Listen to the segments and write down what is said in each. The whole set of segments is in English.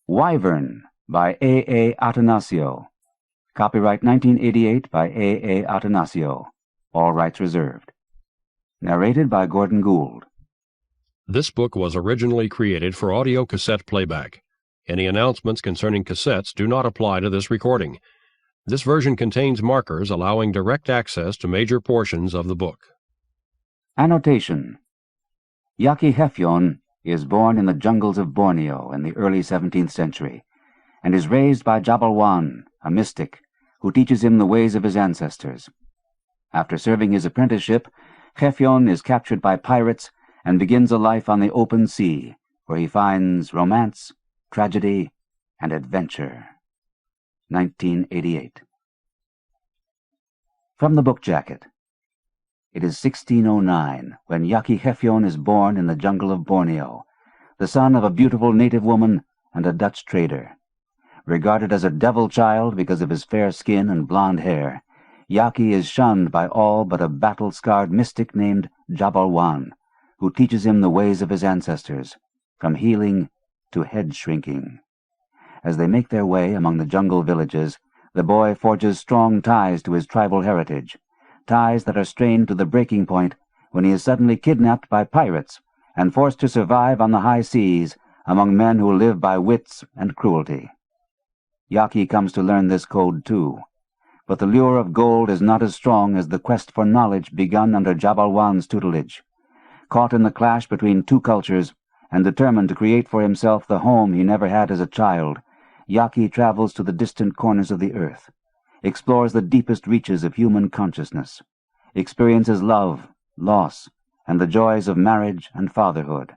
Wyvern by A. Attanasio. Copyright 1988 by A. Attanasio. All rights reserved. Narrated by Gould. This book was originally created for audio cassette playback. Any announcements concerning cassettes do not apply to this recording. This version contains markers allowing direct access to major portions of the book. Annotation. Jaki Gefjon is born in the jungles of Borneo in the early 17th century, and is raised by Jabalwan, a mystic, who teaches him the ways of his ancestors. After serving his apprenticeship, Gefjon is captured by pirates and begins a life on the open sea, where he finds romance, tragedy, and adventure. 1988. From the book jacket. It is 1609 when Jaki Gefjon is born in the jungle of Borneo, the son of a beautiful native woman and a Dutch trader. Regarded as a devil child because of his fair skin and blonde hair, Jaki is shunned by all but a battle-scarred mystic named Jabalwan, who teaches him the ways of his ancestors, from healing to head-shrinking. As they make their way among the jungle villages, the boy forges strong ties to his tribal heritage, ties that are strained to the breaking point when he is suddenly kidnapped by pirates and forced to survive on the high seas among men who live by wits and cruelty. Jaki comes to learn this code too, but the lure of gold is not as strong as the quest for knowledge begun under Jabalwan's tutelage. Caught in the clash between two cultures and determined to create for himself the home he never had as a child, Jaki travels to the distant corners of the earth, explores the deepest reaches of human consciousness, experiences love, loss, and the joys of marriage and fatherhood,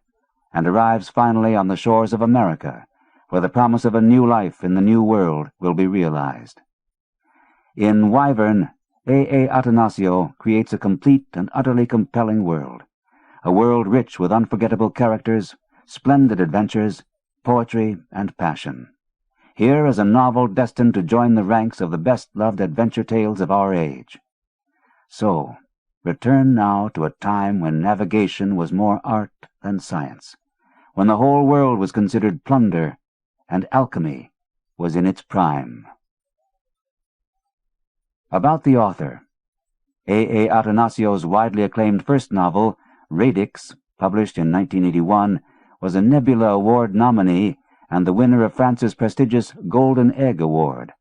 and arrives finally on the shores of America, where the promise of a new life in the new world will be realized. In Wyvern, A. Attanasio creates a complete and utterly compelling world, a world rich with unforgettable characters, splendid adventures, poetry, and passion. Here is a novel destined to join the ranks of the best-loved adventure tales of our age. So, return now to a time when navigation was more art than science, when the whole world was considered plunder, and alchemy was in its prime. About the author. A. Attanasio's widely acclaimed first novel, Radix, published in 1981, was a Nebula Award nominee and the winner of France's prestigious Golden Egg Award.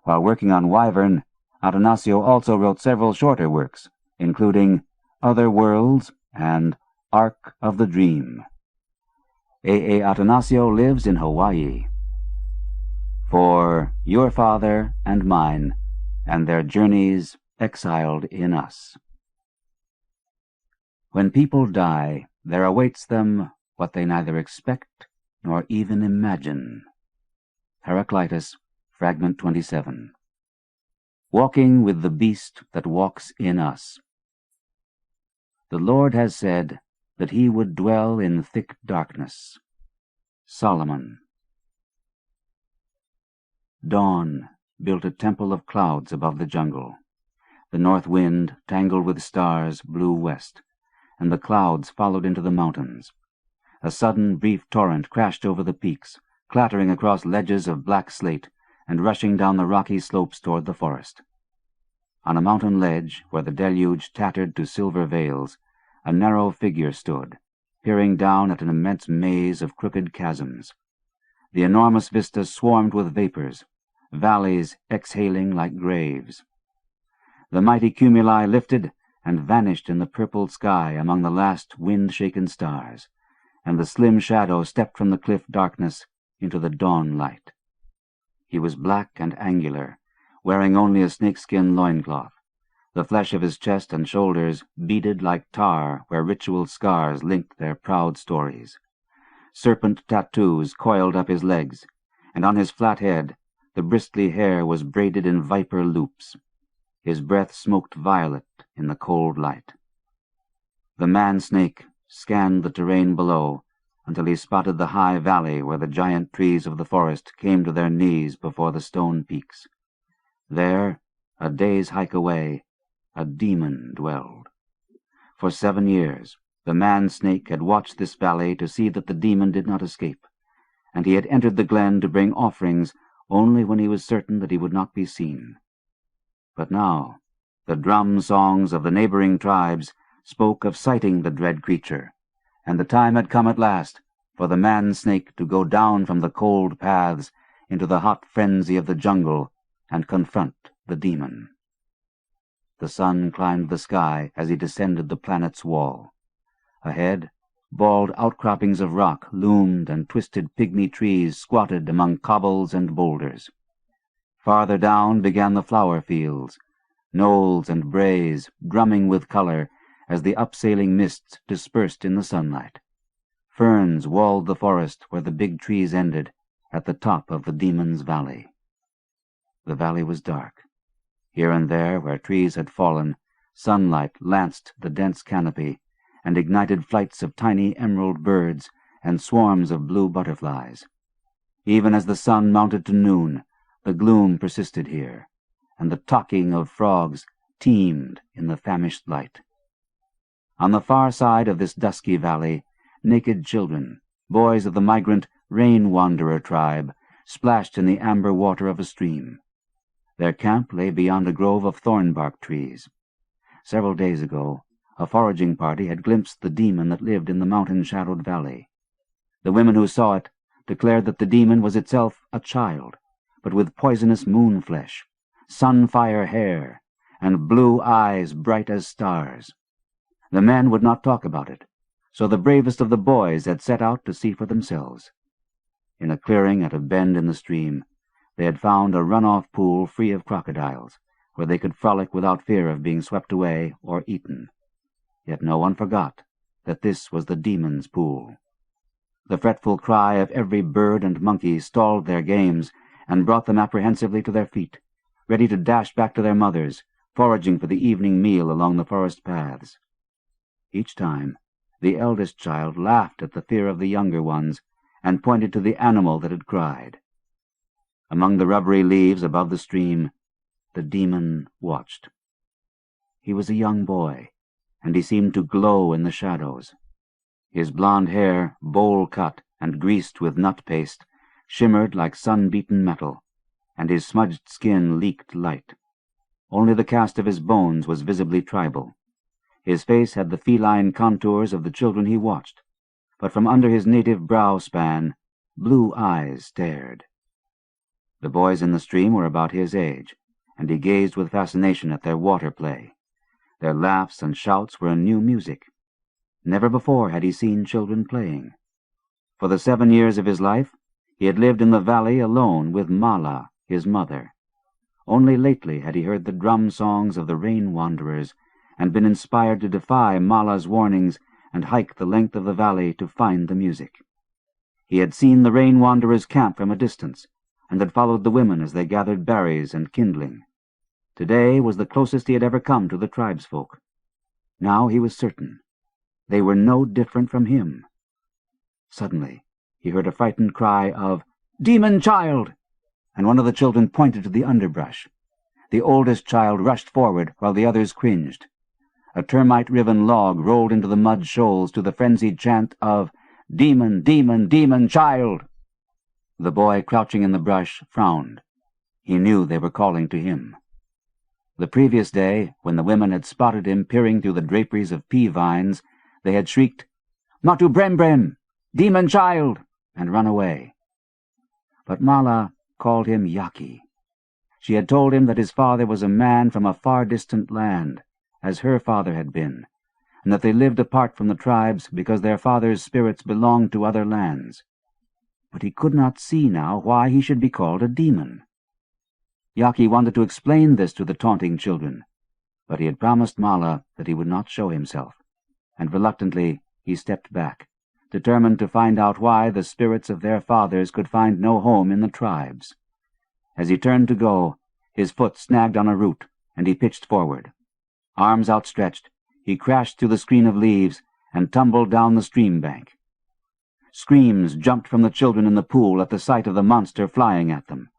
While working on Wyvern, Attanasio also wrote several shorter works, including Other Worlds and Arc of the Dream. A. Attanasio lives in Hawaii. For your father and mine, and their journeys exiled in us. When people die, there awaits them what they neither expect nor even imagine. Heraclitus, Fragment 27. Walking with the beast that walks in us. The Lord has said that he would dwell in thick darkness. Solomon. Dawn built a temple of clouds above the jungle. The north wind, tangled with stars, blew west, and the clouds followed into the mountains. A sudden, brief torrent crashed over the peaks, clattering across ledges of black slate and rushing down the rocky slopes toward the forest. On a mountain ledge, where the deluge tattered to silver veils, a narrow figure stood, peering down at an immense maze of crooked chasms. The enormous vista swarmed with vapors, valleys exhaling like graves. The mighty cumuli lifted and vanished in the purpled sky among the last wind-shaken stars, and the slim shadow stepped from the cliff darkness into the dawn light. He was black and angular, wearing only a snakeskin loincloth, the flesh of his chest and shoulders beaded like tar where ritual scars linked their proud stories. Serpent tattoos coiled up his legs, and on his flat head the bristly hair was braided in viper loops. His breath smoked violet in the cold light. The man-snake scanned the terrain below until he spotted the high valley where the giant trees of the forest came to their knees before the stone peaks. There, a day's hike away, a demon dwelled. For 7 years, the man-snake had watched this valley to see that the demon did not escape, and he had entered the glen to bring offerings only when he was certain that he would not be seen. But now the drum songs of the neighboring tribes spoke of sighting the dread creature, and the time had come at last for the man-snake to go down from the cold paths into the hot frenzy of the jungle and confront the demon. The sun climbed the sky as he descended the planet's wall. Ahead, bald outcroppings of rock loomed and twisted pygmy trees squatted among cobbles and boulders. Farther down began the flower fields, knolls and braes drumming with color as the upsailing mists dispersed in the sunlight. Ferns walled the forest where the big trees ended, at the top of the Demon's Valley. The valley was dark. Here and there, where trees had fallen, sunlight lanced the dense canopy and ignited flights of tiny emerald birds and swarms of blue butterflies. Even as the sun mounted to noon, the gloom persisted here, and the talking of frogs teemed in the famished light. On the far side of this dusky valley, naked children, boys of the migrant rain-wanderer tribe, splashed in the amber water of a stream. Their camp lay beyond a grove of thornbark trees. Several days ago, a foraging party had glimpsed the demon that lived in the mountain-shadowed valley. The women who saw it declared that the demon was itself a child, but with poisonous moon-flesh, sunfire hair, and blue eyes bright as stars. The men would not talk about it, so the bravest of the boys had set out to see for themselves. In a clearing at a bend in the stream, they had found a run-off pool free of crocodiles, where they could frolic without fear of being swept away or eaten. Yet no one forgot that this was the demon's pool. The fretful cry of every bird and monkey stalled their games and brought them apprehensively to their feet, ready to dash back to their mothers, foraging for the evening meal along the forest paths. Each time, the eldest child laughed at the fear of the younger ones and pointed to the animal that had cried. Among the rubbery leaves above the stream, the demon watched. He was a young boy, and he seemed to glow in the shadows. His blond hair, bowl-cut and greased with nut paste, shimmered like sun-beaten metal, and his smudged skin leaked light. Only the cast of his bones was visibly tribal. His face had the feline contours of the children he watched, but from under his native brow span, blue eyes stared. The boys in the stream were about his age, and he gazed with fascination at their water play. Their laughs and shouts were a new music. Never before had he seen children playing. For the 7 years of his life, he had lived in the valley alone with Mala, his mother. Only lately had he heard the drum songs of the rain-wanderers and been inspired to defy Mala's warnings and hike the length of the valley to find the music. He had seen the rain-wanderers camp from a distance, and had followed the women as they gathered berries and kindling. Today was the closest he had ever come to the tribesfolk. Now he was certain. They were no different from him. Suddenly, he heard a frightened cry of, "Demon child!" and one of the children pointed to the underbrush. The oldest child rushed forward while the others cringed. A termite-riven log rolled into the mud shoals to the frenzied chant of, "Demon, demon, demon child!" The boy crouching in the brush frowned. He knew they were calling to him. The previous day, when the women had spotted him peering through the draperies of pea vines, they had shrieked, "Matu Brem-Brem! Demon child!" and run away. But Mala called him Jaki. She had told him that his father was a man from a far-distant land, as her father had been, and that they lived apart from the tribes because their father's spirits belonged to other lands. But he could not see now why he should be called a demon. Jaki wanted to explain this to the taunting children, but he had promised Mala that he would not show himself, and reluctantly he stepped back, determined to find out why the spirits of their fathers could find no home in the tribes. As he turned to go, his foot snagged on a root, and he pitched forward. Arms outstretched, he crashed through the screen of leaves and tumbled down the stream bank. Screams jumped from the children in the pool at the sight of the monster flying at them.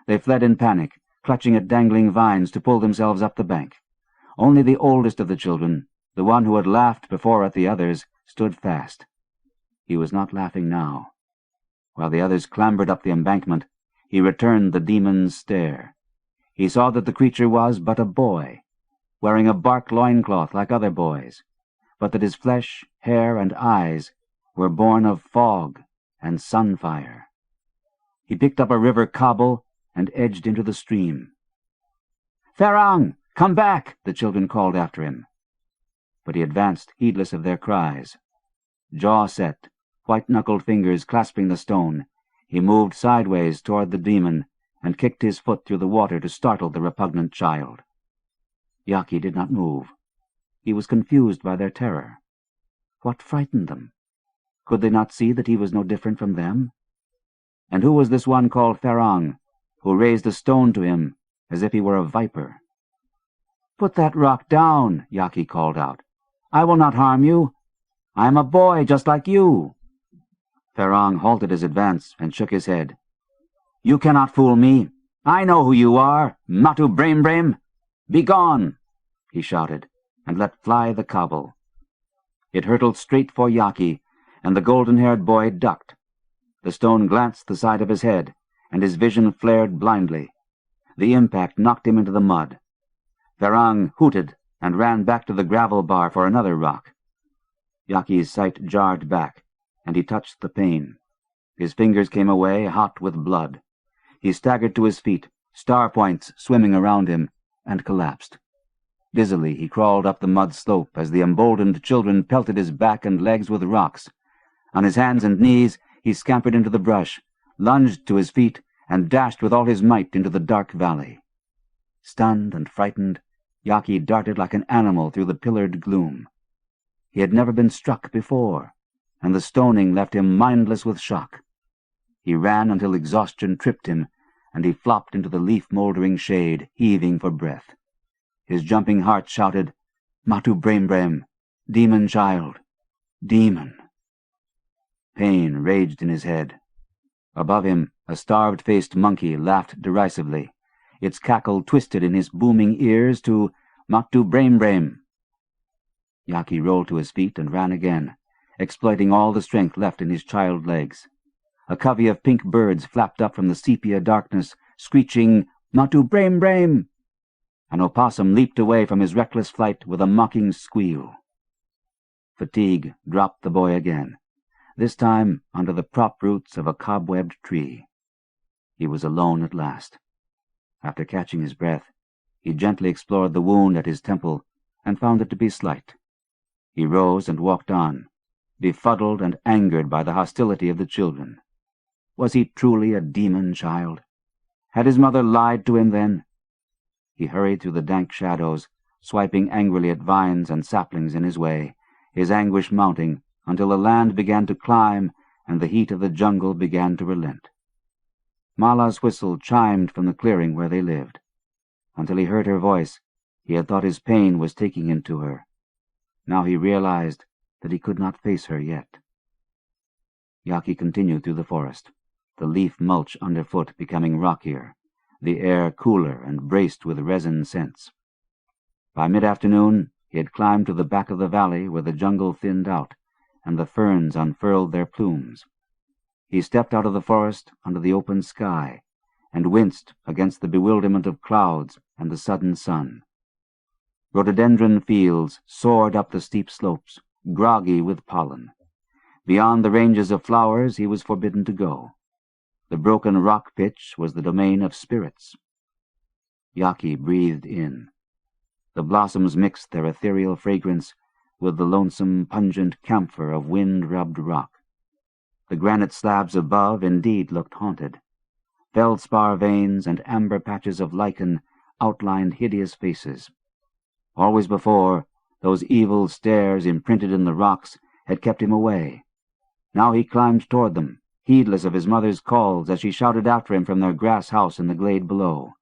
They fled in panic, clutching at dangling vines to pull themselves up the bank. Only the oldest of the children, the one who had laughed before at the others, stood fast. He was not laughing now. While the others clambered up the embankment, he returned the demon's stare. He saw that the creature was but a boy, wearing a bark loincloth like other boys, but that his flesh, hair, and eyes were born of fog and sunfire. He picked up a river cobble and edged into the stream. "Ferang, come back!" the children called after him. But he advanced, heedless of their cries. Jaw set, white-knuckled fingers clasping the stone, he moved sideways toward the demon and kicked his foot through the water to startle the repugnant child. Jaki did not move. He was confused by their terror. What frightened them? Could they not see that he was no different from them? And who was this one called Ferang, who raised a stone to him as if he were a viper? "Put that rock down," Jaki called out. "I will not harm you. I am a boy just like you." Ferang halted his advance and shook his head. "You cannot fool me. I know who you are, Matu Braim Braim. Begone!" he shouted, and let fly the cobble. It hurtled straight for Jaki, and the golden-haired boy ducked. The stone glanced the side of his head, and his vision flared blindly. The impact knocked him into the mud. Ferang hooted and ran back to the gravel bar for another rock. Jaki's sight jarred back, and he touched the pain. His fingers came away, hot with blood. He staggered to his feet, star points swimming around him, and collapsed. Dizzily he crawled up the mud slope as the emboldened children pelted his back and legs with rocks. On his hands and knees he scampered into the brush, lunged to his feet, and dashed with all his might into the dark valley. Stunned and frightened, Jaki darted like an animal through the pillared gloom. He had never been struck before, and the stoning left him mindless with shock. He ran until exhaustion tripped him, and he flopped into the leaf-mouldering shade, heaving for breath. His jumping heart shouted, "Matu Braim Braim, demon child, demon." Pain raged in his head. Above him, a starved-faced monkey laughed derisively. Its cackle twisted in his booming ears to "Matu Braim Braim." Jaki rolled to his feet and ran again, exploiting all the strength left in his child legs. A covey of pink birds flapped up from the sepia darkness, screeching, "Matu Braim Braim!" An opossum leaped away from his reckless flight with a mocking squeal. Fatigue dropped the boy again, this time under the prop roots of a cobwebbed tree. He was alone at last. After catching his breath, he gently explored the wound at his temple and found it to be slight. He rose and walked on, befuddled and angered by the hostility of the children. Was he truly a demon child? Had his mother lied to him then? He hurried through the dank shadows, swiping angrily at vines and saplings in his way, his anguish mounting until the land began to climb and the heat of the jungle began to relent. Mala's whistle chimed from the clearing where they lived. Until he heard her voice, he had thought his pain was taking him to her. Now he realized that he could not face her yet. Jaki continued through the forest, the leaf mulch underfoot becoming rockier, the air cooler and braced with resin scents. By mid-afternoon he had climbed to the back of the valley where the jungle thinned out, and the ferns unfurled their plumes. He stepped out of the forest under the open sky, and winced against the bewilderment of clouds and the sudden sun. Rhododendron fields soared up the steep slopes, groggy with pollen. Beyond the ranges of flowers he was forbidden to go. The broken rock pitch was the domain of spirits. Jaki breathed in. The blossoms mixed their ethereal fragrance with the lonesome, pungent camphor of wind-rubbed rock. The granite slabs above indeed looked haunted. Feldspar veins and amber patches of lichen outlined hideous faces. Always before, those evil stares imprinted in the rocks had kept him away. Now he climbed toward them, heedless of his mother's calls as she shouted after him from their grass house in the glade below.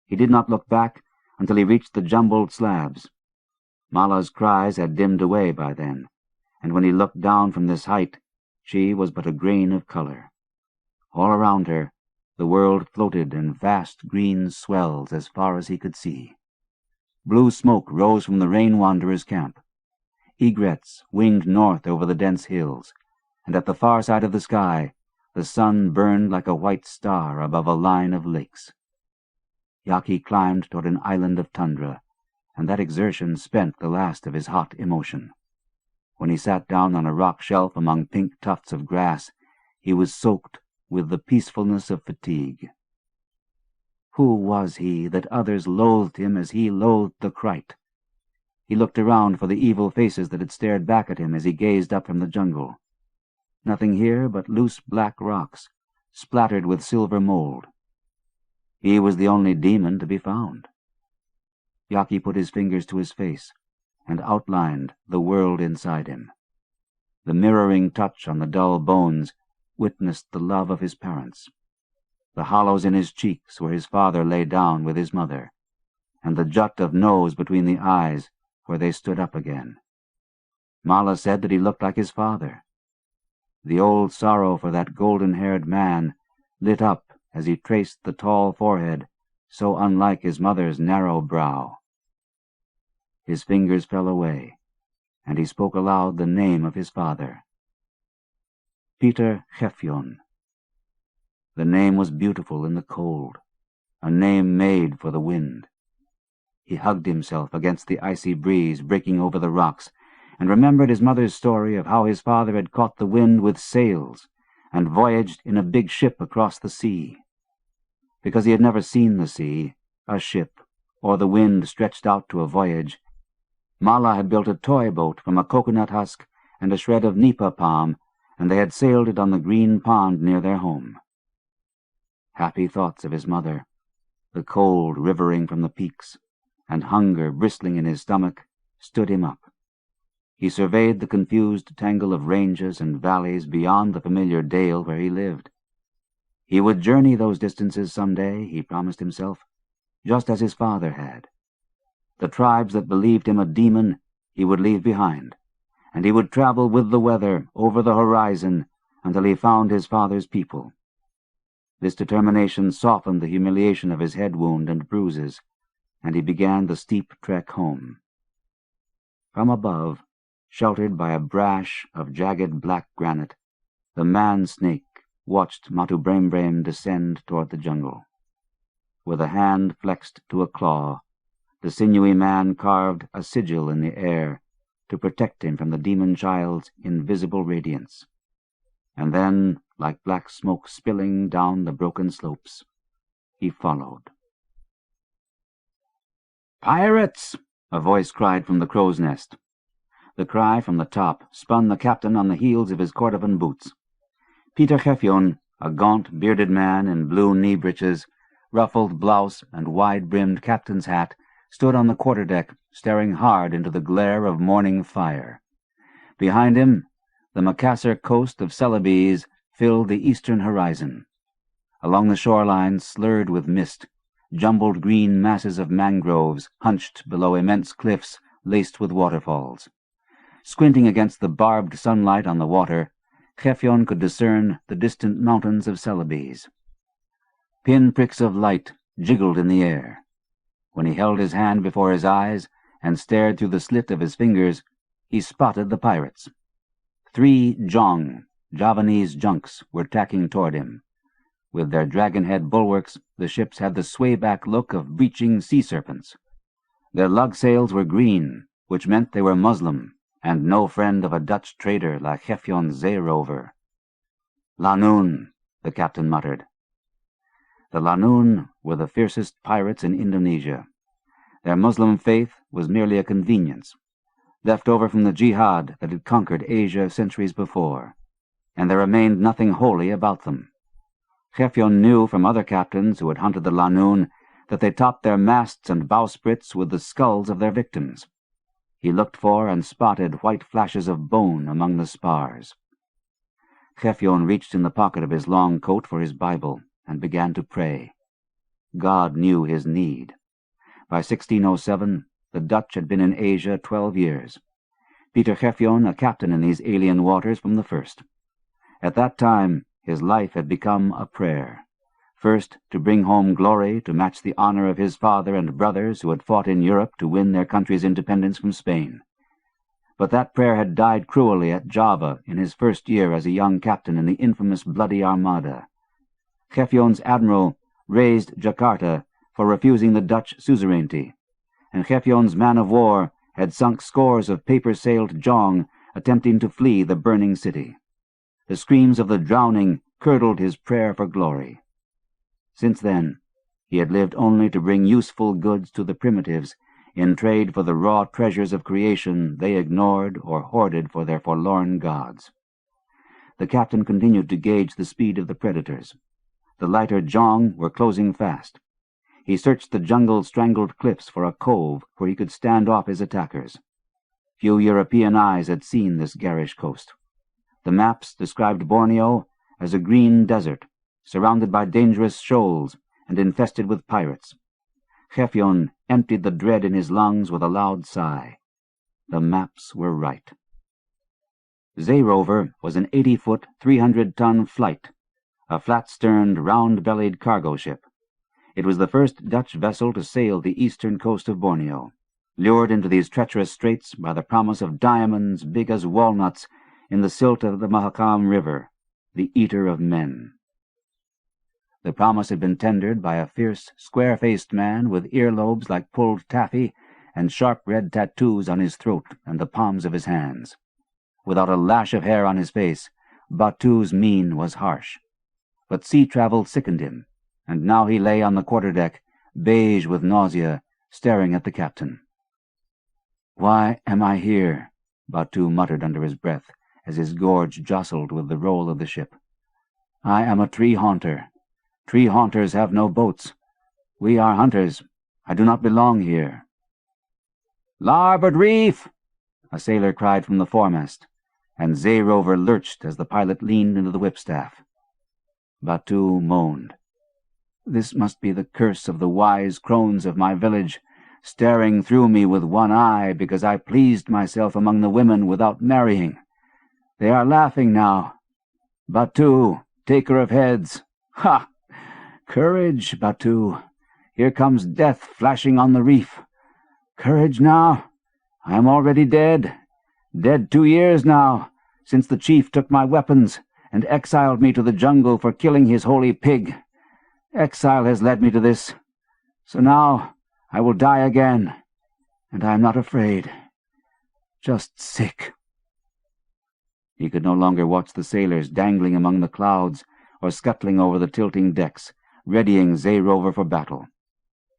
He did not look back until he reached the jumbled slabs. Mala's cries had dimmed away by then, and when he looked down from this height, she was but a grain of color. All around her, the world floated in vast green swells as far as he could see. Blue smoke rose from the rain-wanderers' camp. Egrets winged north over the dense hills, and at the far side of the sky, The sun burned like a white star above a line of lakes. Jaki climbed toward an island of tundra, and that exertion spent the last of his hot emotion. When he sat down on a rock shelf among pink tufts of grass, he was soaked with the peacefulness of fatigue. Who was he that others loathed him as he loathed the Krite? He looked around for the evil faces that had stared back at him as he gazed up from the jungle. Nothing here but loose black rocks, splattered with silver mold. He was the only demon to be found. Jaki put his fingers to his face and outlined the world inside him. The mirroring touch on the dull bones witnessed the love of his parents, the hollows in his cheeks where his father lay down with his mother, and the jut of nose between the eyes where they stood up again. Mala said that he looked like his father. The old sorrow for that golden-haired man lit up as he traced the tall forehead so unlike his mother's narrow brow. His fingers fell away, and he spoke aloud the name of his father. Peter Gefjon. The name was beautiful in the cold, a name made for the wind. He hugged himself against the icy breeze breaking over the rocks, and remembered his mother's story of how his father had caught the wind with sails and voyaged in a big ship across the sea. Because he had never seen the sea, a ship, or the wind stretched out to a voyage, Mala had built a toy boat from a coconut husk and a shred of nipa palm, and they had sailed it on the green pond near their home. Happy thoughts of his mother, the cold rivering from the peaks, and hunger bristling in his stomach, stood him up. He surveyed the confused tangle of ranges and valleys beyond the familiar dale where he lived. He would journey those distances some day, he promised himself, just as his father had. The tribes that believed him a demon he would leave behind, and he would travel with the weather over the horizon until he found his father's people. This determination softened the humiliation of his head wound and bruises, and he began the steep trek home. From above, sheltered by a brash of jagged black granite, the man-snake watched Matubrembrem descend toward the jungle. With a hand flexed to a claw, the sinewy man carved a sigil in the air to protect him from the demon child's invisible radiance. And then, like black smoke spilling down the broken slopes, he followed. "Pirates!" a voice cried from the crow's nest. The cry from the top spun the captain on the heels of his cordovan boots. Peter Gefjon, a gaunt, bearded man in blue knee-breeches, ruffled blouse, and wide-brimmed captain's hat, stood on the quarterdeck, staring hard into the glare of morning fire. Behind him, the Macassar coast of Celebes filled the eastern horizon. Along the shoreline, slurred with mist, jumbled green masses of mangroves hunched below immense cliffs laced with waterfalls. Squinting against the barbed sunlight on the water, Gefjon could discern the distant mountains of Celebes. Pin-pricks of light jiggled in the air. When he held his hand before his eyes and stared through the slit of his fingers, he spotted the pirates. 3 jong, Javanese junks, were tacking toward him. With their dragon-head bulwarks, the ships had the sway-back look of breaching sea serpents. Their lug sails were green, which meant they were Muslim, and no friend of a Dutch trader like Gefjon's zeerover. "Lanoon," the captain muttered. The Lanoon were the fiercest pirates in Indonesia. Their Muslim faith was merely a convenience, left over from the jihad that had conquered Asia centuries before, and there remained nothing holy about them. Gefjon knew from other captains who had hunted the Lanoon that they topped their masts and bowsprits with the skulls of their victims. He looked for and spotted white flashes of bone among the spars. Gefjon reached in the pocket of his long coat for his Bible and began to pray. God knew his need. By 1607, the Dutch had been in Asia 12 years. Peter Gefjon a captain in these alien waters from the first. At that time, his life had become a prayer. First, to bring home glory to match the honor of his father and brothers who had fought in Europe to win their country's independence from Spain. but that prayer had died cruelly at Java in his first year as a young captain in the infamous Bloody Armada. Gefjon's admiral razed Jakarta for refusing the Dutch suzerainty, and Gefjon's man-of-war had sunk scores of paper-sailed Jong attempting to flee the burning city. The screams of the drowning curdled his prayer for glory. Since then, he had lived only to bring useful goods to the primitives in trade for the raw treasures of creation they ignored or hoarded for their forlorn gods. The captain continued to gauge the speed of the predators. The lighter Jong were closing fast. He searched the jungle-strangled cliffs for a cove where he could stand off his attackers. Few European eyes had seen this garish coast. The maps described Borneo as a green desert, surrounded by dangerous shoals and infested with pirates. Gefjon emptied the dread in his lungs with a loud sigh. The maps were right. Zeerover was an 80-foot, 300-ton flight, a flat-sterned, round-bellied cargo ship. It was the first Dutch vessel to sail the eastern coast of Borneo, lured into these treacherous straits by the promise of diamonds big as walnuts in the silt of the Mahakam River, the eater of men. The promise had been tendered by a fierce, square-faced man with earlobes like pulled taffy and sharp red tattoos on his throat and the palms of his hands. Without a lash of hair on his face, Batu's mien was harsh. But sea travel sickened him, and now he lay on the quarterdeck, beige with nausea, staring at the captain. "Why am I here?" Batu muttered under his breath, as his gorge jostled with the roll of the ship. "I am a tree-haunter. Tree-haunters have no boats. We are hunters. I do not belong here." "Larboard reef!" a sailor cried from the foremast, and Zeerover lurched as the pilot leaned into the whipstaff. Batu moaned. "This must be the curse of the wise crones of my village, staring through me with one eye because I pleased myself among the women without marrying. They are laughing now. Batu, taker of heads. Ha! Courage, Batu. Here comes death flashing on the reef. Courage now. I am already dead. Dead 2 years now, since the chief took my weapons and exiled me to the jungle for killing his holy pig. Exile has led me to this. So now I will die again, and I am not afraid. Just sick." He could no longer watch the sailors dangling among the clouds or scuttling over the tilting decks, readying Zeerover for battle.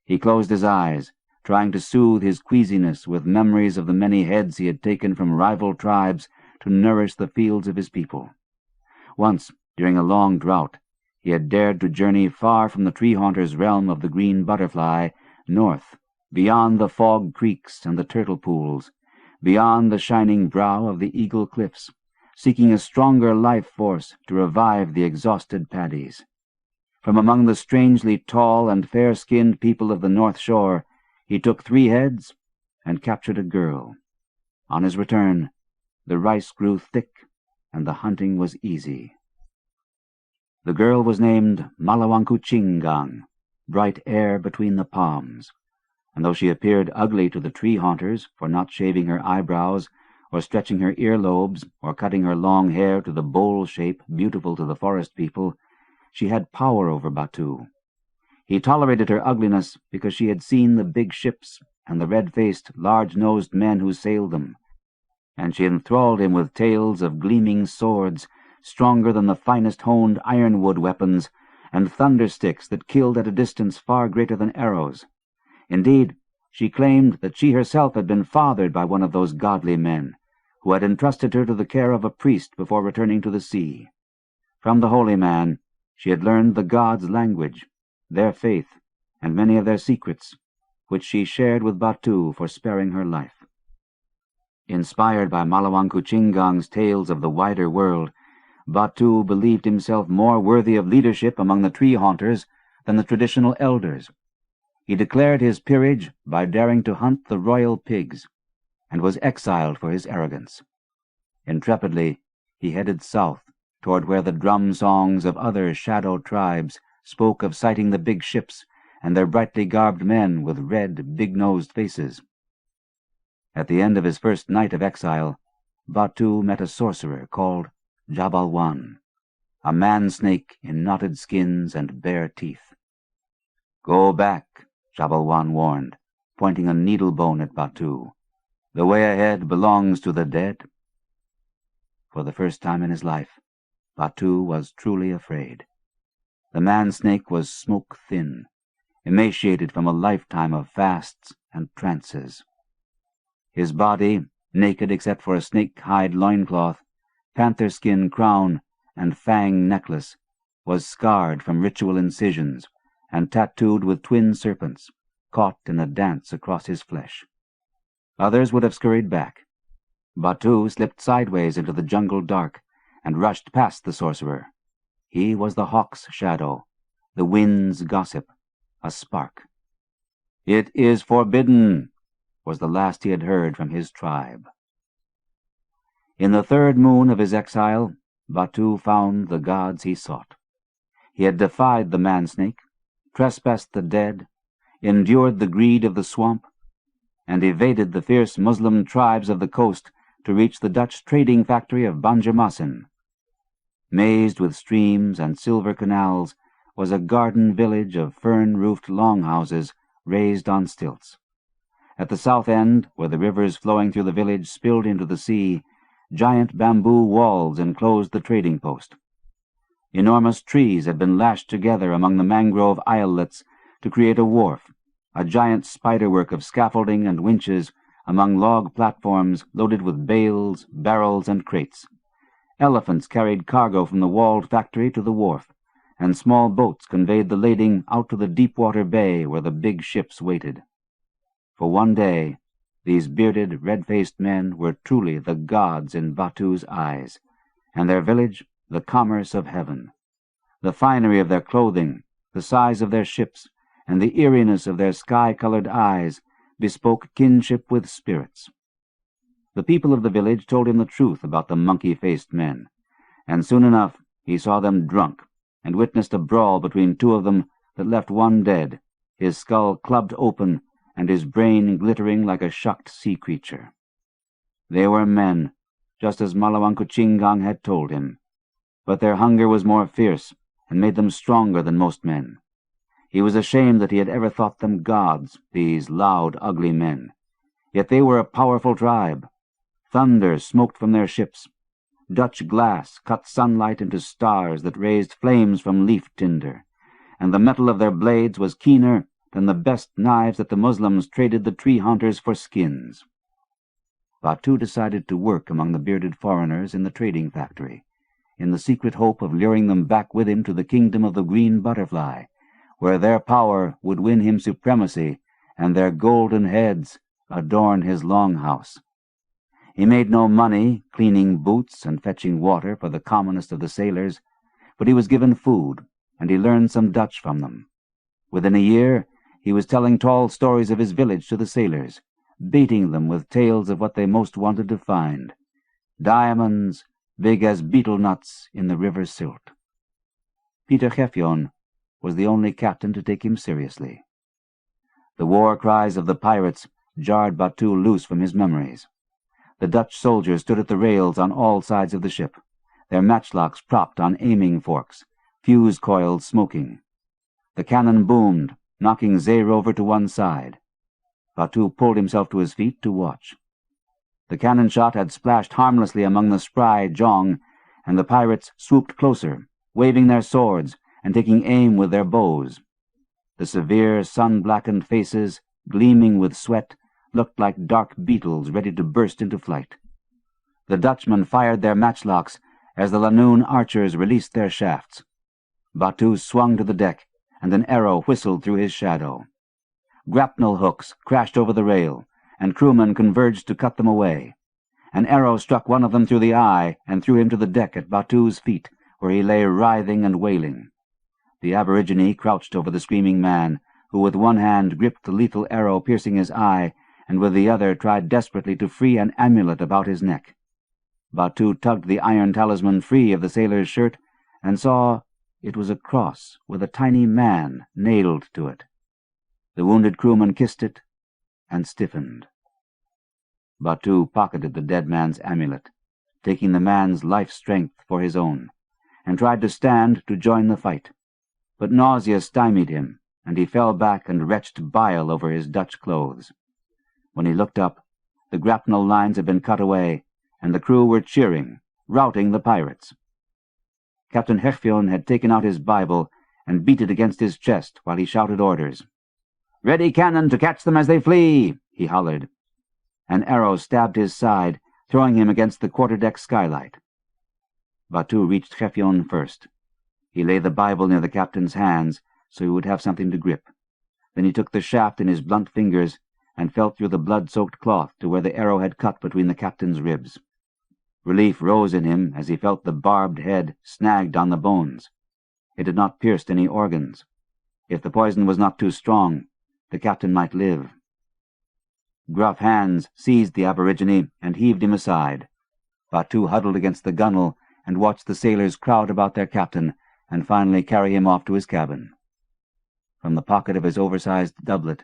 He closed his eyes, trying to soothe his queasiness with memories of the many heads he had taken from rival tribes to nourish the fields of his people. Once, during a long drought, he had dared to journey far from the tree-haunter's realm of the green butterfly, north, beyond the fog creeks and the turtle pools, beyond the shining brow of the eagle cliffs, seeking a stronger life force to revive the exhausted paddies. From among the strangely tall and fair-skinned people of the North Shore, he took 3 heads and captured a girl. On his return, the rice grew thick and the hunting was easy. The girl was named Malawankuchingang, bright air between the palms, and though she appeared ugly to the tree-haunters for not shaving her eyebrows or stretching her earlobes or cutting her long hair to the bowl shape beautiful to the forest people, she had power over Batu. He tolerated her ugliness because she had seen the big ships and the red-faced, large-nosed men who sailed them, and she enthralled him with tales of gleaming swords, stronger than the finest honed ironwood weapons, and thundersticks that killed at a distance far greater than arrows. Indeed, she claimed that she herself had been fathered by one of those godly men, who had entrusted her to the care of a priest before returning to the sea. From the holy man, she had learned the gods' language, their faith, and many of their secrets, which she shared with Batu for sparing her life. Inspired by Malawankuchingang's tales of the wider world, Batu believed himself more worthy of leadership among the tree-haunters than the traditional elders. He declared his peerage by daring to hunt the royal pigs, and was exiled for his arrogance. Intrepidly, he headed south, toward where the drum songs of other shadow tribes spoke of sighting the big ships and their brightly garbed men with red, big-nosed faces. At the end of his first night of exile, Batu met a sorcerer called Jabalwan, a man-snake in knotted skins and bare teeth. "Go back," Jabalwan warned, pointing a needle bone at Batu. "The way ahead belongs to the dead." For the first time in his life, Batu was truly afraid. The man-snake was smoke-thin, emaciated from a lifetime of fasts and trances. His body, naked except for a snake-hide loincloth, panther-skin crown, and fang necklace, was scarred from ritual incisions and tattooed with twin serpents, caught in a dance across his flesh. Others would have scurried back. Batu slipped sideways into the jungle dark and rushed past the sorcerer. He was the hawk's shadow, the wind's gossip, a spark. "It is forbidden," was the last he had heard from his tribe. In the third moon of his exile, Batu found the gods he sought. He had defied the man-snake, trespassed the dead, endured the greed of the swamp, and evaded the fierce Muslim tribes of the coast to reach the Dutch trading factory of Banjarmasin. Mazed with streams and silver canals was a garden village of fern-roofed longhouses raised on stilts. At the south end, where the rivers flowing through the village spilled into the sea, giant bamboo walls enclosed the trading post. Enormous trees had been lashed together among the mangrove islets to create a wharf, a giant spiderwork of scaffolding and winches among log platforms loaded with bales, barrels, and crates. Elephants carried cargo from the walled factory to the wharf, and small boats conveyed the lading out to the deep-water bay where the big ships waited. For one day, these bearded, red-faced men were truly the gods in Batu's eyes, and their village the commerce of heaven. The finery of their clothing, the size of their ships, and the eeriness of their sky-colored eyes bespoke kinship with spirits. The people of the village told him the truth about the monkey-faced men, and soon enough he saw them drunk, and witnessed a brawl between two of them that left one dead, his skull clubbed open and his brain glittering like a shucked sea creature. They were men, just as Malawankuchingang had told him, but their hunger was more fierce and made them stronger than most men. He was ashamed that he had ever thought them gods, these loud, ugly men. Yet they were a powerful tribe. Thunder smoked from their ships. Dutch glass cut sunlight into stars that raised flames from leaf tinder, and the metal of their blades was keener than the best knives that the Muslims traded the tree-hunters for skins. Batu decided to work among the bearded foreigners in the trading factory, in the secret hope of luring them back with him to the kingdom of the green butterfly, where their power would win him supremacy and their golden heads adorn his longhouse. He made no money cleaning boots and fetching water for the commonest of the sailors, but he was given food, and he learned some Dutch from them. Within a year, he was telling tall stories of his village to the sailors, baiting them with tales of what they most wanted to find: diamonds big as beetle nuts in the river silt. Peter Gefjon was the only captain to take him seriously. The war cries of the pirates jarred Batu loose from his memories. The Dutch soldiers stood at the rails on all sides of the ship, their matchlocks propped on aiming forks, fuse coils smoking. The cannon boomed, knocking Zaire over to one side. Batu pulled himself to his feet to watch. The cannon shot had splashed harmlessly among the spry jong, and the pirates swooped closer, waving their swords and taking aim with their bows. The severe, sun-blackened faces, gleaming with sweat, looked like dark beetles ready to burst into flight. The Dutchmen fired their matchlocks as the Lanoon archers released their shafts. Batu swung to the deck, and an arrow whistled through his shadow. Grapnel hooks crashed over the rail, and crewmen converged to cut them away. An arrow struck one of them through the eye and threw him to the deck at Batu's feet, where he lay writhing and wailing. The aborigine crouched over the screaming man, who with one hand gripped the lethal arrow piercing his eye, and with the other tried desperately to free an amulet about his neck. Batu tugged the iron talisman free of the sailor's shirt, and saw it was a cross with a tiny man nailed to it. The wounded crewman kissed it and stiffened. Batu pocketed the dead man's amulet, taking the man's life strength for his own, and tried to stand to join the fight. But nausea stymied him, and he fell back and retched bile over his Dutch clothes. When he looked up, the grapnel lines had been cut away, and the crew were cheering, routing the pirates. Captain Gefjon had taken out his Bible and beat it against his chest while he shouted orders. "Ready cannon to catch them as they flee!" he hollered. An arrow stabbed his side, throwing him against the quarterdeck skylight. Batu reached Gefjon first. He laid the Bible near the captain's hands so he would have something to grip. Then he took the shaft in his blunt fingers and felt through the blood-soaked cloth to where the arrow had cut between the captain's ribs. Relief rose in him as he felt the barbed head snagged on the bones. It had not pierced any organs. If the poison was not too strong, the captain might live. Gruff hands seized the aborigine and heaved him aside. Batu huddled against the gunwale and watched the sailors crowd about their captain and finally carry him off to his cabin. From the pocket of his oversized doublet,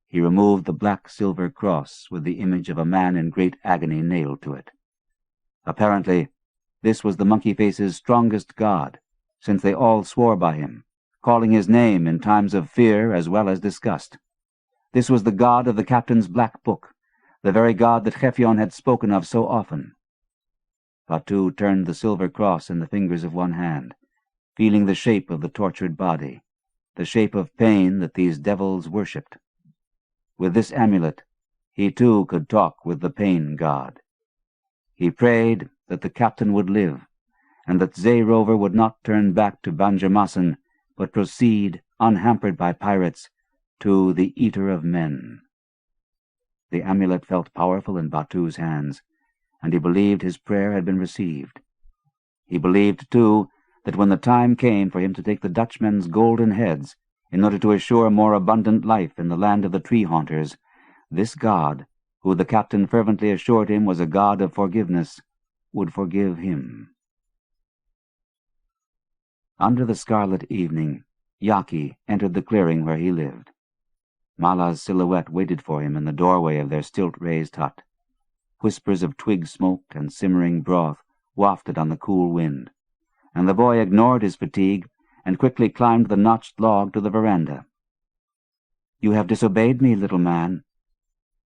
he removed the black silver cross with the image of a man in great agony nailed to it. Apparently, this was the monkey-face's strongest god, since they all swore by him, calling his name in times of fear as well as disgust. This was the god of the captain's black book, the very god that Gefjon had spoken of so often. Batu turned the silver cross in the fingers of one hand, feeling the shape of the tortured body, the shape of pain that these devils worshipped. With this amulet, he too could talk with the pain god. He prayed that the captain would live, and that Zeerover would not turn back to Banjarmassen, but proceed, unhampered by pirates, to the Eater of Men. The amulet felt powerful in Batu's hands, and he believed his prayer had been received. He believed, too, that when the time came for him to take the Dutchmen's golden heads, in order to assure more abundant life in the land of the tree-haunters, this god, who the captain fervently assured him was a god of forgiveness, would forgive him. Under the scarlet evening, Jaki entered the clearing where he lived. Mala's silhouette waited for him in the doorway of their stilt-raised hut. Whispers of twig smoke and simmering broth wafted on the cool wind, and the boy ignored his fatigue and quickly climbed the notched log to the veranda. "You have disobeyed me, little man."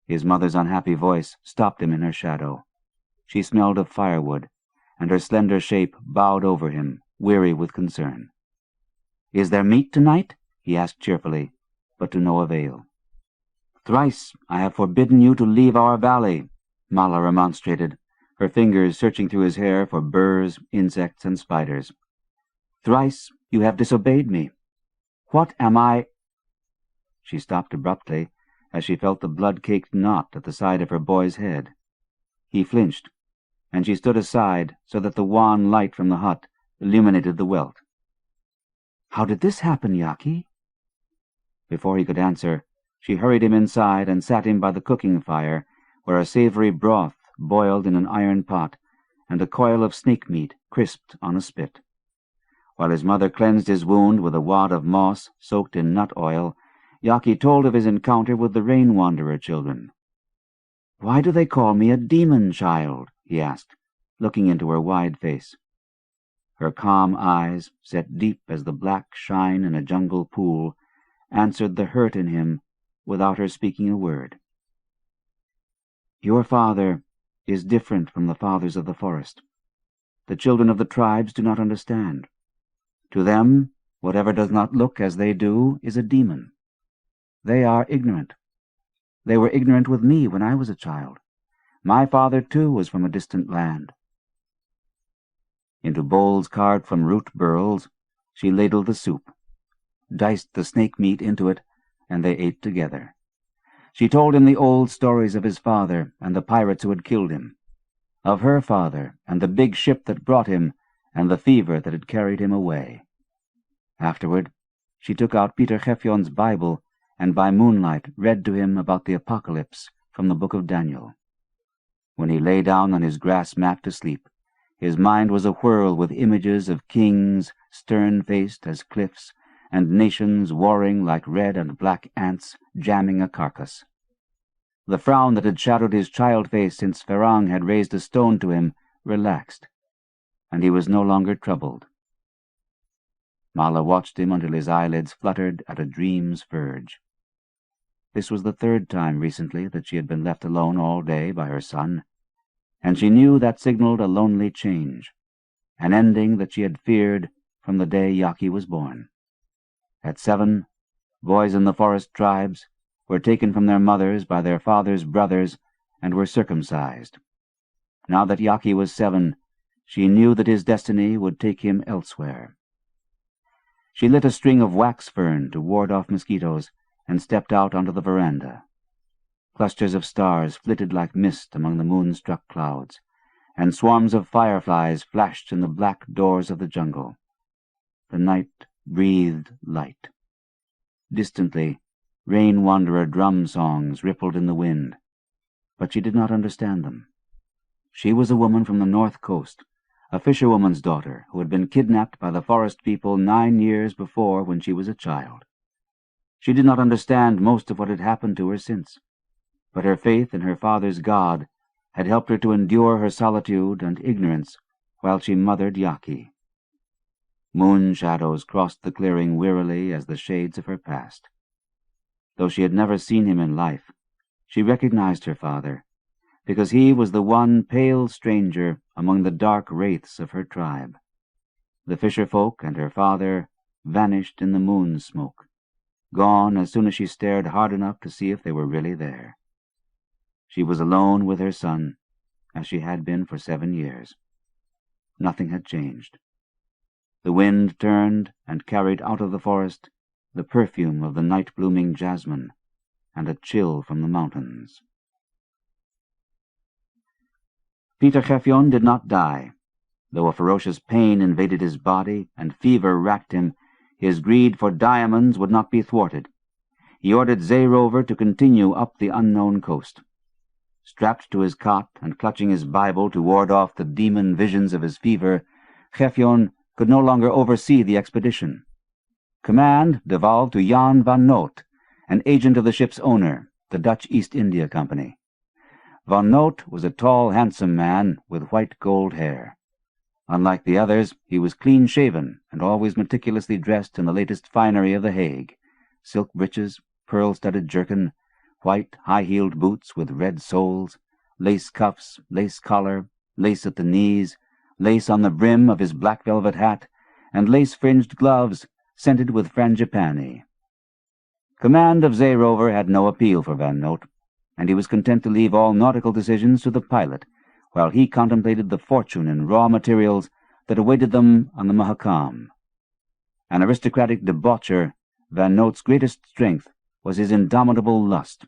His mother's unhappy voice stopped him in her shadow. She smelled of firewood, and her slender shape bowed over him, weary with concern. "Is there meat tonight?" he asked cheerfully, but to no avail. "Thrice I have forbidden you to leave our valley," Mala remonstrated, her fingers searching through his hair for burrs, insects, and spiders. "Thrice you have disobeyed me. What am I—" She stopped abruptly as she felt the blood-caked knot at the side of her boy's head. He flinched, and she stood aside so that the wan light from the hut illuminated the welt. "How did this happen, Jaki?" Before he could answer, she hurried him inside and sat him by the cooking fire, where a savory broth boiled in an iron pot, and a coil of snake meat crisped on a spit. While his mother cleansed his wound with a wad of moss soaked in nut oil, Jaki told of his encounter with the rain-wanderer children. "Why do they call me a demon child?" he asked, looking into her wide face. Her calm eyes, set deep as the black shine in a jungle pool, answered the hurt in him without her speaking a word. "Your father is different from the fathers of the forest. The children of the tribes do not understand. To them, whatever does not look as they do is a demon. They are ignorant. They were ignorant with me when I was a child. My father, too, was from a distant land." Into bowls carved from root burls, she ladled the soup, diced the snake meat into it, and they ate together. She told him the old stories of his father and the pirates who had killed him, of her father and the big ship that brought him and the fever that had carried him away. Afterward, she took out Peter Gefjon's Bible and by moonlight read to him about the apocalypse from the book of Daniel. When he lay down on his grass mat to sleep, his mind was awhirl with images of kings stern-faced as cliffs and nations warring like red and black ants jamming a carcass. The frown that had shadowed his child face since Ferrang had raised a stone to him relaxed, and he was no longer troubled. Mala watched him until his eyelids fluttered at a dream's verge. This was the third time recently that she had been left alone all day by her son, and she knew that signaled a lonely change, an ending that she had feared from the day Jaki was born. At 7, boys in the forest tribes were taken from their mothers by their fathers' brothers and were circumcised. Now that Jaki was 7, she knew that his destiny would take him elsewhere. She lit a string of wax fern to ward off mosquitoes and stepped out onto the veranda. Clusters of stars flitted like mist among the moon-struck clouds, and swarms of fireflies flashed in the black doors of the jungle. The night breathed light. Distantly, rain-wanderer drum songs rippled in the wind, but she did not understand them. She was a woman from the north coast, a fisherwoman's daughter who had been kidnapped by the forest people 9 years before when she was a child. She did not understand most of what had happened to her since, but her faith in her father's God had helped her to endure her solitude and ignorance while she mothered Jaki. Moon shadows crossed the clearing wearily as the shades of her past. Though she had never seen him in life, she recognized her father, because he was the one pale stranger among the dark wraiths of her tribe. The fisher-folk and her father vanished in the moon smoke, gone as soon as she stared hard enough to see if they were really there. She was alone with her son, as she had been for 7 years. Nothing had changed. The wind turned and carried out of the forest the perfume of the night-blooming jasmine and a chill from the mountains. Peter Gefjon did not die. Though a ferocious pain invaded his body and fever racked him, his greed for diamonds would not be thwarted. He ordered Zeerover to continue up the unknown coast. Strapped to his cot and clutching his Bible to ward off the demon visions of his fever, Gefjon could no longer oversee the expedition. Command devolved to Jan van Noot, an agent of the ship's owner, the Dutch East India Company. Van Noot was a tall, handsome man with white gold hair. Unlike the others, he was clean-shaven and always meticulously dressed in the latest finery of The Hague: silk breeches, pearl-studded jerkin, white high-heeled boots with red soles, lace cuffs, lace collar, lace at the knees, lace on the brim of his black velvet hat, and lace-fringed gloves scented with frangipani. Command of Zeerover had no appeal for Van Noot, and he was content to leave all nautical decisions to the pilot, while he contemplated the fortune in raw materials that awaited them on the Mahakam. An aristocratic debaucher, Van Noot's greatest strength was his indomitable lust.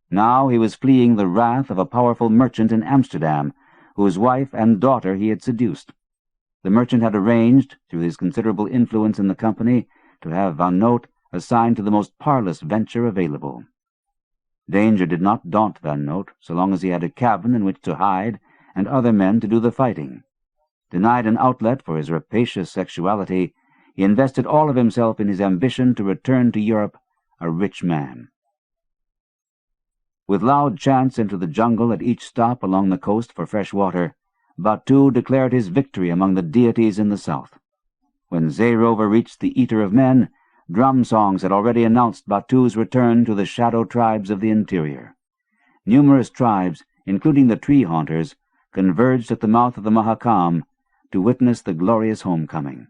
Now he was fleeing the wrath of a powerful merchant in Amsterdam, whose wife and daughter he had seduced. The merchant had arranged, through his considerable influence in the company, to have Van Noot assigned to the most parlous venture available. Danger did not daunt Van Noot so long as he had a cabin in which to hide and other men to do the fighting. Denied an outlet for his rapacious sexuality, he invested all of himself in his ambition to return to Europe a rich man. With loud chants into the jungle at each stop along the coast for fresh water, Batu declared his victory among the deities in the south. When Zeerover reached the Eater of Men, drum songs had already announced Batu's return to the shadow tribes of the interior. Numerous tribes, including the tree haunters, converged at the mouth of the Mahakam to witness the glorious homecoming.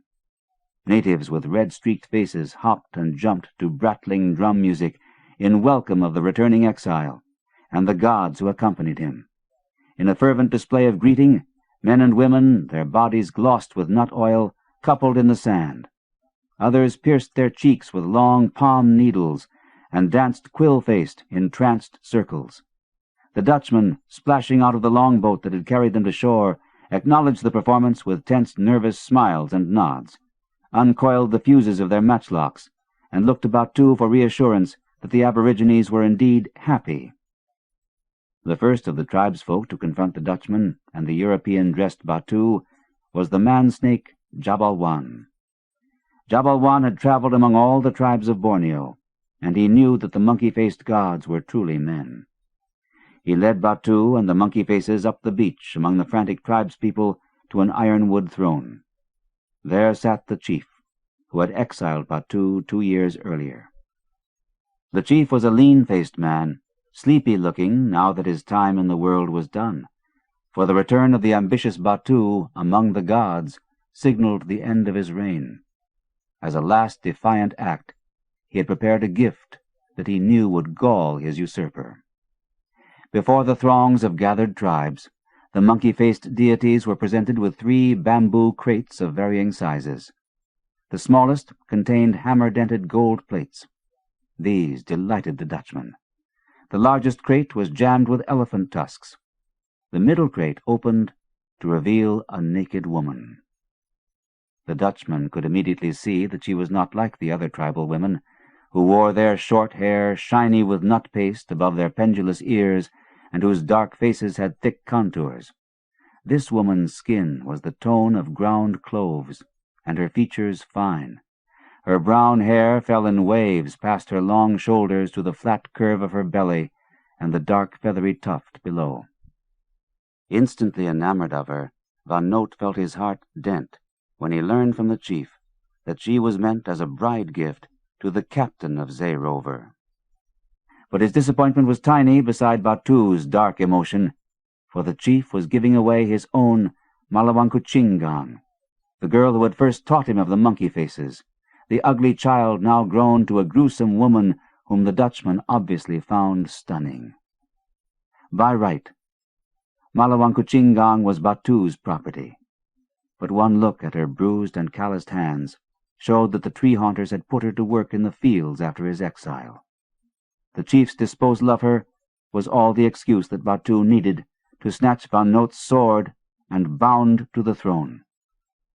Natives with red-streaked faces hopped and jumped to brattling drum music in welcome of the returning exile and the gods who accompanied him. In a fervent display of greeting, men and women, their bodies glossed with nut oil, coupled in the sand. Others pierced their cheeks with long palm needles and danced quill-faced in tranced circles. The Dutchmen, splashing out of the longboat that had carried them to shore, acknowledged the performance with tense, nervous smiles and nods, uncoiled the fuses of their matchlocks, and looked to Batu for reassurance that the aborigines were indeed happy. The first of the tribesfolk to confront the Dutchman and the European-dressed Batu was the man-snake Jabalwan. Jabalwan had traveled among all the tribes of Borneo, and he knew that the monkey-faced gods were truly men. He led Batu and the monkey faces up the beach among the frantic tribespeople to an ironwood throne. There sat the chief, who had exiled Batu 2 years earlier. The chief was a lean-faced man, sleepy-looking now that his time in the world was done, for the return of the ambitious Batu among the gods signaled the end of his reign. As a last defiant act, he had prepared a gift that he knew would gall his usurper. Before the throngs of gathered tribes, the monkey-faced deities were presented with 3 bamboo crates of varying sizes. The smallest contained hammer-dented gold plates. These delighted the Dutchman. The largest crate was jammed with elephant tusks. The middle crate opened to reveal a naked woman. The Dutchman could immediately see that she was not like the other tribal women, who wore their short hair shiny with nut paste above their pendulous ears, and whose dark faces had thick contours. This woman's skin was the tone of ground cloves, and her features fine. Her brown hair fell in waves past her long shoulders to the flat curve of her belly and the dark feathery tuft below. Instantly enamored of her, Van Noot felt his heart dent when he learned from the chief that she was meant as a bride gift to the captain of Zeerover. But his disappointment was tiny beside Batu's dark emotion, for the chief was giving away his own Malawankuchingang, the girl who had first taught him of the monkey faces, the ugly child now grown to a gruesome woman whom the Dutchman obviously found stunning. By right, Malawankuchingang was Batu's property, but one look at her bruised and calloused hands showed that the tree-haunters had put her to work in the fields after his exile. The chief's disposal of her was all the excuse that Batu needed to snatch Van Noot's sword and bound to the throne.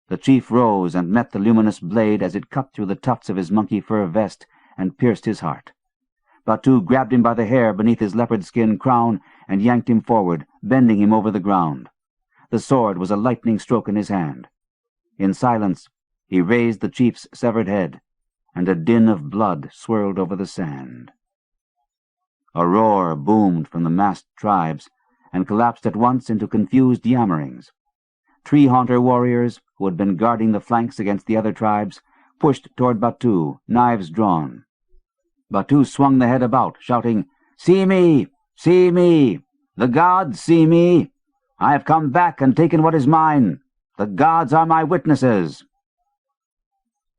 The chief rose and met the luminous blade as it cut through the tufts of his monkey fur vest and pierced his heart. Batu grabbed him by the hair beneath his leopard-skin crown and yanked him forward, bending him over the ground. The sword was a lightning stroke in his hand. In silence, he raised the chief's severed head, and a din of blood swirled over the sand. A roar boomed from the massed tribes and collapsed at once into confused yammerings. Tree-haunter warriors, who had been guarding the flanks against the other tribes, pushed toward Batu, knives drawn. Batu swung the head about, shouting, "See me! See me! The gods see me! I have come back and taken what is mine! The gods are my witnesses!"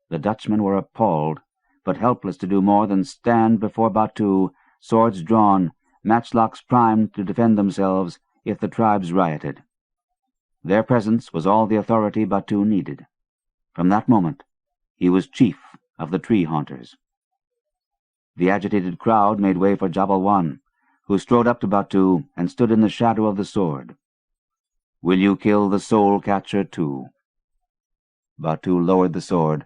The Dutchmen were appalled, but helpless to do more than stand before Batu, swords drawn, matchlocks primed to defend themselves if the tribes rioted. Their presence was all the authority Batu needed. From that moment, he was chief of the tree-haunters. The agitated crowd made way for Jabalwan, who strode up to Batu and stood in the shadow of the sword. "Will you kill the soul-catcher too?" Batu lowered the sword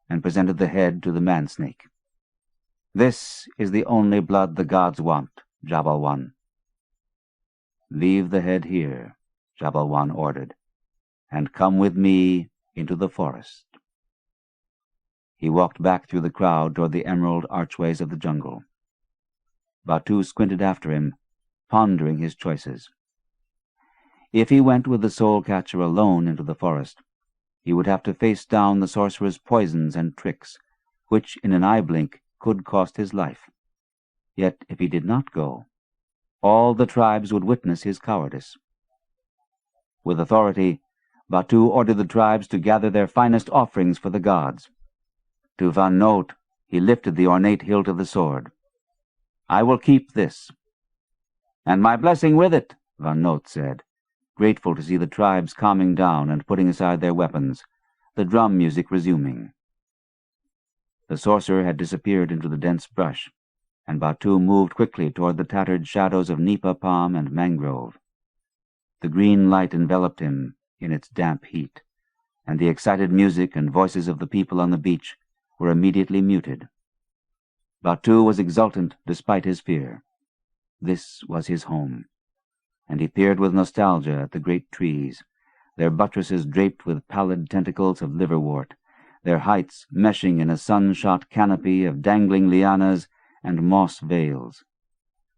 and presented the head to the man-snake. "This is the only blood the gods want, Jabalwan." "Leave the head here," Jabalwan ordered, "and come with me into the forest." He walked back through the crowd toward the emerald archways of the jungle. Batu squinted after him, pondering his choices. If he went with the soul-catcher alone into the forest, he would have to face down the sorcerer's poisons and tricks, which in an eye-blink could cost his life. Yet if he did not go, all the tribes would witness his cowardice. With authority, Batu ordered the tribes to gather their finest offerings for the gods. To Van Noot he lifted the ornate hilt of the sword. "I will keep this." "And my blessing with it," Van Noot said, grateful to see the tribes calming down and putting aside their weapons, the drum music resuming. The sorcerer had disappeared into the dense brush, and Batu moved quickly toward the tattered shadows of nipa palm and mangrove. The green light enveloped him in its damp heat, and the excited music and voices of the people on the beach were immediately muted. Batu was exultant despite his fear. This was his home, and he peered with nostalgia at the great trees, their buttresses draped with pallid tentacles of liverwort, their heights meshing in a sun-shot canopy of dangling lianas and moss veils.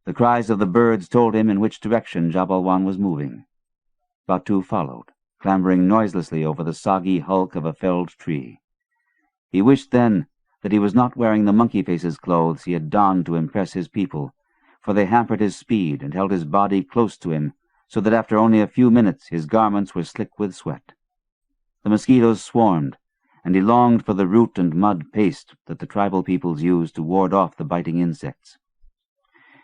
The cries of the birds told him in which direction Jabalwan was moving. Batu followed, clambering noiselessly over the soggy hulk of a felled tree. He wished then that he was not wearing the monkey-face's clothes he had donned to impress his people, for they hampered his speed and held his body close to him, so that after only a few minutes his garments were slick with sweat. The mosquitoes swarmed, and he longed for the root and mud paste that the tribal peoples used to ward off the biting insects.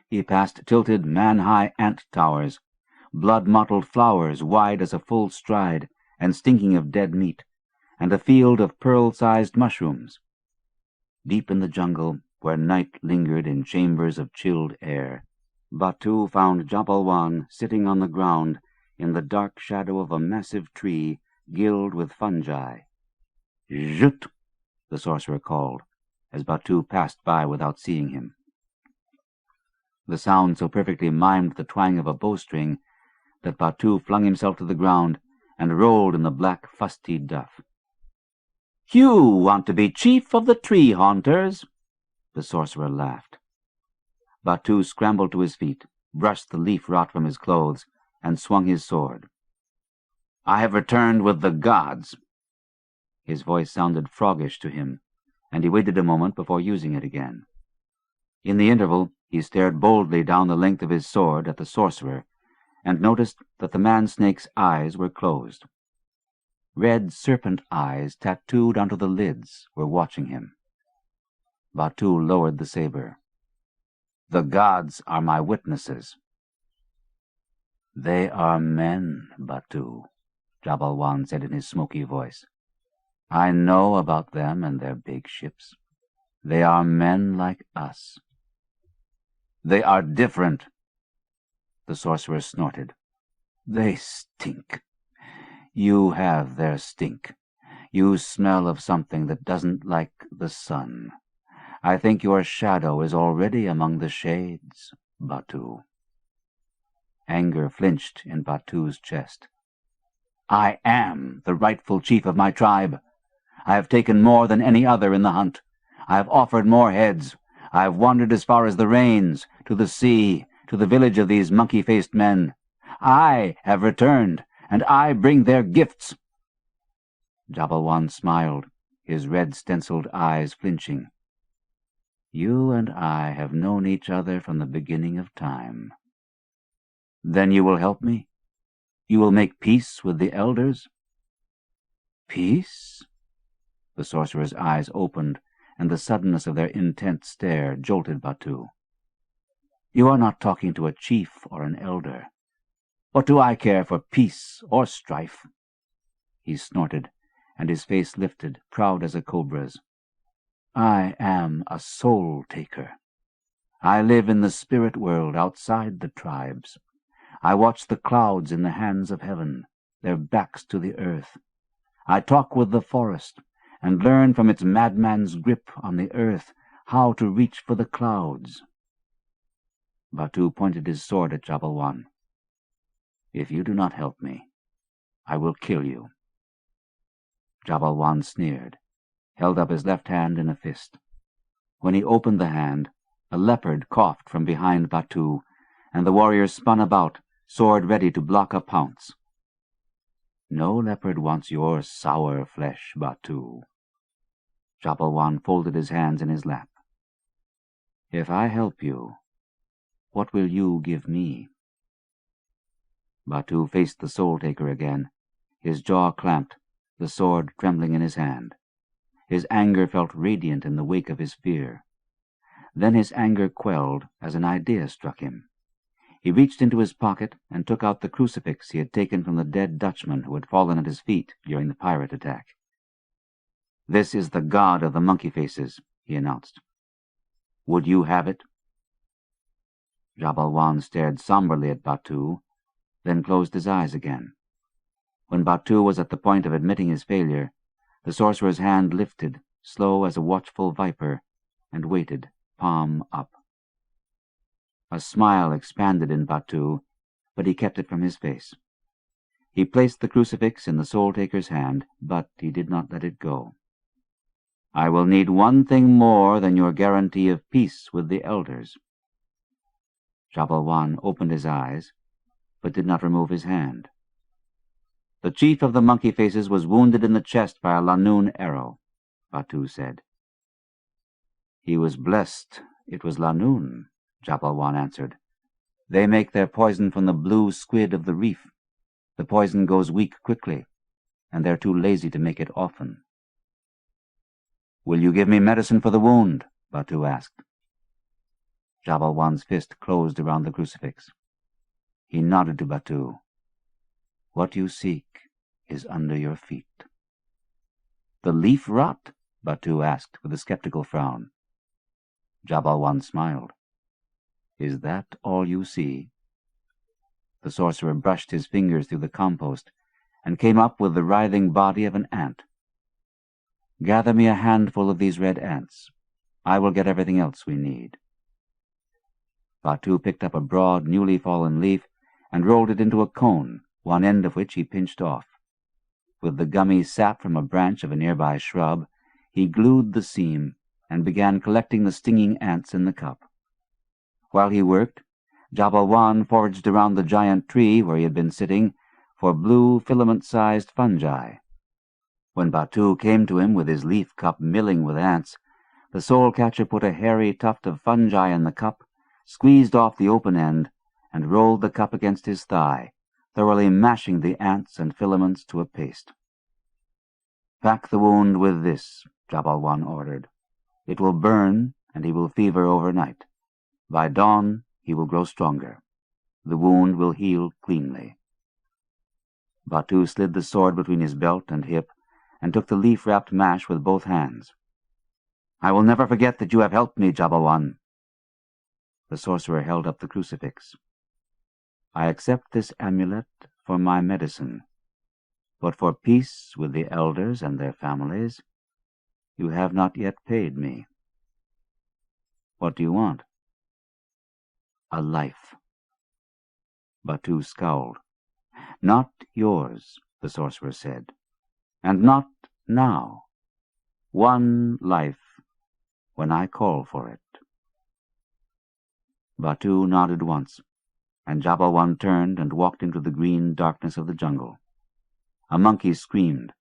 He passed tilted, man-high ant towers, blood-mottled flowers wide as a full stride and stinking of dead meat, and a field of pearl-sized mushrooms. Deep in the jungle, where night lingered in chambers of chilled air, Batu found Jabalwan sitting on the ground in the dark shadow of a massive tree gilled with fungi. "Zhut!" the sorcerer called, as Batu passed by without seeing him. The sound so perfectly mimed the twang of a bowstring that Batu flung himself to the ground and rolled in the black fusty duff. "You want to be chief of the tree haunters?" the sorcerer laughed. Batu scrambled to his feet, brushed the leaf rot from his clothes, and swung his sword. "I have returned with the gods." His voice sounded froggish to him, and he waited a moment before using it again. In the interval he stared boldly down the length of his sword at the sorcerer, and noticed that the man-snake's eyes were closed. Red serpent eyes tattooed onto the lids were watching him. Batu lowered the saber. "The gods are my witnesses." "They are men, Batu," Jabalwan said in his smoky voice. "I know about them and their big ships. They are men like us." "They are different," the sorcerer snorted. "They stink. You have their stink. You smell of something that doesn't like the sun. I think your shadow is already among the shades, Batu." Anger flinched in Batu's chest. "I am the rightful chief of my tribe. I have taken more than any other in the hunt. I have offered more heads. I have wandered as far as the rains, to the sea, to the village of these monkey-faced men. I have returned, and I bring their gifts." Jabalwan smiled, his red stenciled eyes flinching. "You and I have known each other from the beginning of time. Then you will help me? You will make peace with the elders?" "Peace?" The sorcerer's eyes opened, and the suddenness of their intent stare jolted Batu. "You are not talking to a chief or an elder. What do I care for peace or strife?" He snorted, and his face lifted, proud as a cobra's. "I am a soul-taker. I live in the spirit world outside the tribes. I watch the clouds in the hands of heaven, their backs to the earth. I talk with the forest, and learn from its madman's grip on the earth how to reach for the clouds." Batu pointed his sword at Jabalwan. "If you do not help me, I will kill you." Jabalwan sneered, held up his left hand in a fist. When he opened the hand, a leopard coughed from behind Batu, and the warrior spun about, sword ready to block a pounce. "No leopard wants your sour flesh, Batu." Jabalwan folded his hands in his lap. "If I help you, what will you give me?" Batu faced the soul-taker again, his jaw clamped, the sword trembling in his hand. His anger felt radiant in the wake of his fear. Then his anger quelled as an idea struck him. He reached into his pocket and took out the crucifix he had taken from the dead Dutchman who had fallen at his feet during the pirate attack. "This is the god of the monkey-faces," he announced. "Would you have it?" Jabalwan stared somberly at Batu, then closed his eyes again. When Batu was at the point of admitting his failure, the sorcerer's hand lifted, slow as a watchful viper, and waited, palm up. A smile expanded in Batu, but he kept it from his face. He placed the crucifix in the soul-taker's hand, but he did not let it go. "I will need one thing more than your guarantee of peace with the elders." Jabalwan opened his eyes, but did not remove his hand. "The chief of the monkey faces was wounded in the chest by a Lanoon arrow," Batu said. "He was blessed it was Lanoon," Jabalwan answered. "They make their poison from the blue squid of the reef. The poison goes weak quickly, and they're too lazy to make it often." "Will you give me medicine for the wound?" Batu asked. Jabalwan's fist closed around the crucifix. He nodded to Batu. "What you seek is under your feet." "The leaf rot?" Batu asked with a skeptical frown. Jabalwan smiled. "Is that all you see?" The sorcerer brushed his fingers through the compost and came up with the writhing body of an ant. "Gather me a handful of these red ants. I will get everything else we need." Batu picked up a broad, newly fallen leaf and rolled it into a cone, one end of which he pinched off. With the gummy sap from a branch of a nearby shrub, he glued the seam and began collecting the stinging ants in the cup. While he worked, Jabalwan foraged around the giant tree where he had been sitting for blue filament-sized fungi. When Batu came to him with his leaf cup milling with ants, the soul-catcher put a hairy tuft of fungi in the cup, squeezed off the open end, and rolled the cup against his thigh, thoroughly mashing the ants and filaments to a paste. "Pack the wound with this," Jabalwan ordered. "It will burn, and he will fever overnight. By dawn he will grow stronger. The wound will heal cleanly." Batu slid the sword between his belt and hip and took the leaf-wrapped mash with both hands. "I will never forget that you have helped me, Jabalwan." The sorcerer held up the crucifix. "I accept this amulet for my medicine, but for peace with the elders and their families, you have not yet paid me." "What do you want?" "A life." Batu scowled. "Not yours," the sorcerer said, "and not now. One life, when I call for it." Batu nodded once, and Jabalwan turned and walked into the green darkness of the jungle. A monkey screamed,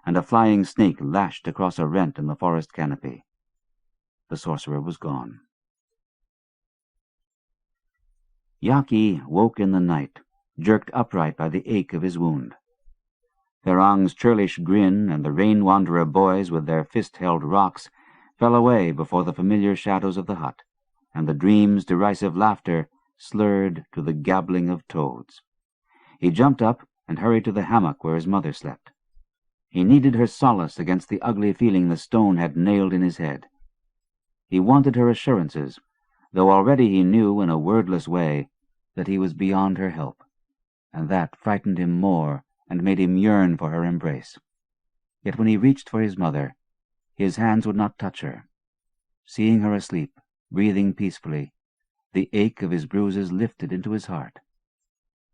and a flying snake lashed across a rent in the forest canopy. The sorcerer was gone. Jaki woke in the night, jerked upright by the ache of his wound. Ferang's churlish grin and the rain-wanderer boys with their fist-held rocks fell away before the familiar shadows of the hut, and the dream's derisive laughter slurred to the gabbling of toads. He jumped up and hurried to the hammock where his mother slept. He needed her solace against the ugly feeling the stone had nailed in his head. He wanted her assurances, though already he knew in a wordless way that he was beyond her help, and that frightened him more and made him yearn for her embrace. Yet when he reached for his mother, his hands would not touch her. Seeing her asleep, breathing peacefully, the ache of his bruises lifted into his heart.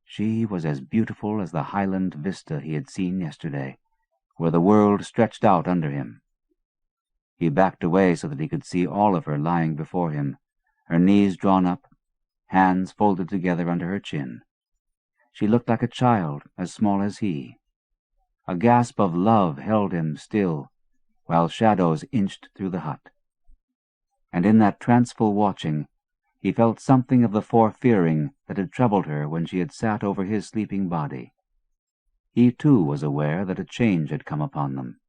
She was as beautiful as the highland vista he had seen yesterday, where the world stretched out under him. He backed away so that he could see all of her lying before him, her knees drawn up, hands folded together under her chin. She looked like a child as small as he. A gasp of love held him still, while shadows inched through the hut. And in that tranceful watching, he felt something of the forefearing that had troubled her when she had sat over his sleeping body. He, too, was aware that a change had come upon them.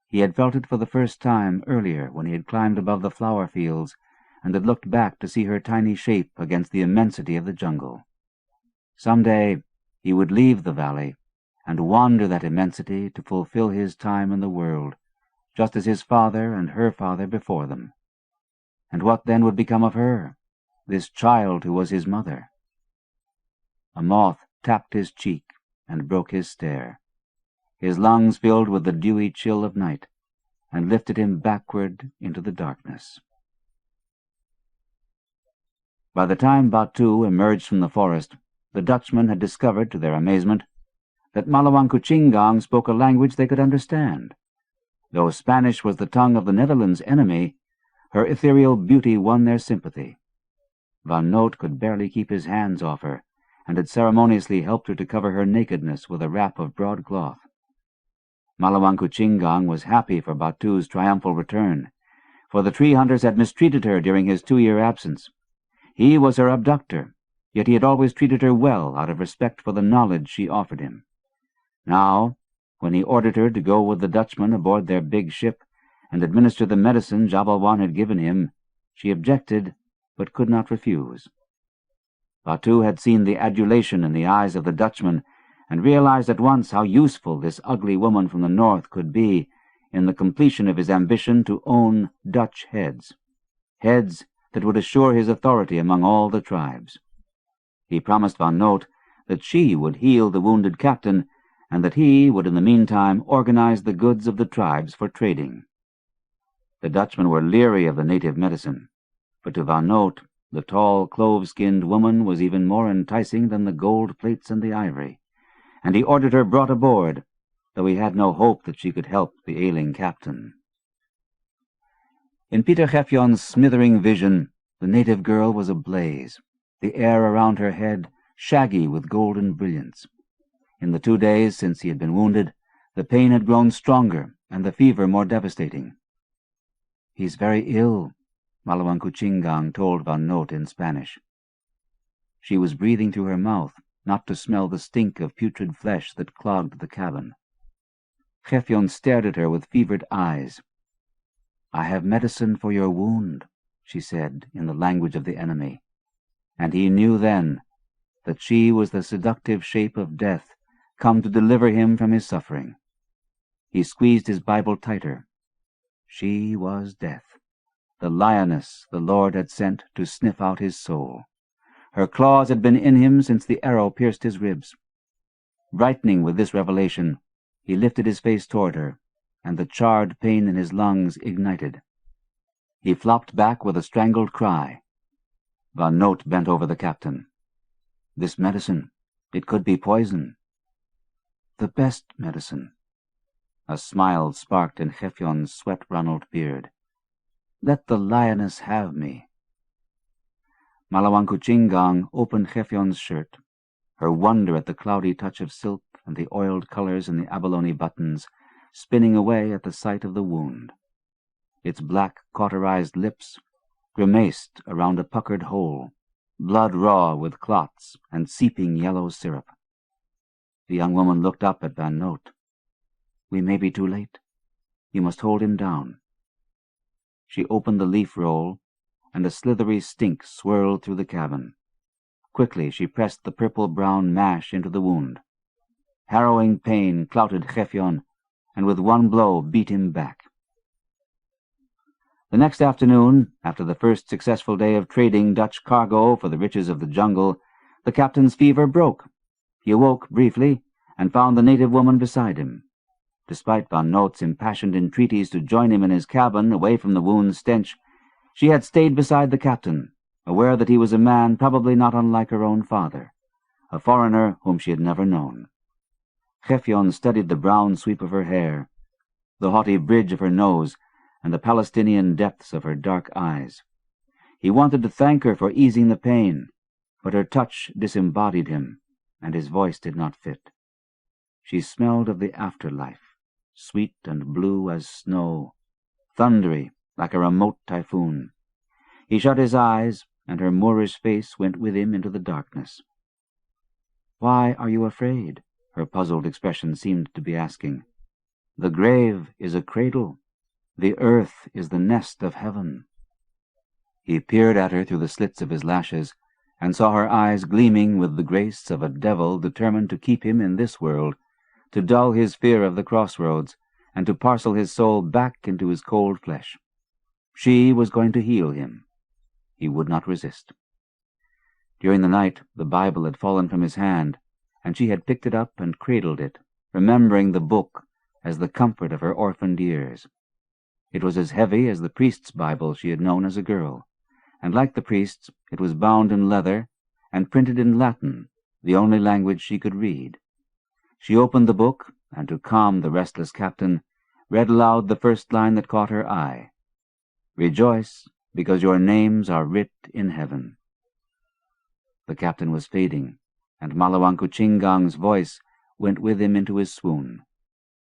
He had felt it for the first time earlier when he had climbed above the flower fields and had looked back to see her tiny shape against the immensity of the jungle. Some day he would leave the valley and wander that immensity to fulfill his time in the world, just as his father and her father before them. And what then would become of her, this child who was his mother? A moth tapped his cheek and broke his stare. His lungs filled with the dewy chill of night, and lifted him backward into the darkness. By the time Batu emerged from the forest, the Dutchmen had discovered, to their amazement, that Malawankuchingang spoke a language they could understand. Though Spanish was the tongue of the Netherlands' enemy, her ethereal beauty won their sympathy. Van Noot could barely keep his hands off her, and had ceremoniously helped her to cover her nakedness with a wrap of broadcloth. Malawankuchingang was happy for Batu's triumphal return, for the tree hunters had mistreated her during his 2-year absence. He was her abductor, yet he had always treated her well out of respect for the knowledge she offered him. Now, when he ordered her to go with the Dutchman aboard their big ship and administer the medicine Jabalwan had given him, she objected, but could not refuse. Batu had seen the adulation in the eyes of the Dutchman, and realized at once how useful this ugly woman from the north could be in the completion of his ambition to own Dutch heads that would assure his authority among all the tribes. He promised Van Noot that she would heal the wounded captain, and that he would in the meantime organize the goods of the tribes for trading. The Dutchmen were leery of the native medicine, but to Van Noot the tall, clove-skinned woman was even more enticing than the gold plates and the ivory, and he ordered her brought aboard, though he had no hope that she could help the ailing captain. In Peter Gefjon's smithering vision, the native girl was ablaze, the air around her head shaggy with golden brilliance. In the 2 days since he had been wounded, the pain had grown stronger and the fever more devastating. "He's very ill," Malawankuchingang told Van Noot in Spanish. She was breathing through her mouth, not to smell the stink of putrid flesh that clogged the cabin. Gefjon stared at her with fevered eyes. "I have medicine for your wound," she said in the language of the enemy, and he knew then that she was the seductive shape of death come to deliver him from his suffering. He squeezed his Bible tighter. She was death, the lioness the Lord had sent to sniff out his soul. Her claws had been in him since the arrow pierced his ribs. Brightening with this revelation, he lifted his face toward her, and the charred pain in his lungs ignited. He flopped back with a strangled cry. Van Noot bent over the captain. "This medicine, it could be poison." "The best medicine." A smile sparked in Gefjon's sweat-runneled beard. "Let the lioness have me." Malawankuchingang opened Gefjon's shirt. Her wonder at the cloudy touch of silk and the oiled colors in the abalone buttons spinning away at the sight of the wound. Its black cauterized lips grimaced around a puckered hole, blood raw with clots and seeping yellow syrup. The young woman looked up at Van Noot. "We may be too late. You must hold him down." She opened the leaf roll, and a slithery stink swirled through the cabin. Quickly she pressed the purple-brown mash into the wound. Harrowing pain clouted Gefjon, and with one blow beat him back. The next afternoon, after the first successful day of trading Dutch cargo for the riches of the jungle, the captain's fever broke. He awoke briefly, and found the native woman beside him. Despite Van Noot's impassioned entreaties to join him in his cabin, away from the wound's stench, she had stayed beside the captain, aware that he was a man probably not unlike her own father, a foreigner whom she had never known. Gefjon studied the brown sweep of her hair, the haughty bridge of her nose, and the Palestinian depths of her dark eyes. He wanted to thank her for easing the pain, but her touch disembodied him, and his voice did not fit. She smelled of the afterlife, sweet and blue as snow, thundery like a remote typhoon. He shut his eyes, and her Moorish face went with him into the darkness. "Why are you afraid?" her puzzled expression seemed to be asking. "The grave is a cradle. The earth is the nest of heaven." He peered at her through the slits of his lashes, and saw her eyes gleaming with the grace of a devil determined to keep him in this world, to dull his fear of the crossroads, and to parcel his soul back into his cold flesh. She was going to heal him. He would not resist. During the night the Bible had fallen from his hand, and she had picked it up and cradled it, remembering the book as the comfort of her orphaned years. It was as heavy as the priest's Bible she had known as a girl, and like the priest's, it was bound in leather and printed in Latin, the only language she could read. She opened the book, and to calm the restless captain, read aloud the first line that caught her eye. "Rejoice, because your names are writ in heaven." The captain was fading, and Malawankuchingang's voice went with him into his swoon.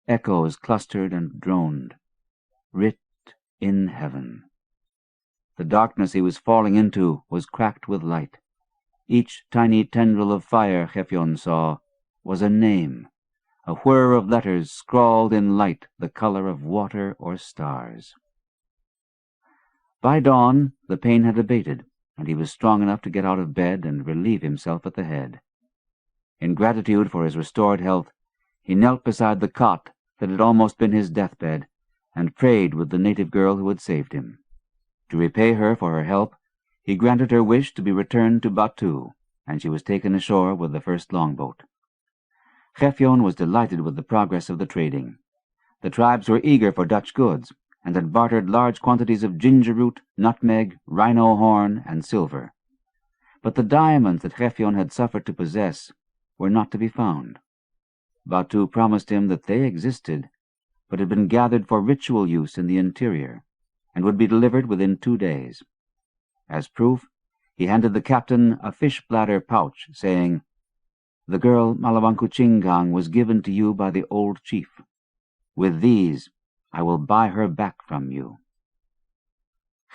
Echoes clustered and droned. Writ in heaven. The darkness he was falling into was cracked with light. Each tiny tendril of fire, Gefjon saw, was a name, a whir of letters scrawled in light the color of water or stars. By dawn, the pain had abated, and he was strong enough to get out of bed and relieve himself at the head. In gratitude for his restored health, he knelt beside the cot that had almost been his deathbed, and prayed with the native girl who had saved him. To repay her for her help, he granted her wish to be returned to Batu, and she was taken ashore with the first longboat. Gefjon was delighted with the progress of the trading. The tribes were eager for Dutch goods, and had bartered large quantities of ginger root, nutmeg, rhino horn, and silver. But the diamonds that Gefjon had suffered to possess were not to be found. Batu promised him that they existed, but had been gathered for ritual use in the interior, and would be delivered within 2 days. As proof, he handed the captain a fish-bladder pouch, saying, "The girl Malawankuchingang was given to you by the old chief. With these I will buy her back from you."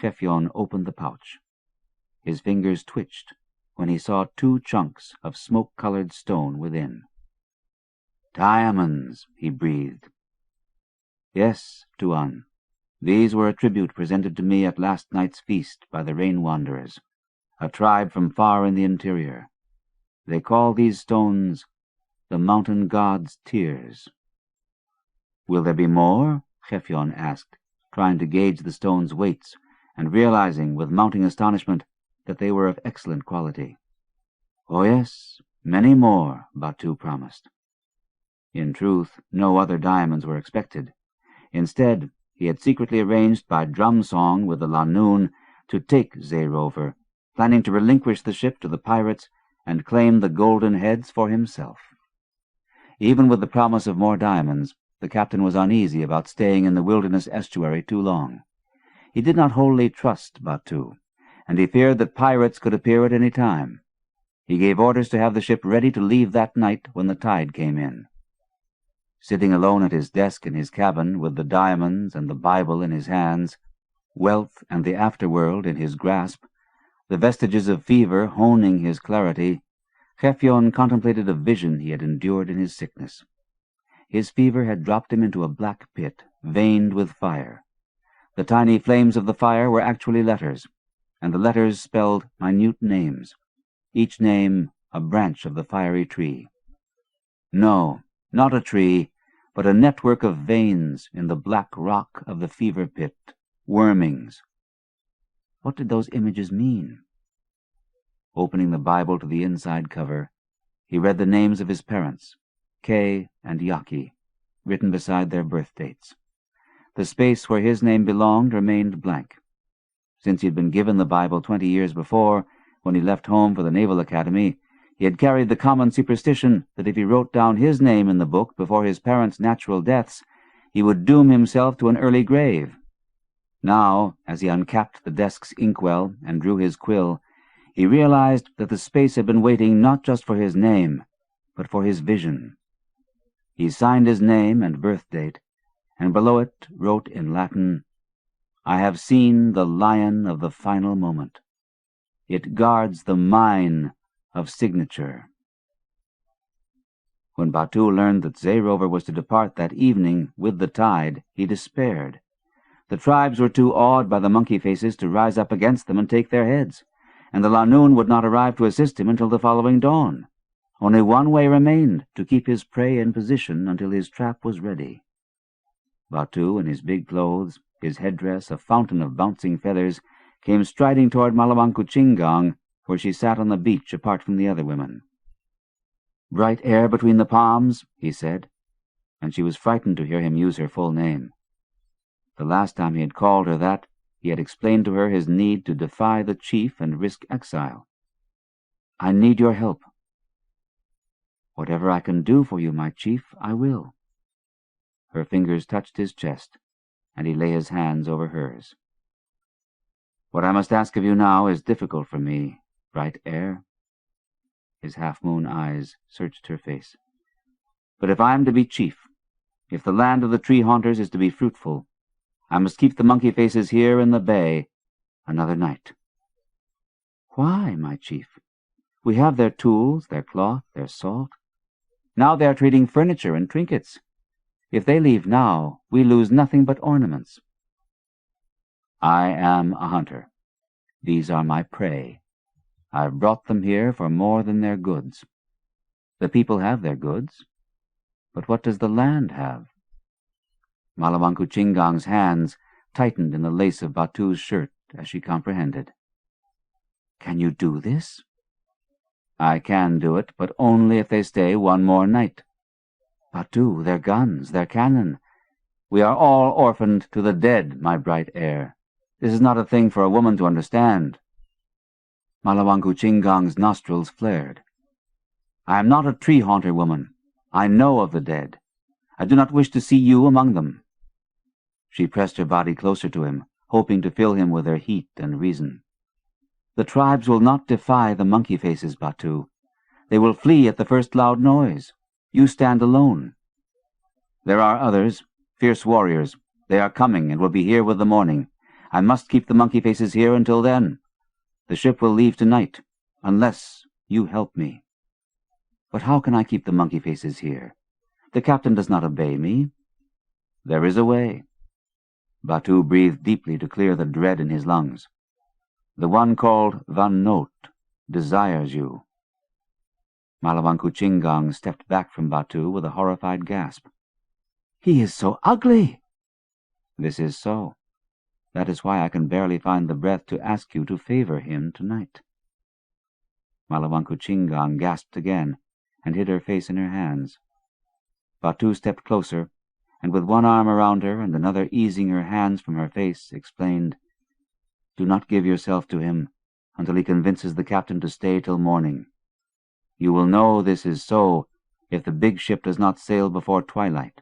Gefjon opened the pouch. His fingers twitched when he saw 2 chunks of smoke-colored stone within. "Diamonds," he breathed. "Yes, Tuan. These were a tribute presented to me at last night's feast by the Rain-Wanderers, a tribe from far in the interior. They call these stones the mountain god's tears." "Will there be more?" Gefjon asked, trying to gauge the stones' weights, and realizing with mounting astonishment that they were of excellent quality. "Oh yes, many more," Batu promised. In truth, no other diamonds were expected. Instead, he had secretly arranged by drum song with the Lanoon to take Zeerover, planning to relinquish the ship to the pirates and claim the golden heads for himself. Even with the promise of more diamonds, the captain was uneasy about staying in the wilderness estuary too long. He did not wholly trust Batu, and he feared that pirates could appear at any time. He gave orders to have the ship ready to leave that night when the tide came in. Sitting alone at his desk in his cabin with the diamonds and the Bible in his hands, wealth and the afterworld in his grasp, the vestiges of fever honing his clarity, Gefjon contemplated a vision he had endured in his sickness. His fever had dropped him into a black pit, veined with fire. The tiny flames of the fire were actually letters, and the letters spelled minute names, each name a branch of the fiery tree. No, not a tree, but a network of veins in the black rock of the fever pit, wormings. What did those images mean? Opening the Bible to the inside cover, he read the names of his parents, Kay and Jaki, written beside their birth dates. The space where his name belonged remained blank. Since he had been given the Bible 20 years before, when he left home for the Naval Academy, he had carried the common superstition that if he wrote down his name in the book before his parents' natural deaths, he would doom himself to an early grave. Now, as he uncapped the desk's inkwell and drew his quill, he realized that the space had been waiting not just for his name, but for his vision. He signed his name and birth date, and below it wrote in Latin, "I have seen the lion of the final moment. It guards the mine of signature." When Batu learned that Zeerover was to depart that evening with the tide, he despaired. The tribes were too awed by the monkey faces to rise up against them and take their heads, and the Lanoon would not arrive to assist him until the following dawn. Only one way remained, to keep his prey in position until his trap was ready. Batu, in his big clothes, his headdress a fountain of bouncing feathers, came striding toward Malawankuchingang, where she sat on the beach apart from the other women. "Bright air between the palms," he said, and she was frightened to hear him use her full name. The last time he had called her that, he had explained to her his need to defy the chief and risk exile. "I need your help." "Whatever I can do for you, my chief, I will." Her fingers touched his chest, and he lay his hands over hers. "What I must ask of you now is difficult for me, Bright Air. His half-moon eyes searched her face. "But if I am to be chief, if the land of the tree-haunters is to be fruitful, I must keep the monkey faces here in the bay another night." "Why, my chief? We have their tools, their cloth, their salt. Now they are trading furniture and trinkets. If they leave now, we lose nothing but ornaments." "I am a hunter. These are my prey. I've brought them here for more than their goods. The people have their goods, but what does the land have?" Malawankuchingang's hands tightened in the lace of Batu's shirt as she comprehended. "Can you do this?" "I can do it, but only if they stay one more night." "Batu, their guns, their cannon. We are all orphaned to the dead, my bright heir. This is not a thing for a woman to understand." Malawankuchingang's nostrils flared. "I am not a tree-haunter woman. I know of the dead. I do not wish to see you among them." She pressed her body closer to him, hoping to fill him with her heat and reason. "The tribes will not defy the monkey faces, Batu. They will flee at the first loud noise. You stand alone." "There are others, fierce warriors. They are coming and will be here with the morning. I must keep the monkey faces here until then. The ship will leave tonight, unless you help me." "But how can I keep the monkey faces here? The captain does not obey me." "There is a way." Batu breathed deeply to clear the dread in his lungs. "The one called Van Noot desires you." Malawankuchingang stepped back from Batu with a horrified gasp. "He is so ugly!" "This is so. That is why I can barely find the breath to ask you to favor him tonight." Malawankuchingang gasped again and hid her face in her hands. Batu stepped closer, and with one arm around her and another easing her hands from her face, explained, "Do not give yourself to him until he convinces the captain to stay till morning. You will know this is so if the big ship does not sail before twilight.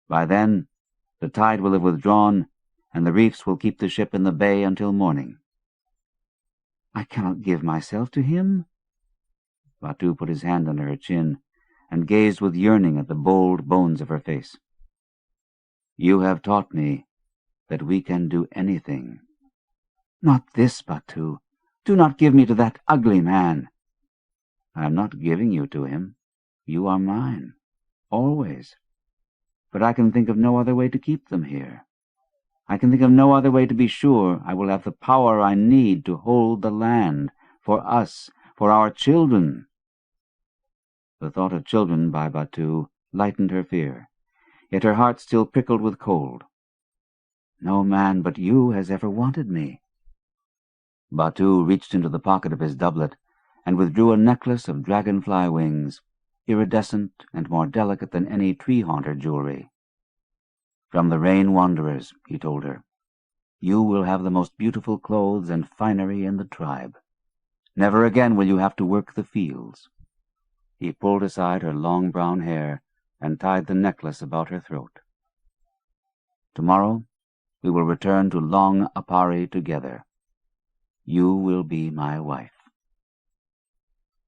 By then, the tide will have withdrawn, and the reefs will keep the ship in the bay until morning." "I cannot give myself to him." Batu put his hand under her chin and gazed with yearning at the bold bones of her face. "You have taught me that we can do anything." "Not this, Batu. Do not give me to that ugly man." "I am not giving you to him. You are mine, always. But I can think of no other way to keep them here. I can think of no other way to be sure I will have the power I need to hold the land, for us, for our children." The thought of children by Batu lightened her fear, yet her heart still prickled with cold. "No man but you has ever wanted me." Batu reached into the pocket of his doublet and withdrew a necklace of dragonfly wings, iridescent and more delicate than any tree-haunter jewelry. "From the Rain Wanderers," he told her. "You will have the most beautiful clothes and finery in the tribe. Never again will you have to work the fields." He pulled aside her long brown hair and tied the necklace about her throat. "Tomorrow we will return to Long Apari together. You will be my wife."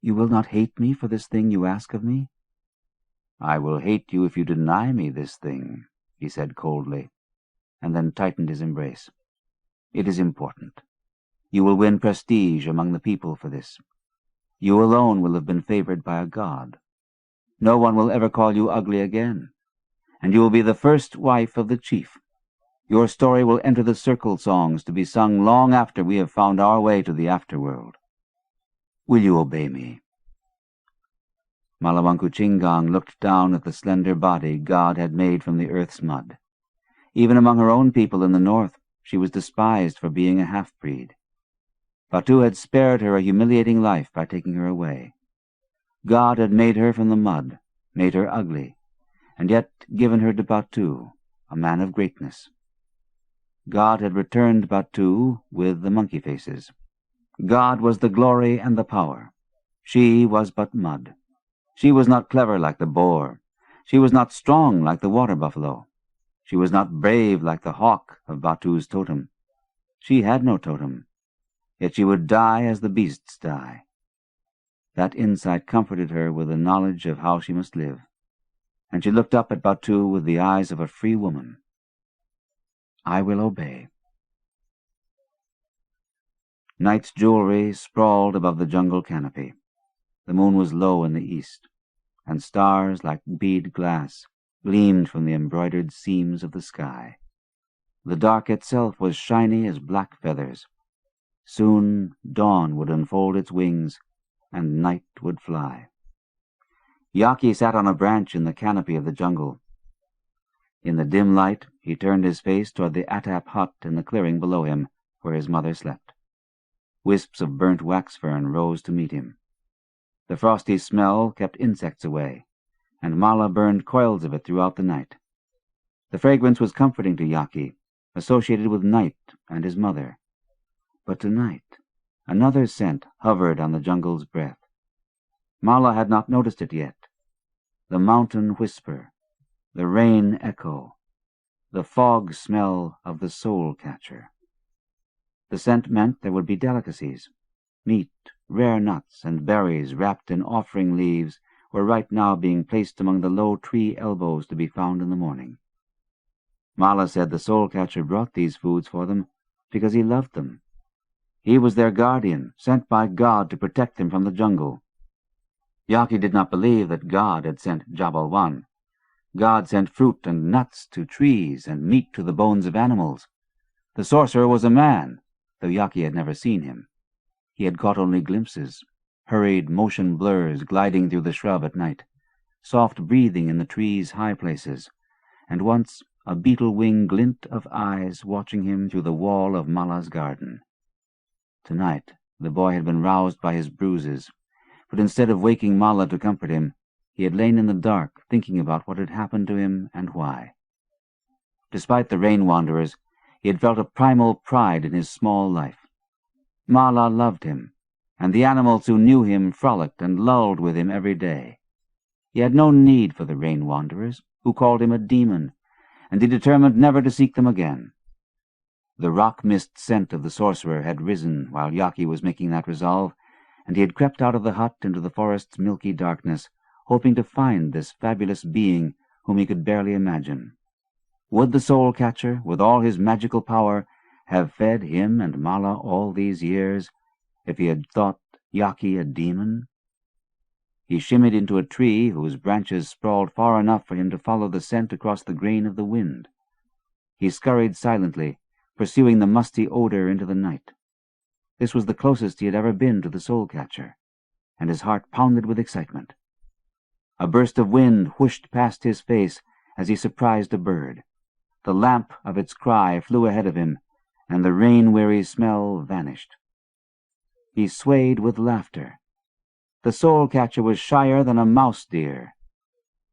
"You will not hate me for this thing you ask of me?" "I will hate you if you deny me this thing," he said coldly, and then tightened his embrace. "It is important. You will win prestige among the people for this. You alone will have been favored by a god. No one will ever call you ugly again, and you will be the first wife of the chief. Your story will enter the circle songs to be sung long after we have found our way to the afterworld. Will you obey me?" Malawankuchingang looked down at the slender body God had made from the earth's mud. Even among her own people in the north, she was despised for being a half-breed. Batu had spared her a humiliating life by taking her away. God had made her from the mud, made her ugly, and yet given her to Batu, a man of greatness. God had returned Batu with the monkey faces. God was the glory and the power. She was but mud. She was not clever like the boar. She was not strong like the water buffalo. She was not brave like the hawk of Batu's totem. She had no totem, yet she would die as the beasts die. That insight comforted her with the knowledge of how she must live, and she looked up at Batu with the eyes of a free woman. "I will obey." Night's jewelry sprawled above the jungle canopy. The moon was low in the east, and stars, like bead glass, gleamed from the embroidered seams of the sky. The dark itself was shiny as black feathers. Soon dawn would unfold its wings, and night would fly. Jaki sat on a branch in the canopy of the jungle. In the dim light, he turned his face toward the Attap hut in the clearing below him, where his mother slept. Wisps of burnt waxfern rose to meet him. The frosty smell kept insects away, and Mala burned coils of it throughout the night. The fragrance was comforting to Jaki, associated with night and his mother. But tonight, another scent hovered on the jungle's breath. Mala had not noticed it yet. The mountain whisper, the rain echo, the fog smell of the soul-catcher. The scent meant there would be delicacies. Meat, rare nuts, and berries wrapped in offering leaves were right now being placed among the low tree elbows to be found in the morning. Mala said the soul-catcher brought these foods for them because he loved them. He was their guardian, sent by God to protect them from the jungle. Jaki did not believe that God had sent Jabalwan. God sent fruit and nuts to trees and meat to the bones of animals. The sorcerer was a man, though Jaki had never seen him. He had caught only glimpses, hurried motion blurs gliding through the shrub at night, soft breathing in the trees' high places, and once a beetle-wing glint of eyes watching him through the wall of Mala's garden. Tonight the boy had been roused by his bruises, but instead of waking Mala to comfort him, he had lain in the dark thinking about what had happened to him and why. Despite the rain wanderers, he had felt a primal pride in his small life. Mala loved him, and the animals who knew him frolicked and lulled with him every day. He had no need for the rain wanderers, who called him a demon, and he determined never to seek them again. The rock-mist scent of the sorcerer had risen while Jaki was making that resolve, and he had crept out of the hut into the forest's milky darkness, hoping to find this fabulous being whom he could barely imagine. Would the soul-catcher, with all his magical power, have fed him and Mala all these years, if he had thought Jaki a demon? He shimmied into a tree whose branches sprawled far enough for him to follow the scent across the grain of the wind. He scurried silently, pursuing the musty odor into the night. This was the closest he had ever been to the soul-catcher, and his heart pounded with excitement. A burst of wind whooshed past his face as he surprised a bird. The lamp of its cry flew ahead of him, and the rain-weary smell vanished. He swayed with laughter. The soul-catcher was shyer than a mouse-deer.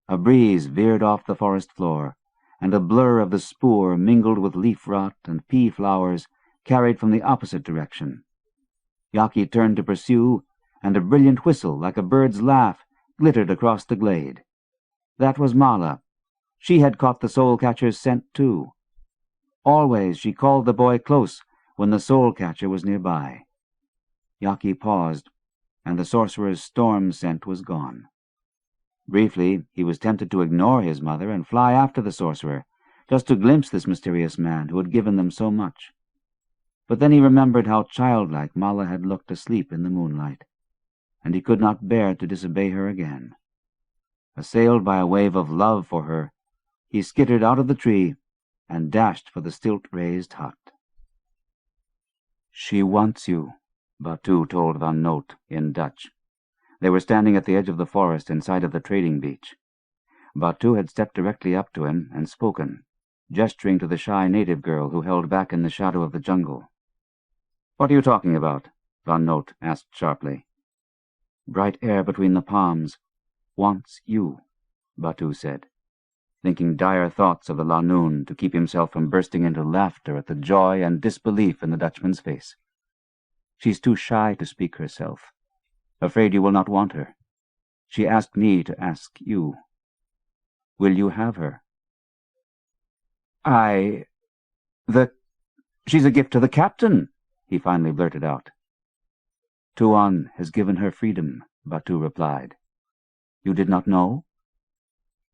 A breeze veered off the forest floor, and a blur of the spoor mingled with leaf-rot and pea-flowers carried from the opposite direction. Jaki turned to pursue, and a brilliant whistle, like a bird's laugh, glittered across the glade. That was Mala. She had caught the soul-catcher's scent, too. Always she called the boy close when the soul-catcher was nearby. Jaki paused, and the sorcerer's storm scent was gone. Briefly, he was tempted to ignore his mother and fly after the sorcerer, just to glimpse this mysterious man who had given them so much. But then he remembered how childlike Mala had looked asleep in the moonlight, and he could not bear to disobey her again. Assailed by a wave of love for her, he skittered out of the tree and dashed for the stilt-raised hut. "She wants you," Batu told Van Noot in Dutch. They were standing at the edge of the forest in sight of the trading beach. Batu had stepped directly up to him and spoken, gesturing to the shy native girl who held back in the shadow of the jungle. "What are you talking about?" Van Noot asked sharply. "Bright air between the palms wants you," Batu said, thinking dire thoughts of the Lanoon to keep himself from bursting into laughter at the joy and disbelief in the Dutchman's face. "She's too shy to speak herself. Afraid you will not want her. She asked me to ask you. Will you have her?" She's a gift to the captain," he finally blurted out. "Tuan has given her freedom," Batu replied. "You did not know?"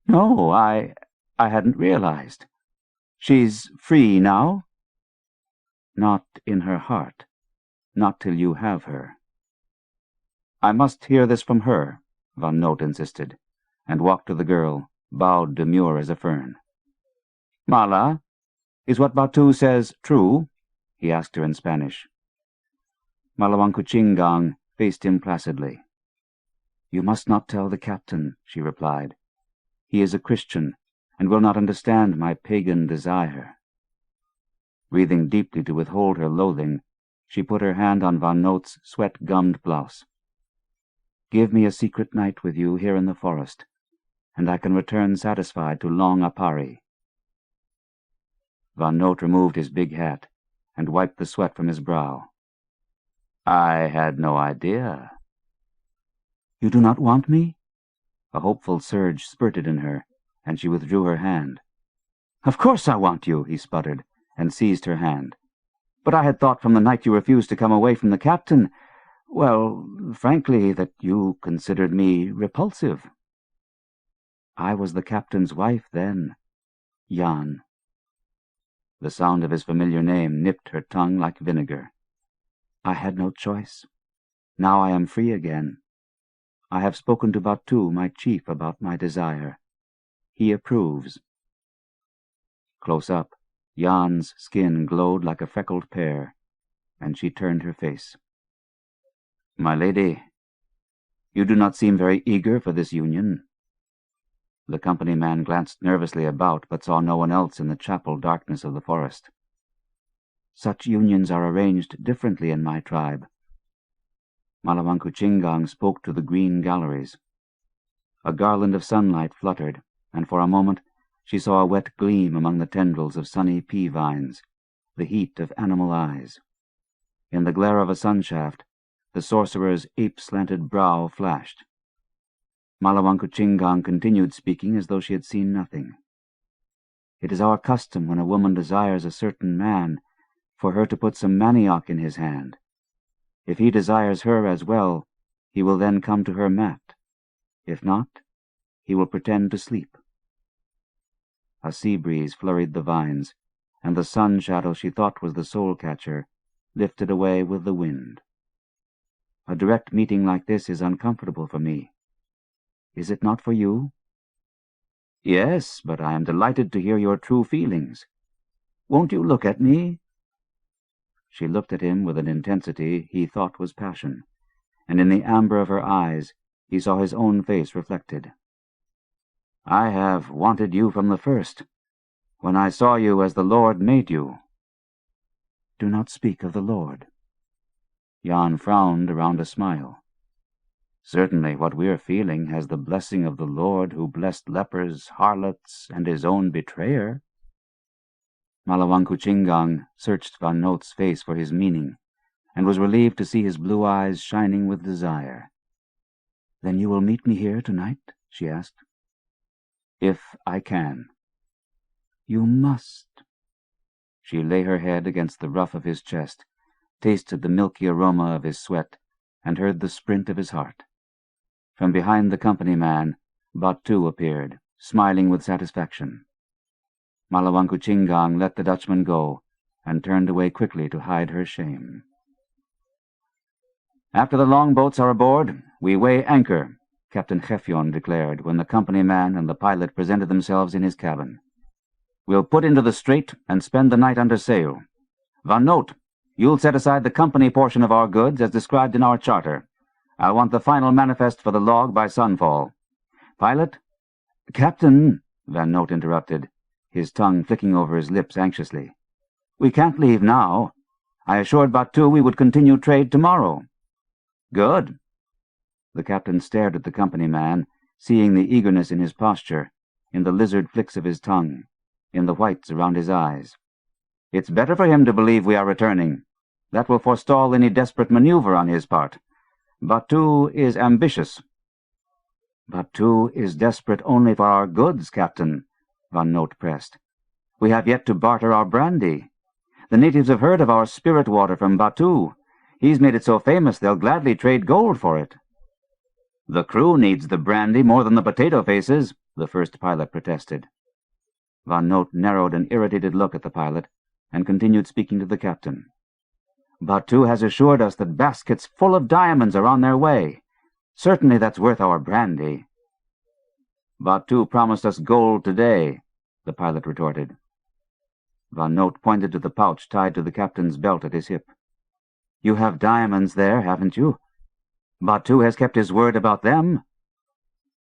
"No, I hadn't realized. She's free now?" "Not in her heart. Not till you have her." "I must hear this from her," Van Noot insisted, and walked to the girl, bowed demure as a fern. "Mala, is what Batu says true?" he asked her in Spanish. Malawankuchingang faced him placidly. "You must not tell the captain," she replied. "He is a Christian, and will not understand my pagan desire." Breathing deeply to withhold her loathing, she put her hand on Van Noot's sweat-gummed blouse. "Give me a secret night with you here in the forest, and I can return satisfied to Long Apari." Van Noot removed his big hat and wiped the sweat from his brow. "I had no idea." "You do not want me?" A hopeful surge spurted in her, and she withdrew her hand. "Of course I want you," he sputtered, and seized her hand. "But I had thought from the night you refused to come away from the captain, well, frankly, that you considered me repulsive." "I was the captain's wife then, Jan." The sound of his familiar name nipped her tongue like vinegar. "I had no choice. Now I am free again. I have spoken to Batu, my chief, about my desire. He approves." Close up, Jan's skin glowed like a freckled pear, and she turned her face. "My lady, you do not seem very eager for this union." The company man glanced nervously about, but saw no one else in the chapel darkness of the forest. "Such unions are arranged differently in my tribe." Malawankuchingang spoke to the green galleries. A garland of sunlight fluttered, and for a moment she saw a wet gleam among the tendrils of sunny pea vines, the heat of animal eyes. In the glare of a sunshaft, the sorcerer's ape-slanted brow flashed. Malawankuchingang continued speaking as though she had seen nothing. "It is our custom when a woman desires a certain man, for her to put some manioc in his hand. If he desires her as well, he will then come to her mat. If not, he will pretend to sleep." A sea breeze flurried the vines, and the sun shadow she thought was the soul-catcher lifted away with the wind. "A direct meeting like this is uncomfortable for me. Is it not for you?" "Yes, but I am delighted to hear your true feelings. Won't you look at me?" She looked at him with an intensity he thought was passion, and in the amber of her eyes he saw his own face reflected. "I have wanted you from the first, when I saw you as the Lord made you." "Do not speak of the Lord." Jan frowned around a smile. "Certainly what we're feeling has the blessing of the Lord who blessed lepers, harlots, and his own betrayer." Malawankuchingang searched Van Noot's face for his meaning, and was relieved to see his blue eyes shining with desire. "Then you will meet me here tonight?" she asked. "If I can." "You must." She lay her head against the ruff of his chest, tasted the milky aroma of his sweat, and heard the sprint of his heart. From behind the company man, Batu appeared, smiling with satisfaction. Malawankuchingang let the Dutchman go, and turned away quickly to hide her shame. "After the longboats are aboard, we weigh anchor," Captain Gefjon declared when the company man and the pilot presented themselves in his cabin. "We'll put into the strait and spend the night under sail. Van Noot, you'll set aside the company portion of our goods as described in our charter. I'll want the final manifest for the log by sunfall. Pilot—" "Captain," Van Noot interrupted, his tongue flicking over his lips anxiously. "We can't leave now. I assured Batu we would continue trade tomorrow." "Good." The captain stared at the company man, seeing the eagerness in his posture, in the lizard flicks of his tongue, in the whites around his eyes. "It's better for him to believe we are returning. That will forestall any desperate maneuver on his part. Batu is ambitious." "Batu is desperate only for our goods, Captain," Van Noot pressed. "We have yet to barter our brandy. The natives have heard of our spirit water from Batu. He's made it so famous they'll gladly trade gold for it." "The crew needs the brandy more than the potato faces," the first pilot protested. Von Note narrowed an irritated look at the pilot and continued speaking to the captain. "Batu has assured us that baskets full of diamonds are on their way. Certainly that's worth our brandy." "Batu promised us gold today," the pilot retorted. Von Note pointed to the pouch tied to the captain's belt at his hip. "You have diamonds there, haven't you? Batu has kept his word about them."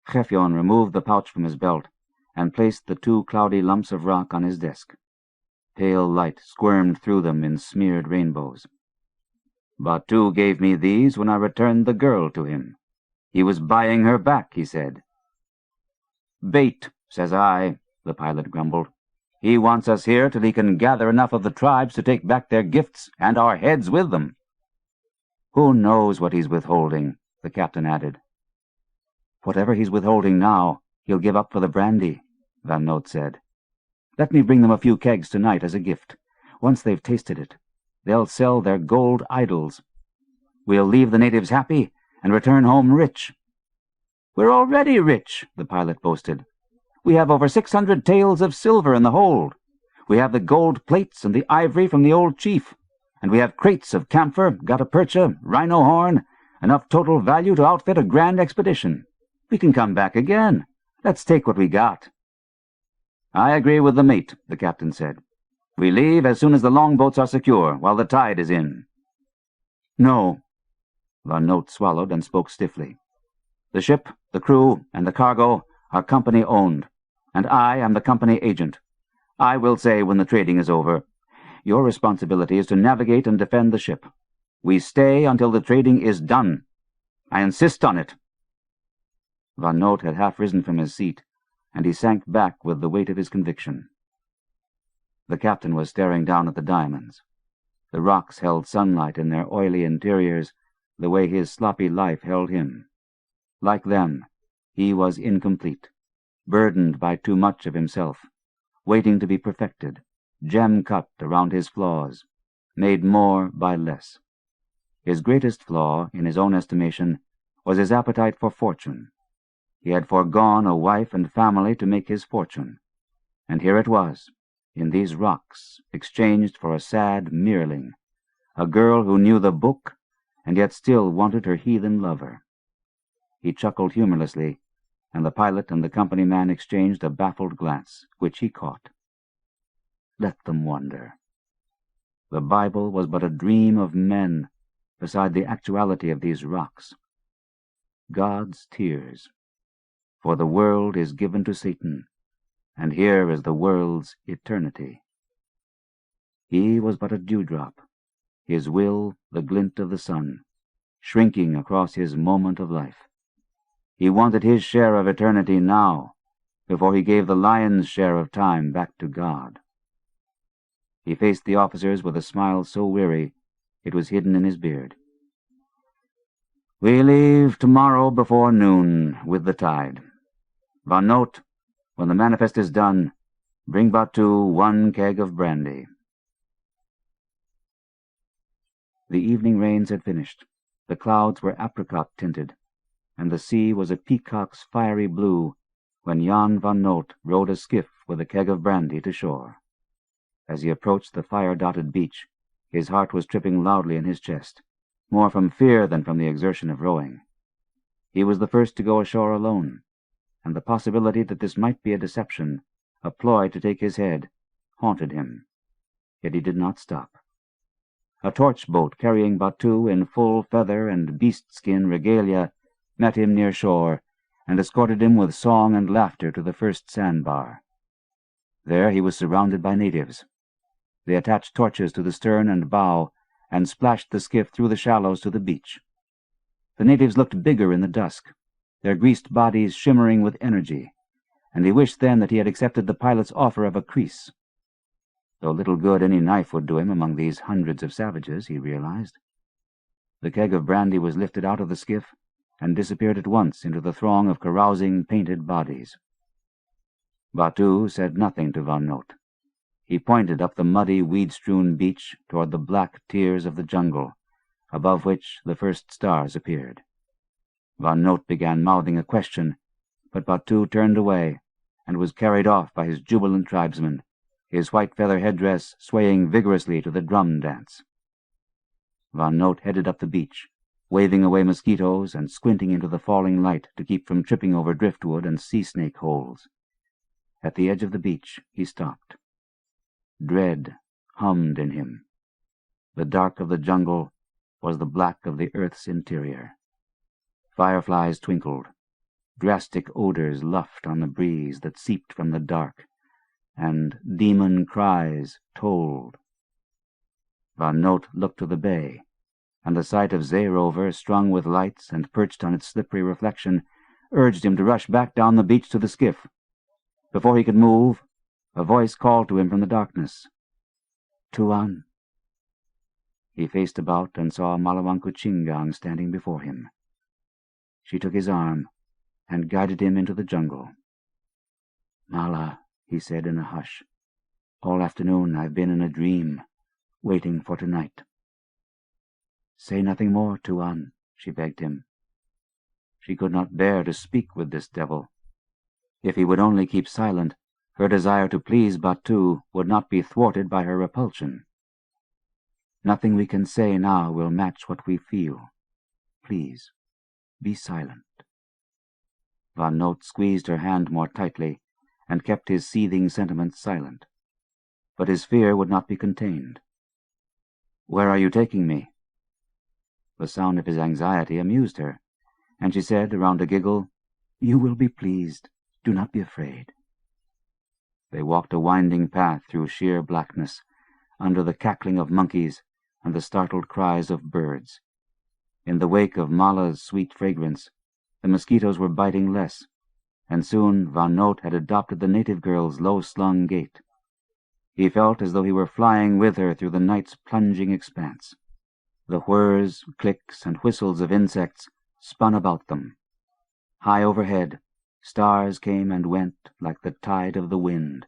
Gefjon removed the pouch from his belt and placed the 2 cloudy lumps of rock on his desk. Pale light squirmed through them in smeared rainbows. "Batu gave me these when I returned the girl to him. He was buying her back," he said. "Bait, says I," the pilot grumbled. "He wants us here till he can gather enough of the tribes to take back their gifts, and our heads with them." "Who knows what he's withholding?" the captain added. "Whatever he's withholding now, he'll give up for the brandy," Von Note said. "Let me bring them a few kegs tonight as a gift. Once they've tasted it, they'll sell their gold idols. We'll leave the natives happy and return home rich." "We're already rich," the pilot boasted. "We have over 600 taels of silver in the hold. We have the gold plates and the ivory from the old chief, and we have crates of camphor, gutta percha, rhino horn, enough total value to outfit a grand expedition. We can come back again. Let's take what we got." "I agree with the mate," the captain said. "We leave as soon as the longboats are secure, while the tide is in." "No." Von Note swallowed and spoke stiffly. "The ship, the crew, and the cargo are company-owned, and I am the company agent. I will say when the trading is over. Your responsibility is to navigate and defend the ship. We stay until the trading is done. I insist on it." Von Note had half risen from his seat, and he sank back with the weight of his conviction. The captain was staring down at the diamonds. The rocks held sunlight in their oily interiors the way his sloppy life held him. Like them, he was incomplete, burdened by too much of himself, waiting to be perfected, gem-cut around his flaws, made more by less. His greatest flaw, in his own estimation, was his appetite for fortune. He had foregone a wife and family to make his fortune, and here it was, in these rocks, exchanged for a sad merling, a girl who knew the book and yet still wanted her heathen lover. He chuckled humorlessly, and the pilot and the company man exchanged a baffled glance, which he caught. Let them wonder. The Bible was but a dream of men beside the actuality of these rocks. God's tears. For the world is given to Satan, and here is the world's eternity. He was but a dewdrop, his will the glint of the sun, shrinking across his moment of life. He wanted his share of eternity now, before he gave the lion's share of time back to God. He faced the officers with a smile so weary it was hidden in his beard. "We leave tomorrow before noon, with the tide. Von Note, when the manifest is done, bring Batu 1 keg of brandy." The evening rains had finished. The clouds were apricot-tinted, and the sea was a peacock's fiery blue when Jan Von Note rowed a skiff with a keg of brandy to shore. As he approached the fire-dotted beach, his heart was tripping loudly in his chest, more from fear than from the exertion of rowing. He was the first to go ashore alone, and the possibility that this might be a deception, a ploy to take his head, haunted him. Yet he did not stop. A torch-boat carrying Batu in full feather and beast-skin regalia met him near shore and escorted him with song and laughter to the first sandbar. There he was surrounded by natives. They attached torches to the stern and bow and splashed the skiff through the shallows to the beach. The natives looked bigger in the dusk, their greased bodies shimmering with energy, and he wished then that he had accepted the pilot's offer of a crease. Though little good any knife would do him among these hundreds of savages, he realized. The keg of brandy was lifted out of the skiff and disappeared at once into the throng of carousing, painted bodies. Batu said nothing to Von Note. He pointed up the muddy, weed-strewn beach toward the black tiers of the jungle, above which the first stars appeared. Van Noot began mouthing a question, but Batu turned away and was carried off by his jubilant tribesmen, his white feather headdress swaying vigorously to the drum dance. Van Noot headed up the beach, waving away mosquitoes and squinting into the falling light to keep from tripping over driftwood and sea-snake holes. At the edge of the beach he stopped. Dread hummed in him. The dark of the jungle was the black of the earth's interior. Fireflies twinkled. Drastic odors luffed on the breeze that seeped from the dark, and demon cries tolled. Van Noot looked to the bay, and the sight of Zeerover strung with lights and perched on its slippery reflection urged him to rush back down the beach to the skiff. Before he could move, a voice called to him from the darkness. "Tuan." He faced about and saw Malawankuchingang standing before him. She took his arm and guided him into the jungle. "Mala," he said in a hush, "all afternoon I've been in a dream, waiting for tonight." "Say nothing more, Tuan," she begged him. She could not bear to speak with this devil. If he would only keep silent, her desire to please Batu would not be thwarted by her repulsion. "Nothing we can say now will match what we feel. Please, be silent." Van Noot squeezed her hand more tightly and kept his seething sentiments silent. But his fear would not be contained. "Where are you taking me?" The sound of his anxiety amused her, and she said, around a giggle, "You will be pleased. Do not be afraid." They walked a winding path through sheer blackness, under the cackling of monkeys and the startled cries of birds. In the wake of Mala's sweet fragrance, the mosquitoes were biting less, and soon Van Noot had adopted the native girl's low-slung gait. He felt as though he were flying with her through the night's plunging expanse. The whirs, clicks, and whistles of insects spun about them. High overhead, stars came and went like the tide of the wind,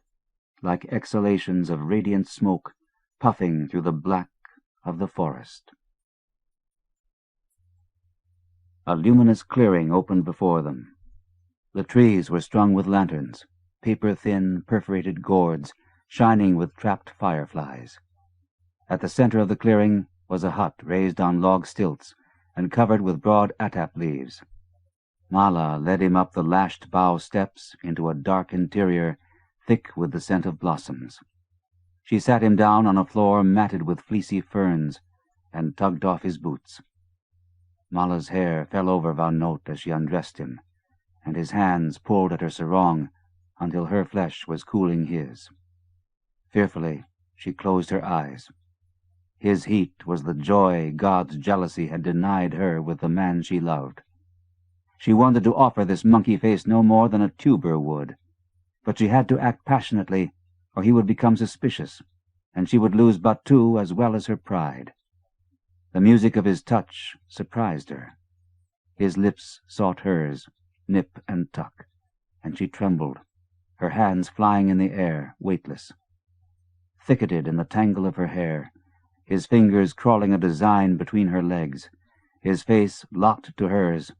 like exhalations of radiant smoke puffing through the black of the forest. A luminous clearing opened before them. The trees were strung with lanterns, paper-thin, perforated gourds, shining with trapped fireflies. At the center of the clearing was a hut raised on log stilts and covered with broad attap leaves. Mala led him up the lashed bough steps into a dark interior thick with the scent of blossoms. She sat him down on a floor matted with fleecy ferns and tugged off his boots. Mala's hair fell over Van Noot as she undressed him, and his hands pulled at her sarong until her flesh was cooling his. Fearfully, she closed her eyes. His heat was the joy God's jealousy had denied her with the man she loved. She wanted to offer this monkey face no more than a tuber would, but she had to act passionately, or he would become suspicious, and she would lose Batu as well as her pride. The music of his touch surprised her. His lips sought hers, nip and tuck, and she trembled, her hands flying in the air, weightless. Thicketed in the tangle of her hair, his fingers crawling a design between her legs, his face locked to hers,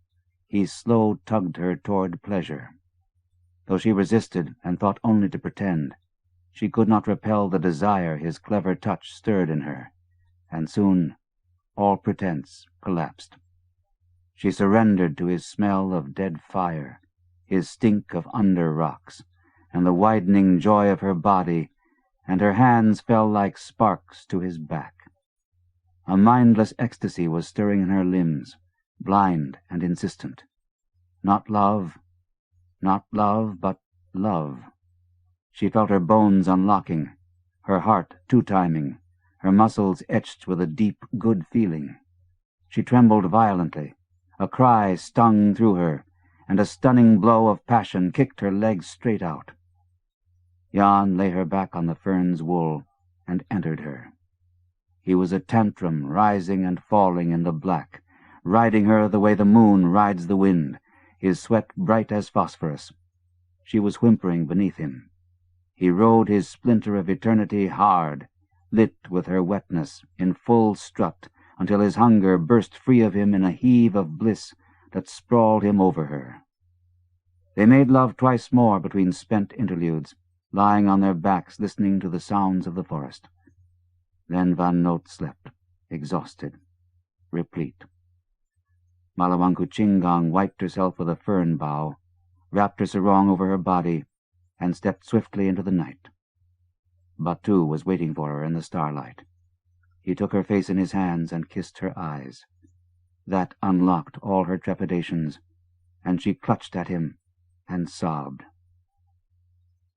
he slow tugged her toward pleasure. Though she resisted and thought only to pretend, she could not repel the desire his clever touch stirred in her, and soon all pretense collapsed. She surrendered to his smell of dead fire, his stink of under rocks, and the widening joy of her body, and her hands fell like sparks to his back. A mindless ecstasy was stirring in her limbs, blind and insistent. Not love, but love. She felt her bones unlocking, her heart two-timing, her muscles etched with a deep, good feeling. She trembled violently. A cry stung through her, and a stunning blow of passion kicked her legs straight out. Jan lay her back on the fern's wool and entered her. He was a tantrum rising and falling in the black, riding her the way the moon rides the wind, his sweat bright as phosphorus. She was whimpering beneath him. He rode his splinter of eternity hard, lit with her wetness, in full strut, until his hunger burst free of him in a heave of bliss that sprawled him over her. They made love twice more between spent interludes, lying on their backs listening to the sounds of the forest. Then Van Noot slept, exhausted, replete. Malawankuchingang wiped herself with a fern bough, wrapped her sarong over her body, and stepped swiftly into the night. Batu was waiting for her in the starlight. He took her face in his hands and kissed her eyes. That unlocked all her trepidations, and she clutched at him and sobbed.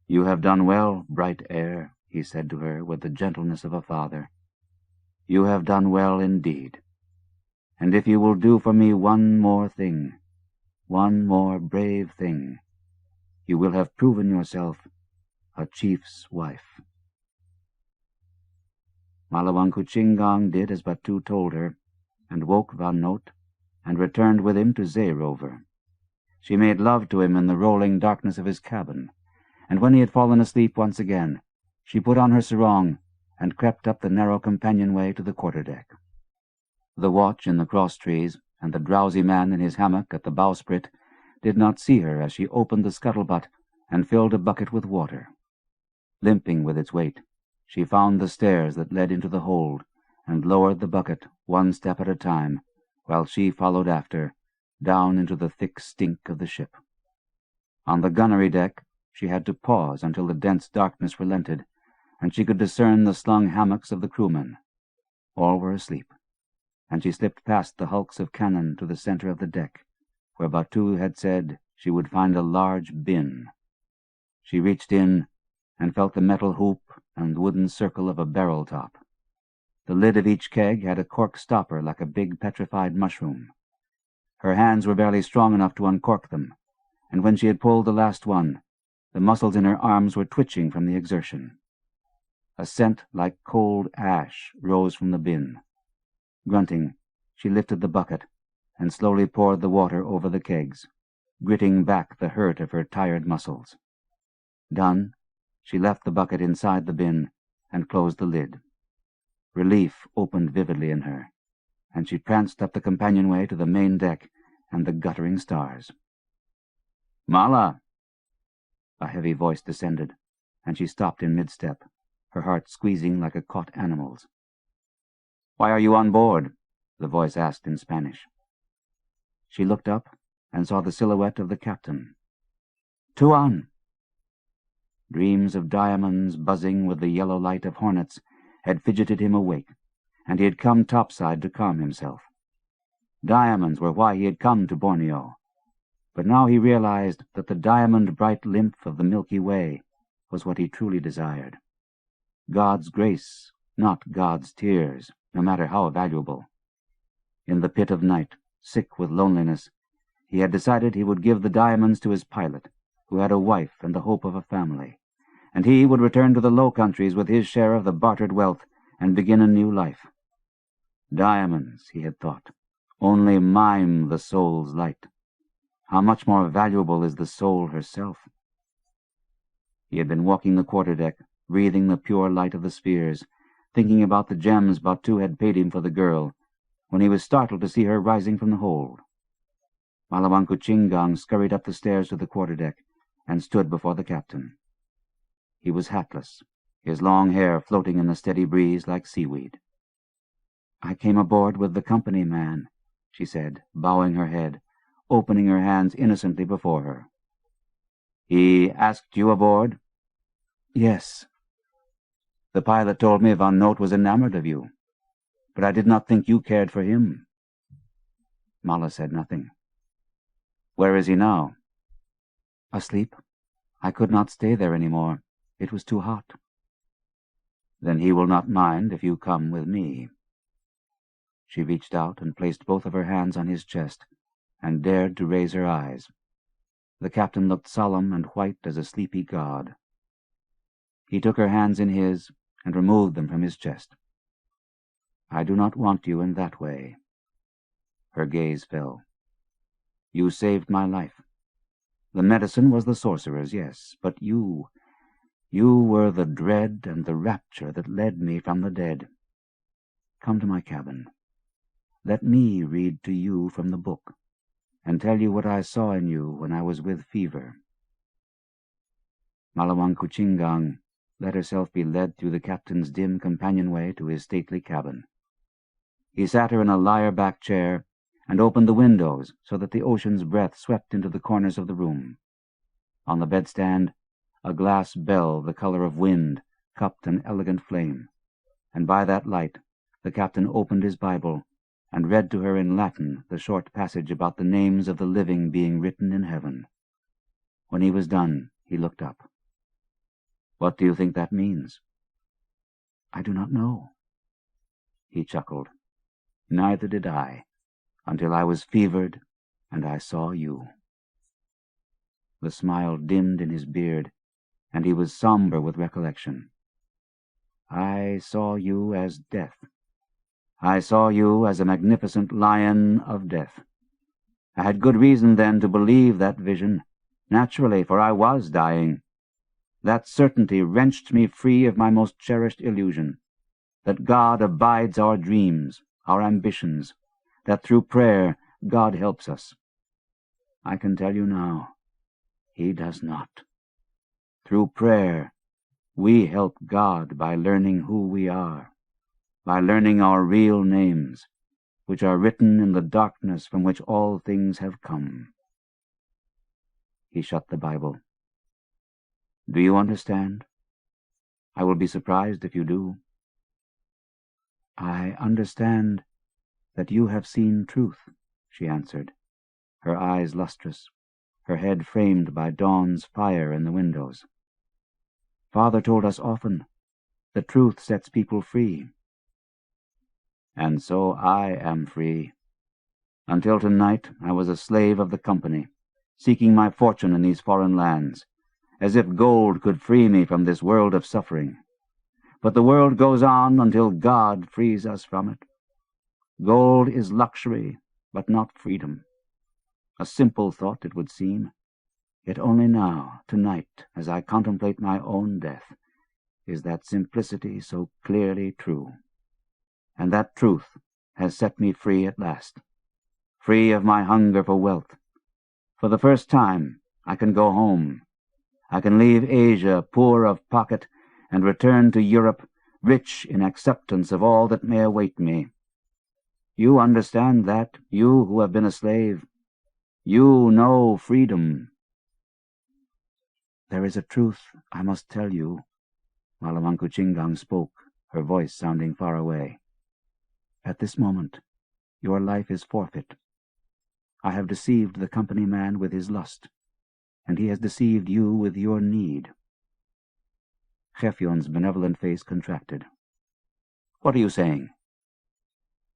"You have done well, bright air," he said to her with the gentleness of a father. "You have done well indeed. And if you will do for me one more thing, one more brave thing, you will have proven yourself a chief's wife." Malawankuchingang did as Batu told her, and woke Van Noot, and returned with him to Zeerover. She made love to him in the rolling darkness of his cabin, and when he had fallen asleep once again, she put on her sarong and crept up the narrow companionway to the quarter-deck. The watch in the cross-trees and the drowsy man in his hammock at the bowsprit did not see her as she opened the scuttle-butt and filled a bucket with water. Limping with its weight, she found the stairs that led into the hold and lowered the bucket one step at a time, while she followed after, down into the thick stink of the ship. On the gunnery deck she had to pause until the dense darkness relented, and she could discern the slung hammocks of the crewmen. All were asleep, and she slipped past the hulks of cannon to the center of the deck, where Batu had said she would find a large bin. She reached in and felt the metal hoop and wooden circle of a barrel top. The lid of each keg had a cork stopper like a big petrified mushroom. Her hands were barely strong enough to uncork them, and when she had pulled the last one, the muscles in her arms were twitching from the exertion. A scent like cold ash rose from the bin. Grunting, she lifted the bucket and slowly poured the water over the kegs, gritting back the hurt of her tired muscles. Done, she left the bucket inside the bin and closed the lid. Relief opened vividly in her, and she pranced up the companionway to the main deck and the guttering stars. "Mala!" A heavy voice descended, and she stopped in mid-step, her heart squeezing like a caught animal's. "Why are you on board?" the voice asked in Spanish. She looked up and saw the silhouette of the captain. "Tuan!" Dreams of diamonds buzzing with the yellow light of hornets had fidgeted him awake, and he had come topside to calm himself. Diamonds were why he had come to Borneo, but now he realized that the diamond-bright lymph of the Milky Way was what he truly desired. God's grace, not God's tears, no matter how valuable. In the pit of night, sick with loneliness, he had decided he would give the diamonds to his pilot, who had a wife and the hope of a family, and he would return to the Low Countries with his share of the bartered wealth and begin a new life. Diamonds, he had thought, only mime the soul's light. How much more valuable is the soul herself? He had been walking the quarter-deck, breathing the pure light of the spheres, thinking about the gems Batu had paid him for the girl, when he was startled to see her rising from the hold. Malawankuchingang scurried up the stairs to the quarter-deck and stood before the captain. He was hatless, his long hair floating in the steady breeze like seaweed. "I came aboard with the company man," she said, bowing her head, opening her hands innocently before her. "He asked you aboard?" "Yes." "The pilot told me Van Noot was enamored of you, but I did not think you cared for him." Mala said nothing. "Where is he now?" "Asleep. I could not stay there any more. It was too hot." "Then he will not mind if you come with me." She reached out and placed both of her hands on his chest, and dared to raise her eyes. The captain looked solemn and white as a sleepy god. He took her hands in his and removed them from his chest. "I do not want you in that way." Her gaze fell. "You saved my life. The medicine was the sorcerer's, yes, but you were the dread and the rapture that led me from the dead. Come to my cabin. Let me read to you from the book, and tell you what I saw in you when I was with fever." Malawang Kuchingang let herself be led through the captain's dim companionway to his stately cabin. He sat her in a lyre-back chair and opened the windows so that the ocean's breath swept into the corners of the room. On the bedstand, a glass bell the color of wind cupped an elegant flame, and by that light the captain opened his Bible and read to her in Latin the short passage about the names of the living being written in heaven. When he was done, he looked up. "What do you think that means?" "I do not know." He chuckled. "Neither did I, until I was fevered and I saw you." The smile dimmed in his beard, and he was somber with recollection. "I saw you as death. I saw you as a magnificent lion of death. I had good reason then to believe that vision, naturally, for I was dying. That certainty wrenched me free of my most cherished illusion, that God abides our dreams, our ambitions, that through prayer God helps us. I can tell you now, He does not. Through prayer, we help God by learning who we are, by learning our real names, which are written in the darkness from which all things have come." He shut the Bible. "Do you understand? I will be surprised if you do." "I understand that you have seen truth," she answered, her eyes lustrous, her head framed by dawn's fire in the windows. "Father told us often that truth sets people free." "And so I am free. Until tonight I was a slave of the company, seeking my fortune in these foreign lands, as if gold could free me from this world of suffering. But the world goes on until God frees us from it. Gold is luxury, but not freedom. A simple thought, it would seem. Yet only now, tonight, as I contemplate my own death, is that simplicity so clearly true. And that truth has set me free at last, free of my hunger for wealth. For the first time, I can go home. I can leave Asia poor of pocket and return to Europe rich in acceptance of all that may await me. You understand that, you who have been a slave. You know freedom." "There is a truth I must tell you," Malawang Kuchingang spoke, her voice sounding far away. "At this moment, your life is forfeit. I have deceived the company man with his lust, and he has deceived you with your need." Gefjon's benevolent face contracted. "What are you saying?"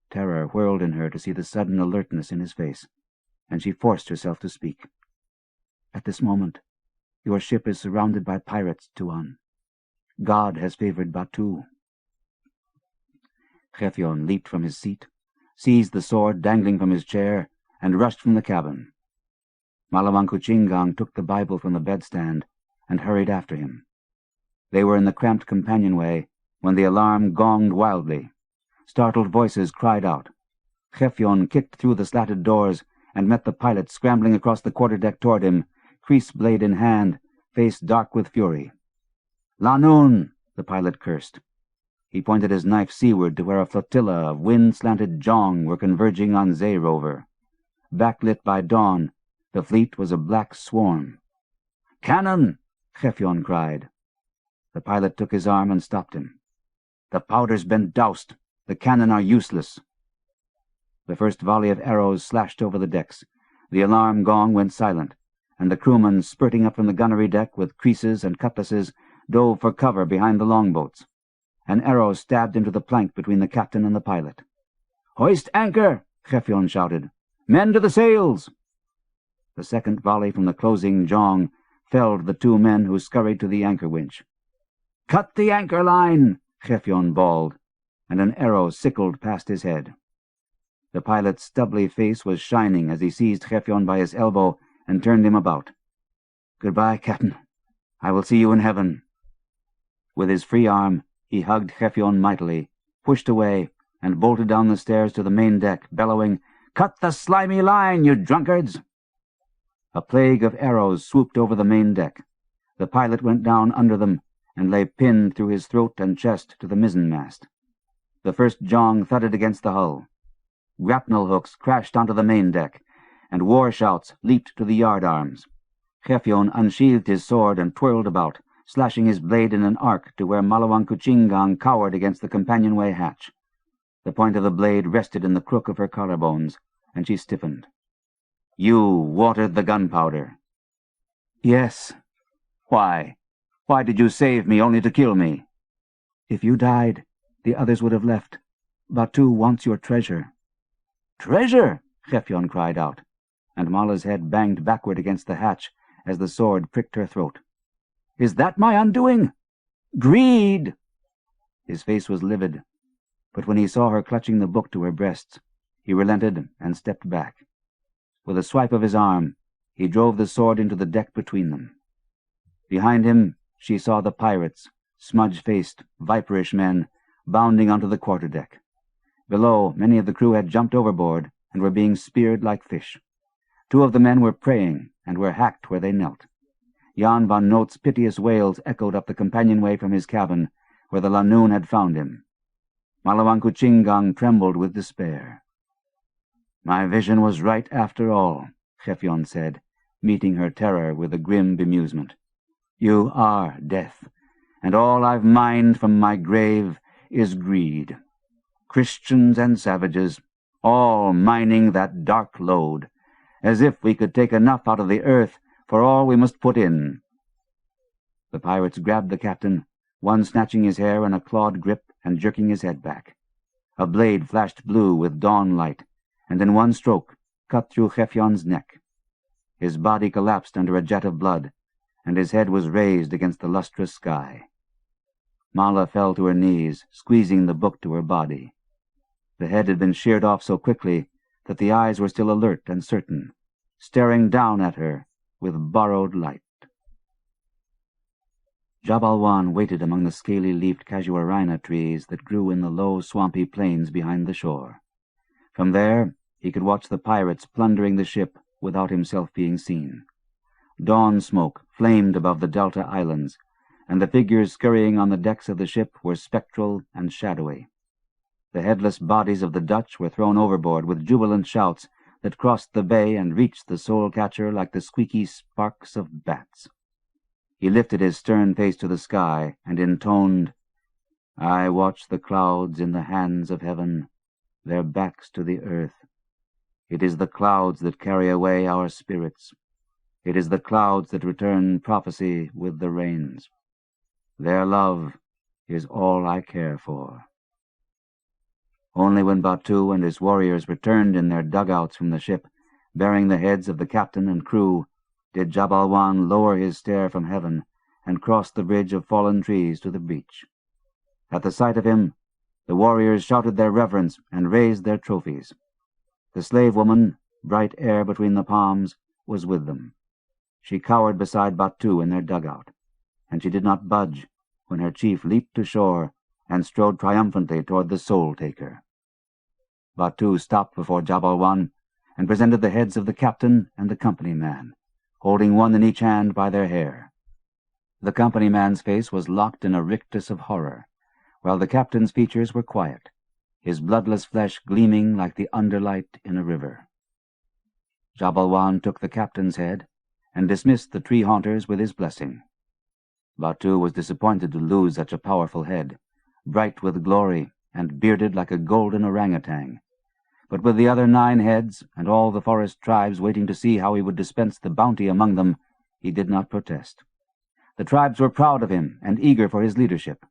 Terror whirled in her to see the sudden alertness in his face, and she forced herself to speak. "At this moment, your ship is surrounded by pirates, Tuan. God has favored Batu." Gefjon leaped from his seat, seized the sword dangling from his chair, and rushed from the cabin. Malawang Kuchingang took the Bible from the bedstand and hurried after him. They were in the cramped companionway when the alarm gonged wildly. Startled voices cried out. Gefjon kicked through the slatted doors and met the pilot scrambling across the quarterdeck toward him, crease blade in hand, face dark with fury. "La Noon!" the pilot cursed. He pointed his knife seaward to where a flotilla of wind-slanted jong were converging on Zay-Rover. Backlit by dawn, the fleet was a black swarm. "Cannon!" Gefjon cried. The pilot took his arm and stopped him. "The powder's been doused. The cannon are useless." The first volley of arrows slashed over the decks. The alarm gong went silent, and the crewmen, spurting up from the gunnery deck with creeses and cutlasses, dove for cover behind the longboats. An arrow stabbed into the plank between the captain and the pilot. "Hoist anchor!" Gefjon shouted. "Men to the sails!" The second volley from the closing jong felled the two men who scurried to the anchor winch. "Cut the anchor line!" Gefjon bawled, and an arrow sickled past his head. The pilot's stubbly face was shining as he seized Gefjon by his elbow and turned him about. "Goodbye, Captain. I will see you in heaven." With his free arm, he hugged Gefjon mightily, pushed away, and bolted down the stairs to the main deck, bellowing, "Cut the slimy line, you drunkards!" A plague of arrows swooped over the main deck. The pilot went down under them and lay pinned through his throat and chest to the mizzenmast. The first jong thudded against the hull. Grapnel hooks crashed onto the main deck, and war shouts leaped to the yardarms. Gefjon unsheathed his sword and twirled about, slashing his blade in an arc to where Malawankuchingang cowered against the companionway hatch. The point of the blade rested in the crook of her collarbones, and she stiffened. "You watered the gunpowder." "Yes." "Why? Why did you save me only to kill me?" "If you died, the others would have left. Batu wants your treasure." "Treasure!" Gefjon cried out, and Mala's head banged backward against the hatch as the sword pricked her throat. "Is that my undoing? Greed!" His face was livid, but when he saw her clutching the book to her breasts, he relented and stepped back. With a swipe of his arm, he drove the sword into the deck between them. Behind him, she saw the pirates, smudge-faced, viperish men, bounding onto the quarterdeck. Below, many of the crew had jumped overboard and were being speared like fish. 2 of the men were praying and were hacked where they knelt. Jan van Noot's piteous wails echoed up the companionway from his cabin, where the Lanoon had found him. Malawankuchingang trembled with despair. "My vision was right after all," Gefjon said, meeting her terror with a grim bemusement. "You are death, and all I've mined from my grave is greed. Christians and savages, all mining that dark lode, as if we could take enough out of the earth for all we must put in." The pirates grabbed the captain, one snatching his hair in a clawed grip and jerking his head back. A blade flashed blue with dawn light, and in one stroke cut through Gefjon's neck. His body collapsed under a jet of blood, and his head was raised against the lustrous sky. Mala fell to her knees, squeezing the book to her body. The head had been sheared off so quickly that the eyes were still alert and certain, staring down at her with borrowed light. Jabalwan waited among the scaly-leafed casuarina trees that grew in the low, swampy plains behind the shore. From there, he could watch the pirates plundering the ship without himself being seen. Dawn smoke flamed above the delta islands, and the figures scurrying on the decks of the ship were spectral and shadowy. The headless bodies of the Dutch were thrown overboard with jubilant shouts that crossed the bay and reached the soul-catcher like the squeaky sparks of bats. He lifted his stern face to the sky and intoned, "I watch the clouds in the hands of heaven, their backs to the earth. It is the clouds that carry away our spirits. It is the clouds that return prophecy with the rains. Their love is all I care for." Only when Batu and his warriors returned in their dugouts from the ship, bearing the heads of the captain and crew, did Jabalwan lower his stare from heaven and cross the bridge of fallen trees to the beach. At the sight of him, the warriors shouted their reverence and raised their trophies. The slave woman, bright air between the palms, was with them. She cowered beside Batu in their dugout, and she did not budge when her chief leaped to shore and strode triumphantly toward the soul-taker. Batu stopped before Jabalwan and presented the heads of the captain and the company man, holding one in each hand by their hair. The company man's face was locked in a rictus of horror, while the captain's features were quiet, his bloodless flesh gleaming like the underlight in a river. Jabalwan took the captain's head and dismissed the tree-haunters with his blessing. Batu was disappointed to lose such a powerful head, bright with glory and bearded like a golden orangutan. But with the other 9 heads and all the forest tribes waiting to see how he would dispense the bounty among them, he did not protest. The tribes were proud of him and eager for his leadership.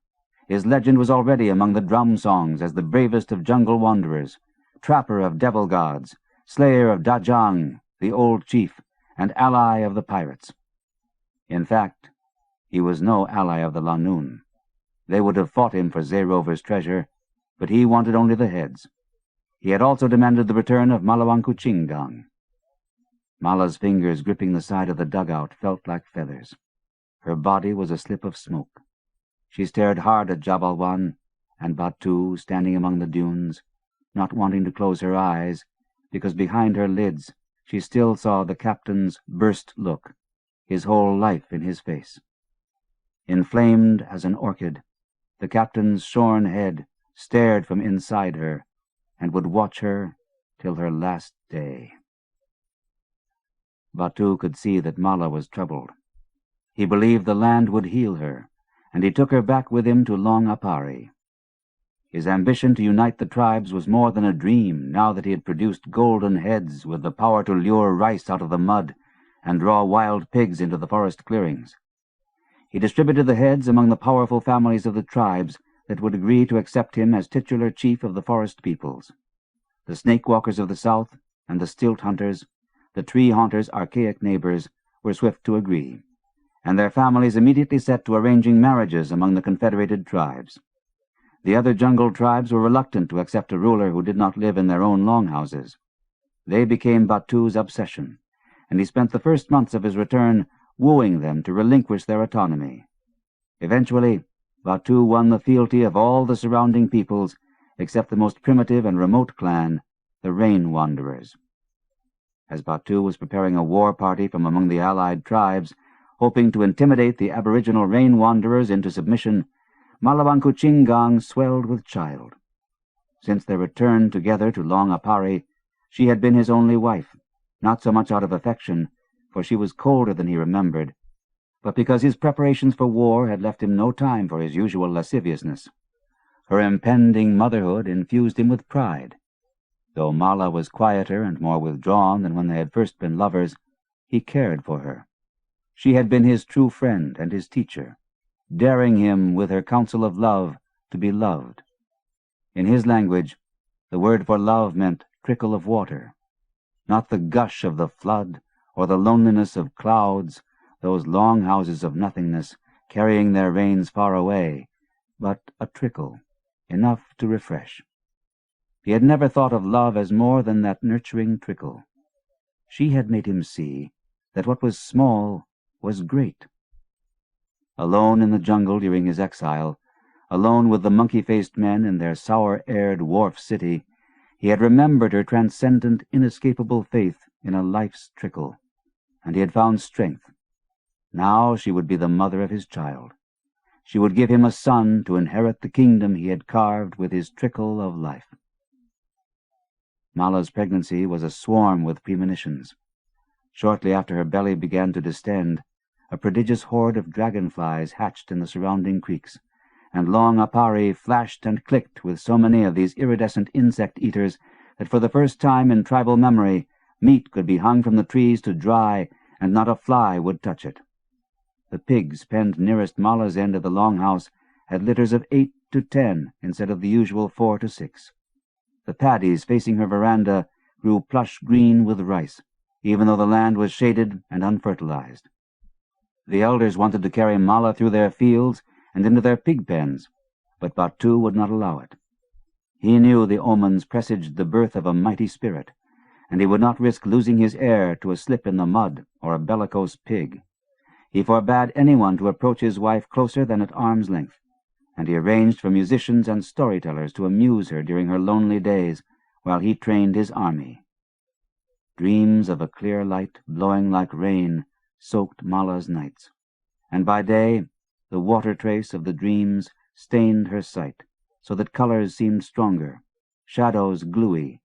His legend was already among the drum songs as the bravest of jungle wanderers, trapper of devil gods, slayer of Dajang, the old chief, and ally of the pirates. In fact, he was no ally of the Lanoon. They would have fought him for Zerover's treasure, but he wanted only the heads. He had also demanded the return of Malawankuchingang. Mala's fingers gripping the side of the dugout felt like feathers. Her body was a slip of smoke. She stared hard at Jabalwan and Batu standing among the dunes, not wanting to close her eyes, because behind her lids she still saw the captain's burst look, his whole life in his face. Inflamed as an orchid, the captain's shorn head stared from inside her and would watch her till her last day. Batu could see that Mala was troubled. He believed the land would heal her, and he took her back with him to Long Apari. His ambition to unite the tribes was more than a dream now that he had produced golden heads with the power to lure rice out of the mud and draw wild pigs into the forest clearings. He distributed the heads among the powerful families of the tribes that would agree to accept him as titular chief of the forest peoples. The snake-walkers of the south and the stilt hunters, the tree-haunters' archaic neighbors, were swift to agree, and their families immediately set to arranging marriages among the confederated tribes. The other jungle tribes were reluctant to accept a ruler who did not live in their own longhouses. They became Batu's obsession, and he spent the first months of his return wooing them to relinquish their autonomy. Eventually, Batu won the fealty of all the surrounding peoples except the most primitive and remote clan, the Rain Wanderers. As Batu was preparing a war party from among the allied tribes, hoping to intimidate the aboriginal Rain Wanderers into submission, Malawan Kuchingang swelled with child. Since their return together to Long Apari, she had been his only wife, not so much out of affection, for she was colder than he remembered, but because his preparations for war had left him no time for his usual lasciviousness. Her impending motherhood infused him with pride. Though Mala was quieter and more withdrawn than when they had first been lovers, he cared for her. She had been his true friend and his teacher, daring him with her counsel of love to be loved. In his language, the word for love meant trickle of water, not the gush of the flood or the loneliness of clouds, those long houses of nothingness carrying their rains far away, but a trickle, enough to refresh. He had never thought of love as more than that nurturing trickle. She had made him see that what was small was great. Alone in the jungle during his exile, alone with the monkey-faced men in their sour-aired wharf city, he had remembered her transcendent, inescapable faith in a life's trickle, and he had found strength. Now she would be the mother of his child. She would give him a son to inherit the kingdom he had carved with his trickle of life. Mala's pregnancy was aswarm with premonitions. Shortly after her belly began to distend, a prodigious horde of dragonflies hatched in the surrounding creeks, and Long Apari flashed and clicked with so many of these iridescent insect-eaters that for the first time in tribal memory meat could be hung from the trees to dry, and not a fly would touch it. The pigs penned nearest Mala's end of the longhouse had litters of 8 to 10 instead of the usual 4 to 6. The paddies facing her veranda grew plush green with rice, even though the land was shaded and unfertilized. The elders wanted to carry Mala through their fields and into their pig pens, but Batu would not allow it. He knew the omens presaged the birth of a mighty spirit, and he would not risk losing his heir to a slip in the mud or a bellicose pig. He forbade anyone to approach his wife closer than at arm's length, and he arranged for musicians and storytellers to amuse her during her lonely days while he trained his army. Dreams of a clear light blowing like rain soaked Mala's nights, and by day the water trace of the dreams stained her sight, so that colors seemed stronger, shadows gluey,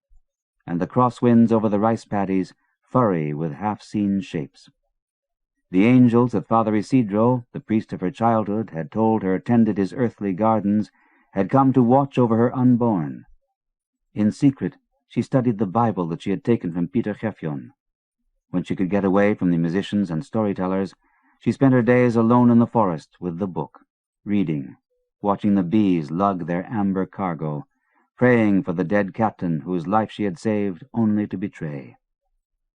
and the crosswinds over the rice paddies furry with half-seen shapes. The angels that Father Isidro, the priest of her childhood, had told her tended his earthly gardens, had come to watch over her unborn. In secret, she studied the Bible that she had taken from Jaki Gefjon. When she could get away from the musicians and storytellers, she spent her days alone in the forest with the book, reading, watching the bees lug their amber cargo, praying for the dead captain whose life she had saved only to betray.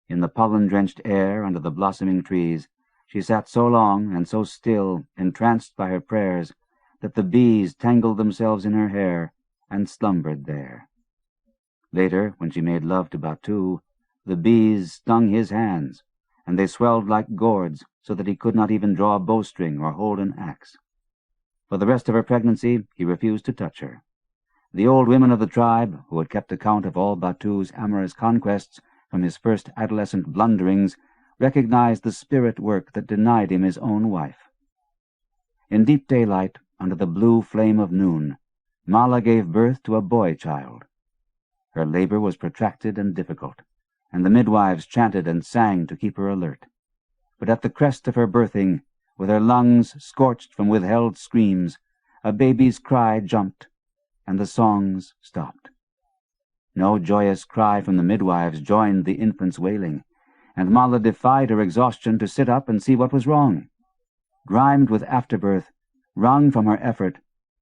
In the pollen-drenched air under the blossoming trees, she sat so long and so still, entranced by her prayers, that the bees tangled themselves in her hair and slumbered there. Later, when she made love to Batu, the bees stung his hands, and they swelled like gourds so that he could not even draw a bowstring or hold an axe. For the rest of her pregnancy he refused to touch her, The old women of the tribe, who had kept account of all Batu's amorous conquests from his first adolescent blunderings, recognized the spirit work that denied him his own wife. In deep daylight, under the blue flame of noon, Mala gave birth to a boy-child. Her labor was protracted and difficult, and the midwives chanted and sang to keep her alert. But at the crest of her birthing, with her lungs scorched from withheld screams, a baby's cry jumped, and the songs stopped. No joyous cry from the midwives joined the infant's wailing, and Mala defied her exhaustion to sit up and see what was wrong. Grimed with afterbirth, wrung from her effort,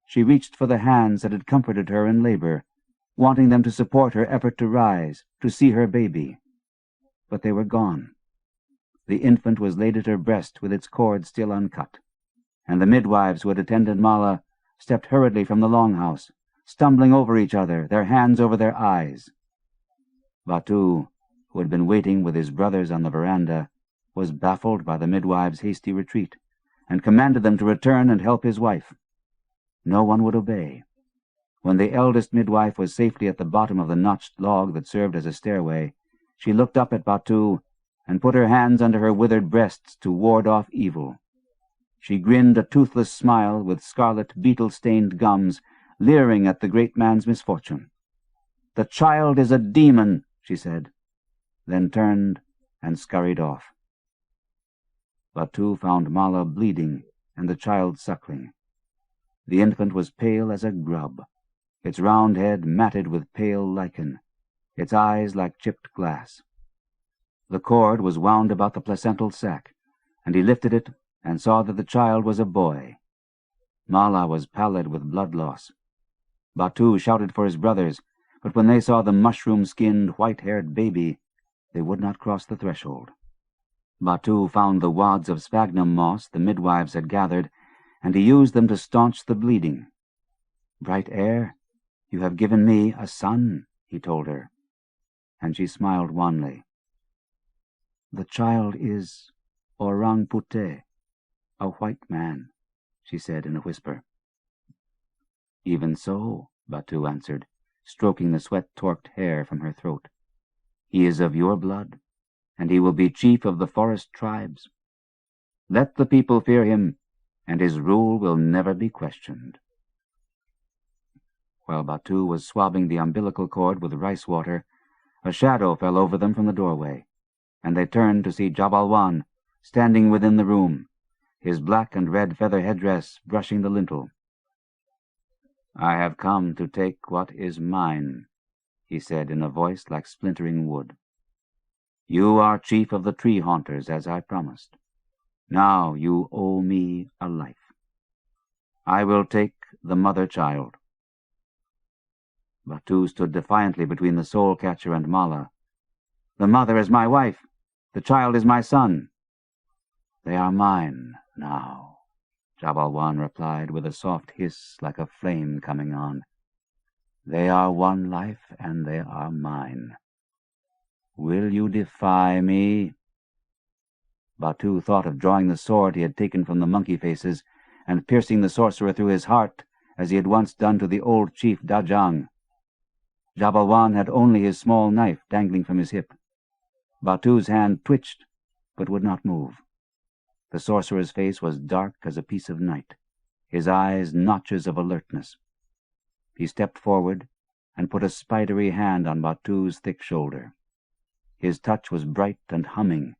she reached for the hands that had comforted her in labor, wanting them to support her effort to rise, to see her baby. But they were gone. The infant was laid at her breast with its cord still uncut, and the midwives who had attended Mala stepped hurriedly from the longhouse, stumbling over each other, their hands over their eyes. Batu, who had been waiting with his brothers on the veranda, was baffled by the midwives' hasty retreat, and commanded them to return and help his wife. No one would obey. When the eldest midwife was safely at the bottom of the notched log that served as a stairway, she looked up at Batu and put her hands under her withered breasts to ward off evil. She grinned a toothless smile with scarlet beetle-stained gums, leering at the great man's misfortune. "The child is a demon," she said, then turned and scurried off. Batu found Mala bleeding and the child suckling. The infant was pale as a grub, its round head matted with pale lichen, its eyes like chipped glass. The cord was wound about the placental sac, and he lifted it and saw that the child was a boy. Mala was pallid with blood loss. Batu shouted for his brothers, but when they saw the mushroom-skinned, white-haired baby, they would not cross the threshold. Batu found the wads of sphagnum moss the midwives had gathered, and he used them to staunch the bleeding. "Bright air, you have given me a son," he told her, and she smiled wanly. "The child is Orang Puteh, a white man," she said in a whisper. "Even so," Batu answered, stroking the sweat-torqued hair from her throat. "He is of your blood, and he will be chief of the forest tribes. Let the people fear him, and his rule will never be questioned." While Batu was swabbing the umbilical cord with rice water, a shadow fell over them from the doorway, and they turned to see Jabalwan standing within the room, his black and red feather headdress brushing the lintel. "I have come to take what is mine," he said in a voice like splintering wood. "You are chief of the tree haunters, as I promised. Now you owe me a life. I will take the mother-child." Batu stood defiantly between the soul-catcher and Mala. "The mother is my wife. The child is my son." "They are mine now," Jabalwan replied with a soft hiss like a flame coming on. "They are one life, and they are mine. Will you defy me?" Batu thought of drawing the sword he had taken from the monkey faces and piercing the sorcerer through his heart, as he had once done to the old chief Dajang. Jabalwan had only his small knife dangling from his hip. Batu's hand twitched, but would not move. The sorcerer's face was dark as a piece of night, his eyes notches of alertness. He stepped forward and put a spidery hand on Batu's thick shoulder. His touch was bright and humming,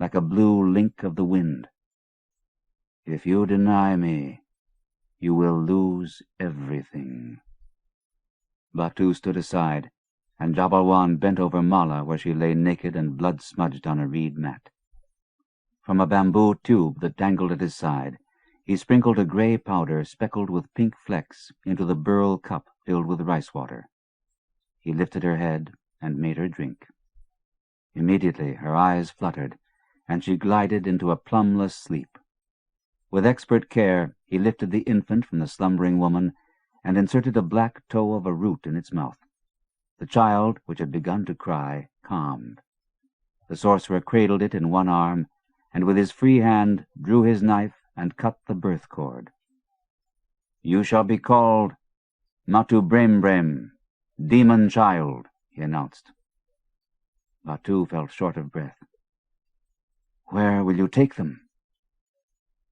like a blue link of the wind. "If you deny me, you will lose everything." Batu stood aside, and Jabalwan bent over Mala where she lay naked and blood-smudged on a reed mat. From a bamboo tube that dangled at his side, he sprinkled a grey powder speckled with pink flecks into the burl cup filled with rice water. He lifted her head and made her drink. Immediately her eyes fluttered, and she glided into a plumless sleep. With expert care he lifted the infant from the slumbering woman and inserted a black toe of a root in its mouth. The child, which had begun to cry, calmed. The sorcerer cradled it in one arm, and with his free hand drew his knife and cut the birth cord. "You shall be called "Matu Brem, demon child," he announced. Batu felt short of breath. "Where will you take them?"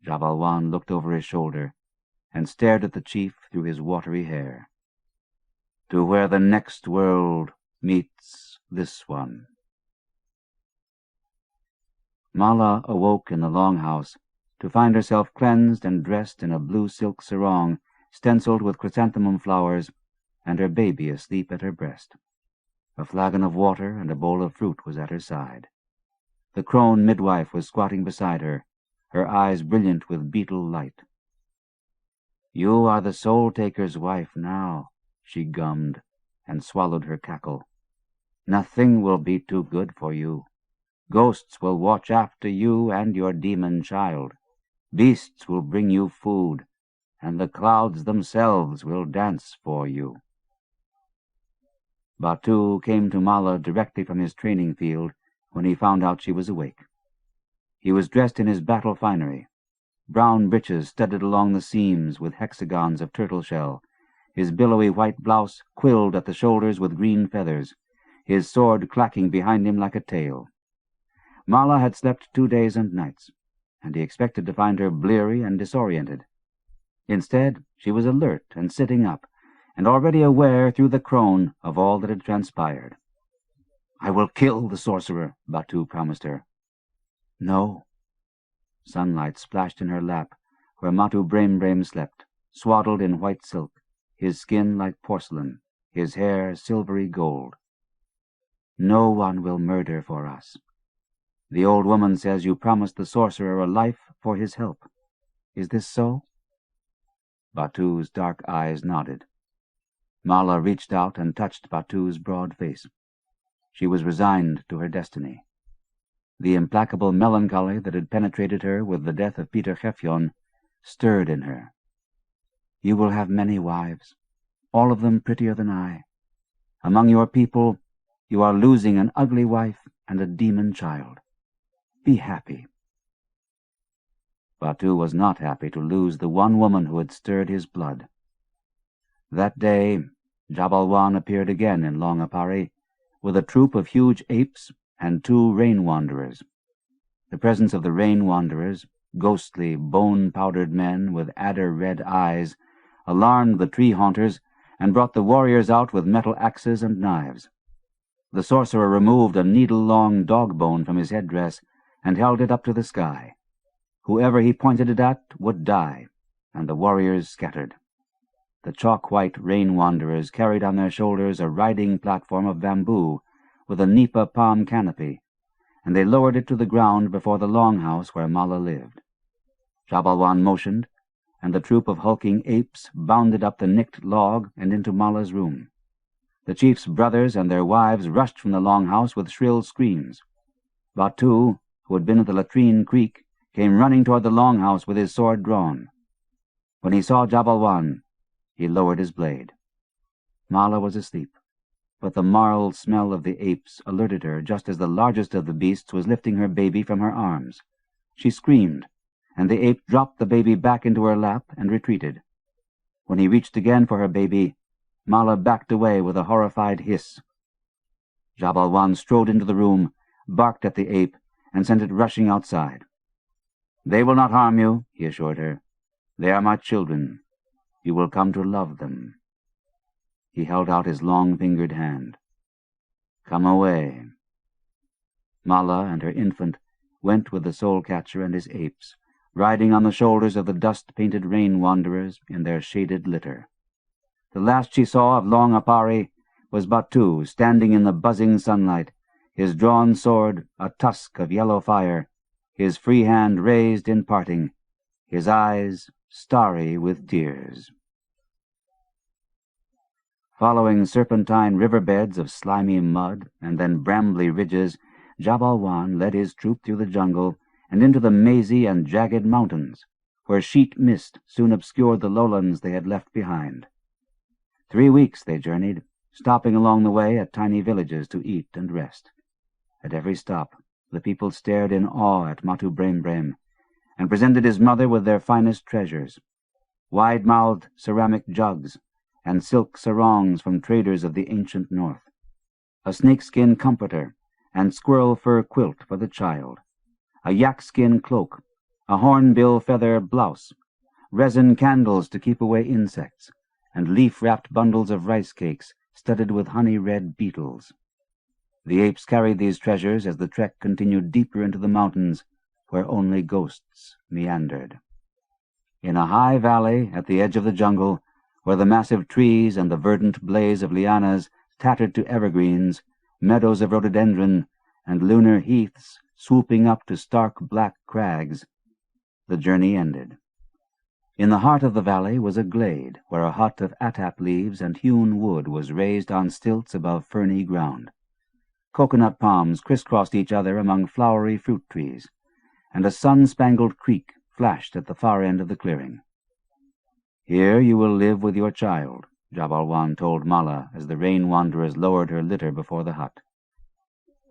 Jabalwan looked over his shoulder and stared at the chief through his watery hair. "To where the next world meets this one." Mala awoke in the longhouse to find herself cleansed and dressed in a blue silk sarong stenciled with chrysanthemum flowers, and her baby asleep at her breast. A flagon of water and a bowl of fruit was at her side. The crone midwife was squatting beside her, her eyes brilliant with beetle light. "You are the soul-taker's wife now," she gummed, and swallowed her cackle. "Nothing will be too good for you. Ghosts will watch after you and your demon child. Beasts will bring you food, and the clouds themselves will dance for you." Batu came to Mala directly from his training field when he found out she was awake. He was dressed in his battle finery, brown breeches studded along the seams with hexagons of turtle shell, his billowy white blouse quilled at the shoulders with green feathers, his sword clacking behind him like a tail. Mala had slept 2 days and nights, and he expected to find her bleary and disoriented. Instead, she was alert and sitting up, and already aware through the crone of all that had transpired. "I will kill the sorcerer," Batu promised her. "No." Sunlight splashed in her lap, where Matu Brem slept, swaddled in white silk, his skin like porcelain, his hair silvery gold. "No one will murder for us. The old woman says you promised the sorcerer a life for his help. Is this so?" Batu's dark eyes nodded. Mala reached out and touched Batu's broad face. She was resigned to her destiny. The implacable melancholy that had penetrated her with the death of Peter Gefjon stirred in her. "You will have many wives, all of them prettier than I. Among your people, you are losing an ugly wife and a demon child. Be happy." Batu was not happy to lose the one woman who had stirred his blood. That day, Jabalwan appeared again in Long Apari with a troop of huge apes and 2 rain-wanderers. The presence of the rain-wanderers, ghostly, bone-powdered men with adder-red eyes, alarmed the tree-haunters and brought the warriors out with metal axes and knives. The sorcerer removed a needle-long dog-bone from his headdress and held it up to the sky. Whoever he pointed it at would die, and the warriors scattered. The chalk-white rain-wanderers carried on their shoulders a riding platform of bamboo with a nipa palm canopy, and they lowered it to the ground before the longhouse where Mala lived. Jabalwan motioned, and the troop of hulking apes bounded up the nicked log and into Mala's room. The chief's brothers and their wives rushed from the longhouse with shrill screams. Batu, who had been at the latrine creek, came running toward the longhouse with his sword drawn. When he saw Jabalwan, he lowered his blade. Mala was asleep, but the marl smell of the apes alerted her just as the largest of the beasts was lifting her baby from her arms. She screamed, and the ape dropped the baby back into her lap and retreated. When he reached again for her baby, Mala backed away with a horrified hiss. Jabalwan strode into the room, barked at the ape, and sent it rushing outside. "They will not harm you," he assured her. "They are my children. You will come to love them." He held out his long-fingered hand. "Come away." Mala and her infant went with the soul-catcher and his apes, riding on the shoulders of the dust-painted rain-wanderers in their shaded litter. The last she saw of Long Apari was Batu standing in the buzzing sunlight, his drawn sword a tusk of yellow fire, his free hand raised in parting, his eyes starry with tears. Following serpentine riverbeds of slimy mud and then brambly ridges, Jabalwan led his troop through the jungle and into the mazy and jagged mountains, where sheet mist soon obscured the lowlands they had left behind. 3 weeks they journeyed, stopping along the way at tiny villages to eat and rest. At every stop, the people stared in awe at Matu Brem and presented his mother with their finest treasures: wide-mouthed ceramic jugs, and silk sarongs from traders of the ancient north, a snakeskin comforter and squirrel fur quilt for the child, a yak-skin cloak, a hornbill feather blouse, resin candles to keep away insects, and leaf-wrapped bundles of rice cakes studded with honey-red beetles. The apes carried these treasures as the trek continued deeper into the mountains, where only ghosts meandered. In a high valley at the edge of the jungle, where the massive trees and the verdant blaze of lianas tattered to evergreens, meadows of rhododendron, and lunar heaths swooping up to stark black crags, the journey ended. In the heart of the valley was a glade where a hut of attap leaves and hewn wood was raised on stilts above ferny ground. Coconut palms crisscrossed each other among flowery fruit trees, and a sun-spangled creek flashed at the far end of the clearing. "Here you will live with your child," Jabalwan told Mala as the rain-wanderers lowered her litter before the hut.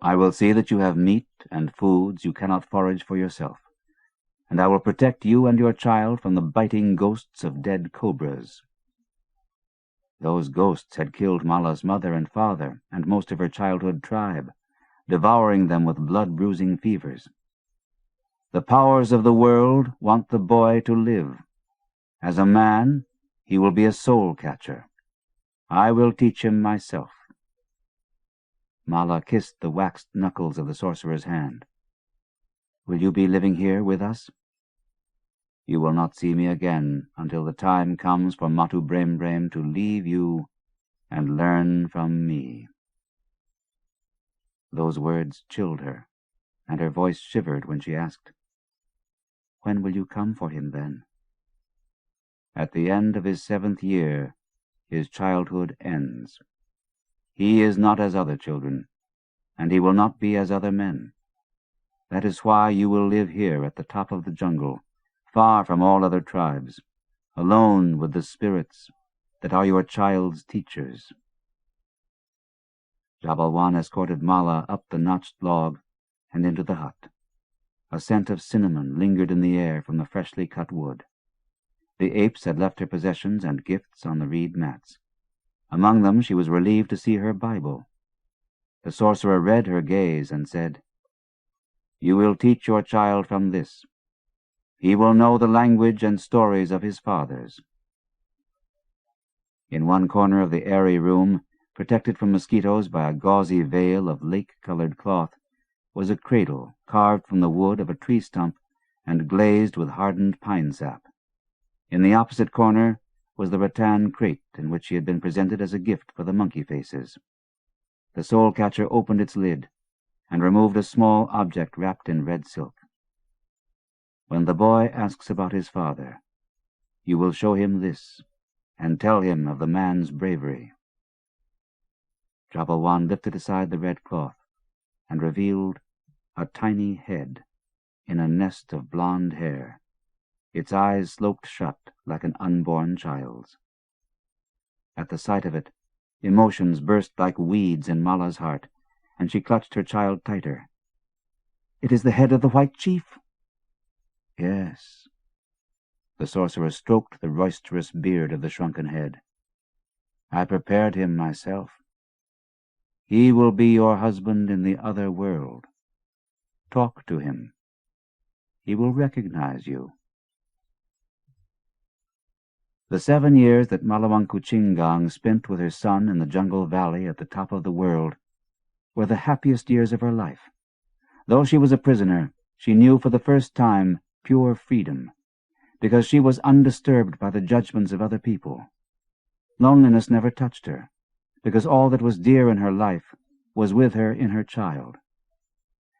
"I will see that you have meat and foods you cannot forage for yourself, and I will protect you and your child from the biting ghosts of dead cobras." Those ghosts had killed Mala's mother and father and most of her childhood tribe, devouring them with blood-bruising fevers. "The powers of the world want the boy to live. As a man, he will be a soul-catcher. I will teach him myself." Mala kissed the waxed knuckles of the sorcerer's hand. "Will you be living here with us?" "You will not see me again until the time comes for Matu Brem to leave you and learn from me." Those words chilled her, and her voice shivered when she asked, "When will you come for him, then?" "At the end of his 7th year, his childhood ends. He is not as other children, and he will not be as other men. That is why you will live here at the top of the jungle, far from all other tribes, alone with the spirits that are your child's teachers." Jabalwan escorted Mala up the notched log and into the hut. A scent of cinnamon lingered in the air from the freshly cut wood. The apes had left her possessions and gifts on the reed mats. Among them she was relieved to see her Bible. The sorcerer read her gaze and said, "You will teach your child from this. He will know the language and stories of his fathers." In one corner of the airy room, protected from mosquitoes by a gauzy veil of lake-colored cloth, was a cradle carved from the wood of a tree stump and glazed with hardened pine sap. In the opposite corner was the rattan crate in which she had been presented as a gift for the monkey faces. The soul-catcher opened its lid and removed a small object wrapped in red silk. "When the boy asks about his father, you will show him this and tell him of the man's bravery." Jabalwan lifted aside the red cloth and revealed a tiny head in a nest of blonde hair. Its eyes sloped shut like an unborn child's. At the sight of it, emotions burst like weeds in Mala's heart, and she clutched her child tighter. "It is the head of the White Chief." "Yes." The sorcerer stroked the roisterous beard of the shrunken head. "I prepared him myself. He will be your husband in the other world. Talk to him. He will recognize you." The 7 years that Malawankuchingang spent with her son in the jungle valley at the top of the world were the happiest years of her life. Though she was a prisoner, she knew for the first time pure freedom, because she was undisturbed by the judgments of other people. Loneliness never touched her, because all that was dear in her life was with her in her child.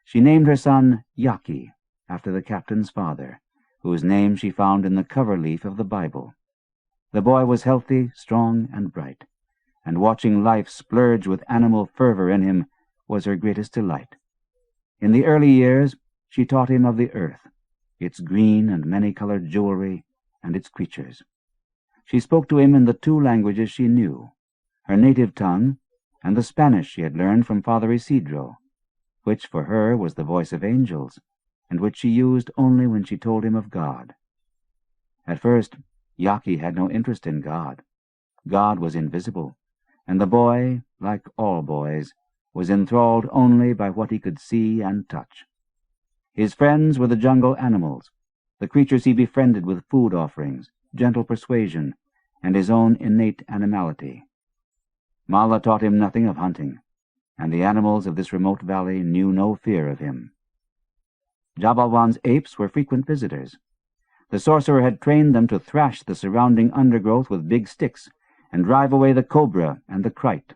She named her son Jaki, after the captain's father, whose name she found in the cover leaf of the Bible. The boy was healthy, strong, and bright, and watching life splurge with animal fervor in him was her greatest delight. In the early years she taught him of the earth, its green and many-colored jewelry, and its creatures. She spoke to him in the 2 languages she knew, her native tongue and the Spanish she had learned from Father Isidro, which for her was the voice of angels, and which she used only when she told him of God. At first, Jaki had no interest in God. God was invisible, and the boy, like all boys, was enthralled only by what he could see and touch. His friends were the jungle animals, the creatures he befriended with food offerings, gentle persuasion, and his own innate animality. Mala taught him nothing of hunting, and the animals of this remote valley knew no fear of him. Jabalwan's apes were frequent visitors. The sorcerer had trained them to thrash the surrounding undergrowth with big sticks and drive away the cobra and the krite.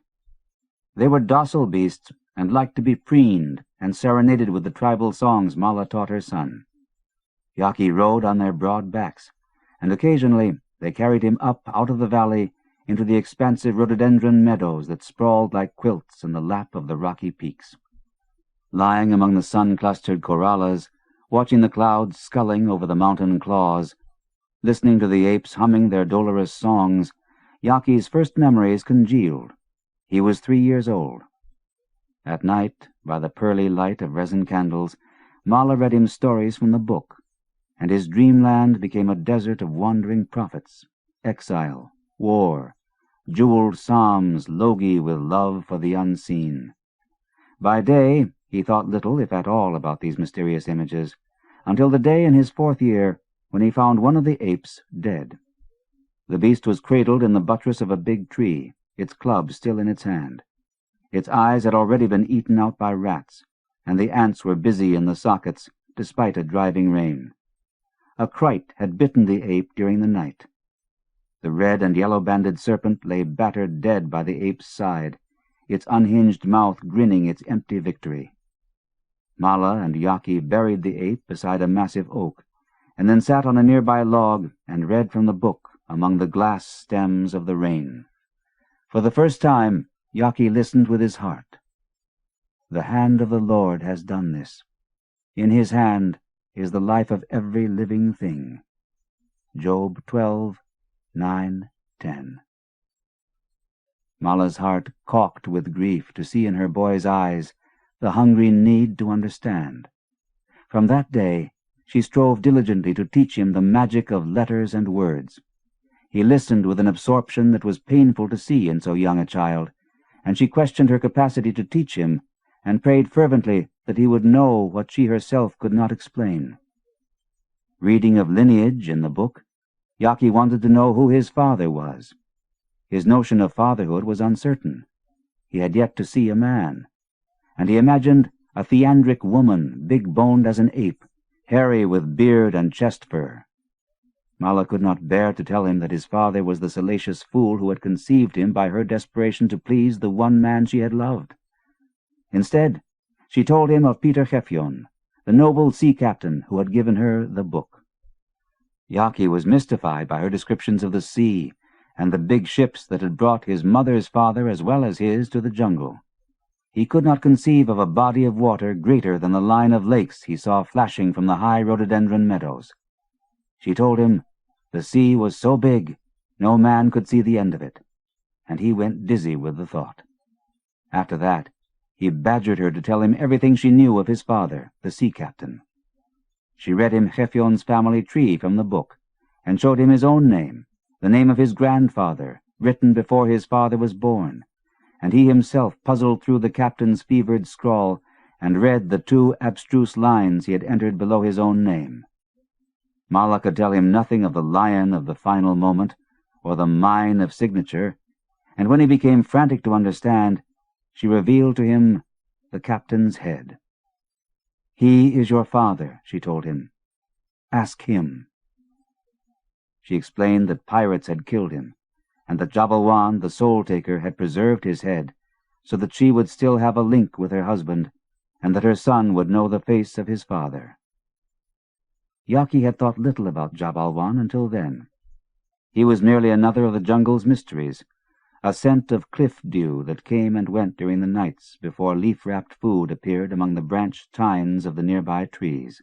They were docile beasts and liked to be preened and serenaded with the tribal songs Mala taught her son. Jaki rode on their broad backs, and occasionally they carried him up out of the valley into the expansive rhododendron meadows that sprawled like quilts in the lap of the rocky peaks. Lying among the sun-clustered corrales, watching the clouds sculling over the mountain claws, listening to the apes humming their dolorous songs, Jaki's first memories congealed. He was 3 years old. At night, by the pearly light of resin candles, Mala read him stories from the book, and his dreamland became a desert of wandering prophets, exile, war, jeweled psalms logy with love for the unseen. By day he thought little, if at all, about these mysterious images, until the day in his 4th year when he found one of the apes dead. The beast was cradled in the buttress of a big tree, its club still in its hand. Its eyes had already been eaten out by rats, and the ants were busy in the sockets, despite a driving rain. A krite had bitten the ape during the night. The red and yellow-banded serpent lay battered dead by the ape's side, its unhinged mouth grinning its empty victory. Mala and Jaki buried the ape beside a massive oak, and then sat on a nearby log and read from the book among the glass stems of the rain. For the first time, Jaki listened with his heart. The hand of the Lord has done this. In his hand is the life of every living thing. Job 12:9-10. Mala's heart caulked with grief to see in her boy's eyes the hungry need to understand. From that day she strove diligently to teach him the magic of letters and words. He listened with an absorption that was painful to see in so young a child, and she questioned her capacity to teach him, and prayed fervently that he would know what she herself could not explain. Reading of lineage in the book, Jaki wanted to know who his father was. His notion of fatherhood was uncertain. He had yet to see a man, and he imagined a theandric woman, big-boned as an ape, hairy with beard and chest fur. Mala could not bear to tell him that his father was the salacious fool who had conceived him by her desperation to please the one man she had loved. Instead, she told him of Peter Gefjon, the noble sea captain who had given her the book. Jaki was mystified by her descriptions of the sea and the big ships that had brought his mother's father as well as his to the jungle. He could not conceive of a body of water greater than the line of lakes he saw flashing from the high rhododendron meadows. She told him the sea was so big no man could see the end of it, and he went dizzy with the thought. After that, he badgered her to tell him everything she knew of his father, the sea captain. She read him Gefjon's family tree from the book, and showed him his own name, the name of his grandfather, written before his father was born, and he himself puzzled through the captain's fevered scrawl and read the 2 abstruse lines he had entered below his own name. Mala could tell him nothing of the lion of the final moment, or the mine of signature, and when he became frantic to understand, she revealed to him the captain's head. "He is your father," she told him. "Ask him." She explained that pirates had killed him, and that Jabalwan, the soul-taker, had preserved his head, so that she would still have a link with her husband, and that her son would know the face of his father. Jaki had thought little about Jabalwan until then. He was merely another of the jungle's mysteries, a scent of cliff dew that came and went during the nights before leaf-wrapped food appeared among the branched tines of the nearby trees.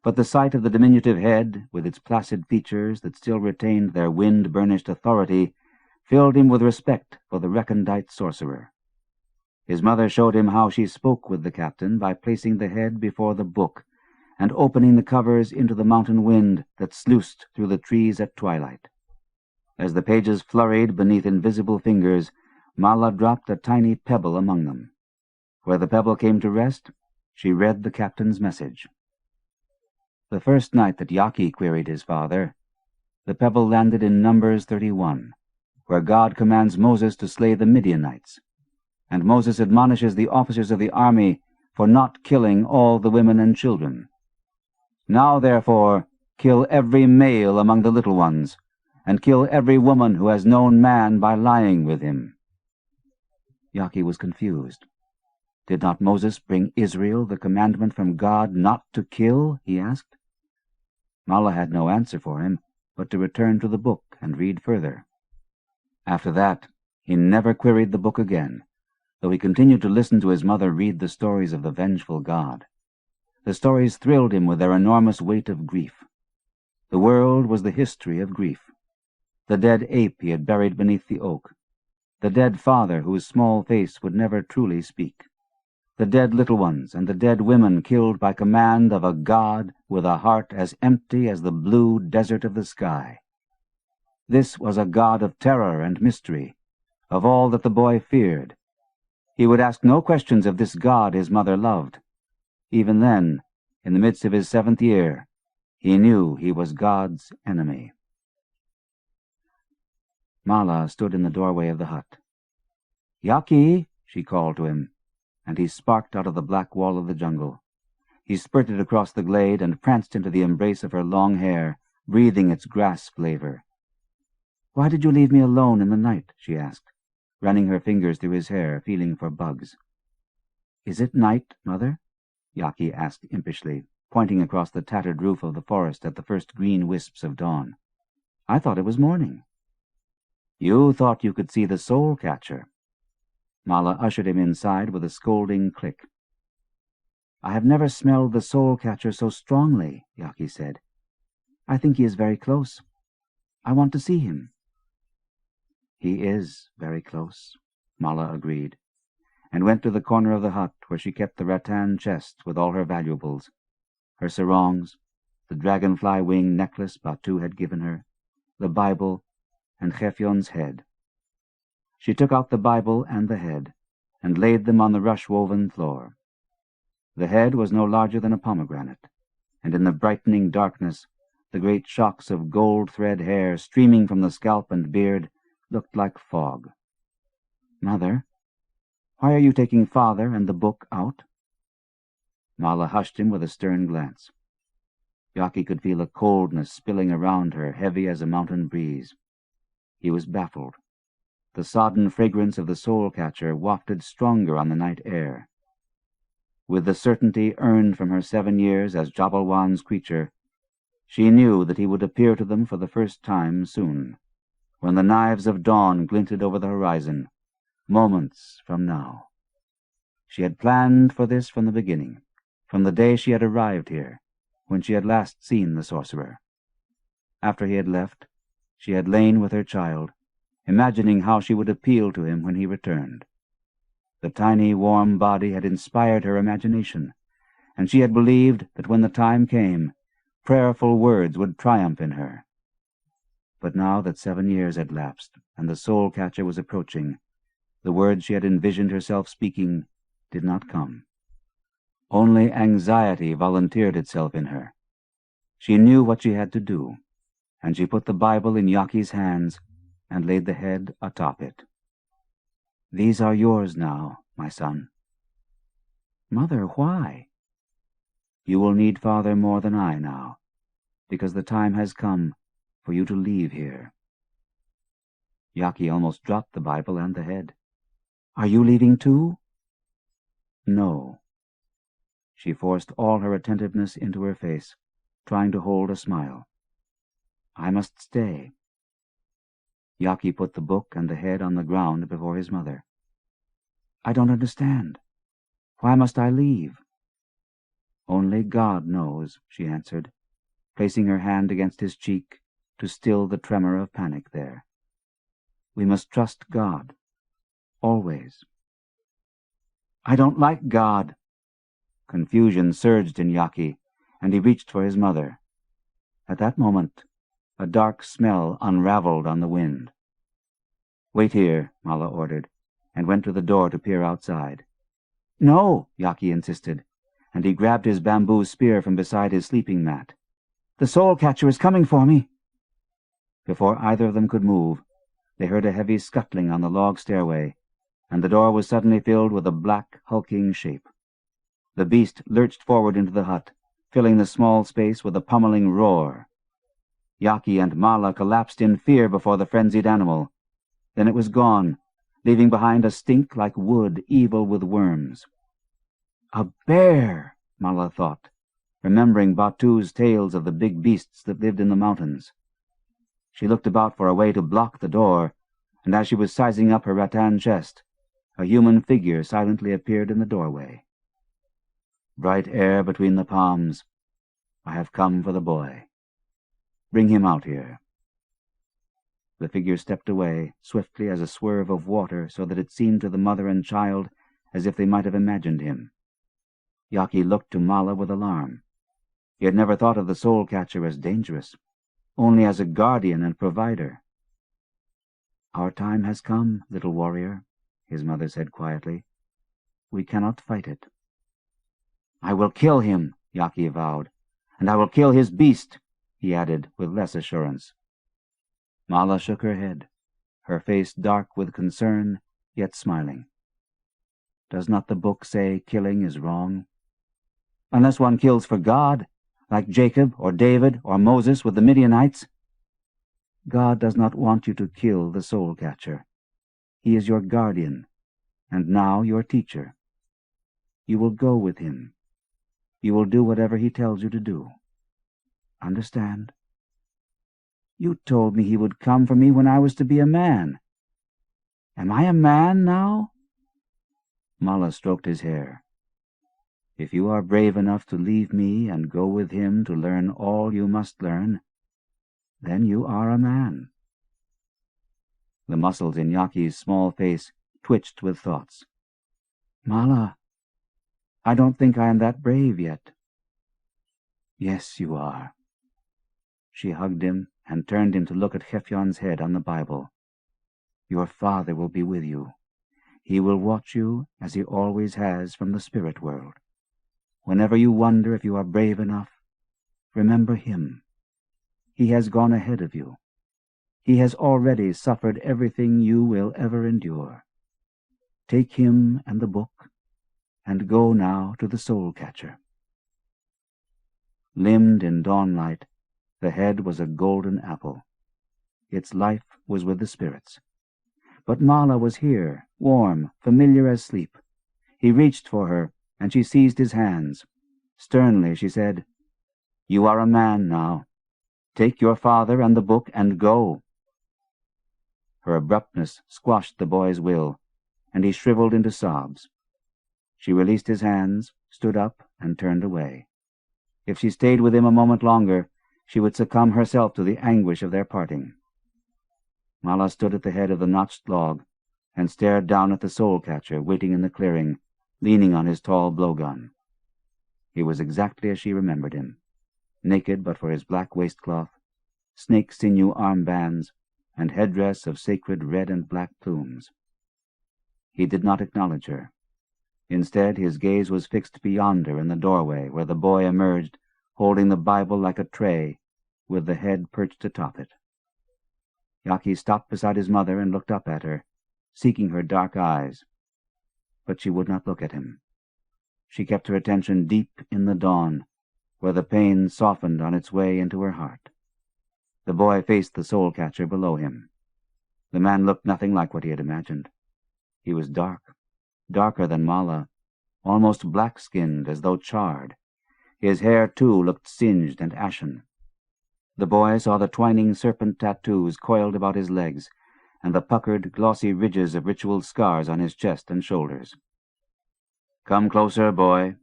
But the sight of the diminutive head, with its placid features that still retained their wind-burnished authority, filled him with respect for the recondite sorcerer. His mother showed him how she spoke with the captain by placing the head before the book, and opening the covers into the mountain wind that sluiced through the trees at twilight. As the pages flurried beneath invisible fingers, Mala dropped a tiny pebble among them. Where the pebble came to rest, she read the captain's message. The first night that Jaki queried his father, the pebble landed in Numbers 31, where God commands Moses to slay the Midianites, and Moses admonishes the officers of the army for not killing all the women and children. Now, therefore, kill every male among the little ones, and kill every woman who has known man by lying with him. Jaki was confused. Did not Moses bring Israel the commandment from God not to kill? He asked. Mala had no answer for him, but to return to the book and read further. After that, he never queried the book again, though he continued to listen to his mother read the stories of the vengeful God. The stories thrilled him with their enormous weight of grief. The world was the history of grief. The dead ape he had buried beneath the oak, the dead father whose small face would never truly speak, the dead little ones and the dead women killed by command of a God with a heart as empty as the blue desert of the sky. This was a God of terror and mystery, of all that the boy feared. He would ask no questions of this God his mother loved. Even then, in the midst of his 7th year, he knew he was God's enemy. Mala stood in the doorway of the hut. "Jaki," she called to him, and he sparked out of the black wall of the jungle. He spurted across the glade and pranced into the embrace of her long hair, breathing its grass flavor. "Why did you leave me alone in the night?" she asked, running her fingers through his hair, feeling for bugs. "Is it night, Mother?" Jaki asked impishly, pointing across the tattered roof of the forest at the first green wisps of dawn. "I thought it was morning." "You thought you could see the soul-catcher." Mala ushered him inside with a scolding click. "I have never smelled the soul-catcher so strongly," Jaki said. "I think he is very close. I want to see him." "He is very close," Mala agreed, and went to the corner of the hut where she kept the rattan chest with all her valuables, her sarongs, the dragonfly wing necklace Batu had given her, the Bible, and Gefjon's head. She took out the Bible and the head, and laid them on the rush-woven floor. The head was no larger than a pomegranate, and in the brightening darkness the great shocks of gold thread hair streaming from the scalp and beard looked like fog. "Mother, why are you taking Father and the book out?" Mala hushed him with a stern glance. Jaki could feel a coldness spilling around her, heavy as a mountain breeze. He was baffled. The sodden fragrance of the soul-catcher wafted stronger on the night air. With the certainty earned from her 7 years as Jabalwan's creature, she knew that he would appear to them for the first time soon, when the knives of dawn glinted over the horizon, moments from now. She had planned for this from the beginning, from the day she had arrived here, when she had last seen the sorcerer. After he had left, she had lain with her child, imagining how she would appeal to him when he returned. The tiny, warm body had inspired her imagination, and she had believed that when the time came, prayerful words would triumph in her. But now that 7 years had lapsed, and the soul-catcher was approaching, the words she had envisioned herself speaking did not come. Only anxiety volunteered itself in her. She knew what she had to do, and she put the Bible in Jaki's hands and laid the head atop it. "These are yours now, my son." "Mother, why?" "You will need Father more than I now, because the time has come for you to leave here." Jaki almost dropped the Bible and the head. "Are you leaving too?" "No." She forced all her attentiveness into her face, trying to hold a smile. "I must stay." Jaki put the book and the head on the ground before his mother. "I don't understand. Why must I leave?" "Only God knows," she answered, placing her hand against his cheek to still the tremor of panic there. "We must trust God, always." "I don't like God." Confusion surged in Jaki, and he reached for his mother. At that moment, A dark smell unraveled on the wind. "Wait here," Mala ordered, and went to the door to peer outside. "No," Jaki insisted, and he grabbed his bamboo spear from beside his sleeping mat. "The soul-catcher is coming for me." Before either of them could move, they heard a heavy scuttling on the log stairway, and the door was suddenly filled with a black, hulking shape. The beast lurched forward into the hut, filling the small space with a pummeling roar. Jaki and Mala collapsed in fear before the frenzied animal. Then it was gone, leaving behind a stink like wood evil with worms. "A bear," Mala thought, remembering Batu's tales of the big beasts that lived in the mountains. She looked about for a way to block the door, and as she was sizing up her rattan chest, a human figure silently appeared in the doorway. "Bright air between the palms. I have come for the boy. Bring him out here." The figure stepped away, swiftly as a swerve of water, so that it seemed to the mother and child as if they might have imagined him. Jaki looked to Mala with alarm. He had never thought of the soul-catcher as dangerous, only as a guardian and provider. "Our time has come, little warrior," his mother said quietly. "We cannot fight it." "I will kill him," Jaki vowed, "and I will kill his beast," he added with less assurance. Mala shook her head, her face dark with concern, yet smiling. "Does not the book say killing is wrong? Unless one kills for God, like Jacob or David or Moses with the Midianites. God does not want you to kill the soul-catcher. He is your guardian, and now your teacher. You will go with him. You will do whatever he tells you to do. Understand? You told me he would come for me when I was to be a man. Am I a man now?" Mala stroked his hair. "If you are brave enough to leave me and go with him to learn all you must learn, then you are a man." The muscles in Jaki's small face twitched with thoughts. "Mala, I don't think I am that brave yet." "Yes, you are." She hugged him and turned him to look at Gefjon's head on the Bible. "Your father will be with you. He will watch you as he always has from the spirit world. Whenever you wonder if you are brave enough, remember him. He has gone ahead of you. He has already suffered everything you will ever endure. Take him and the book, and go now to the soul-catcher." Limned in dawnlight, the head was a golden apple. Its life was with the spirits. But Mala was here, warm, familiar as sleep. He reached for her, and she seized his hands. Sternly she said, "You are a man now. Take your father and the book and go." Her abruptness squashed the boy's will, and he shriveled into sobs. She released his hands, stood up, and turned away. If she stayed with him a moment longer, she would succumb herself to the anguish of their parting. Mala stood at the head of the notched log and stared down at the soul-catcher waiting in the clearing, leaning on his tall blowgun. He was exactly as she remembered him, naked but for his black waistcloth, snake-sinew armbands, and headdress of sacred red and black plumes. He did not acknowledge her. Instead, his gaze was fixed beyond her in the doorway, where the boy emerged, holding the Bible like a tray, with the head perched atop it. Jaki stopped beside his mother and looked up at her, seeking her dark eyes. But she would not look at him. She kept her attention deep in the dawn, where the pain softened on its way into her heart. The boy faced the soul-catcher below him. The man looked nothing like what he had imagined. He was dark, darker than Mala, almost black-skinned as though charred. His hair, too, looked singed and ashen. The boy saw the twining serpent tattoos coiled about his legs, and the puckered, glossy ridges of ritual scars on his chest and shoulders. "Come closer, boy,"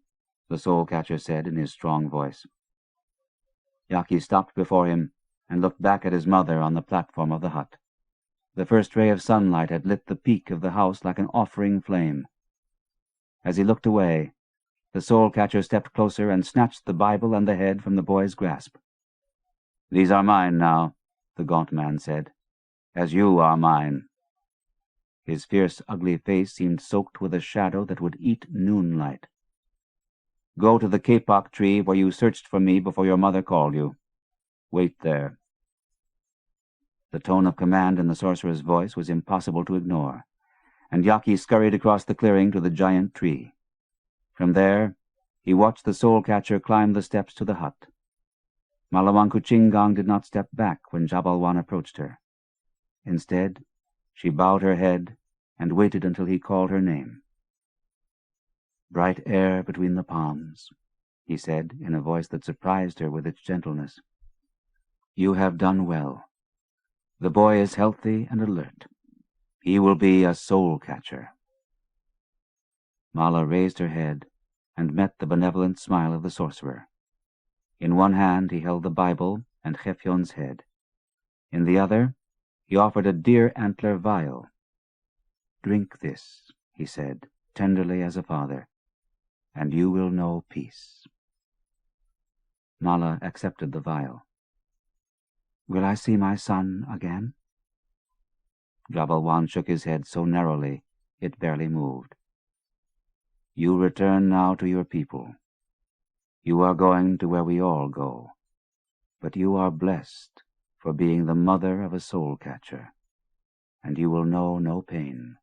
the soul-catcher said in his strong voice. Jaki stopped before him and looked back at his mother on the platform of the hut. The first ray of sunlight had lit the peak of the house like an offering flame. As he looked away, the soul-catcher stepped closer and snatched the Bible and the head from the boy's grasp. "These are mine now," the gaunt man said, "as you are mine." His fierce, ugly face seemed soaked with a shadow that would eat noonlight. "Go to the kapok tree where you searched for me before your mother called you. Wait there." The tone of command in the sorcerer's voice was impossible to ignore, and Jaki scurried across the clearing to the giant tree. From there, he watched the soul-catcher climb the steps to the hut. Malawankuchingang did not step back when Jabalwan approached her. Instead, she bowed her head and waited until he called her name. "Bright air between the palms," he said in a voice that surprised her with its gentleness. "You have done well. The boy is healthy and alert. He will be a soul-catcher." Mala raised her head and met the benevolent smile of the sorcerer. In one hand he held the Bible and Gefjon's head. In the other he offered a deer antler vial. "Drink this," he said, tenderly as a father, "and you will know peace." Mala accepted the vial. "Will I see my son again?" Jabalwan shook his head so narrowly it barely moved. "You return now to your people. You are going to where we all go, but you are blessed for being the mother of a soul-catcher, and you will know no pain.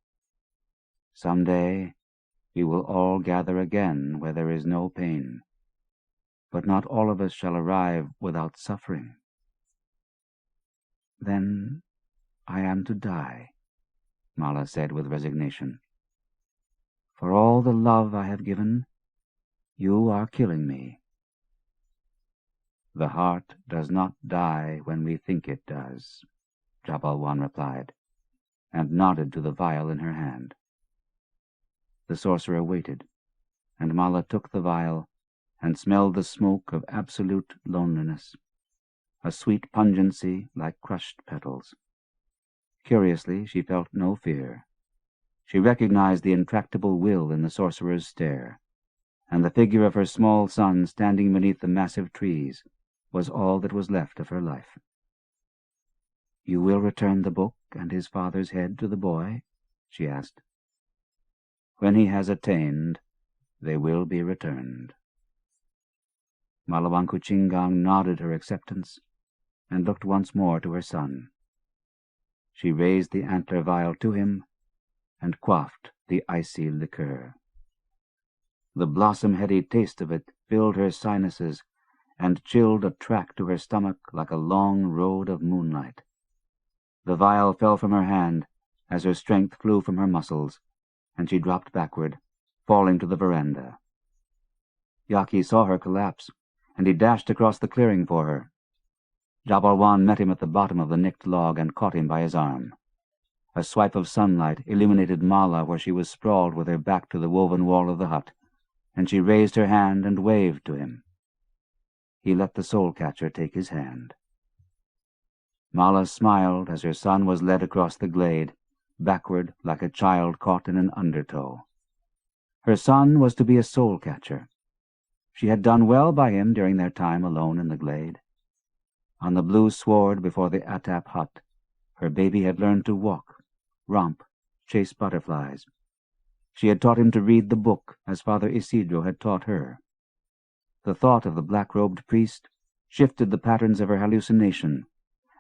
Some day we will all gather again where there is no pain, but not all of us shall arrive without suffering." "Then I am to die," Mala said with resignation. "For all the love I have given, you are killing me." "The heart does not die when we think it does," Jabalwan replied, and nodded to the vial in her hand. The sorcerer waited, and Mala took the vial and smelled the smoke of absolute loneliness, a sweet pungency like crushed petals. Curiously, she felt no fear. She recognized the intractable will in the sorcerer's stare, and the figure of her small son standing beneath the massive trees was all that was left of her life. "You will return the book and his father's head to the boy?" she asked. "When he has attained, they will be returned." Malawankuchingang nodded her acceptance and looked once more to her son. She raised the antler vial to him and quaffed the icy liqueur. The blossom-heady taste of it filled her sinuses and chilled a track to her stomach like a long road of moonlight. The vial fell from her hand as her strength flew from her muscles, and she dropped backward, falling to the veranda. Jaki saw her collapse, and he dashed across the clearing for her. Jabalwan met him at the bottom of the nicked log and caught him by his arm. A swipe of sunlight illuminated Mala where she was sprawled with her back to the woven wall of the hut, and she raised her hand and waved to him. He let the soul-catcher take his hand. Mala smiled as her son was led across the glade, backward like a child caught in an undertow. Her son was to be a soul-catcher. She had done well by him during their time alone in the glade. On the blue sward before the Attap hut, her baby had learned to walk, romp, chase butterflies. She had taught him to read the book as Father Isidro had taught her. The thought of the black-robed priest shifted the patterns of her hallucination,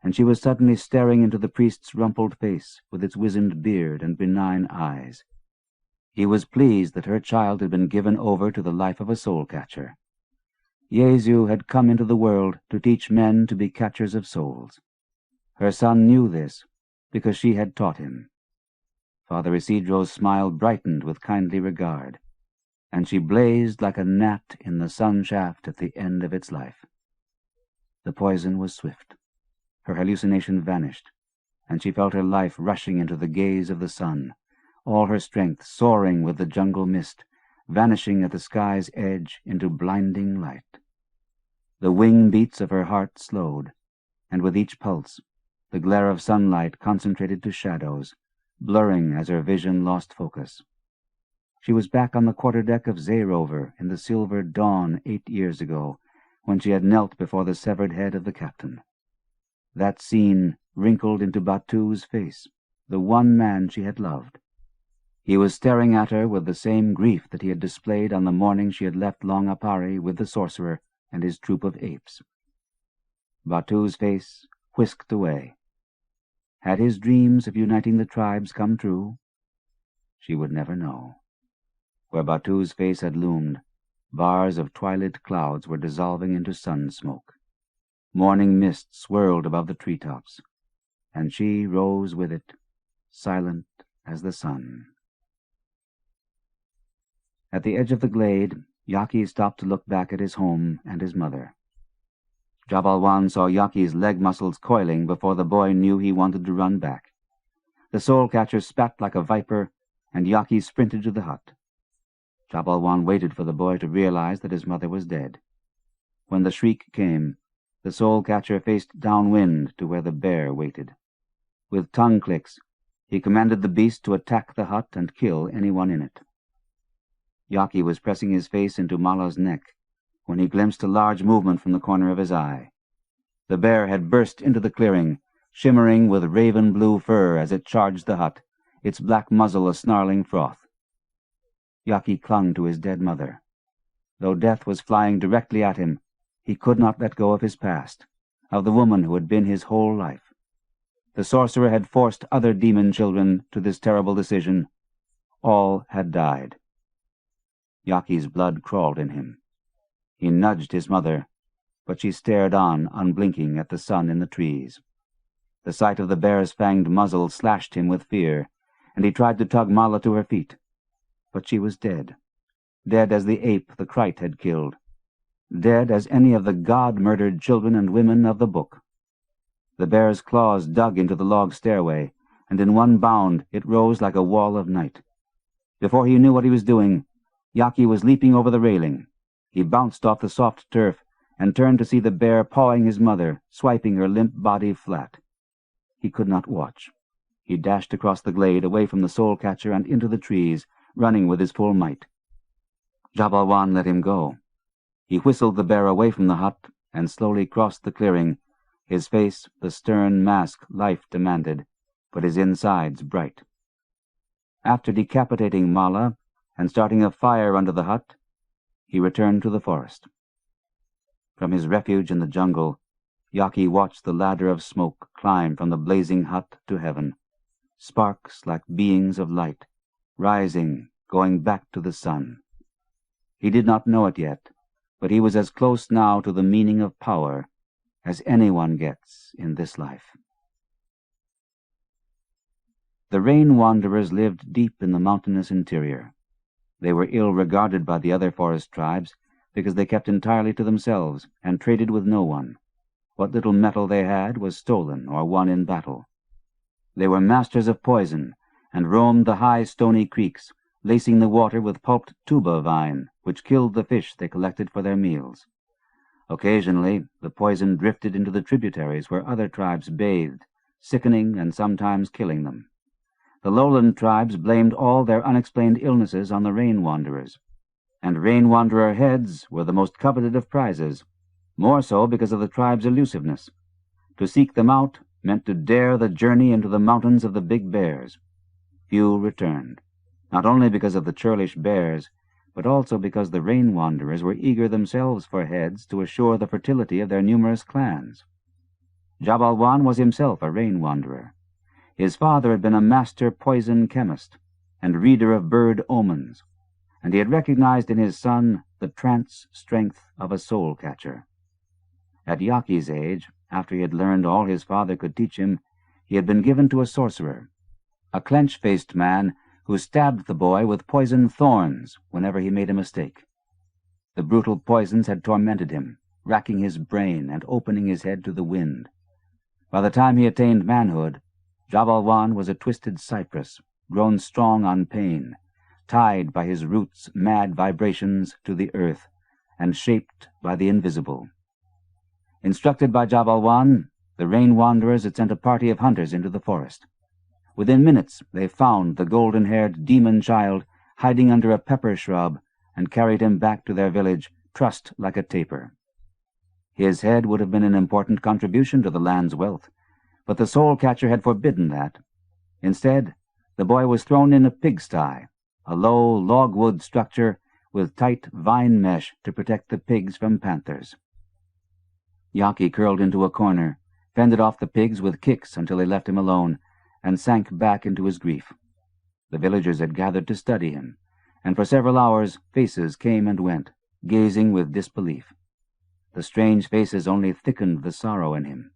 and she was suddenly staring into the priest's rumpled face with its wizened beard and benign eyes. He was pleased that her child had been given over to the life of a soul-catcher. Jesu had come into the world to teach men to be catchers of souls. Her son knew this because she had taught him. Father Isidro's smile brightened with kindly regard, and she blazed like a gnat in the sun shaft at the end of its life. The poison was swift. Her hallucination vanished, and she felt her life rushing into the gaze of the sun, all her strength soaring with the jungle mist, vanishing at the sky's edge into blinding light. The wing beats of her heart slowed, and with each pulse the glare of sunlight concentrated to shadows, blurring as her vision lost focus. She was back on the quarterdeck of Zayrover in the silver dawn 8 years ago, when she had knelt before the severed head of the captain. That scene wrinkled into Batu's face, the one man she had loved. He was staring at her with the same grief that he had displayed on the morning she had left Longapari with the sorcerer and his troop of apes. Batu's face whisked away. Had his dreams of uniting the tribes come true? She would never know. Where Batu's face had loomed, bars of twilit clouds were dissolving into sun smoke. Morning mist swirled above the treetops, and she rose with it, silent as the sun. At the edge of the glade, Jaki stopped to look back at his home and his mother. Jabalwan saw Yaki's leg muscles coiling before the boy knew he wanted to run back. The soul-catcher spat like a viper, and Jaki sprinted to the hut. Jabalwan waited for the boy to realize that his mother was dead. When the shriek came, the soul-catcher faced downwind to where the bear waited. With tongue clicks, he commanded the beast to attack the hut and kill anyone in it. Jaki was pressing his face into Mala's neck when he glimpsed a large movement from the corner of his eye. The bear had burst into the clearing, shimmering with raven-blue fur as it charged the hut, its black muzzle a snarling froth. Jaki clung to his dead mother. Though death was flying directly at him, he could not let go of his past, of the woman who had been his whole life. The sorcerer had forced other demon children to this terrible decision. All had died. Yaki's blood crawled in him. He nudged his mother, but she stared on, unblinking, at the sun in the trees. The sight of the bear's fanged muzzle slashed him with fear, and he tried to tug Mala to her feet. But she was dead. Dead as the ape the Krite had killed. Dead as any of the god-murdered children and women of the book. The bear's claws dug into the log stairway, and in one bound it rose like a wall of night. Before he knew what he was doing, Jaki was leaping over the railing. He bounced off the soft turf and turned to see the bear pawing his mother, swiping her limp body flat. He could not watch. He dashed across the glade, away from the soul-catcher and into the trees, running with his full might. Jabalwan let him go. He whistled the bear away from the hut and slowly crossed the clearing, his face the stern mask life demanded, but his insides bright. After decapitating Mala and starting a fire under the hut, he returned to the forest. From his refuge in the jungle, Jaki watched the ladder of smoke climb from the blazing hut to heaven, sparks like beings of light, rising, going back to the sun. He did not know it yet, but he was as close now to the meaning of power as anyone gets in this life. The rain wanderers lived deep in the mountainous interior. They were ill regarded by the other forest tribes because they kept entirely to themselves and traded with no one. What little metal they had was stolen or won in battle. They were masters of poison and roamed the high stony creeks, lacing the water with pulped tuba vine, which killed the fish they collected for their meals. Occasionally, the poison drifted into the tributaries where other tribes bathed, sickening and sometimes killing them. The lowland tribes blamed all their unexplained illnesses on the rain wanderers, and rain wanderer heads were the most coveted of prizes, more so because of the tribe's elusiveness. To seek them out meant to dare the journey into the mountains of the big bears. Few returned, not only because of the churlish bears, but also because the rain wanderers were eager themselves for heads to assure the fertility of their numerous clans. Jabalwan was himself a rain wanderer. His father had been a master poison chemist and reader of bird omens, and he had recognized in his son the trance strength of a soul-catcher. At Yaki's age, after he had learned all his father could teach him, he had been given to a sorcerer, a clench-faced man who stabbed the boy with poisoned thorns whenever he made a mistake. The brutal poisons had tormented him, racking his brain and opening his head to the wind. By the time he attained manhood, Jabalwan was a twisted cypress, grown strong on pain, tied by his roots' mad vibrations to the earth, and shaped by the invisible. Instructed by Jabalwan, the rain wanderers had sent a party of hunters into the forest. Within minutes they found the golden-haired demon child hiding under a pepper shrub and carried him back to their village, trussed like a tapir. His head would have been an important contribution to the land's wealth, but the soul-catcher had forbidden that. Instead, the boy was thrown in a pigsty, a low logwood structure with tight vine mesh to protect the pigs from panthers. Jaki curled into a corner, fended off the pigs with kicks until they left him alone, and sank back into his grief. The villagers had gathered to study him, and for several hours faces came and went, gazing with disbelief. The strange faces only thickened the sorrow in him.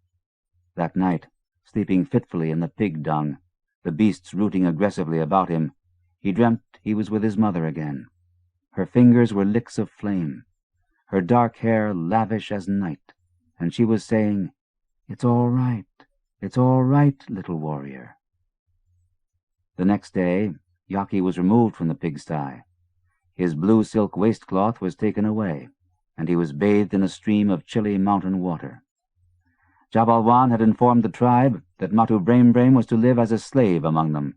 That night, sleeping fitfully in the pig dung, the beasts rooting aggressively about him, he dreamt he was with his mother again. Her fingers were licks of flame, her dark hair lavish as night, and she was saying, "It's all right, little warrior." The next day, Jaki was removed from the pigsty. His blue silk waistcloth was taken away, and he was bathed in a stream of chilly mountain water. Jabalwan had informed the tribe that Matu Brain was to live as a slave among them,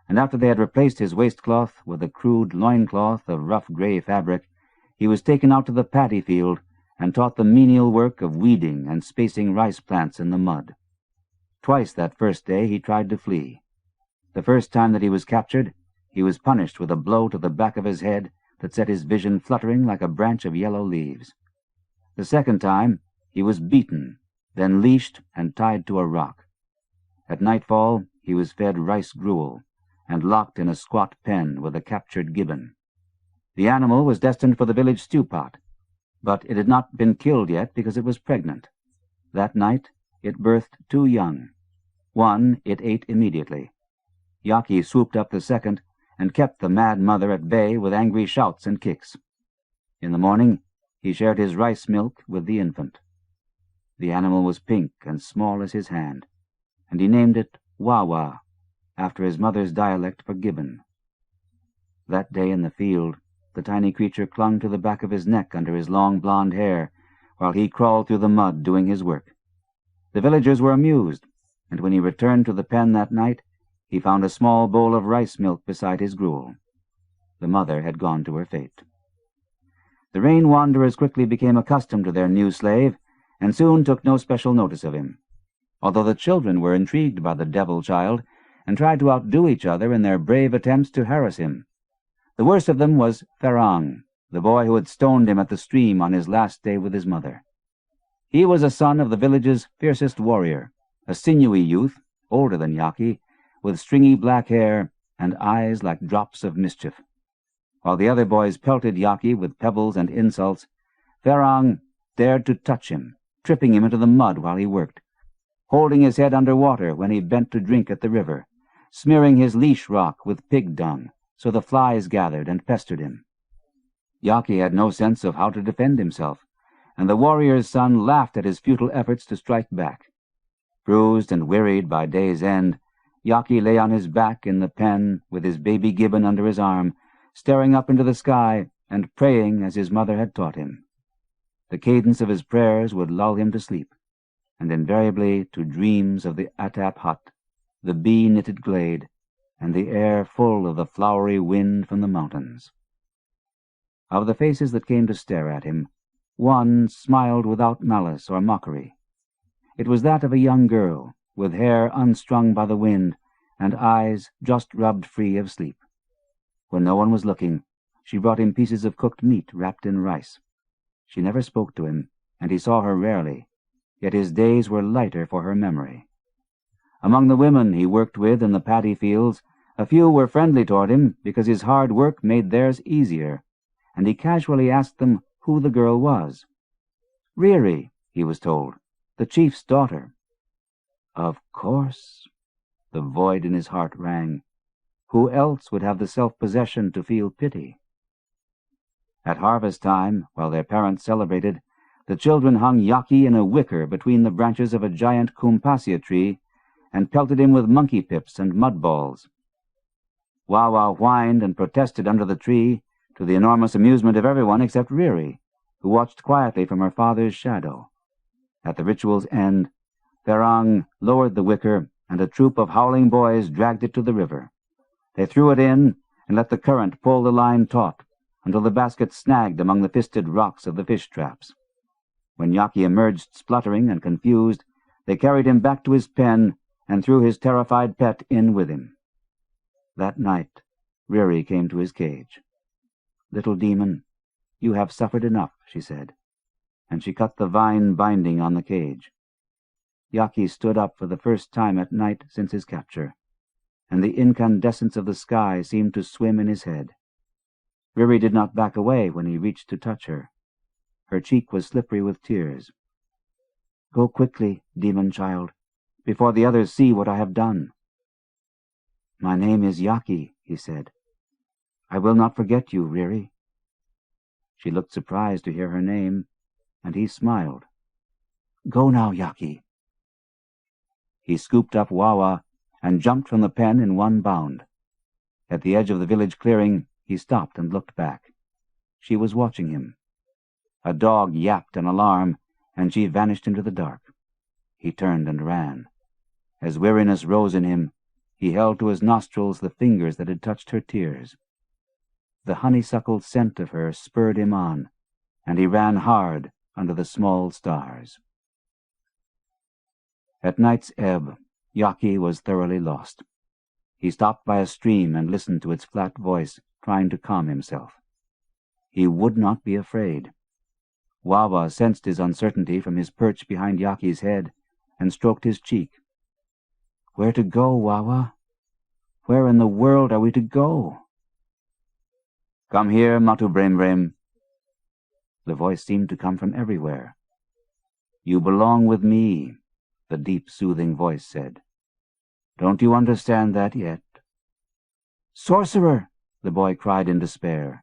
and after they had replaced his waistcloth with a crude loincloth of rough gray fabric, he was taken out to the paddy field and taught the menial work of weeding and spacing rice plants in the mud. Twice that first day he tried to flee. The first time that he was captured, he was punished with a blow to the back of his head that set his vision fluttering like a branch of yellow leaves. The second time, he was beaten, then leashed and tied to a rock. At nightfall, he was fed rice gruel and locked in a squat pen with a captured gibbon. The animal was destined for the village stew pot, but it had not been killed yet because it was pregnant. That night, it birthed 2 young. One it ate immediately. Jaki swooped up the second and kept the mad mother at bay with angry shouts and kicks. In the morning, he shared his rice milk with the infant. The animal was pink and small as his hand, and he named it Wawa, after his mother's dialect for gibbon. That day in the field, the tiny creature clung to the back of his neck under his long blonde hair, while he crawled through the mud doing his work. The villagers were amused, and when he returned to the pen that night, he found a small bowl of rice milk beside his gruel. The mother had gone to her fate. The rain wanderers quickly became accustomed to their new slave, and soon took no special notice of him, although the children were intrigued by the devil child, and tried to outdo each other in their brave attempts to harass him. The worst of them was Ferang, the boy who had stoned him at the stream on his last day with his mother. He was a son of the village's fiercest warrior, a sinewy youth, older than Jaki, with stringy black hair and eyes like drops of mischief. While the other boys pelted Jaki with pebbles and insults, Ferang dared to touch him, tripping him into the mud while he worked, holding his head under water when he bent to drink at the river, smearing his leash rock with pig dung, so the flies gathered and pestered him. Jaki had no sense of how to defend himself, and the warrior's son laughed at his futile efforts to strike back. Bruised and wearied by day's end, Jaki lay on his back in the pen with his baby gibbon under his arm, staring up into the sky and praying as his mother had taught him. The cadence of his prayers would lull him to sleep, and invariably to dreams of the Atap hut, the bee-knitted glade, and the air full of the flowery wind from the mountains. Of the faces that came to stare at him, one smiled without malice or mockery. It was that of a young girl, with hair unstrung by the wind and eyes just rubbed free of sleep. When no one was looking, she brought him pieces of cooked meat wrapped in rice. She never spoke to him, and he saw her rarely, yet his days were lighter for her memory. Among the women he worked with in the paddy fields, a few were friendly toward him because his hard work made theirs easier, and he casually asked them who the girl was. "Riri," he was told, "the chief's daughter." Of course, the void in his heart rang. Who else would have the self-possession to feel pity? At harvest time, while their parents celebrated, the children hung Jaki in a wicker between the branches of a giant kumpasia tree and pelted him with monkey pips and mud balls. Wawa whined and protested under the tree, to the enormous amusement of everyone except Riri, who watched quietly from her father's shadow. At the ritual's end, Ferang lowered the wicker, and a troop of howling boys dragged it to the river. They threw it in and let the current pull the line taut until the basket snagged among the fisted rocks of the fish traps. When Jaki emerged spluttering and confused, they carried him back to his pen and threw his terrified pet in with him. That night, Riri came to his cage. "Little demon, you have suffered enough," she said, and she cut the vine binding on the cage. Jaki stood up for the first time at night since his capture, and the incandescence of the sky seemed to swim in his head. Riri did not back away when he reached to touch her. Her cheek was slippery with tears. "Go quickly, demon child, before the others see what I have done." "My name is Jaki," he said. "I will not forget you, Riri." She looked surprised to hear her name, and he smiled. "Go now, Jaki." He scooped up Wawa and jumped from the pen in one bound. At the edge of the village clearing, he stopped and looked back. She was watching him. A dog yapped an alarm, and she vanished into the dark. He turned and ran. As weariness rose in him, he held to his nostrils the fingers that had touched her tears. The honeysuckle scent of her spurred him on, and he ran hard under the small stars. At night's ebb, Jaki was thoroughly lost. He stopped by a stream and listened to its flat voice, trying to calm himself. He would not be afraid. Wawa sensed his uncertainty from his perch behind Jaki's head and stroked his cheek. "Where to go, Wawa? Where in the world are we to go?" "Come here, Matu Brem. The voice seemed to come from everywhere. "You belong with me," the deep, soothing voice said. "Don't you understand that yet?" "Sorcerer!" the boy cried in despair.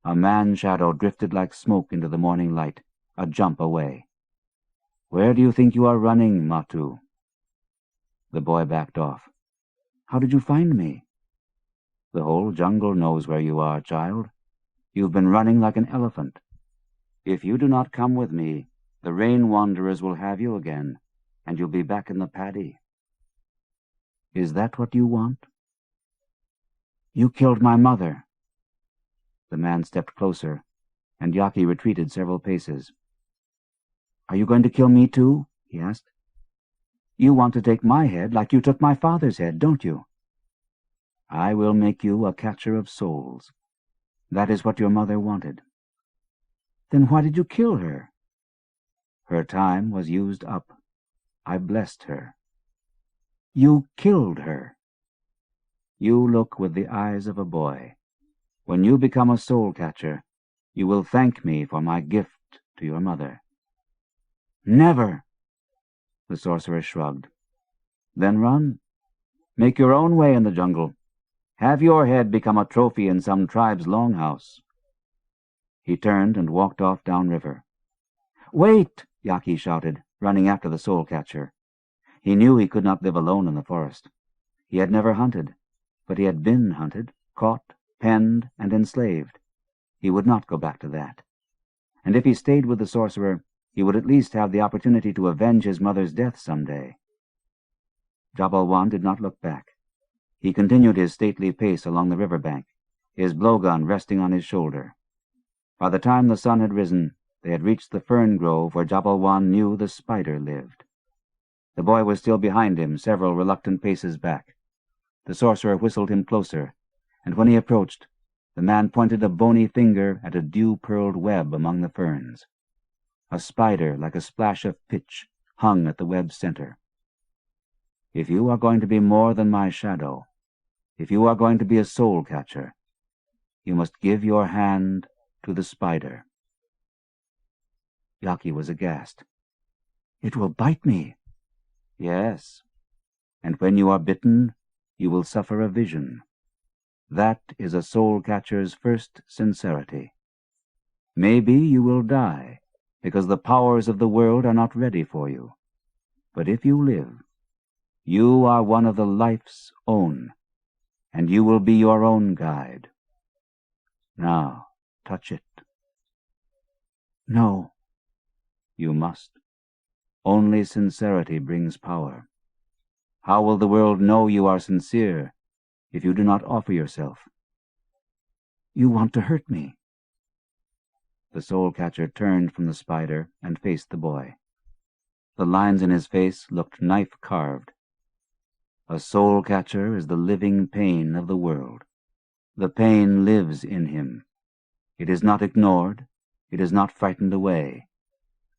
A man-shadow drifted like smoke into the morning light, a jump away. "Where do you think you are running, Matu?" The boy backed off. "How did you find me?" "The whole jungle knows where you are, child. You've been running like an elephant. If you do not come with me, the rain wanderers will have you again, and you'll be back in the paddy." "Is that what you want?" "You killed my mother." The man stepped closer, and Jaki retreated several paces. "Are you going to kill me too?" he asked. "You want to take my head like you took my father's head, don't you?" "I will make you a catcher of souls. That is what your mother wanted." "Then why did you kill her?" "Her time was used up. I blessed her." "You killed her." "You look with the eyes of a boy. When you become a soul catcher, you will thank me for my gift to your mother." "Never!" The sorcerer shrugged. "Then run. Make your own way in the jungle. Have your head become a trophy in some tribe's longhouse." He turned and walked off downriver. "Wait!" Jaki shouted, running after the soul catcher. He knew he could not live alone in the forest. He had never hunted, but he had been hunted, caught, penned, and enslaved. He would not go back to that. And if he stayed with the sorcerer, he would at least have the opportunity to avenge his mother's death some day. Jabalwan did not look back. He continued his stately pace along the river bank, his blowgun resting on his shoulder. By the time the sun had risen, they had reached the fern grove where Jabalwan knew the spider lived. The boy was still behind him, several reluctant paces back. The sorcerer whistled him closer, and when he approached, the man pointed a bony finger at a dew-pearled web among the ferns. A spider, like a splash of pitch, hung at the web's center. "If you are going to be more than my shadow, if you are going to be a soul catcher, you must give your hand to the spider." Jaki was aghast. "It will bite me." "Yes, and when you are bitten, you will suffer a vision. That is a soul catcher's first sincerity. Maybe you will die, because the powers of the world are not ready for you. But if you live, you are one of the life's own, and you will be your own guide. Now, touch it." "No." "You must. Only sincerity brings power. How will the world know you are sincere if you do not offer yourself?" "You want to hurt me." The soul-catcher turned from the spider and faced the boy. The lines in his face looked knife-carved. A soul-catcher is the living pain of the world. The pain lives in him. It is not ignored. It is not frightened away.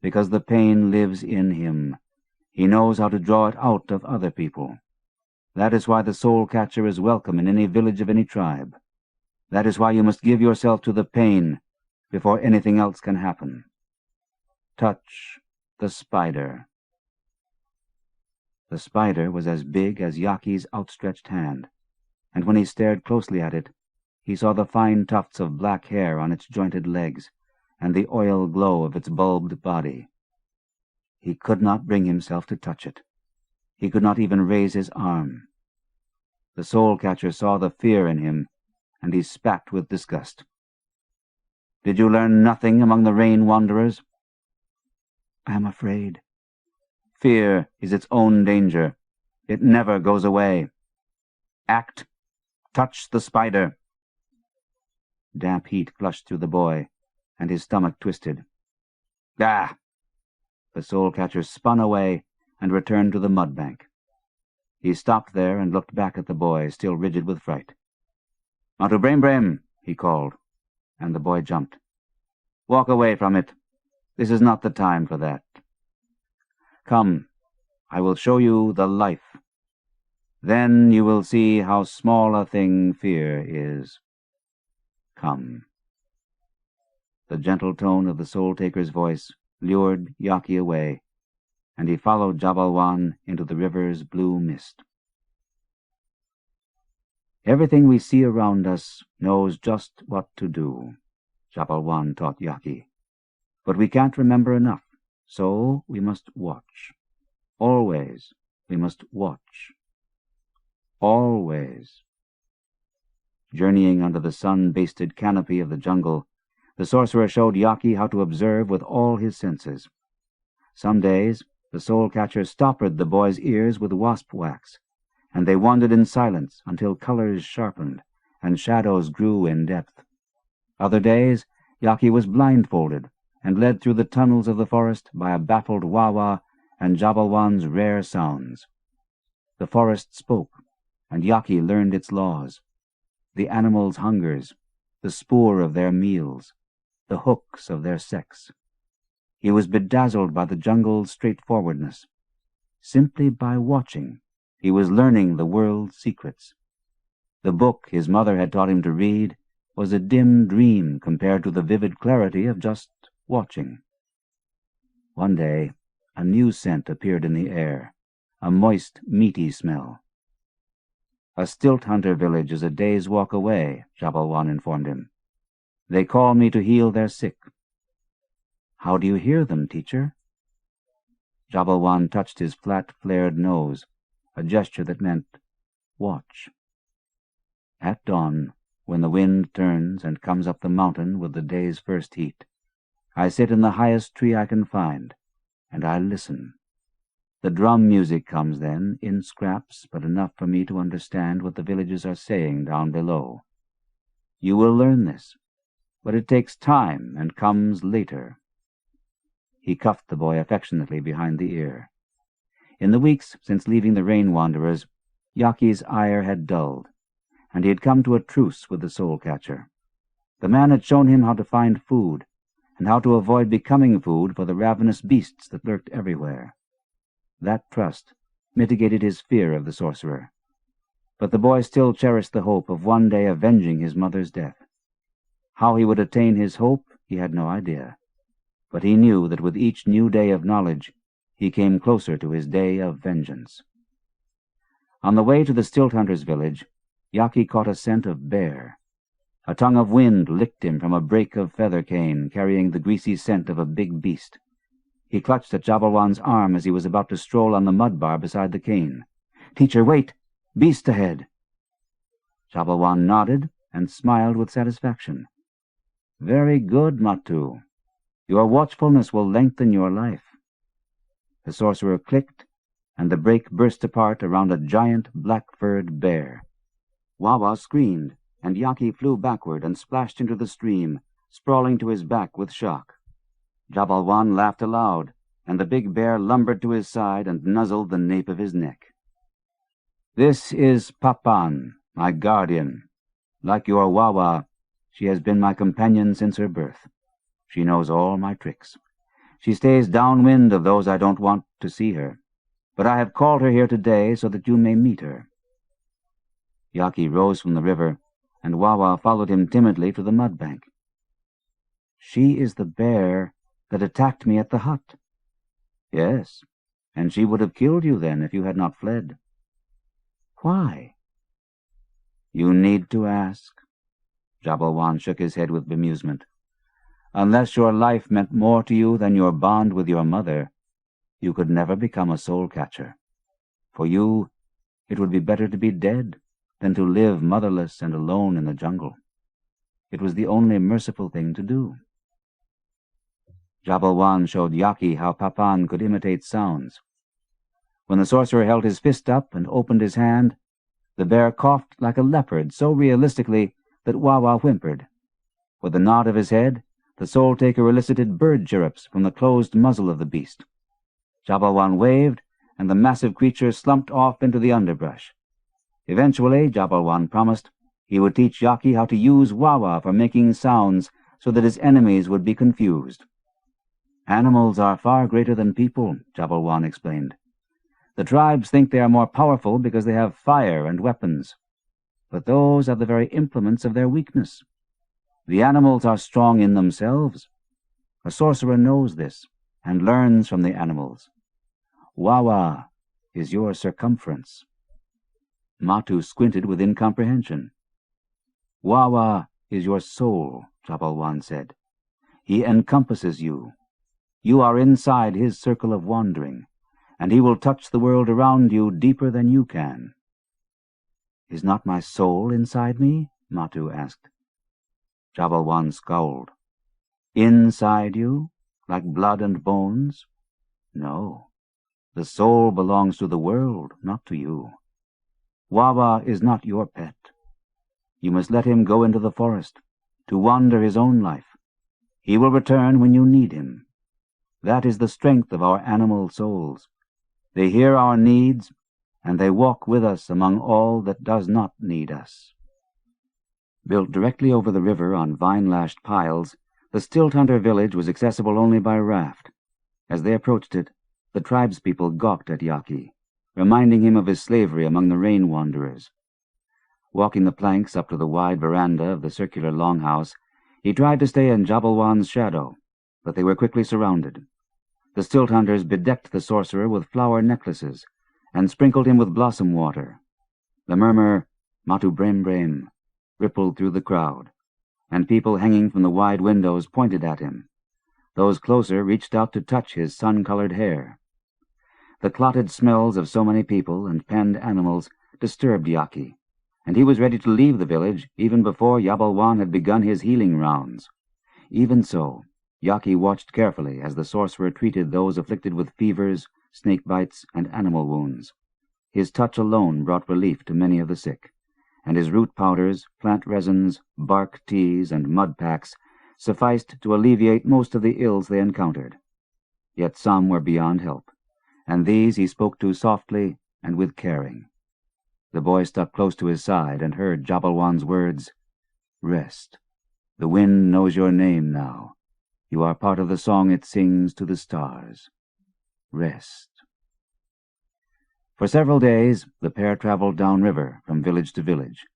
Because the pain lives in him, he knows how to draw it out of other people. That is why the soul-catcher is welcome in any village of any tribe. That is why you must give yourself to the pain before anything else can happen. Touch the spider. The spider was as big as Jaki's outstretched hand, and when he stared closely at it, he saw the fine tufts of black hair on its jointed legs and the oil glow of its bulbed body. He could not bring himself to touch it. He could not even raise his arm. The soul-catcher saw the fear in him, and he spat with disgust. "Did you learn nothing among the rain-wanderers?" "I am afraid." "Fear is its own danger. It never goes away. Act. Touch the spider." Damp heat flushed through the boy, and his stomach twisted. "Ah!" The soul-catcher spun away and returned to the mud-bank. He stopped there and looked back at the boy, still rigid with fright. "Matu Brem," he called, and the boy jumped. "Walk away from it. This is not the time for that. Come, I will show you the life. Then you will see how small a thing fear is. Come." The gentle tone of the soul-taker's voice lured Jaki away, and he followed Jabalwan into the river's blue mist. Everything we see around us knows just what to do, Jabalwan taught Jaki. But we can't remember enough, so we must watch. Always we must watch. Always. Journeying under the sun-basted canopy of the jungle, the sorcerer showed Jaki how to observe with all his senses. Some days the soul-catcher stoppered the boy's ears with wasp wax, and they wandered in silence until colors sharpened and shadows grew in depth. Other days Jaki was blindfolded and led through the tunnels of the forest by a baffled Wawa and Jabalwan's rare sounds. The forest spoke, and Jaki learned its laws, the animals' hungers, the spoor of their meals, the hooks of their sex. He was bedazzled by the jungle's straightforwardness. Simply by watching, he was learning the world's secrets. The book his mother had taught him to read was a dim dream compared to the vivid clarity of just watching. One day, a new scent appeared in the air, a moist, meaty smell. "A stilt-hunter village is a day's walk away," Jabalwan informed him. "They call me to heal their sick." "How do you hear them, teacher?" Jabalwan touched his flat, flared nose, a gesture that meant, "Watch." At dawn, when the wind turns and comes up the mountain with the day's first heat, I sit in the highest tree I can find, and I listen. The drum music comes then, in scraps, but enough for me to understand what the villagers are saying down below. You will learn this, but it takes time and comes later. He cuffed the boy affectionately behind the ear. In the weeks since leaving the rain-wanderers, Jaki's ire had dulled, and he had come to a truce with the soul-catcher. The man had shown him how to find food, and how to avoid becoming food for the ravenous beasts that lurked everywhere. That trust mitigated his fear of the sorcerer. But the boy still cherished the hope of one day avenging his mother's death. How he would attain his hope, he had no idea. But he knew that with each new day of knowledge, he came closer to his day of vengeance. On the way to the stilt-hunter's village, Jaki caught a scent of bear. A tongue of wind licked him from a brake of feather cane, carrying the greasy scent of a big beast. He clutched at Jabalwan's arm as he was about to stroll on the mud bar beside the cane. "Teacher, wait! Beast ahead!" Jabalwan nodded and smiled with satisfaction. "Very good, Matu. Your watchfulness will lengthen your life." The sorcerer clicked, and the brake burst apart around a giant black-furred bear. Wawa screamed, and Jaki flew backward and splashed into the stream, sprawling to his back with shock. Jabalwan laughed aloud, and the big bear lumbered to his side and nuzzled the nape of his neck. "This is Papan, my guardian. Like your Wawa, she has been my companion since her birth. She knows all my tricks. She stays downwind of those I don't want to see her. But I have called her here today so that you may meet her." Jaki rose from the river, and Wawa followed him timidly to the mud bank. "She is the bear that attacked me at the hut." "Yes, and she would have killed you then if you had not fled." "Why?" "You need to ask." Jabalwan shook his head with bemusement. "Unless your life meant more to you than your bond with your mother, you could never become a soul-catcher. For you, it would be better to be dead than to live motherless and alone in the jungle. It was the only merciful thing to do." Jabalwan showed Jaki how Papan could imitate sounds. When the sorcerer held his fist up and opened his hand, the bear coughed like a leopard so realistically that Wawa whimpered. With a nod of his head, the soul-taker elicited bird chirrups from the closed muzzle of the beast. Jabalwan waved, and the massive creature slumped off into the underbrush. Eventually, Jabalwan promised, he would teach Jaki how to use Wawa for making sounds so that his enemies would be confused. "Animals are far greater than people," Jabalwan explained. "The tribes think they are more powerful because they have fire and weapons. But those are the very implements of their weakness. The animals are strong in themselves. A sorcerer knows this and learns from the animals. Wawa is your circumference." Matu squinted with incomprehension. "Wawa is your soul," Jabalwan said. "He encompasses you. You are inside his circle of wandering, and he will touch the world around you deeper than you can." "Is not my soul inside me?" Matu asked. Jabalwan scowled. "Inside you, like blood and bones? No. The soul belongs to the world, not to you. Wawa is not your pet. You must let him go into the forest, to wander his own life. He will return when you need him. That is the strength of our animal souls. They hear our needs, and they walk with us among all that does not need us." Built directly over the river on vine-lashed piles, the Stilt-Hunter village was accessible only by raft. As they approached it, the tribespeople gawked at Jaki, reminding him of his slavery among the rain-wanderers. Walking the planks up to the wide veranda of the circular longhouse, he tried to stay in Jabalwan's shadow, but they were quickly surrounded. The Stilt-Hunters bedecked the sorcerer with flower necklaces and sprinkled him with blossom water. The murmur, "Matu Brem Brem," rippled through the crowd, and people hanging from the wide windows pointed at him. Those closer reached out to touch his sun-colored hair. The clotted smells of so many people and penned animals disturbed Jaki, and he was ready to leave the village even before Jabalwan had begun his healing rounds. Even so, Jaki watched carefully as the sorcerer treated those afflicted with fevers, snake bites, and animal wounds. His touch alone brought relief to many of the sick, and his root powders, plant resins, bark teas, and mud packs sufficed to alleviate most of the ills they encountered. Yet some were beyond help, and these he spoke to softly and with caring. The boy stuck close to his side and heard Jabalwan's words, "Rest. The wind knows your name now. You are part of the song it sings to the stars. Rest." For several days the pair traveled downriver from village to village.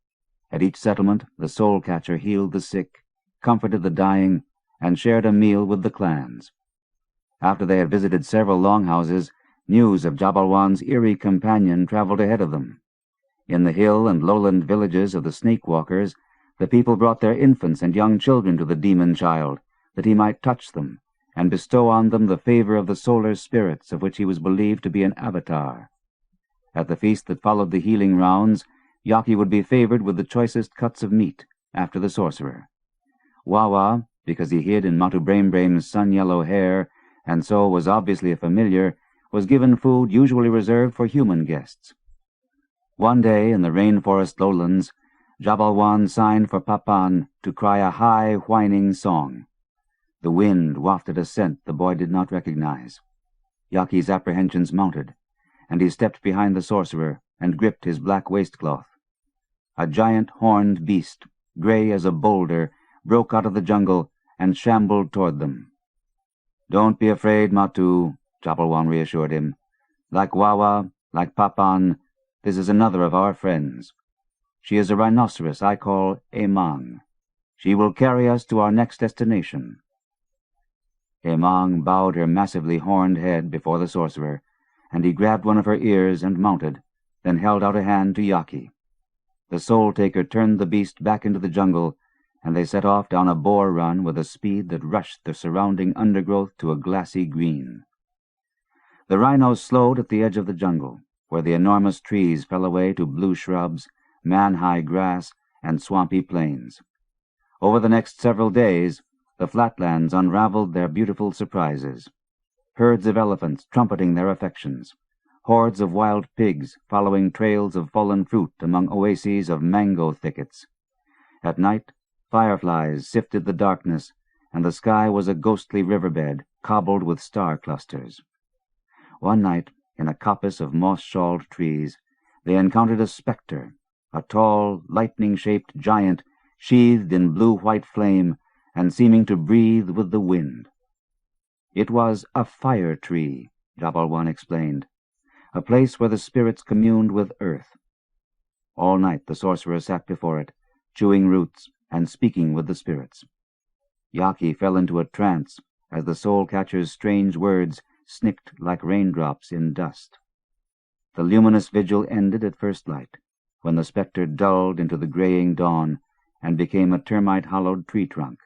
At each settlement the soul-catcher healed the sick, comforted the dying, and shared a meal with the clans. After they had visited several longhouses, news of Jabalwan's eerie companion traveled ahead of them. In the hill and lowland villages of the snake-walkers, the people brought their infants and young children to the demon child, that he might touch them, and bestow on them the favor of the solar spirits of which he was believed to be an avatar. At the feast that followed the healing rounds, Jaki would be favored with the choicest cuts of meat, after the sorcerer. Wawa, because he hid in Matu Brem Brem's sun-yellow hair, and so was obviously a familiar, was given food usually reserved for human guests. One day in the rainforest lowlands, Jabalwan signed for Papan to cry a high, whining song. The wind wafted a scent the boy did not recognize. Yaki's apprehensions mounted, and he stepped behind the sorcerer and gripped his black waistcloth. A giant horned beast, gray as a boulder, broke out of the jungle and shambled toward them. "Don't be afraid, Matu," Jabalwan reassured him. "Like Wawa, like Papan, this is another of our friends. She is a rhinoceros I call Emang. She will carry us to our next destination." Emang bowed her massively horned head before the sorcerer, and he grabbed one of her ears and mounted, then held out a hand to Yaki. The soul-taker turned the beast back into the jungle, and they set off down a boar run with a speed that rushed the surrounding undergrowth to a glassy green. The rhinos slowed at the edge of the jungle, where the enormous trees fell away to blue shrubs, man-high grass, and swampy plains. Over the next several days, the flatlands unraveled their beautiful surprises. Herds of elephants trumpeting their affections, hordes of wild pigs following trails of fallen fruit among oases of mango thickets. At night, fireflies sifted the darkness, and the sky was a ghostly riverbed cobbled with star clusters. One night, in a coppice of moss-shawled trees, they encountered a spectre, a tall, lightning-shaped giant sheathed in blue-white flame and seeming to breathe with the wind. It was a fire tree, Jabalwan explained, a place where the spirits communed with earth. All night the sorcerer sat before it, chewing roots and speaking with the spirits. Yaki fell into a trance as the soul-catcher's strange words snicked like raindrops in dust. The luminous vigil ended at first light, when the spectre dulled into the graying dawn and became a termite-hollowed tree-trunk.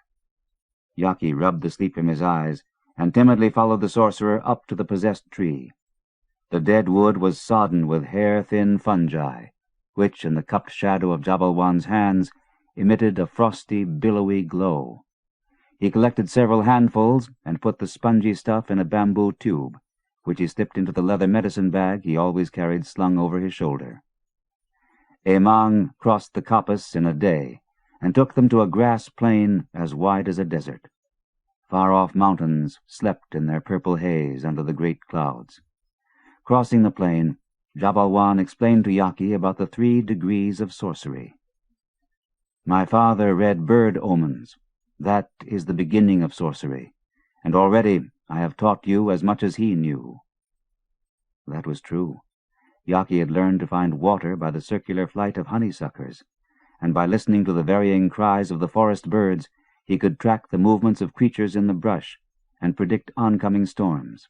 Yaki rubbed the sleep from his eyes and timidly followed the sorcerer up to the possessed tree. The dead wood was sodden with hair-thin fungi, which, in the cupped shadow of Jabalwan's hands, emitted a frosty, billowy glow. He collected several handfuls and put the spongy stuff in a bamboo tube, which he slipped into the leather medicine bag he always carried slung over his shoulder. Emang crossed the coppice in a day, and took them to a grass plain as wide as a desert. Far-off mountains slept in their purple haze under the great clouds. Crossing the plain, Jabalwan explained to Yaki about the 3 degrees of sorcery. "My father read bird omens. That is the beginning of sorcery, and already I have taught you as much as he knew." That was true. Yaki had learned to find water by the circular flight of honeysuckers, and by listening to the varying cries of the forest birds, he could track the movements of creatures in the brush and predict oncoming storms.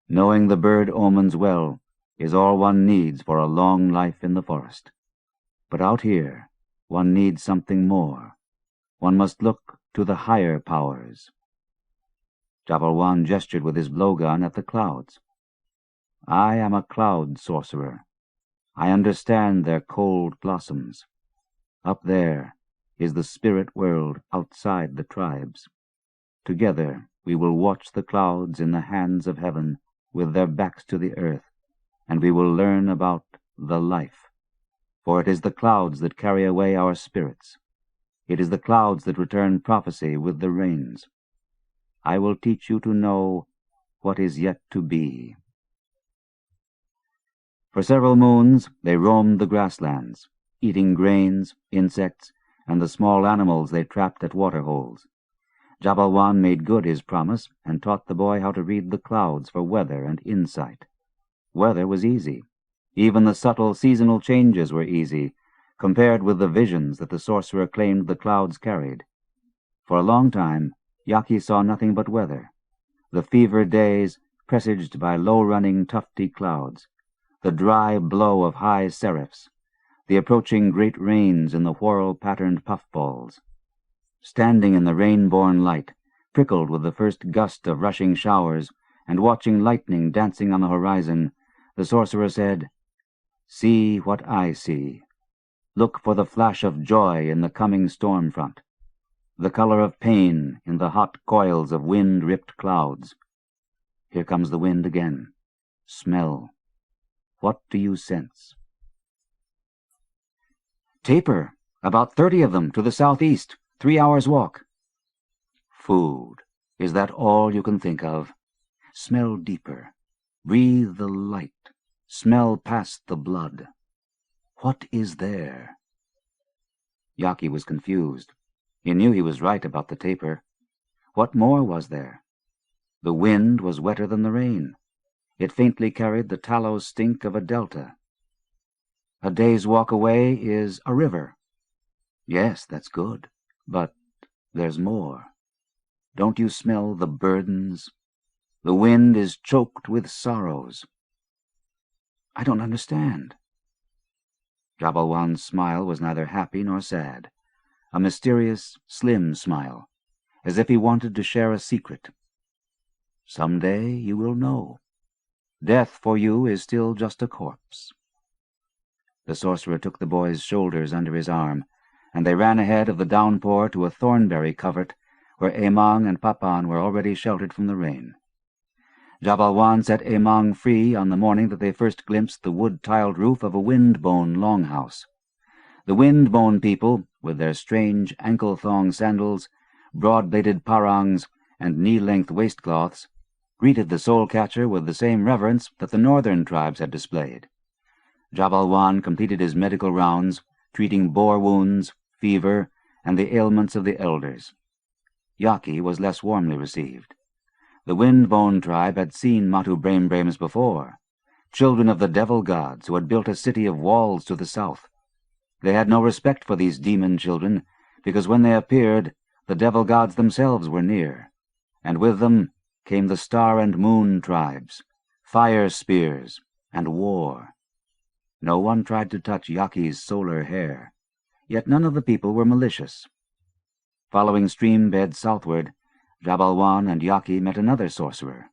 Knowing the bird omens well is all one needs for a long life in the forest. But out here, one needs something more. One must look to the higher powers. Jabalwan gestured with his blowgun at the clouds. "I am a cloud sorcerer. I understand their cold blossoms. Up there is the spirit world outside the tribes. Together we will watch the clouds in the hands of heaven with their backs to the earth, and we will learn about the life. For it is the clouds that carry away our spirits. It is the clouds that return prophecy with the rains. I will teach you to know what is yet to be." For several moons they roamed the grasslands, eating grains, insects, and the small animals they trapped at waterholes. Jabalwan made good his promise and taught the boy how to read the clouds for weather and insight. Weather was easy. Even the subtle seasonal changes were easy, compared with the visions that the sorcerer claimed the clouds carried. For a long time, Yaki saw nothing but weather, the fever days presaged by low-running tufty clouds, the dry blow of high seraphs, the approaching great rains in the whorl-patterned puffballs. Standing in the rain-born light, prickled with the first gust of rushing showers, and watching lightning dancing on the horizon, the sorcerer said, "See what I see. Look for the flash of joy in the coming storm front, the color of pain in the hot coils of wind-ripped clouds. Here comes the wind again. Smell. What do you sense?" Tapir, about 30 of them, to the southeast, 3 hours' walk. Food. Is that all you can think of? Smell deeper. Breathe the light. Smell past the blood. What is there? Jaki was confused. He knew he was right about the tapir. What more was there? The wind was wetter than the rain. It faintly carried the tallow stink of a delta. A day's walk away is a river. Yes, that's good, but there's more. Don't you smell the burdens? The wind is choked with sorrows. I don't understand. Jabalwan's smile was neither happy nor sad, a mysterious, slim smile, as if he wanted to share a secret. Some day you will know. Death for you is still just a corpse. The sorcerer took the boy's shoulders under his arm, and they ran ahead of the downpour to a thornberry covert where Emang and Papan were already sheltered from the rain. Jabalwan set Emang free on the morning that they first glimpsed the wood-tiled roof of a wind-bone longhouse. The wind-bone people, with their strange ankle-thong sandals, broad-bladed parangs, and knee-length waistcloths, greeted the soul-catcher with the same reverence that the northern tribes had displayed. Jabalwan completed his medical rounds, treating boar wounds, fever, and the ailments of the elders. Jaki was less warmly received. The Windbone tribe had seen Matu Braimbraims before, children of the devil gods who had built a city of walls to the south. They had no respect for these demon children, because when they appeared, the devil gods themselves were near, and with them came the Star and Moon tribes, fire spears, and war. No one tried to touch Jaki's solar hair, yet none of the people were malicious. Following stream bed southward, Jabalwan and Jaki met another sorcerer.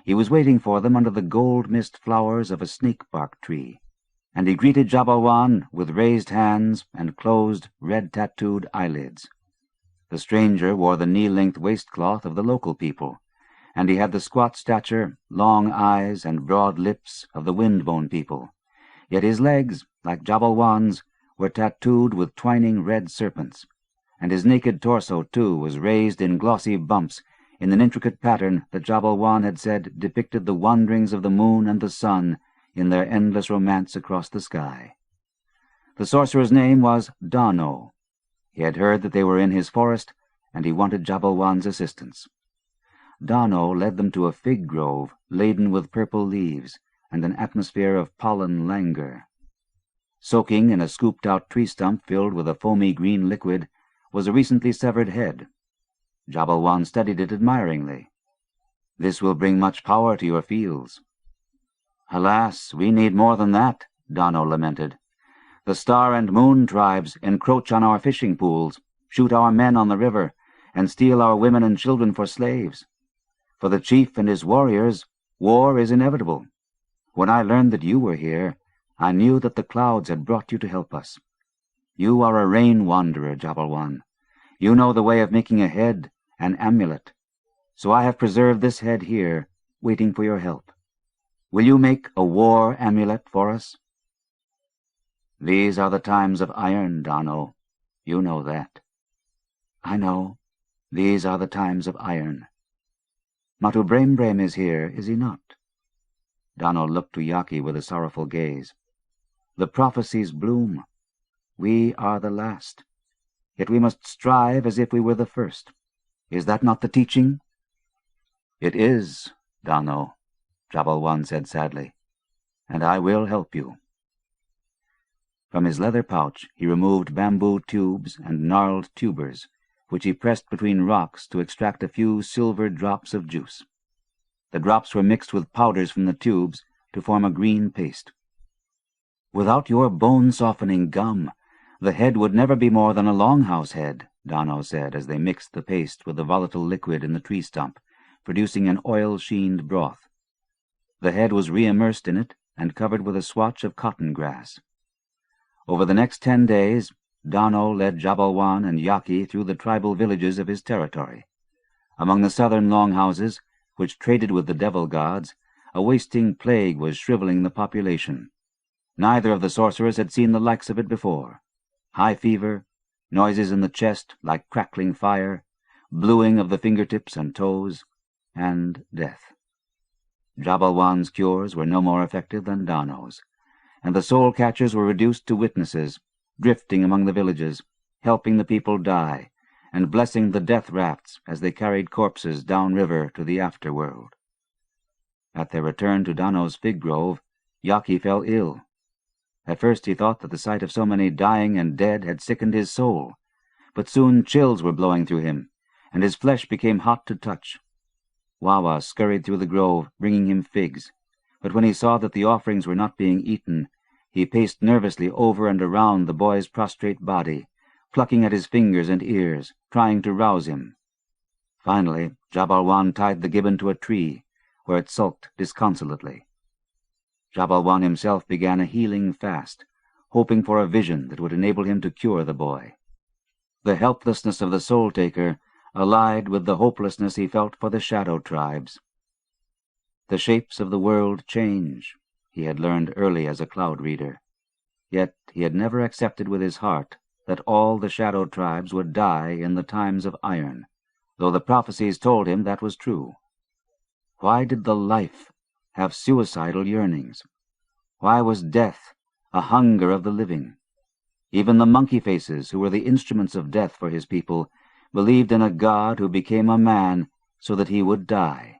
He was waiting for them under the gold-mist flowers of a snake-bark tree, and he greeted Jabalwan with raised hands and closed, red-tattooed eyelids. The stranger wore the knee-length waistcloth of the local people, and he had the squat stature, long eyes, and broad lips of the Windbone people. Yet his legs, like Jabalwan's, were tattooed with twining red serpents, and his naked torso, too, was raised in glossy bumps in an intricate pattern that Jabalwan had said depicted the wanderings of the moon and the sun in their endless romance across the sky. The sorcerer's name was Dano. He had heard that they were in his forest, and he wanted Jabalwan's assistance. Dano led them to a fig grove laden with purple leaves and an atmosphere of pollen languor. Soaking in a scooped-out tree stump filled with a foamy green liquid was a recently severed head. Jabalwan studied it admiringly. This will bring much power to your fields. Alas, we need more than that, Dano lamented. The Star and Moon tribes encroach on our fishing pools, shoot our men on the river, and steal our women and children for slaves. For the chief and his warriors, war is inevitable. When I learned that you were here, I knew that the clouds had brought you to help us. You are a rain wanderer, Jabalwan. You know the way of making a head, an amulet. So I have preserved this head here, waiting for your help. Will you make a war amulet for us? These are the times of iron, Dano. You know that. I know. These are the times of iron. Matu Braimbraim is here, is he not? Dano looked to Jaki with a sorrowful gaze. The prophecies bloom. We are the last. Yet we must strive as if we were the first. Is that not the teaching? It is, Dano, Jabalwan said sadly, and I will help you. From his leather pouch he removed bamboo tubes and gnarled tubers, which he pressed between rocks to extract a few silver drops of juice. The drops were mixed with powders from the tubes to form a green paste. Without your bone-softening gum, the head would never be more than a longhouse head, Dano said as they mixed the paste with the volatile liquid in the tree stump, producing an oil-sheened broth. The head was re-immersed in it and covered with a swatch of cotton grass. Over the next 10 days, Dano led Jabalwan and Jaki through the tribal villages of his territory. Among the southern longhouses, which traded with the devil gods, a wasting plague was shriveling the population. Neither of the sorcerers had seen the likes of it before. High fever, noises in the chest like crackling fire, bluing of the fingertips and toes, and death. Jabalwan's cures were no more effective than Dano's, and the soul-catchers were reduced to witnesses, drifting among the villages, helping the people die, and blessing the death rafts as they carried corpses down-river to the afterworld. At their return to Dano's fig grove, Jaki fell ill. At first he thought that the sight of so many dying and dead had sickened his soul, but soon chills were blowing through him, and his flesh became hot to touch. Wawa scurried through the grove, bringing him figs, but when he saw that the offerings were not being eaten, he paced nervously over and around the boy's prostrate body, plucking at his fingers and ears, trying to rouse him. Finally, Jabalwan tied the gibbon to a tree, where it sulked disconsolately. Jabalwan himself began a healing fast, hoping for a vision that would enable him to cure the boy. The helplessness of the soul-taker allied with the hopelessness he felt for the shadow tribes. The shapes of the world change, he had learned early as a cloud reader, yet he had never accepted with his heart that all the shadow tribes would die in the times of iron, though the prophecies told him that was true. Why did the life have suicidal yearnings? Why was death a hunger of the living? Even the monkey faces, who were the instruments of death for his people, believed in a God who became a man so that he would die.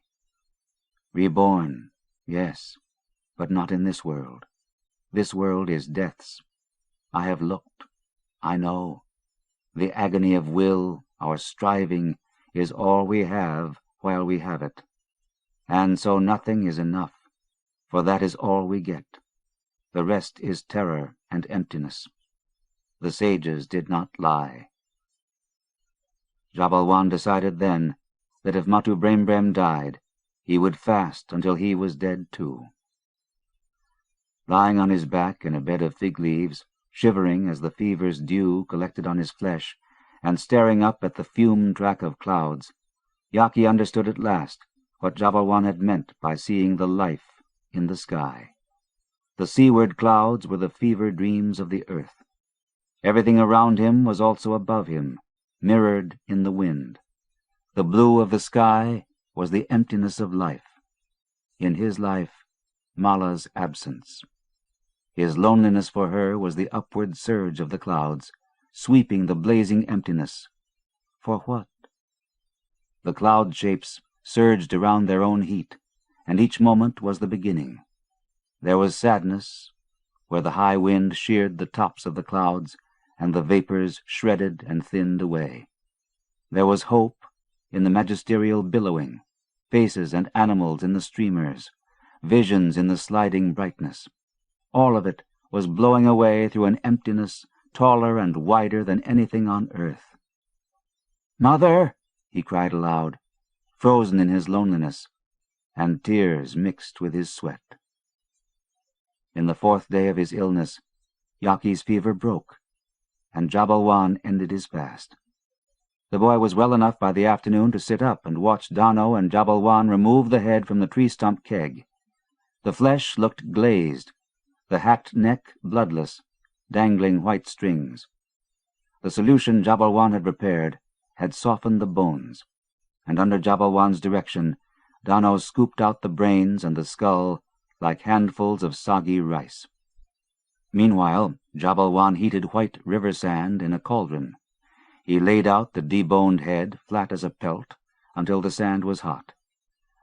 Reborn, yes, but not in this world. This world is death's. I have looked. I know. The agony of will, our striving, is all we have while we have it. And so nothing is enough, for that is all we get. The rest is terror and emptiness. The sages did not lie. Jabalwan decided then that if Matu Brembrem died, he would fast until he was dead too. Lying on his back in a bed of fig leaves, shivering as the fever's dew collected on his flesh, and staring up at the fume track of clouds, Jaki understood at last what Jabalwan had meant by seeing the life in the sky. The seaward clouds were the fever dreams of the earth. Everything around him was also above him, mirrored in the wind. The blue of the sky was the emptiness of life. In his life, Mala's absence. His loneliness for her was the upward surge of the clouds, sweeping the blazing emptiness. For what? The cloud shapes surged around their own heat, and each moment was the beginning. There was sadness, where the high wind sheared the tops of the clouds, and the vapors shredded and thinned away. There was hope in the magisterial billowing, faces and animals in the streamers, visions in the sliding brightness. All of it was blowing away through an emptiness taller and wider than anything on earth. "Mother!" he cried aloud, frozen in his loneliness, and tears mixed with his sweat. In the 4th day of his illness, Jaki's fever broke, and Jabalwan ended his fast. The boy was well enough by the afternoon to sit up and watch Dano and Jabalwan remove the head from the tree-stump keg. The flesh looked glazed, the hacked neck bloodless, dangling white strings. The solution Jabalwan had prepared had softened the bones, and under Jabalwan's direction, Dano scooped out the brains and the skull like handfuls of soggy rice. Meanwhile, Jabalwan heated white river sand in a cauldron. He laid out the deboned head flat as a pelt until the sand was hot.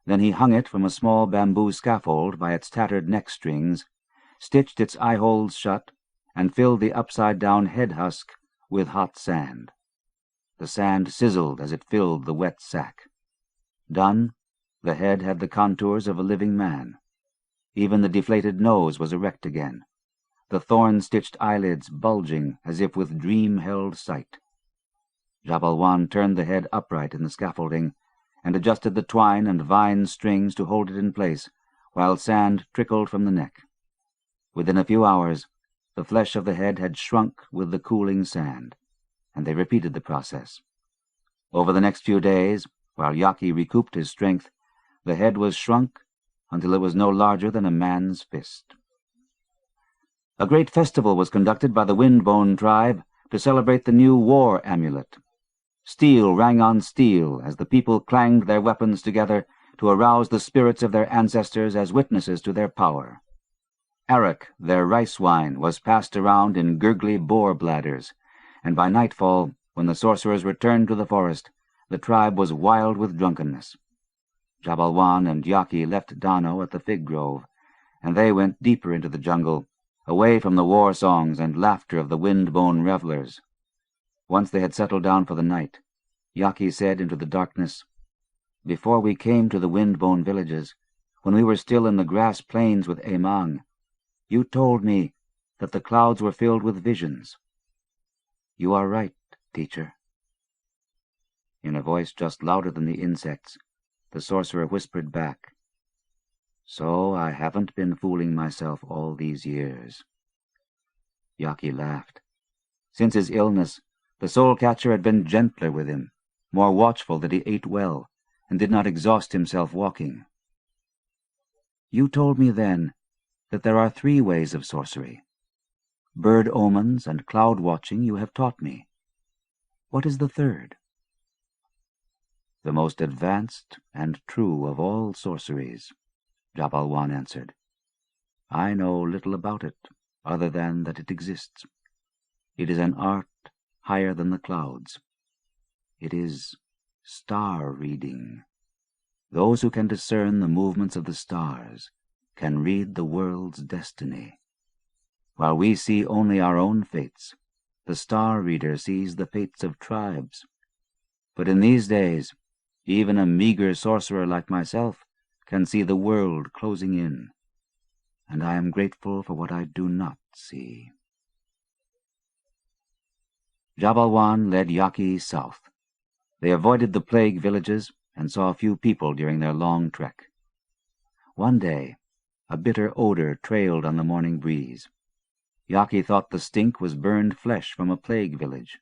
Then he hung it from a small bamboo scaffold by its tattered neck strings, stitched its eye-holes shut, and filled the upside-down head husk with hot sand. The sand sizzled as it filled the wet sack. Done, the head had the contours of a living man. Even the deflated nose was erect again, the thorn-stitched eyelids bulging as if with dream-held sight. Jabalwan turned the head upright in the scaffolding and adjusted the twine and vine strings to hold it in place, while sand trickled from the neck. Within a few hours, the flesh of the head had shrunk with the cooling sand, and they repeated the process. Over the next few days, while Jaki recouped his strength, the head was shrunk until it was no larger than a man's fist. A great festival was conducted by the Windbone tribe to celebrate the new war amulet. Steel rang on steel as the people clanged their weapons together to arouse the spirits of their ancestors as witnesses to their power. Arrack, their rice wine, was passed around in gurgly boar bladders, and by nightfall, when the sorcerers returned to the forest, the tribe was wild with drunkenness. Jabalwan and Jaki left Dano at the fig grove, and they went deeper into the jungle, away from the war songs and laughter of the wind-blown revelers. Once they had settled down for the night, Jaki said into the darkness, "Before we came to the wind-blown villages, when we were still in the grass plains with Emang, you told me that the clouds were filled with visions. You are right, teacher." In a voice just louder than the insects, the sorcerer whispered back, "So I haven't been fooling myself all these years." Jaki laughed. Since his illness, the soul-catcher had been gentler with him, more watchful that he ate well, and did not exhaust himself walking. "You told me then that there are 3 ways of sorcery. Bird omens and cloud watching you have taught me. What is the 3rd? "The most advanced and true of all sorceries," Jabalwan answered. "I know little about it, other than that it exists. It is an art higher than the clouds. It is star-reading. Those who can discern the movements of the stars can read the world's destiny. While we see only our own fates, the star-reader sees the fates of tribes. But in these days, even a meager sorcerer like myself can see the world closing in, and I am grateful for what I do not see." Jabalwan led Jaki south. They avoided the plague villages and saw few people during their long trek. One day, a bitter odor trailed on the morning breeze. Jaki thought the stink was burned flesh from a plague village.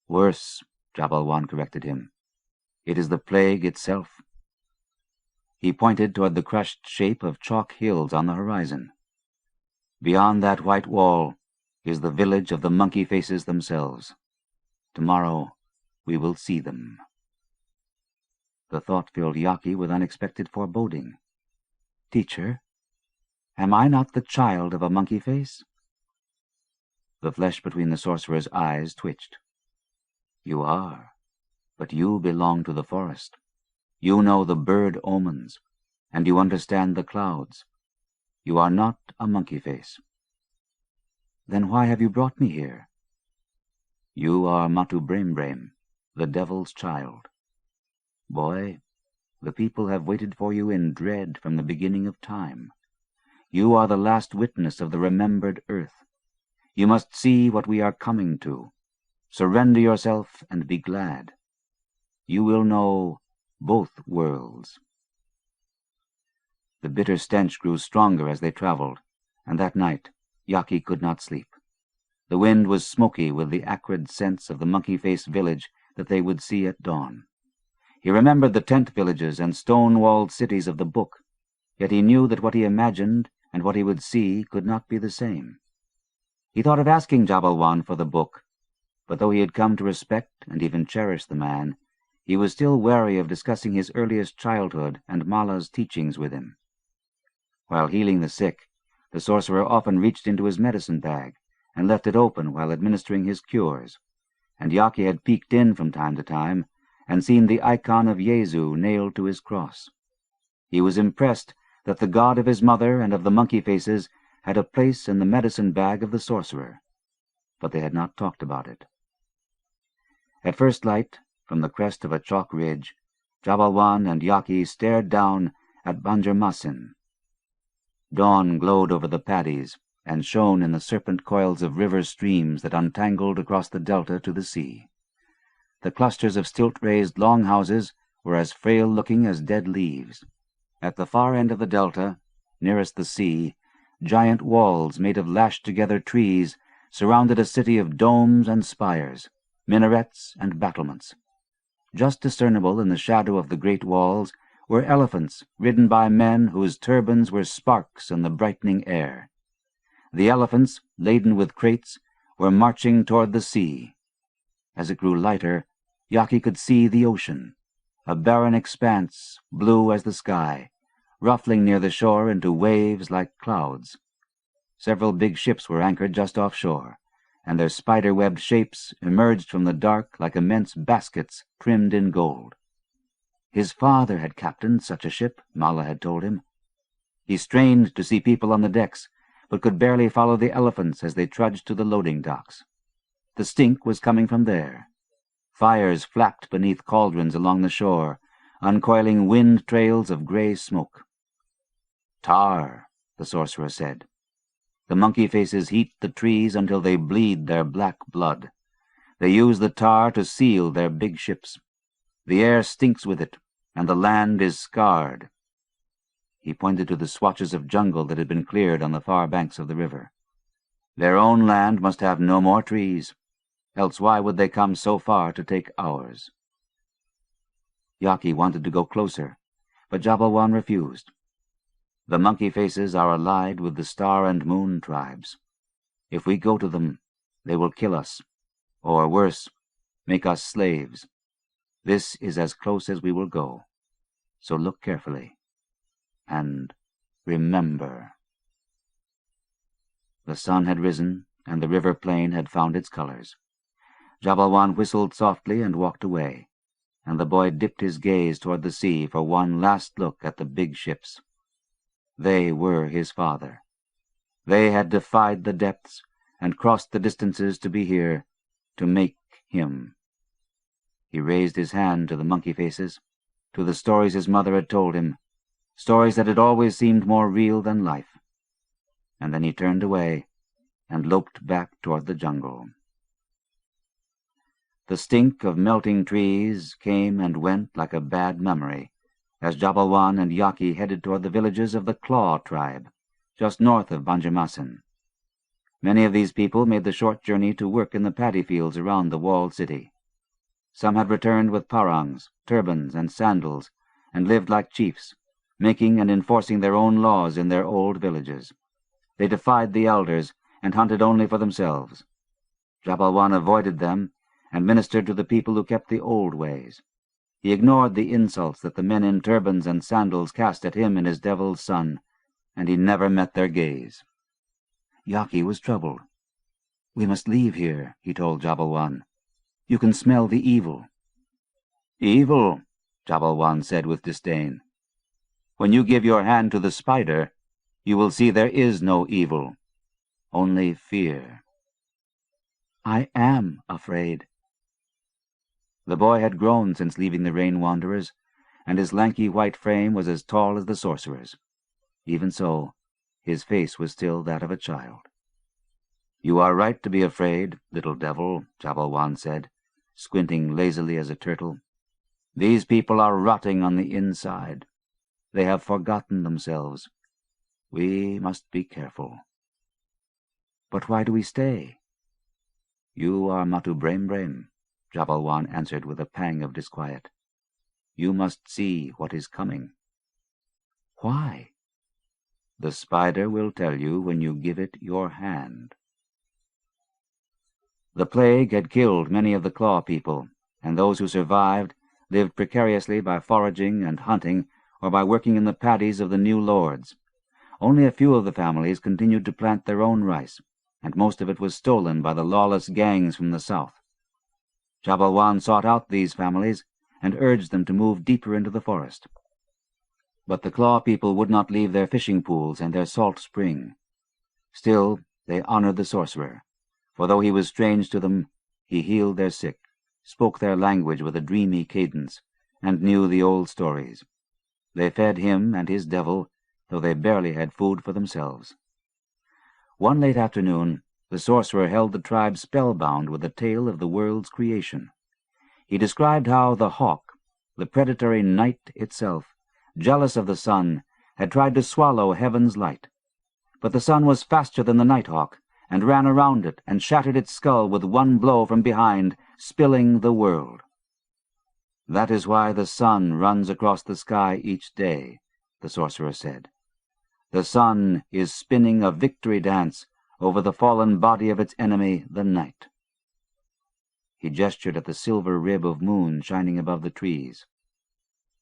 "Worse," Jabalwan corrected him. "It is the plague itself." He pointed toward the crushed shape of chalk hills on the horizon. "Beyond that white wall is the village of the monkey faces themselves. Tomorrow we will see them." The thought filled Jaki with unexpected foreboding. "Teacher, am I not the child of a monkey face?" The flesh between the sorcerer's eyes twitched. "You are, but you belong to the forest. You know the bird omens, and you understand the clouds. You are not a monkey face." "Then why have you brought me here?" "You are Matu Brem, the devil's child. Boy, the people have waited for you in dread from the beginning of time. You are the last witness of the remembered earth. You must see what we are coming to. Surrender yourself and be glad. You will know both worlds." The bitter stench grew stronger as they traveled, and that night Jaki could not sleep. The wind was smoky with the acrid scents of the monkey-faced village that they would see at dawn. He remembered the tent villages and stone-walled cities of the book, yet he knew that what he imagined and what he would see could not be the same. He thought of asking Jabalwan for the book, but though he had come to respect and even cherish the man, he was still wary of discussing his earliest childhood and Mala's teachings with him. While healing the sick, the sorcerer often reached into his medicine bag and left it open while administering his cures, and Jaki had peeked in from time to time and seen the icon of Yezu nailed to his cross. He was impressed that the god of his mother and of the monkey faces had a place in the medicine bag of the sorcerer, but they had not talked about it. At first light, from the crest of a chalk ridge, Jabalwan and Jaki stared down at Banjarmasin. Dawn glowed over the paddies and shone in the serpent coils of river streams that untangled across the delta to the sea. The clusters of stilt-raised longhouses were as frail-looking as dead leaves. At the far end of the delta, nearest the sea, giant walls made of lashed-together trees surrounded a city of domes and spires, minarets and battlements. Just discernible in the shadow of the great walls were elephants ridden by men whose turbans were sparks in the brightening air. The elephants, laden with crates, were marching toward the sea. As it grew lighter, Jaki could see the ocean, a barren expanse, blue as the sky, ruffling near the shore into waves like clouds. Several big ships were anchored just offshore, and their spider-webbed shapes emerged from the dark like immense baskets trimmed in gold. His father had captained such a ship, Mala had told him. He strained to see people on the decks, but could barely follow the elephants as they trudged to the loading docks. The stink was coming from there. Fires flapped beneath cauldrons along the shore, uncoiling wind trails of gray smoke. "Tar," the sorcerer said. "The monkey faces heat the trees until they bleed their black blood. They use the tar to seal their big ships. The air stinks with it, and the land is scarred." He pointed to the swatches of jungle that had been cleared on the far banks of the river. "Their own land must have no more trees, else why would they come so far to take ours?" Jaki wanted to go closer, but Jabalwan refused. "The monkey faces are allied with the Star and Moon tribes. If we go to them, they will kill us, or worse, make us slaves. This is as close as we will go, so look carefully. And remember." The sun had risen, and the river plain had found its colors. Jabalwan whistled softly and walked away, and the boy dipped his gaze toward the sea for one last look at the big ships. They were his father. They had defied the depths and crossed the distances to be here, to make him. He raised his hand to the monkey faces, to the stories his mother had told him, stories that had always seemed more real than life. And then he turned away and loped back toward the jungle. The stink of melting trees came and went like a bad memory as Jabalwan and Jaki headed toward the villages of the Claw tribe, just north of Banjarmasin. Many of these people made the short journey to work in the paddy fields around the walled city. Some had returned with parangs, turbans, and sandals, and lived like chiefs, making and enforcing their own laws in their old villages. They defied the elders and hunted only for themselves. Jabalwan avoided them and ministered to the people who kept the old ways. He ignored the insults that the men in turbans and sandals cast at him and his devil's son, and he never met their gaze. Jaki was troubled. "We must leave here," he told Jabalwan. "You can smell the evil." "Evil," Jabalwan said with disdain. "When you give your hand to the spider, you will see there is no evil, only fear." "I am afraid." The boy had grown since leaving the Rain Wanderers, and his lanky white frame was as tall as the sorcerer's. Even so, his face was still that of a child. "You are right to be afraid, little devil," Jabalwan said, squinting lazily as a turtle. "These people are rotting on the inside. They have forgotten themselves. We must be careful." "But why do we stay?" "You are Matu Brem Brem," Jabalwan answered with a pang of disquiet. "You must see what is coming." "Why?" "The spider will tell you when you give it your hand." The plague had killed many of the Claw people, and those who survived lived precariously by foraging and hunting or by working in the paddies of the new lords. Only a few of the families continued to plant their own rice, and most of it was stolen by the lawless gangs from the south. Jabalwan sought out these families and urged them to move deeper into the forest. But the Claw people would not leave their fishing pools and their salt spring. Still, they honored the sorcerer, for though he was strange to them, he healed their sick, spoke their language with a dreamy cadence, and knew the old stories. They fed him and his devil, though they barely had food for themselves. One late afternoon, the sorcerer held the tribe spellbound with a tale of the world's creation. He described how the hawk, the predatory night itself, jealous of the sun, had tried to swallow heaven's light. But the sun was faster than the nighthawk, and ran around it and shattered its skull with one blow from behind, spilling the world. "That is why the sun runs across the sky each day," the sorcerer said. "The sun is spinning a victory dance over the fallen body of its enemy, the night. He gestured at the silver rib of moon shining above the trees.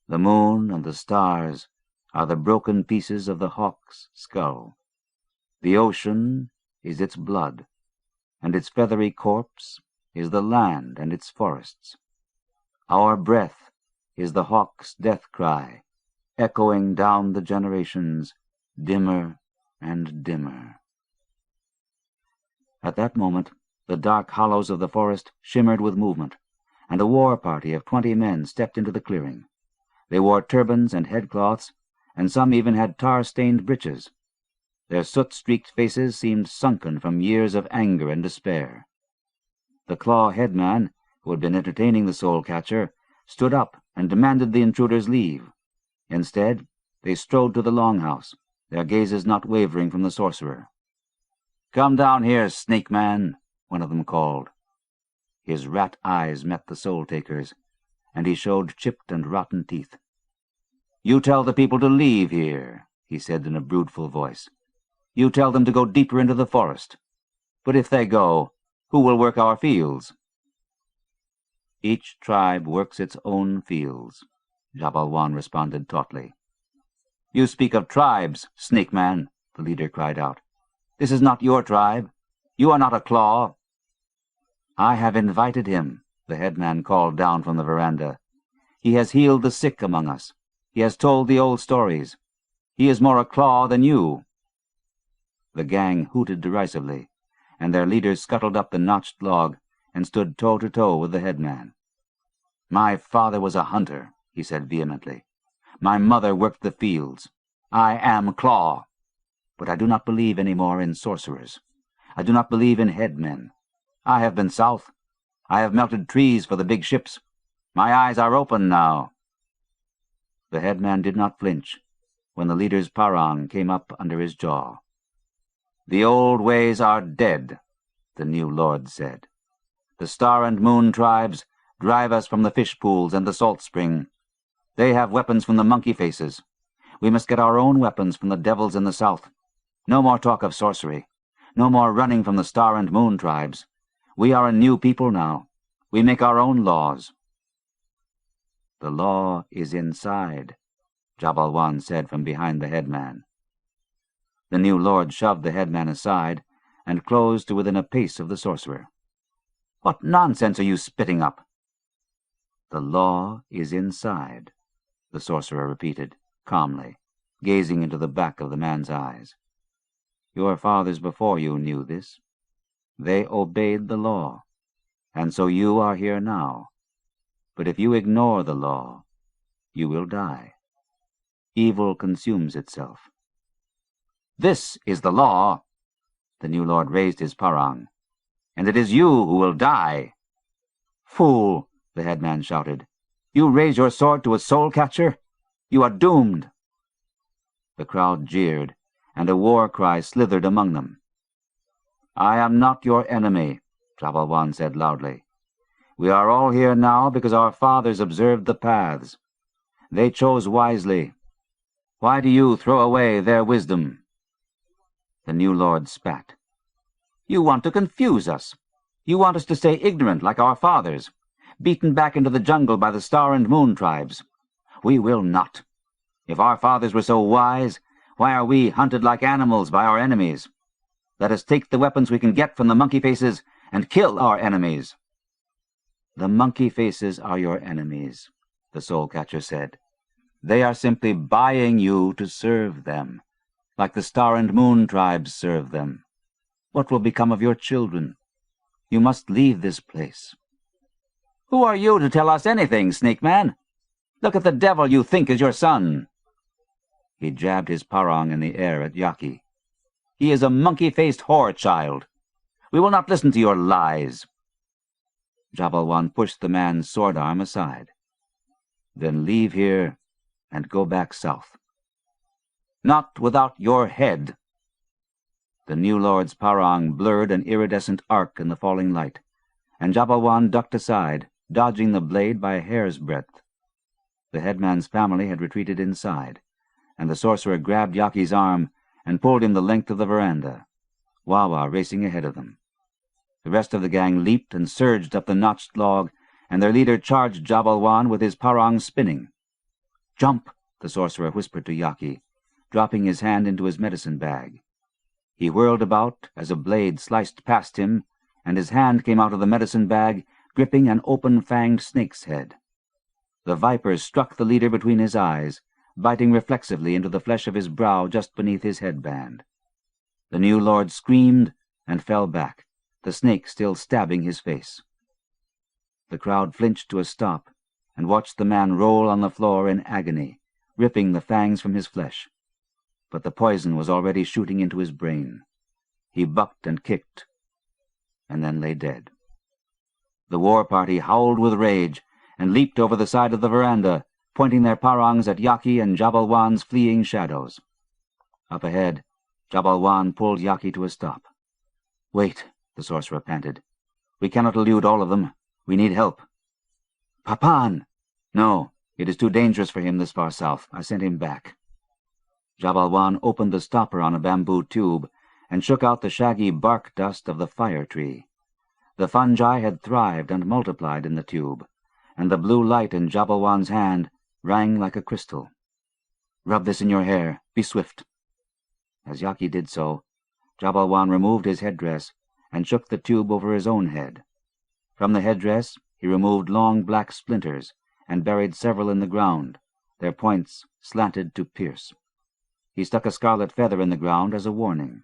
The moon and the stars are the broken pieces of the hawk's skull. The ocean is its blood, and its feathery corpse is the land and its forests. Our breath is the hawk's death cry, echoing down the generations, dimmer and dimmer. At that moment, the dark hollows of the forest shimmered with movement, and a war party of 20 men stepped into the clearing. They wore turbans and headcloths, and some even had tar-stained breeches. Their soot-streaked faces seemed sunken from years of anger and despair. The claw headman, who had been entertaining the soul-catcher, stood up and demanded the intruder's leave. Instead, they strode to the longhouse, their gazes not wavering from the sorcerer. "Come down here, snake man," one of them called. His rat eyes met the soul-taker's, and he showed chipped and rotten teeth. "You tell the people to leave here," he said in a broodful voice. "You tell them to go deeper into the forest. But if they go, who will work our fields?" "Each tribe works its own fields," Jabalwan responded tautly. "You speak of tribes, snake man," the leader cried out. "This is not your tribe. You are not a claw." "I have invited him," the headman called down from the veranda. "He has healed the sick among us. He has told the old stories. He is more a claw than you." The gang hooted derisively, and their leaders scuttled up the notched log and stood toe-to-toe with the headman. "My father was a hunter," he said vehemently. "My mother worked the fields. I am Claw. But I do not believe any more in sorcerers. I do not believe in headmen. I have been south. I have melted trees for the big ships. My eyes are open now." The headman did not flinch when the leader's parang came up under his jaw. "The old ways are dead," the new lord said. "The Star and Moon tribes drive us from the fish pools and the salt spring. They have weapons from the monkey faces. We must get our own weapons from the devils in the south. No more talk of sorcery. No more running from the Star and Moon tribes. We are a new people now. We make our own laws." "The law is inside," Jabalwan said from behind the headman. The new lord shoved the headman aside and closed to within a pace of the sorcerer. "What nonsense are you spitting up?" "The law is inside," the sorcerer repeated, calmly, gazing into the back of the man's eyes. "Your fathers before you knew this. They obeyed the law, and so you are here now. But if you ignore the law, you will die. Evil consumes itself." "This is the law." The new lord raised his parang. "And it is you who will die." "Fool," the headman shouted. "You raise your sword to a soul-catcher? You are doomed." The crowd jeered, and a war cry slithered among them. "I am not your enemy," Jabalwan said loudly. "We are all here now because our fathers observed the paths. They chose wisely. Why do you throw away their wisdom?" The new lord spat. "You want to confuse us. You want us to stay ignorant like our fathers, beaten back into the jungle by the Star and Moon tribes. We will not. If our fathers were so wise, why are we hunted like animals by our enemies? Let us take the weapons we can get from the monkey faces and kill our enemies." "The monkey faces are your enemies," the soul-catcher said. "They are simply buying you to serve them, like the Star and Moon tribes serve them. What will become of your children? You must leave this place." "Who are you to tell us anything, Snake Man? Look at the devil you think is your son." He jabbed his parang in the air at Jaki. "He is a monkey-faced whore-child. We will not listen to your lies." Jabalwan pushed the man's sword-arm aside. "Then leave here and go back south." "Not without your head." The new lord's parang blurred an iridescent arc in the falling light, and Jabalwan ducked aside, dodging the blade by a hair's breadth. The headman's family had retreated inside, and the sorcerer grabbed Yaki's arm and pulled him the length of the veranda. Wawa racing ahead of them. The rest of the gang leaped and surged up the notched log, and their leader charged Jabalwan with his parang spinning. "Jump!" the sorcerer whispered to Jaki, dropping his hand into his medicine bag. He whirled about as a blade sliced past him, and his hand came out of the medicine bag, gripping an open-fanged snake's head. The viper struck the leader between his eyes, biting reflexively into the flesh of his brow just beneath his headband. The new lord screamed and fell back, the snake still stabbing his face. The crowd flinched to a stop and watched the man roll on the floor in agony, ripping the fangs from his flesh. But the poison was already shooting into his brain. He bucked and kicked, and then lay dead. The war party howled with rage and leaped over the side of the veranda, pointing their parangs at Jaki and Jabalwan's fleeing shadows. Up ahead, Jabalwan pulled Jaki to a stop. "Wait," the sorcerer panted. "We cannot elude all of them. We need help." "Papan!" "No, it is too dangerous for him this far south. I sent him back." Jabalwan opened the stopper on a bamboo tube and shook out the shaggy bark dust of the fire tree. The fungi had thrived and multiplied in the tube, and the blue light in Jabalwan's hand rang like a crystal. "Rub this in your hair. Be swift." As Jaki did so, Jabalwan removed his headdress and shook the tube over his own head. From the headdress he removed long black splinters and buried several in the ground, their points slanted to pierce. He stuck a scarlet feather in the ground as a warning.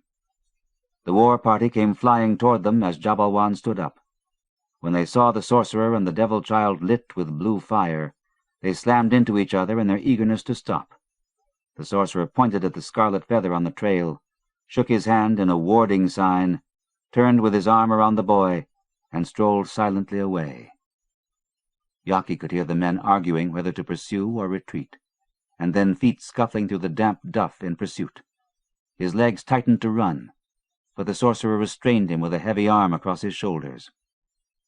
The war party came flying toward them as Jabalwan stood up. When they saw the sorcerer and the devil child lit with blue fire, they slammed into each other in their eagerness to stop. The sorcerer pointed at the scarlet feather on the trail, shook his hand in a warding sign, turned with his arm around the boy, and strolled silently away. Jaki could hear the men arguing whether to pursue or retreat, and then feet scuffling through the damp duff in pursuit. His legs tightened to run, but the sorcerer restrained him with a heavy arm across his shoulders.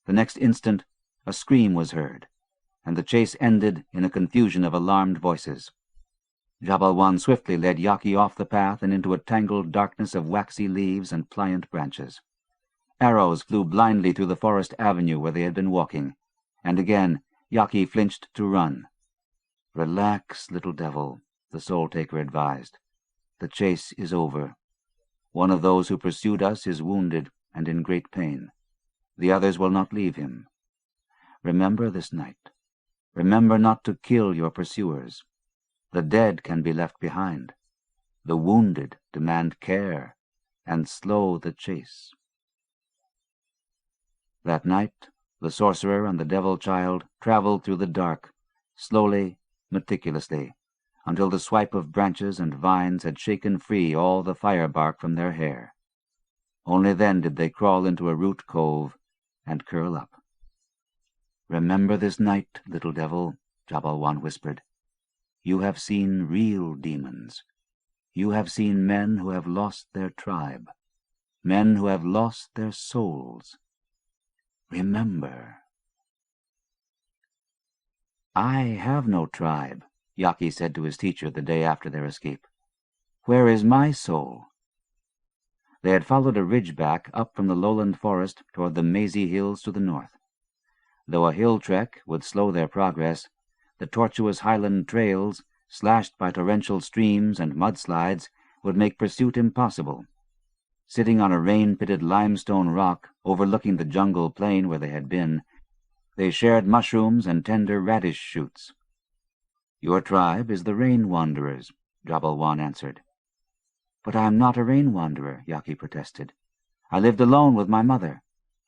The next instant a scream was heard, and the chase ended in a confusion of alarmed voices. Jabalwan swiftly led Jaki off the path and into a tangled darkness of waxy leaves and pliant branches. Arrows flew blindly through the forest avenue where they had been walking, and again Jaki flinched to run. "Relax, little devil," the soul-taker advised. "The chase is over. One of those who pursued us is wounded and in great pain. The others will not leave him. Remember this night. Remember not to kill your pursuers. The dead can be left behind. The wounded demand care and slow the chase." That night, the sorcerer and the devil child traveled through the dark, slowly, meticulously, until the swipe of branches and vines had shaken free all the fire bark from their hair. Only then did they crawl into a root cove and curl up. "Remember this night, little devil," Jabalwan whispered. "You have seen real demons. You have seen men who have lost their tribe, men who have lost their souls. Remember." "I have no tribe," Jaki said to his teacher the day after their escape. "Where is my soul?" They had followed a ridgeback up from the lowland forest toward the mazy hills to the north. Though a hill trek would slow their progress, the tortuous highland trails, slashed by torrential streams and mudslides, would make pursuit impossible. Sitting on a rain-pitted limestone rock overlooking the jungle plain where they had been, they shared mushrooms and tender radish shoots. "Your tribe is the rain wanderers," Jabalwan answered. "But I am not a rain wanderer," Jaki protested. "I lived alone with my mother.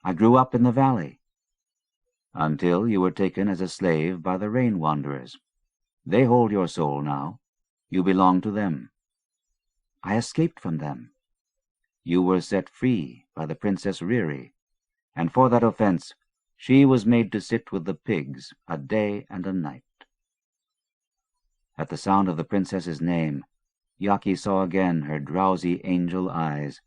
I grew up in the valley." "Until you were taken as a slave by the rain wanderers. They hold your soul now. You belong to them." "I escaped from them." "You were set free by the Princess Riri, and for that offense she was made to sit with the pigs a day and a night." At the sound of the princess's name, Jaki saw again her drowsy angel eyes,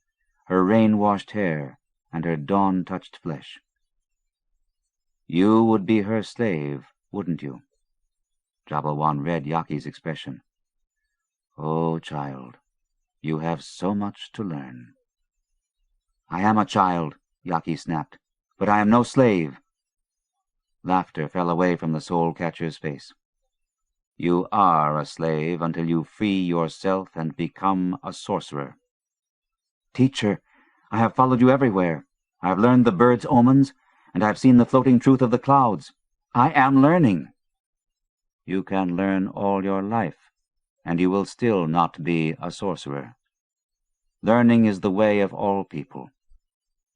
her rain-washed hair, and her dawn-touched flesh. "You would be her slave, wouldn't you?" Jabalwan read Jaki's expression. "Oh, child, you have so much to learn." I am a child, Jaki snapped, but I am no slave. Laughter fell away from the soul-catcher's face. You are a slave until you free yourself and become a sorcerer. Teacher, I have followed you everywhere. I have learned the birds' omens, and I have seen the floating truth of the clouds. I am learning. You can learn all your life, and you will still not be a sorcerer. Learning is the way of all people.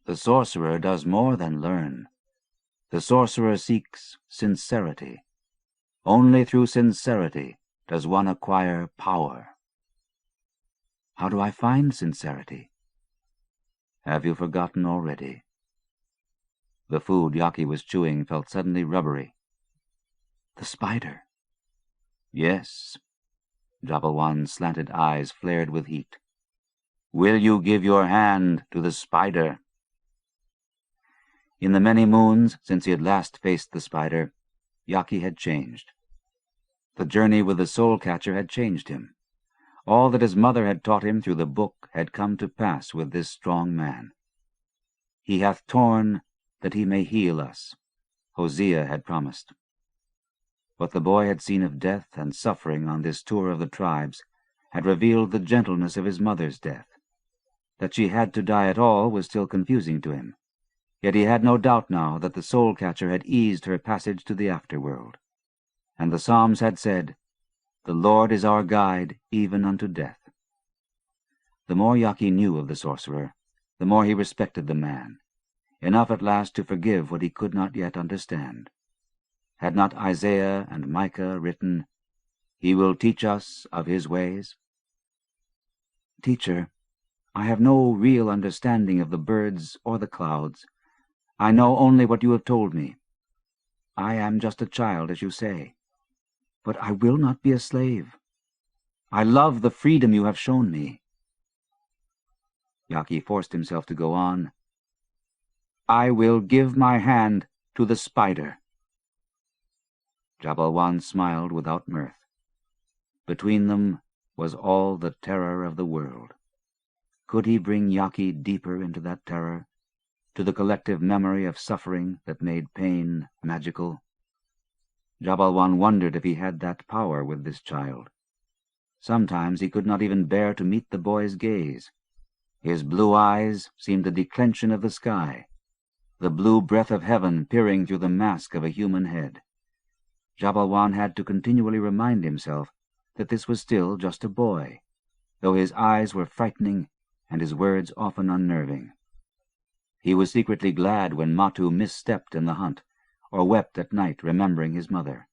The sorcerer does more than learn. The sorcerer seeks sincerity. Only through sincerity does one acquire power. How do I find sincerity? Have you forgotten already? The food Jaki was chewing felt suddenly rubbery. The spider. Yes. Jabalwan's slanted eyes flared with heat. Will you give your hand to the spider? In the many moons since he had last faced the spider, Jaki had changed. The journey with the soul-catcher had changed him. All that his mother had taught him through the book had come to pass with this strong man. He hath torn that he may heal us, Hosea had promised. What the boy had seen of death and suffering on this tour of the tribes had revealed the gentleness of his mother's death. That she had to die at all was still confusing to him, yet he had no doubt now that the soul-catcher had eased her passage to the afterworld. And the Psalms had said, The Lord is our guide even unto death. The more Jaki knew of the sorcerer, the more he respected the man, enough at last to forgive what he could not yet understand. Had not Isaiah and Micah written, He will teach us of his ways? Teacher, I have no real understanding of the birds or the clouds. I know only what you have told me. I am just a child, as you say. But I will not be a slave. I love the freedom you have shown me. Jaki forced himself to go on. I will give my hand to the spider. Jabalwan smiled without mirth. Between them was all the terror of the world. Could he bring Jaki deeper into that terror, to the collective memory of suffering that made pain magical? Jabalwan wondered if he had that power with this child. Sometimes he could not even bear to meet the boy's gaze. His blue eyes seemed the declension of the sky, the blue breath of heaven peering through the mask of a human head. Jabalwan had to continually remind himself that this was still just a boy, though his eyes were frightening and his words often unnerving. He was secretly glad when Matu misstepped in the hunt, or wept at night remembering his mother.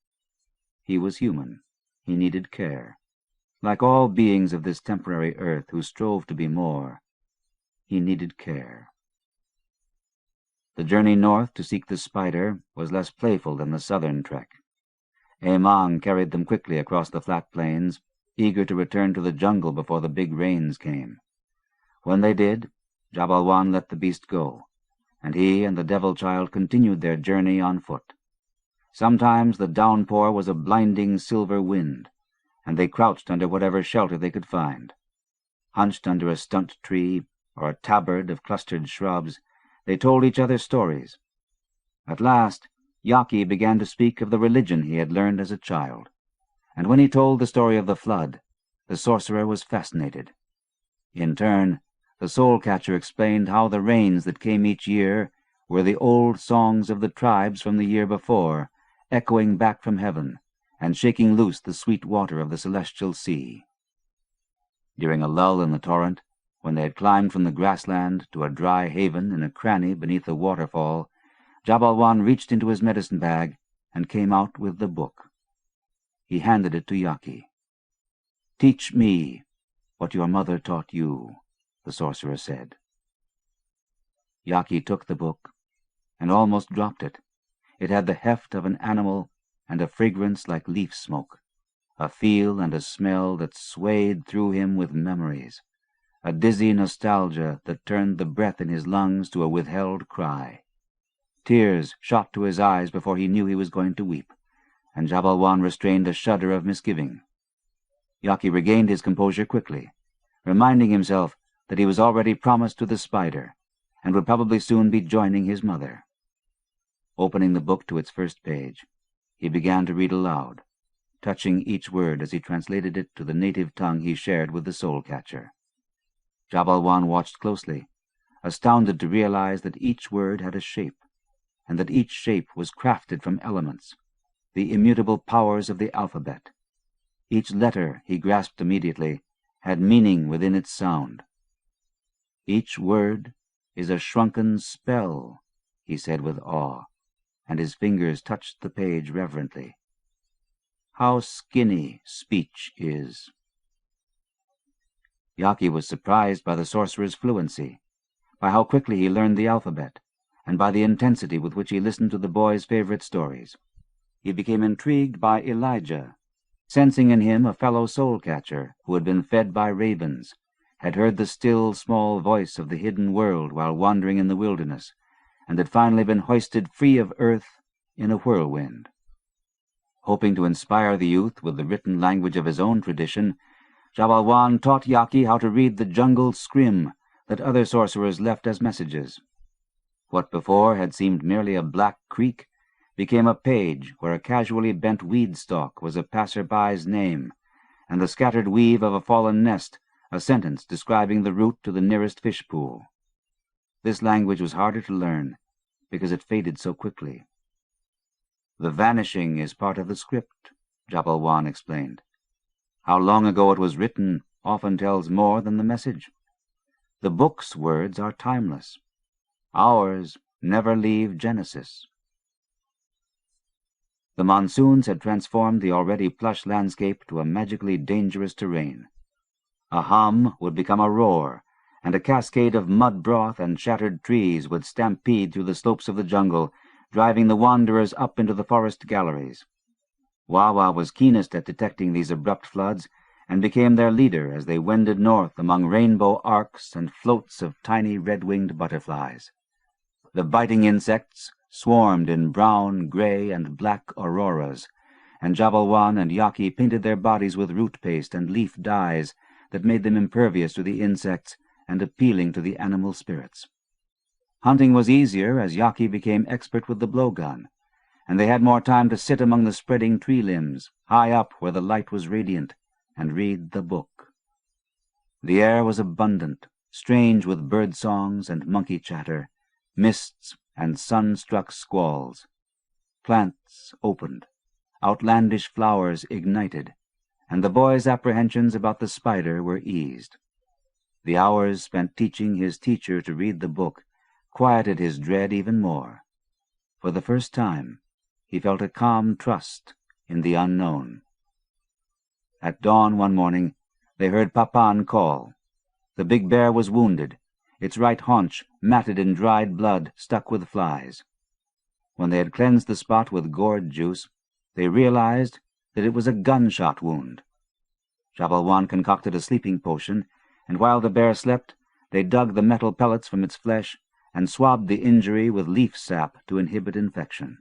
He was human. He needed care. Like all beings of this temporary earth who strove to be more, he needed care. The journey north to seek the spider was less playful than the southern trek. Emang carried them quickly across the flat plains, eager to return to the jungle before the big rains came. When they did, Jabalwan let the beast go, and he and the devil-child continued their journey on foot. Sometimes the downpour was a blinding silver wind, and they crouched under whatever shelter they could find. Hunched under a stunt tree or a tabard of clustered shrubs, they told each other stories. At last, Jaki began to speak of the religion he had learned as a child, and when he told the story of the flood, the sorcerer was fascinated. In turn, the soul-catcher explained how the rains that came each year were the old songs of the tribes from the year before, echoing back from heaven and shaking loose the sweet water of the celestial sea. During a lull in the torrent, when they had climbed from the grassland to a dry haven in a cranny beneath a waterfall, Jabalwan reached into his medicine bag and came out with the book. He handed it to Jaki. "Teach me what your mother taught you," the sorcerer said. Jaki took the book and almost dropped it. It had the heft of an animal and a fragrance like leaf smoke, a feel and a smell that swayed through him with memories, a dizzy nostalgia that turned the breath in his lungs to a withheld cry. Tears shot to his eyes before he knew he was going to weep, and Jabalwan restrained a shudder of misgiving. Jaki regained his composure quickly, reminding himself that he was already promised to the spider, and would probably soon be joining his mother. Opening the book to its first page, he began to read aloud, touching each word as he translated it to the native tongue he shared with the soul-catcher. Jabalwan watched closely, astounded to realize that each word had a shape, and that each shape was crafted from elements, the immutable powers of the alphabet. Each letter, he grasped immediately, had meaning within its sound. Each word is a shrunken spell, he said with awe, and his fingers touched the page reverently. How skinny speech is. Jaki was surprised by the sorcerer's fluency, by how quickly he learned the alphabet, and by the intensity with which he listened to the boy's favorite stories. He became intrigued by Elijah, sensing in him a fellow soul-catcher who had been fed by ravens, had heard the still, small voice of the hidden world while wandering in the wilderness, and had finally been hoisted free of earth in a whirlwind. Hoping to inspire the youth with the written language of his own tradition, Jabalwan taught Jaki how to read the jungle scrim that other sorcerers left as messages. What before had seemed merely a black creek became a page where a casually bent weed stalk was a passer-by's name, and the scattered weave of a fallen nest a sentence describing the route to the nearest fish pool. This language was harder to learn because it faded so quickly. The vanishing is part of the script, Jabalwan explained. How long ago it was written often tells more than the message. The book's words are timeless. Ours never leave Genesis. The monsoons had transformed the already plush landscape to a magically dangerous terrain. A hum would become a roar, and a cascade of mud broth and shattered trees would stampede through the slopes of the jungle, driving the wanderers up into the forest galleries. Wawa was keenest at detecting these abrupt floods, and became their leader as they wended north among rainbow arcs and floats of tiny red-winged butterflies. The biting insects swarmed in brown, gray, and black auroras, and Jabalwan and Jaki painted their bodies with root paste and leaf dyes that made them impervious to the insects and appealing to the animal spirits. Hunting was easier as Jaki became expert with the blowgun, and they had more time to sit among the spreading tree limbs, high up where the light was radiant, and read the book. The air was abundant, strange with bird songs and monkey chatter, mists and sun-struck squalls. Plants opened, outlandish flowers ignited, and the boy's apprehensions about the spider were eased. The hours spent teaching his teacher to read the book quieted his dread even more. For the first time, he felt a calm trust in the unknown. At dawn one morning, they heard Papan call. The big bear was wounded, its right haunch matted in dried blood stuck with flies. When they had cleansed the spot with gourd juice, they realized that it was a gunshot wound. Jabalwan concocted a sleeping potion, and while the bear slept, they dug the metal pellets from its flesh and swabbed the injury with leaf sap to inhibit infection.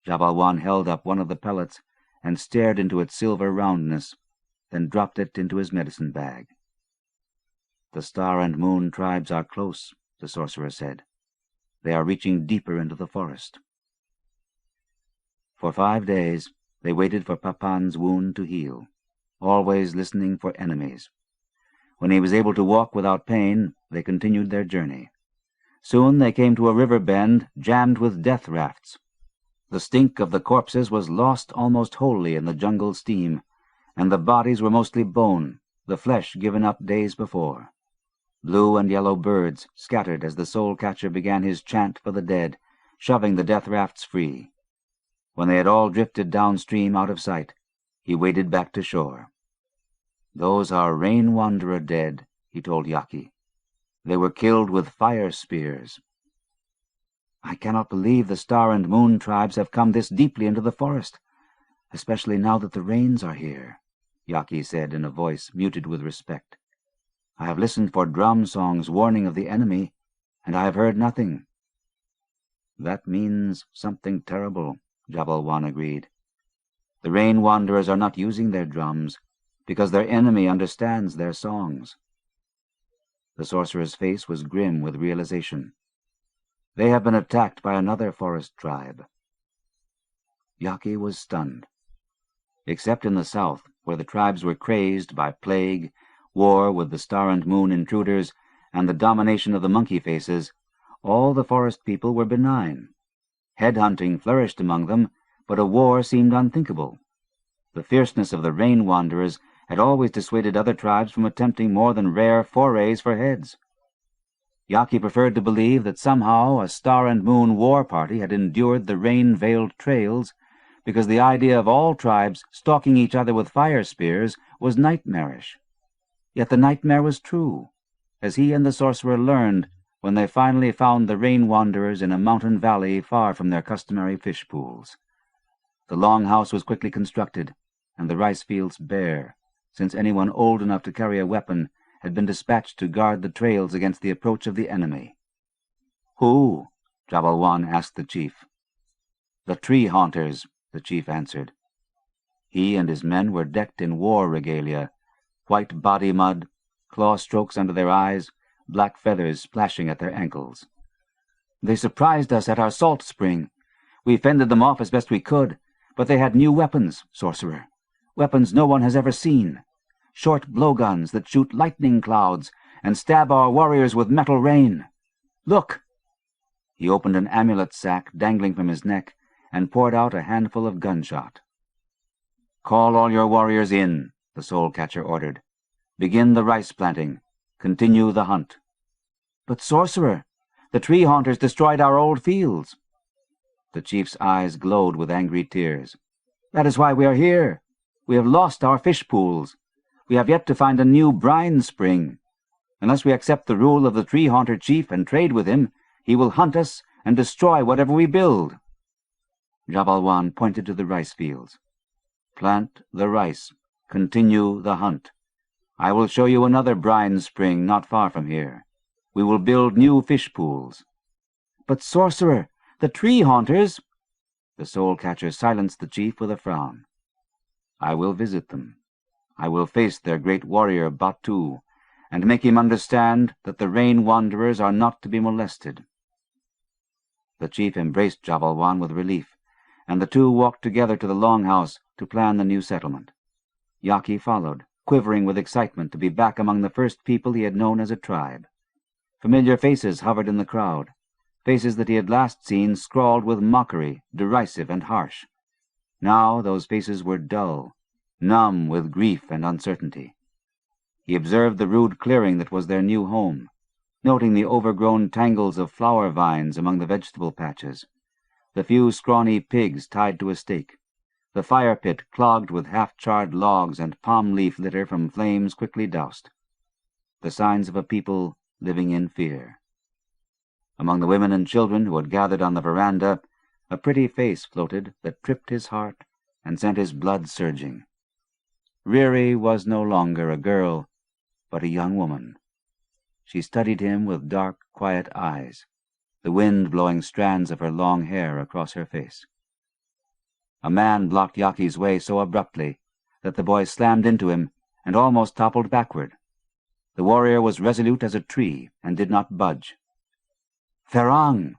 Jabalwan held up one of the pellets and stared into its silver roundness, then dropped it into his medicine bag. The Star and Moon tribes are close, the sorcerer said. They are reaching deeper into the forest. For 5 days they waited for Papan's wound to heal, always listening for enemies. When he was able to walk without pain, they continued their journey. Soon they came to a river bend jammed with death rafts. The stink of the corpses was lost almost wholly in the jungle steam, and the bodies were mostly bone, the flesh given up days before. Blue and yellow birds scattered as the soul-catcher began his chant for the dead, shoving the death rafts free. When they had all drifted downstream out of sight, he waded back to shore. "Those are rain-wanderer dead," he told Jaki. "They were killed with fire spears." "I cannot believe the Star and Moon tribes have come this deeply into the forest, especially now that the rains are here," Jaki said in a voice muted with respect. "I have listened for drum songs warning of the enemy, and I have heard nothing." "That means something terrible," Jabalwan agreed. "The rain-wanderers are not using their drums, because their enemy understands their songs." The sorcerer's face was grim with realization. They have been attacked by another forest tribe. Jaki was stunned. Except in the south, where the tribes were crazed by plague, war with the star and moon intruders, and the domination of the monkey faces, all the forest people were benign. Headhunting flourished among them, but a war seemed unthinkable. The fierceness of the rain wanderers had always dissuaded other tribes from attempting more than rare forays for heads. Jaki preferred to believe that somehow a star and moon war party had endured the rain-veiled trails, because the idea of all tribes stalking each other with fire spears was nightmarish. Yet the nightmare was true, as he and the sorcerer learned when they finally found the rain wanderers in a mountain valley far from their customary fish pools. The long house was quickly constructed, and the rice fields bare, since anyone old enough to carry a weapon had been dispatched to guard the trails against the approach of the enemy. "Who?" Jabalwan asked the chief. "The tree haunters," the chief answered. He and his men were decked in war regalia, white body mud, claw strokes under their eyes, black feathers splashing at their ankles. "They surprised us at our salt spring. We fended them off as best we could, but they had new weapons, sorcerer. Weapons no one has ever seen. Short blowguns that shoot lightning clouds and stab our warriors with metal rain. Look!" He opened an amulet sack dangling from his neck and poured out a handful of gunshot. "Call all your warriors in," the soul-catcher ordered. "Begin the rice planting. Continue the hunt." "But, sorcerer, the tree haunters destroyed our old fields." The chief's eyes glowed with angry tears. "That is why we are here. We have lost our fish pools. We have yet to find a new brine spring. Unless we accept the rule of the tree haunter chief and trade with him, he will hunt us and destroy whatever we build." Jabalwan pointed to the rice fields. "Plant the rice. Continue the hunt. I will show you another brine spring not far from here. We will build new fish pools." "But, sorcerer, the tree haunters—" The soul-catcher silenced the chief with a frown. "I will visit them. I will face their great warrior Batu, and make him understand that the rain wanderers are not to be molested." The chief embraced Jabalwan with relief, and the two walked together to the longhouse to plan the new settlement. Jaki followed, quivering with excitement to be back among the first people he had known as a tribe. Familiar faces hovered in the crowd, faces that he had last seen scrawled with mockery, derisive and harsh. Now those faces were dull, numb with grief and uncertainty. He observed the rude clearing that was their new home, noting the overgrown tangles of flower vines among the vegetable patches, the few scrawny pigs tied to a stake, the fire pit clogged with half-charred logs and palm-leaf litter from flames quickly doused. The signs of a people living in fear. Among the women and children who had gathered on the veranda, a pretty face floated that tripped his heart and sent his blood surging. Riri was no longer a girl, but a young woman. She studied him with dark, quiet eyes, the wind blowing strands of her long hair across her face. A man blocked Jaki's way so abruptly that the boy slammed into him and almost toppled backward. The warrior was resolute as a tree and did not budge. "Ferang!"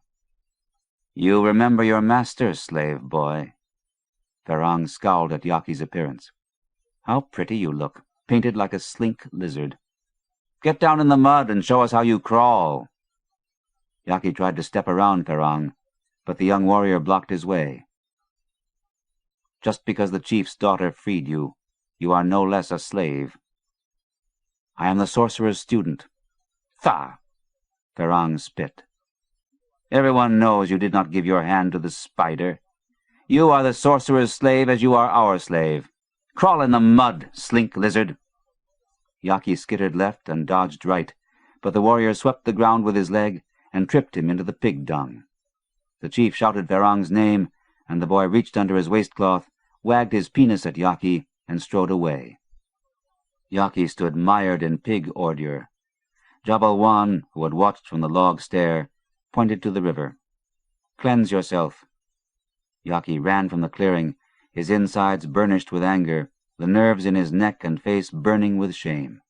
"You remember your master, slave boy." Ferang scowled at Jaki's appearance. "How pretty you look, painted like a slink lizard. Get down in the mud and show us how you crawl." Jaki tried to step around Ferang, but the young warrior blocked his way. "Just because the chief's daughter freed you, you are no less a slave." "I am the sorcerer's student." "Tha!" Ferang spit. "Everyone knows you did not give your hand to the spider. You are the sorcerer's slave as you are our slave. Crawl in the mud, slink lizard." Jaki skittered left and dodged right, but the warrior swept the ground with his leg and tripped him into the pig dung. The chief shouted Ferang's name, and the boy reached under his waistcloth, wagged his penis at Jaki, and strode away. Jaki stood mired in pig ordure. Jabalwan, who had watched from the log stair, pointed to the river. "Cleanse yourself." Jaki ran from the clearing, his insides burnished with anger, the nerves in his neck and face burning with shame.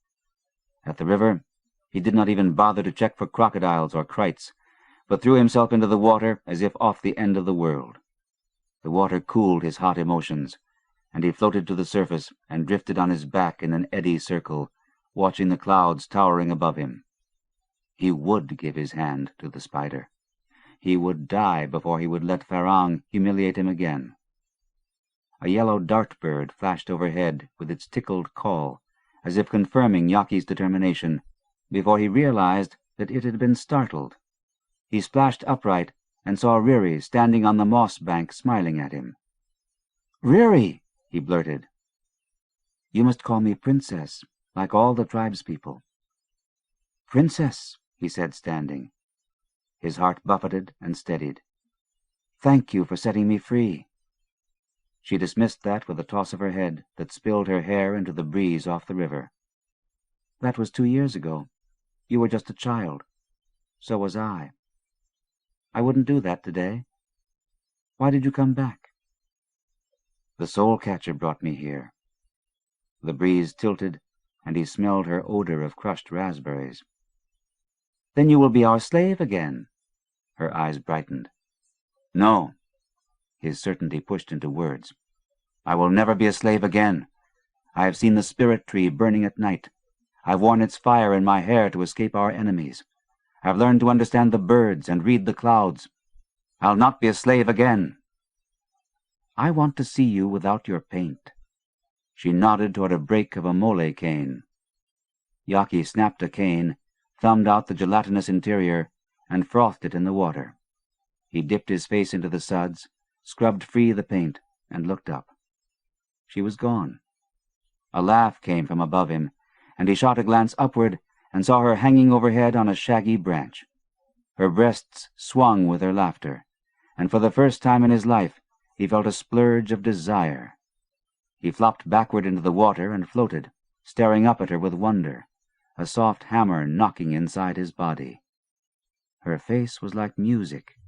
At the river, He did not even bother to check for crocodiles or krites, but threw himself into the water as if off the end of the world. The water cooled his hot emotions, and he floated to the surface and drifted on his back in an eddy circle, watching the clouds towering above him. He would give his hand to the spider. He would die before he would let Farang humiliate him again. A yellow dartbird flashed overhead with its tickled call, as if confirming Yaki's determination, before he realized that it had been startled. He splashed upright and saw Riri standing on the moss bank smiling at him. "Riri!" he blurted. "You must call me Princess, like all the tribespeople." "Princess," he said, standing. His heart buffeted and steadied. "Thank you for setting me free." She dismissed that with a toss of her head that spilled her hair into the breeze off the river. "That was 2 years ago. You were just a child. So was I. I wouldn't do that today. Why did you come back?" "The soul-catcher brought me here." The breeze tilted, and he smelled her odor of crushed raspberries. "Then you will be our slave again." Her eyes brightened. "No." His certainty pushed into words. "I will never be a slave again. I have seen the spirit tree burning at night. I've worn its fire in my hair to escape our enemies. I've learned to understand the birds and read the clouds. I'll not be a slave again." "I want to see you without your paint." She nodded toward a break of a mole cane. Yaki snapped a cane, thumbed out the gelatinous interior, and frothed it in the water. He dipped his face into the suds, scrubbed free the paint, and looked up. She was gone. A laugh came from above him, and he shot a glance upward and saw her hanging overhead on a shaggy branch. Her breasts swung with her laughter, and for the first time in his life he felt a splurge of desire. He flopped backward into the water and floated, staring up at her with wonder, a soft hammer knocking inside his body. Her face was like music.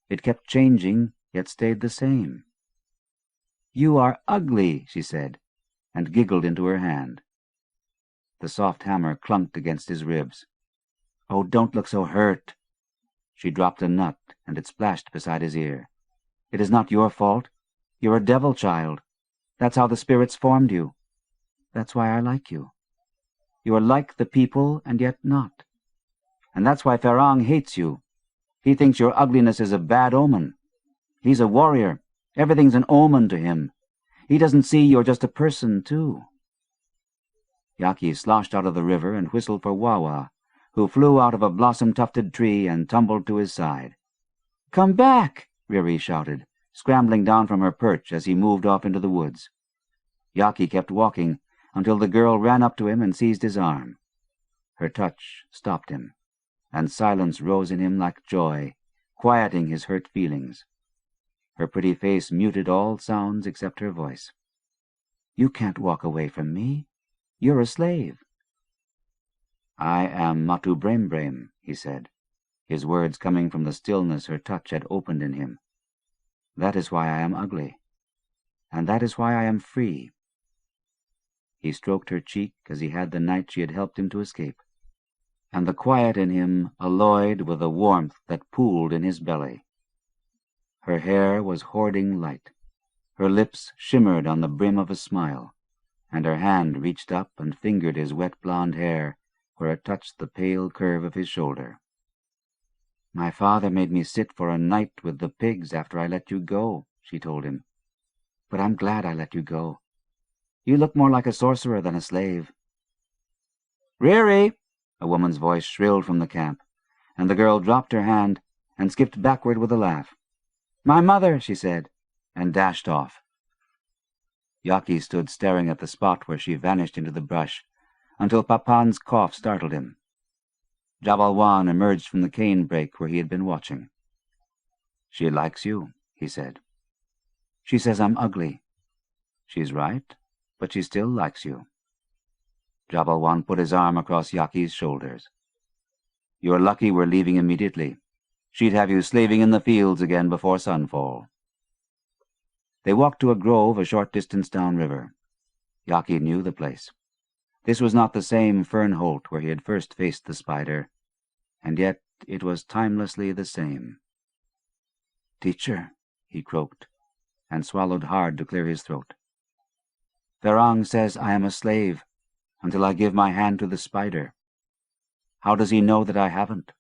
It kept changing, yet stayed the same. "You are ugly," she said, and giggled into her hand. The soft hammer clunked against his ribs. "Oh, don't look so hurt." She dropped a nut, and it splashed beside his ear. "It is not your fault. You're a devil child. That's how the spirits formed you. That's why I like you. You are like the people, and yet not. And that's why Farang hates you. He thinks your ugliness is a bad omen. He's a warrior. Everything's an omen to him. He doesn't see you're just a person, too." Yaki sloshed out of the river and whistled for Wawa, who flew out of a blossom-tufted tree and tumbled to his side. "Come back!" Riri shouted, scrambling down from her perch as he moved off into the woods. Yaki kept walking until the girl ran up to him and seized his arm. Her touch stopped him, and silence rose in him like joy, quieting his hurt feelings. Her pretty face muted all sounds except her voice. "You can't walk away from me. You're a slave." "I am Matu Brem Brem," he said, his words coming from the stillness her touch had opened in him. "That is why I am ugly, and that is why I am free." He stroked her cheek as he had the night she had helped him to escape, and the quiet in him alloyed with a warmth that pooled in his belly. Her hair was hoarding light. Her lips shimmered on the brim of a smile, and her hand reached up and fingered his wet blonde hair where it touched the pale curve of his shoulder. "My father made me sit for a night with the pigs after I let you go," she told him. "But I'm glad I let you go. You look more like a sorcerer than a slave." "Riri!" a woman's voice shrilled from the camp, and the girl dropped her hand and skipped backward with a laugh. "My mother," she said, and dashed off. Yaki stood staring at the spot where she vanished into the brush, until Papan's cough startled him. Jabalwan emerged from the cane brake where he had been watching. "She likes you," he said. "She says I'm ugly." "She's right, but she still likes you." Jabalwan put his arm across Yaki's shoulders. "You're lucky we're leaving immediately. She'd have you slaving in the fields again before sunfall." They walked to a grove a short distance downriver. Yaki knew the place. This was not the same fern holt where he had first faced the spider, and yet it was timelessly the same. "Teacher," he croaked, and swallowed hard to clear his throat. "Ferang says I am a slave until I give my hand to the spider. How does he know that I haven't?"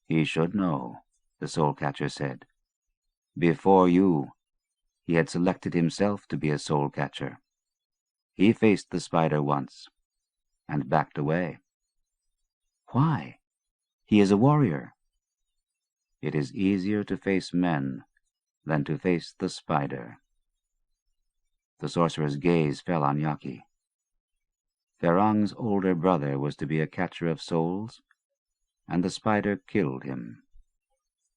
"He should know," the soul-catcher said. "Before you, he had selected himself to be a soul-catcher. He faced the spider once, and backed away." "Why? He is a warrior." "It is easier to face men than to face the spider." The sorcerer's gaze fell on Jaki. Ferang's older brother was to be a catcher of souls, and the spider killed him.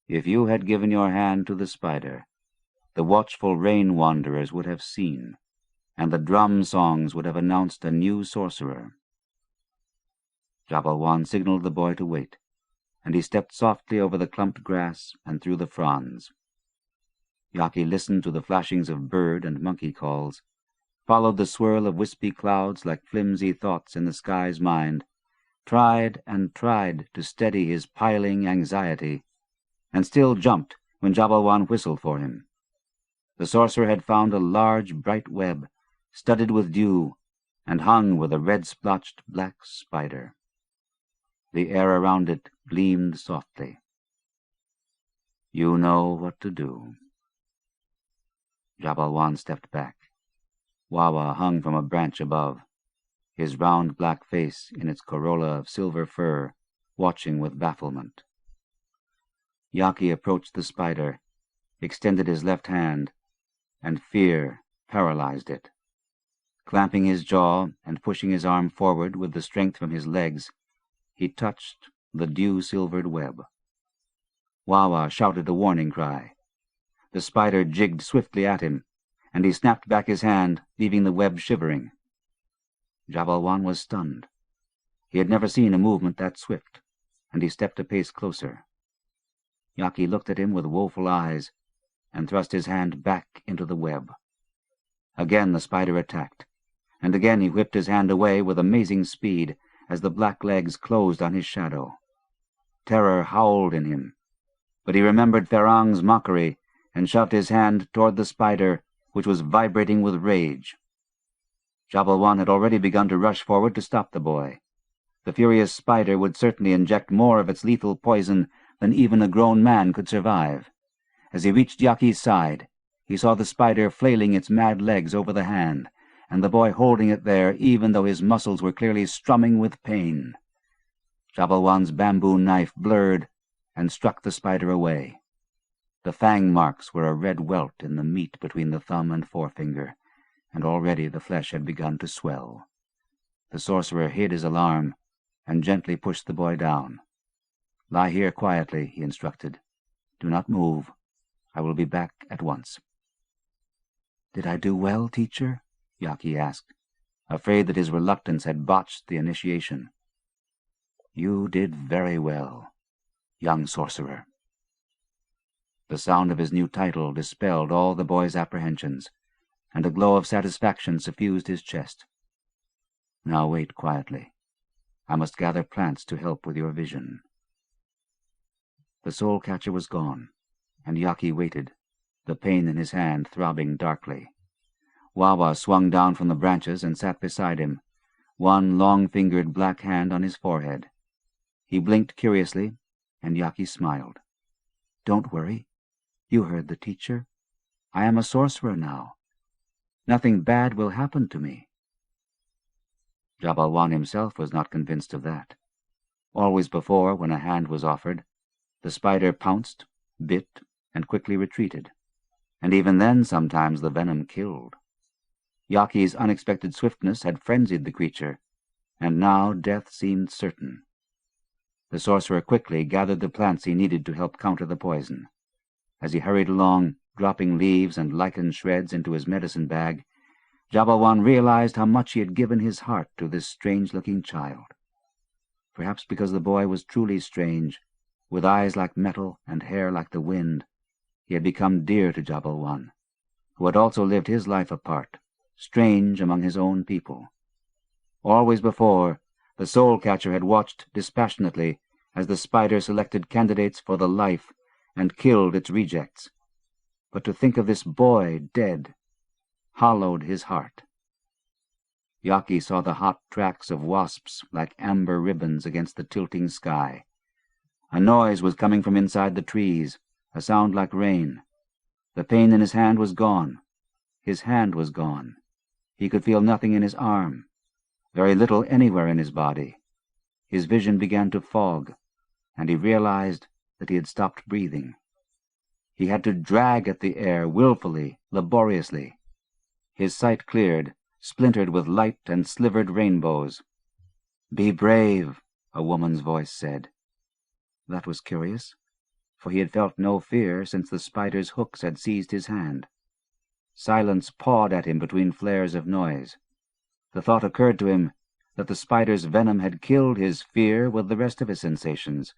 If you had given your hand to the spider, the watchful rain wanderers would have seen, and the drum songs would have announced a new sorcerer. Jabalwan signaled the boy to wait, and he stepped softly over the clumped grass and through the fronds. Jaki listened to the flashings of bird and monkey calls, followed the swirl of wispy clouds like flimsy thoughts in the sky's mind, tried and tried to steady his piling anxiety, and still jumped when Jabalwan whistled for him. The sorcerer had found a large bright web, studded with dew, and hung with a red-splotched black spider. The air around it gleamed softly. "You know what to do." Jabalwan stepped back. Wawa hung from a branch above, his round black face in its corolla of silver fur, watching with bafflement. Jaki approached the spider, extended his left hand, and fear paralyzed it. Clamping his jaw and pushing his arm forward with the strength from his legs, he touched the dew-silvered web. Wawa shouted a warning cry. The spider jigged swiftly at him, and he snapped back his hand, leaving the web shivering. Jabalwan was stunned. He had never seen a movement that swift, and he stepped a pace closer. Jaki looked at him with woeful eyes, and thrust his hand back into the web. Again the spider attacked, and again he whipped his hand away with amazing speed as the black legs closed on his shadow. Terror howled in him, but he remembered Ferang's mockery and shoved his hand toward the spider, which was vibrating with rage. Jabalwan had already begun to rush forward to stop the boy. The furious spider would certainly inject more of its lethal poison than even a grown man could survive. As he reached Yaki's side, he saw the spider flailing its mad legs over the hand, and the boy holding it there even though his muscles were clearly strumming with pain. Jabalwan's bamboo knife blurred and struck the spider away. The fang marks were a red welt in the meat between the thumb and forefinger, and already the flesh had begun to swell. The sorcerer hid his alarm and gently pushed the boy down. "Lie here quietly," he instructed. "Do not move. I will be back at once." "Did I do well, teacher?" Jaki asked, afraid that his reluctance had botched the initiation. "You did very well, young sorcerer." The sound of his new title dispelled all the boy's apprehensions, and a glow of satisfaction suffused his chest. "Now wait quietly. I must gather plants to help with your vision." The soul-catcher was gone, and Jaki waited, the pain in his hand throbbing darkly. Wawa swung down from the branches and sat beside him, one long-fingered black hand on his forehead. He blinked curiously, and Jaki smiled. "Don't worry. You heard the teacher. I am a sorcerer now. Nothing bad will happen to me." Jabalwan himself was not convinced of that. Always before, when a hand was offered, the spider pounced, bit, and quickly retreated, and even then sometimes the venom killed. Yaki's unexpected swiftness had frenzied the creature, and now death seemed certain. The sorcerer quickly gathered the plants he needed to help counter the poison. As he hurried along, dropping leaves and lichen shreds into his medicine bag, Jabalwan realized how much he had given his heart to this strange-looking child. Perhaps because the boy was truly strange, with eyes like metal and hair like the wind, he had become dear to Jabalwan, who had also lived his life apart, strange among his own people. Always before, the soul-catcher had watched dispassionately as the spider selected candidates for the life and killed its rejects. But to think of this boy dead hollowed his heart. Jaki saw the hot tracks of wasps like amber ribbons against the tilting sky. A noise was coming from inside the trees, a sound like rain. The pain in his hand was gone. His hand was gone. He could feel nothing in his arm, very little anywhere in his body. His vision began to fog, and he realized that he had stopped breathing. He had to drag at the air willfully, laboriously. His sight cleared, splintered with light and slivered rainbows. "Be brave," a woman's voice said. That was curious, for he had felt no fear since the spider's hooks had seized his hand. Silence pawed at him between flares of noise. The thought occurred to him that the spider's venom had killed his fear with the rest of his sensations,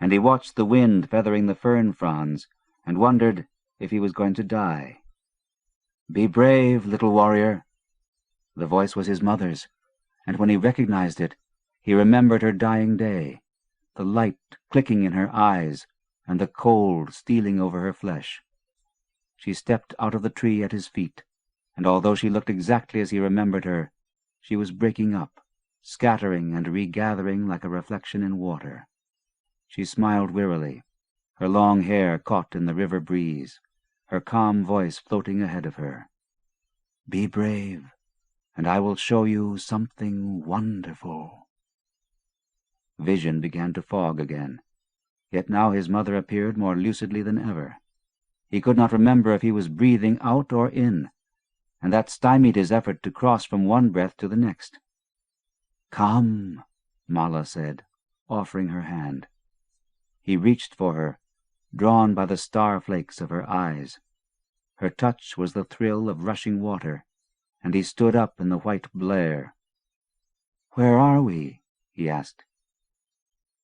and he watched the wind feathering the fern fronds and wondered if he was going to die. "Be brave, little warrior." The voice was his mother's, and when he recognized it, he remembered her dying day, the light clicking in her eyes and the cold stealing over her flesh. She stepped out of the tree at his feet, and although she looked exactly as he remembered her, she was breaking up, scattering and regathering like a reflection in water. She smiled wearily, her long hair caught in the river breeze, her calm voice floating ahead of her. "Be brave, and I will show you something wonderful." Vision began to fog again, yet now his mother appeared more lucidly than ever. He could not remember if he was breathing out or in, and that stymied his effort to cross from one breath to the next. "Come," Mala said, offering her hand. He reached for her, drawn by the star-flakes of her eyes. Her touch was the thrill of rushing water, and he stood up in the white blare. "Where are we?" he asked.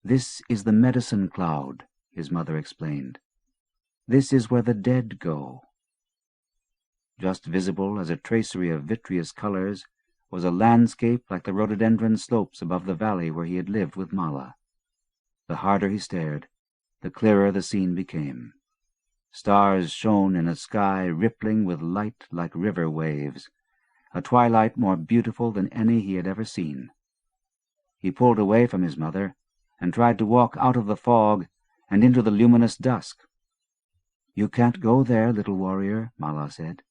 "This is the medicine cloud," his mother explained. "This is where the dead go." Just visible as a tracery of vitreous colors was a landscape like the rhododendron slopes above the valley where he had lived with Mala. The harder he stared, the clearer the scene became. Stars shone in a sky rippling with light like river waves, a twilight more beautiful than any he had ever seen. He pulled away from his mother and tried to walk out of the fog and into the luminous dusk. "You can't go there, little warrior," Mala said.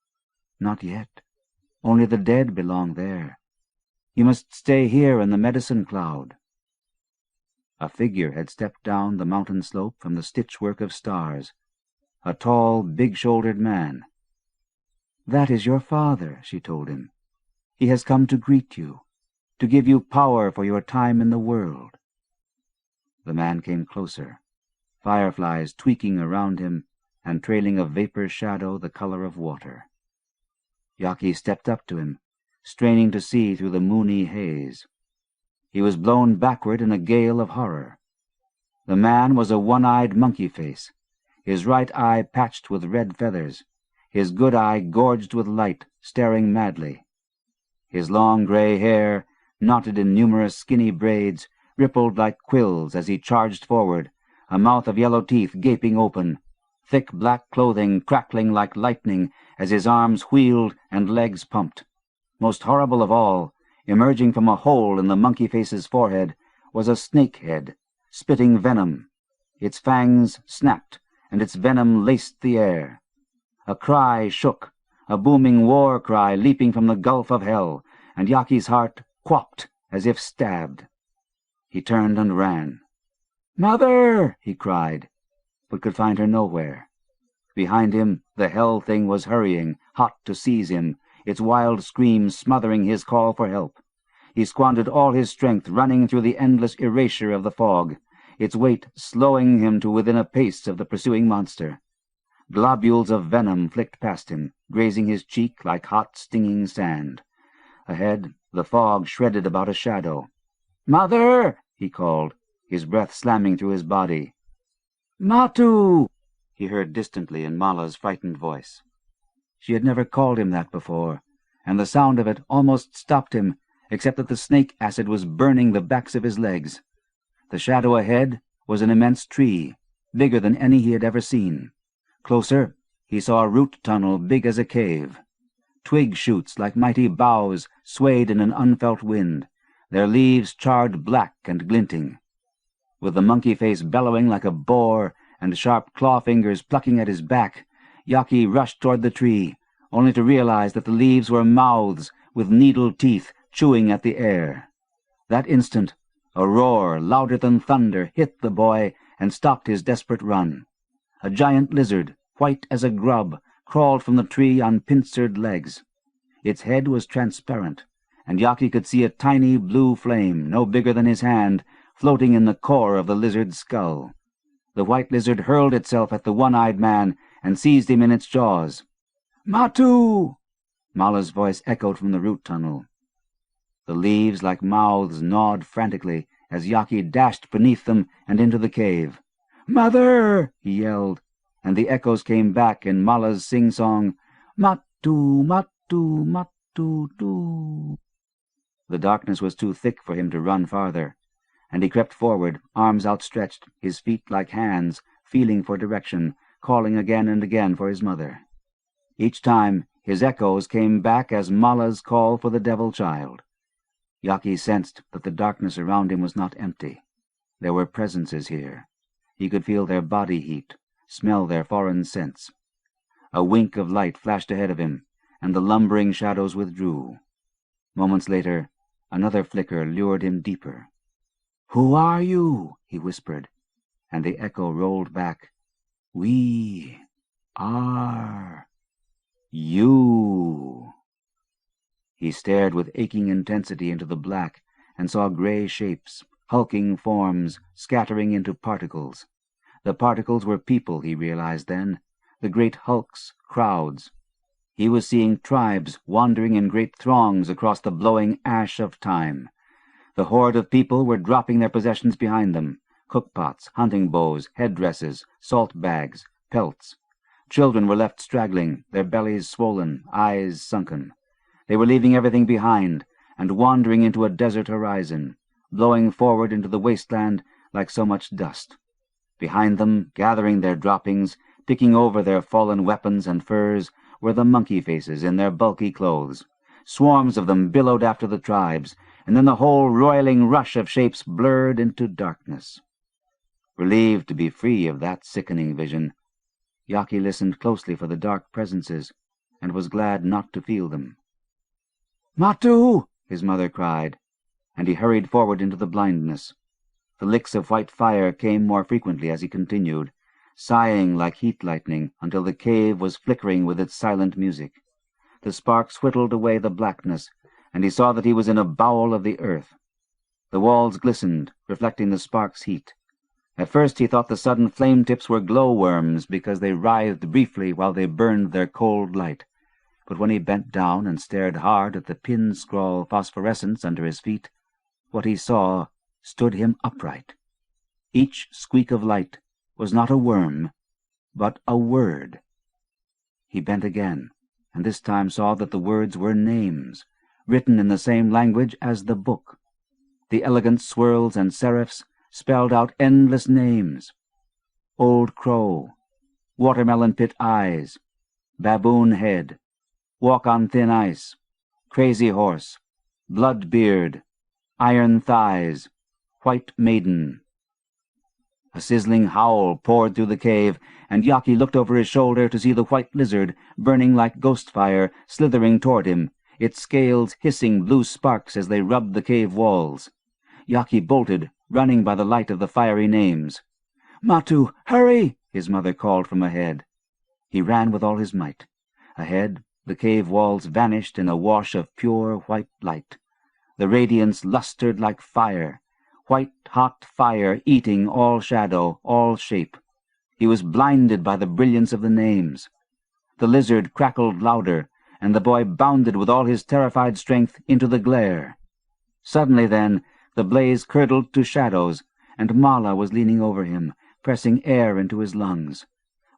"Not yet. Only the dead belong there. You must stay here in the medicine cloud." A figure had stepped down the mountain slope from the stitchwork of stars, a tall, big-shouldered man. "That is your father," she told him. "He has come to greet you, to give you power for your time in the world." The man came closer, fireflies tweaking around him and trailing a vapor shadow the color of water. Jaki stepped up to him, straining to see through the moony haze. He was blown backward in a gale of horror. The man was a one-eyed monkey face, his right eye patched with red feathers, his good eye gorged with light, staring madly. His long gray hair, knotted in numerous skinny braids, rippled like quills as he charged forward, a mouth of yellow teeth gaping open, thick black clothing crackling like lightning as his arms wheeled and legs pumped. Most horrible of all, emerging from a hole in the monkey face's forehead, was a snake head, spitting venom. Its fangs snapped, and its venom laced the air. A cry shook, a booming war cry leaping from the gulf of hell, and Jaki's heart quapped as if stabbed. He turned and ran. "Mother!" he cried, but could find her nowhere. Behind him the hell thing was hurrying, hot to seize him, its wild scream smothering his call for help. He squandered all his strength running through the endless erasure of the fog, its weight slowing him to within a pace of the pursuing monster. Globules of venom flicked past him, grazing his cheek like hot, stinging sand. Ahead, the fog shredded about a shadow. "Mother!" he called, his breath slamming through his body. "Matu!" he heard distantly in Mala's frightened voice. She had never called him that before, and the sound of it almost stopped him except that the snake acid was burning the backs of his legs. The shadow ahead was an immense tree, bigger than any he had ever seen. Closer, he saw a root tunnel big as a cave. Twig shoots like mighty boughs swayed in an unfelt wind, their leaves charred black and glinting. With the monkey face bellowing like a boar and sharp claw fingers plucking at his back, Jaki rushed toward the tree, only to realize that the leaves were mouths with needle teeth chewing at the air. That instant, a roar louder than thunder hit the boy and stopped his desperate run. A giant lizard, white as a grub, crawled from the tree on pincered legs. Its head was transparent, and Jaki could see a tiny blue flame, no bigger than his hand, floating in the core of the lizard's skull. The white lizard hurled itself at the one-eyed man and seized him in its jaws. "Matu!" Mala's voice echoed from the root tunnel. The leaves, like mouths, gnawed frantically as Jaki dashed beneath them and into the cave. "Mother!" he yelled, and the echoes came back in Mala's sing-song, "Matu, Matu, Matu-tu." The darkness was too thick for him to run farther, and he crept forward, arms outstretched, his feet like hands, feeling for direction, calling again and again for his mother. Each time his echoes came back as Mala's call for the devil child. Jaki sensed that the darkness around him was not empty. There were presences here. He could feel their body heat, smell their foreign scents. A wink of light flashed ahead of him, and the lumbering shadows withdrew. Moments later, another flicker lured him deeper. "Who are you?" he whispered, and the echo rolled back, "We are you." He stared with aching intensity into the black and saw gray shapes, hulking forms, scattering into particles. The particles were people, he realized then, the great hulks, crowds. He was seeing tribes wandering in great throngs across the blowing ash of time. The horde of people were dropping their possessions behind them, cookpots, hunting bows, headdresses, salt bags, pelts. Children were left straggling, their bellies swollen, eyes sunken. They were leaving everything behind and wandering into a desert horizon, blowing forward into the wasteland like so much dust. Behind them, gathering their droppings, picking over their fallen weapons and furs, were the monkey faces in their bulky clothes. Swarms of them billowed after the tribes, and then the whole roiling rush of shapes blurred into darkness. Relieved to be free of that sickening vision, Jaki listened closely for the dark presences, and was glad not to feel them. "Matu!" his mother cried, and he hurried forward into the blindness. The licks of white fire came more frequently as he continued, sighing like heat lightning until the cave was flickering with its silent music. The sparks whittled away the blackness, and he saw that he was in a bowel of the earth. The walls glistened, reflecting the sparks' heat. At first he thought the sudden flame tips were glowworms because they writhed briefly while they burned their cold light. But when he bent down and stared hard at the pin-scrawl phosphorescence under his feet, what he saw stood him upright. Each squeak of light was not a worm, but a word. He bent again, and this time saw that the words were names, written in the same language as the book. The elegant swirls and serifs spelled out endless names. Old Crow, Watermelon Pit Eyes, Baboon Head, Walk on Thin Ice, Crazy Horse, Bloodbeard, Iron Thighs, White Maiden. A sizzling howl poured through the cave, and Jaki looked over his shoulder to see the white lizard, burning like ghost fire, slithering toward him, its scales hissing blue sparks as they rubbed the cave walls. Jaki bolted, running by the light of the fiery names. "Matu, hurry!" his mother called from ahead. He ran with all his might. Ahead, the cave walls vanished in a wash of pure white light. The radiance lustered like fire, white-hot fire eating all shadow, all shape. He was blinded by the brilliance of the names. The lizard crackled louder, and the boy bounded with all his terrified strength into the glare. Suddenly, then, the blaze curdled to shadows, and Mala was leaning over him, pressing air into his lungs.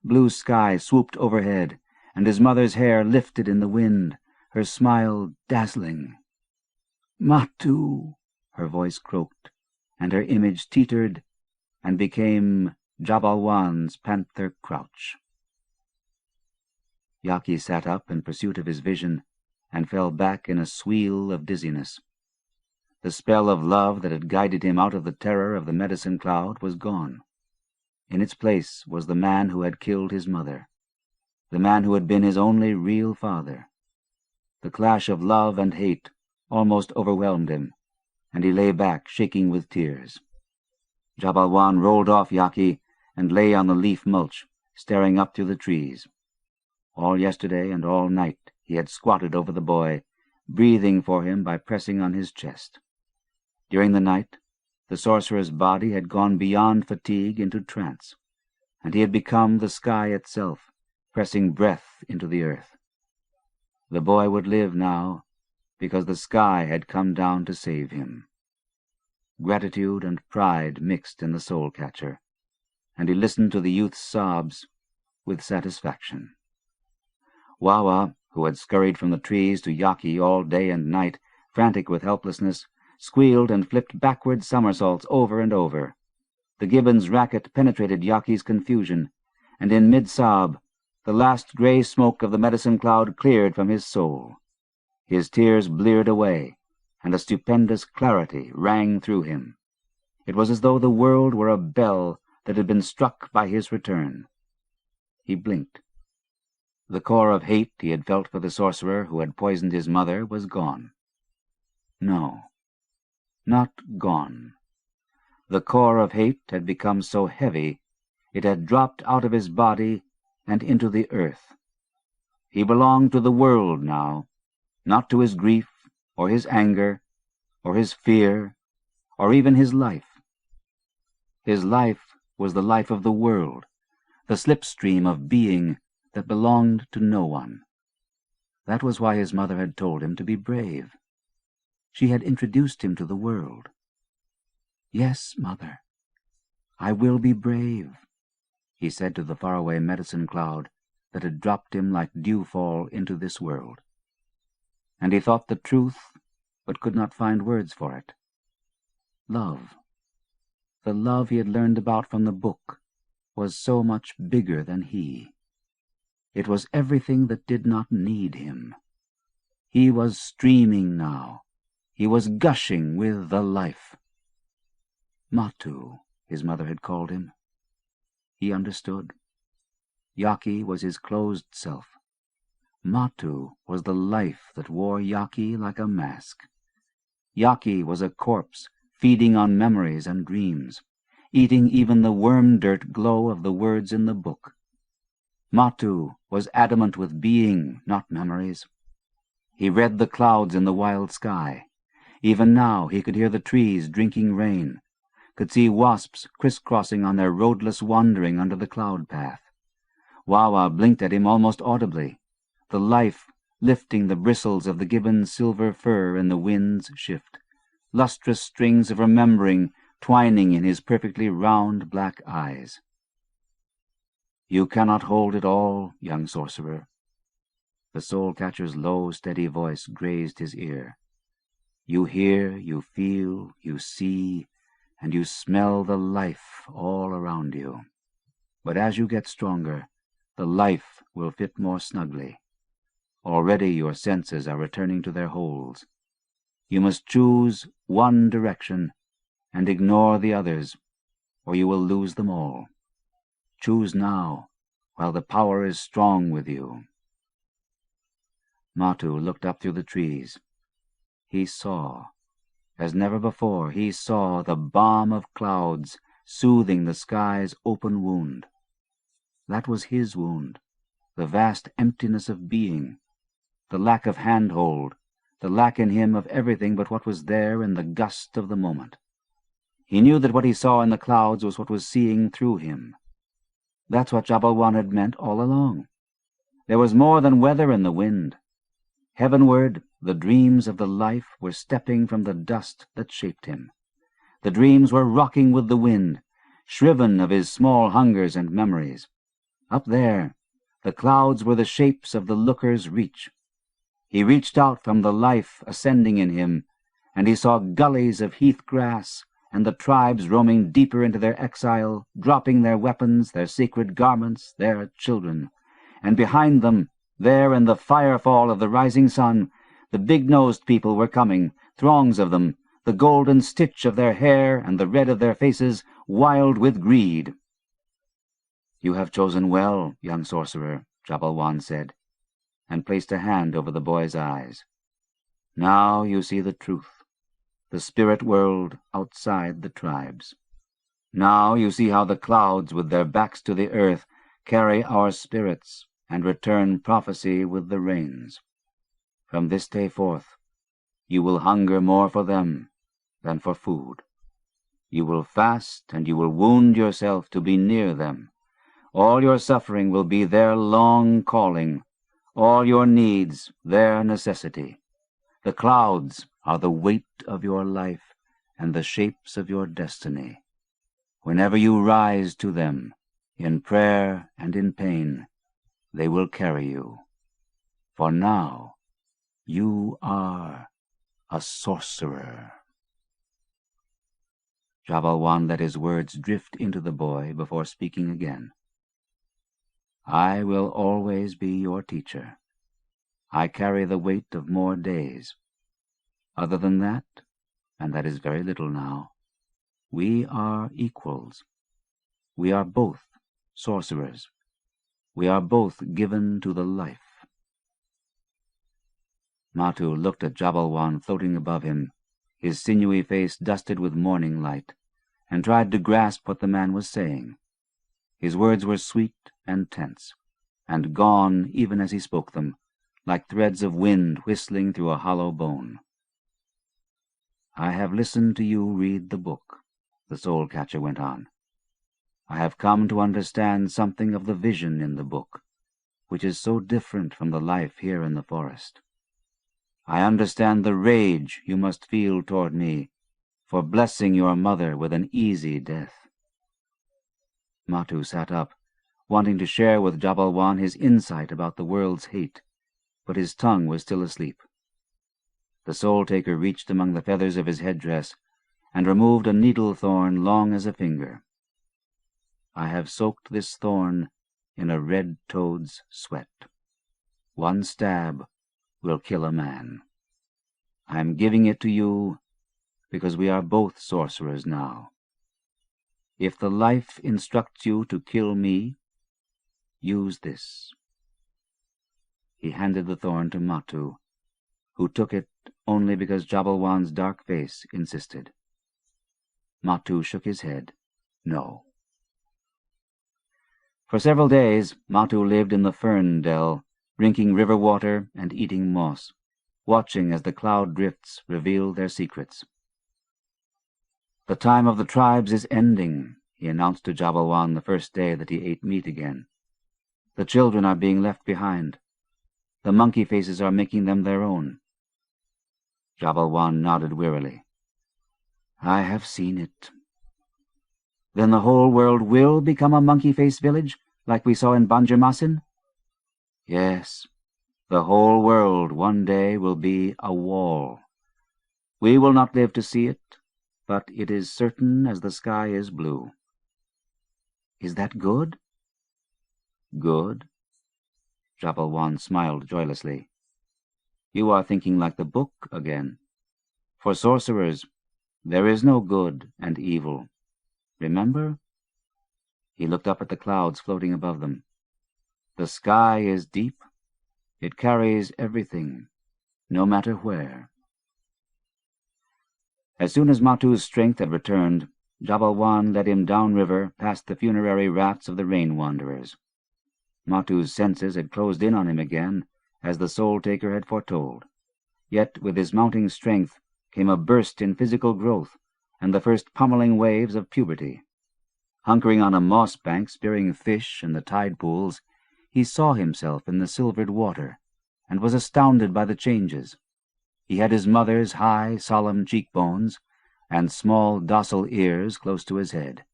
Blue sky swooped overhead, and his mother's hair lifted in the wind, her smile dazzling. Matu, her voice croaked, and her image teetered and became Jabalwan's panther crouch. Jaki sat up in pursuit of his vision and fell back in a sweel of dizziness. The spell of love that had guided him out of the terror of the medicine cloud was gone. In its place was the man who had killed his mother, the man who had been his only real father. The clash of love and hate almost overwhelmed him, and he lay back, shaking with tears. Jabalwan rolled off Jaki and lay on the leaf mulch, staring up through the trees. All yesterday and all night he had squatted over the boy, breathing for him by pressing on his chest. During the night, the sorcerer's body had gone beyond fatigue into trance, and he had become the sky itself, pressing breath into the earth. The boy would live now, because the sky had come down to save him. Gratitude and pride mixed in the soul-catcher, and he listened to the youth's sobs with satisfaction. Wawa, who had scurried from the trees to Jaki all day and night, frantic with helplessness, squealed and flipped backward somersaults over and over. The gibbon's racket penetrated Jaki's confusion, and in mid-sob the last grey smoke of the medicine cloud cleared from his soul. His tears bleared away, and a stupendous clarity rang through him. It was as though the world were a bell that had been struck by his return. He blinked. The core of hate he had felt for the sorcerer who had poisoned his mother was gone. No, not gone. The core of hate had become so heavy it had dropped out of his body and into the earth. He belonged to the world now, not to his grief or his anger or his fear or even his life. His life was the life of the world, the slipstream of being that belonged to no one. That was why his mother had told him to be brave. She had introduced him to the world. "Yes, Mother, I will be brave," he said to the faraway medicine cloud that had dropped him like dewfall into this world. And he thought the truth, but could not find words for it. Love, the love he had learned about from the book, was so much bigger than he. It was everything that did not need him. He was streaming now. He was gushing with the life. Matu, his mother had called him. He understood. Jaki was his closed self. Matu was the life that wore Jaki like a mask. Jaki was a corpse feeding on memories and dreams, eating even the worm-dirt glow of the words in the book. Matu was adamant with being, not memories. He read the clouds in the wild sky. Even now he could hear the trees drinking rain, could see wasps crisscrossing on their roadless wandering under the cloud path. Wawa blinked at him almost audibly, the life lifting the bristles of the gibbon's silver fur in the wind's shift, lustrous strings of remembering twining in his perfectly round black eyes. "You cannot hold it all, young sorcerer." The soul-catcher's low, steady voice grazed his ear. "You hear, you feel, you see, and you smell the life all around you. But as you get stronger, the life will fit more snugly. Already your senses are returning to their holes. You must choose one direction and ignore the others, or you will lose them all. Choose now, while the power is strong with you." Matu looked up through the trees. He saw, as never before, he saw the balm of clouds soothing the sky's open wound. That was his wound, the vast emptiness of being, the lack of handhold, the lack in him of everything but what was there in the gust of the moment. He knew that what he saw in the clouds was what was seeing through him. That's what Jabalwan had meant all along. There was more than weather in the wind. Heavenward, the dreams of the life were stepping from the dust that shaped him. The dreams were rocking with the wind, shriven of his small hungers and memories. Up there, the clouds were the shapes of the looker's reach. He reached out from the life ascending in him and he saw gullies of heath grass, and the tribes roaming deeper into their exile, dropping their weapons, their sacred garments, their children. And behind them, there in the firefall of the rising sun, the big-nosed people were coming, throngs of them, the golden stitch of their hair and the red of their faces, wild with greed. "You have chosen well, young sorcerer," Jabalwan said, and placed a hand over the boy's eyes. "Now you see the truth, the spirit world outside the tribes. Now you see how the clouds, with their backs to the earth, carry our spirits and return prophecy with the rains. From this day forth, you will hunger more for them than for food. You will fast, and you will wound yourself to be near them. All your suffering will be their long calling, all your needs their necessity. The clouds are the weight of your life and the shapes of your destiny. Whenever you rise to them, in prayer and in pain, they will carry you. For now, you are a sorcerer." Jabalwan let his words drift into the boy before speaking again. "I will always be your teacher. I carry the weight of more days. Other than that, and that is very little now, we are equals. We are both sorcerers. We are both given to the life." Matu looked at Jabalwan floating above him, his sinewy face dusted with morning light, and tried to grasp what the man was saying. His words were sweet and tense, and gone even as he spoke them, like threads of wind whistling through a hollow bone. "I have listened to you read the book," the soul-catcher went on. "I have come to understand something of the vision in the book, which is so different from the life here in the forest. I understand the rage you must feel toward me for blessing your mother with an easy death." Matu sat up, wanting to share with Jabalwan his insight about the world's hate, but his tongue was still asleep. The soul-taker reached among the feathers of his headdress and removed a needle thorn long as a finger. "I have soaked this thorn in a red toad's sweat. One stab will kill a man. I am giving it to you because we are both sorcerers now. If the life instructs you to kill me, use this." He handed the thorn to Matu, who took it only because Jabalwan's dark face insisted. Matu shook his head. No. For several days, Matu lived in the fern dell, drinking river water and eating moss, watching as the cloud drifts revealed their secrets. "The time of the tribes is ending," he announced to Jabalwan the first day that he ate meat again. "The children are being left behind. The monkey faces are making them their own." Jabalwan nodded wearily. "I have seen it." "Then the whole world will become a monkey-face village, like we saw in Banjarmasin?" "Yes, the whole world one day will be a wall. We will not live to see it, but it is certain as the sky is blue." "Is that good?" "Good?" Jabalwan smiled joylessly. "You are thinking like the book again. For sorcerers, there is no good and evil. Remember?" He looked up at the clouds floating above them. "The sky is deep. It carries everything, no matter where." As soon as Matu's strength had returned, Jabalwan led him downriver past the funerary rats of the rain wanderers. Matu's senses had closed in on him again, as the soul-taker had foretold. Yet with his mounting strength came a burst in physical growth and the first pummeling waves of puberty. Hunkering on a moss bank spearing fish in the tide pools, he saw himself in the silvered water, and was astounded by the changes. He had his mother's high, solemn cheekbones, and small, docile ears close to his head.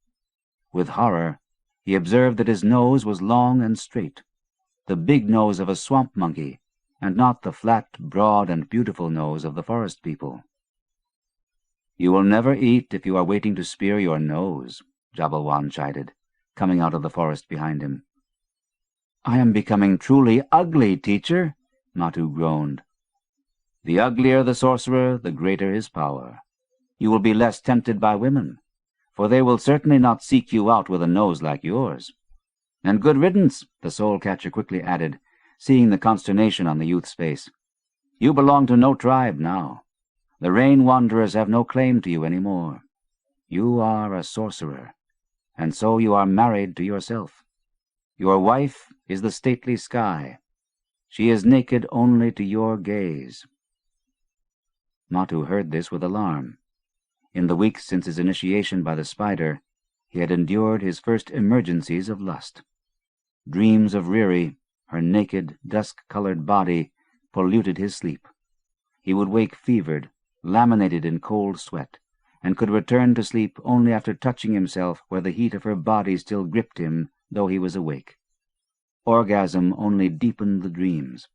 With horror, he observed that his nose was long and straight, the big nose of a swamp monkey, and not the flat, broad, and beautiful nose of the forest people. "You will never eat if you are waiting to spear your nose," Jabalwan chided, coming out of the forest behind him. "I am becoming truly ugly, teacher," Matu groaned. "The uglier the sorcerer, the greater his power. You will be less tempted by women, for they will certainly not seek you out with a nose like yours. And good riddance," the soul-catcher quickly added, seeing the consternation on the youth's face. "You belong to no tribe now. The rain-wanderers have no claim to you any more. You are a sorcerer, and so you are married to yourself. Your wife is the stately sky. She is naked only to your gaze." Matu heard this with alarm. In the weeks since his initiation by the spider, he had endured his first emergencies of lust. Dreams of Riri, her naked, dusk-colored body, polluted his sleep. He would wake fevered, laminated in cold sweat, and could return to sleep only after touching himself where the heat of her body still gripped him, though he was awake. Orgasm only deepened the dreams.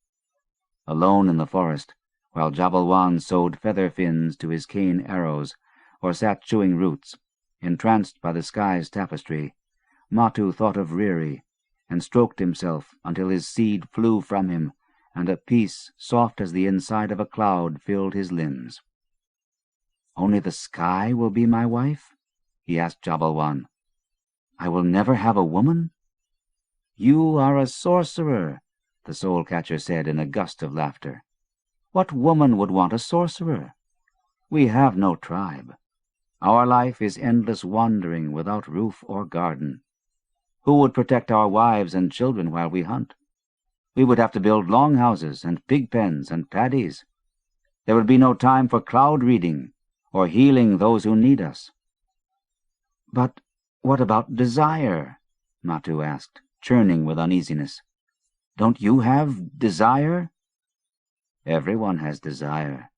Alone in the forest, while Jabalwan sewed feather fins to his cane arrows, or sat chewing roots, entranced by the sky's tapestry, Matu thought of Riri, and stroked himself until his seed flew from him, and a peace soft as the inside of a cloud filled his limbs. "Only the sky will be my wife?" he asked Jabalwan. "I will never have a woman?" "You are a sorcerer," the soul-catcher said in a gust of laughter. "What woman would want a sorcerer? We have no tribe. Our life is endless wandering without roof or garden. Who would protect our wives and children while we hunt? We would have to build long houses and pig pens and paddies. There would be no time for cloud reading or healing those who need us." "But what about desire?" Matu asked, churning with uneasiness. "Don't you have desire?" "Everyone has desire.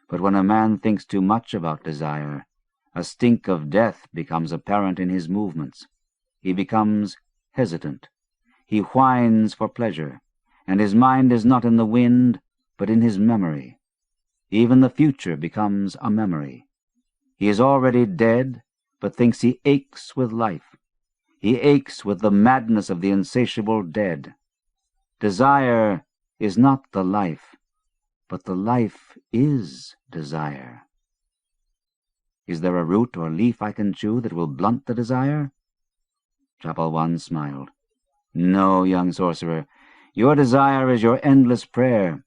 But when a man thinks too much about desire, a stink of death becomes apparent in his movements. He becomes hesitant. He whines for pleasure, and his mind is not in the wind, but in his memory. Even the future becomes a memory. He is already dead, but thinks he aches with life. He aches with the madness of the insatiable dead. Desire is not the life, but the life is desire." "Is there a root or leaf I can chew that will blunt the desire?" Jabalwan smiled. "No, young sorcerer. Your desire is your endless prayer.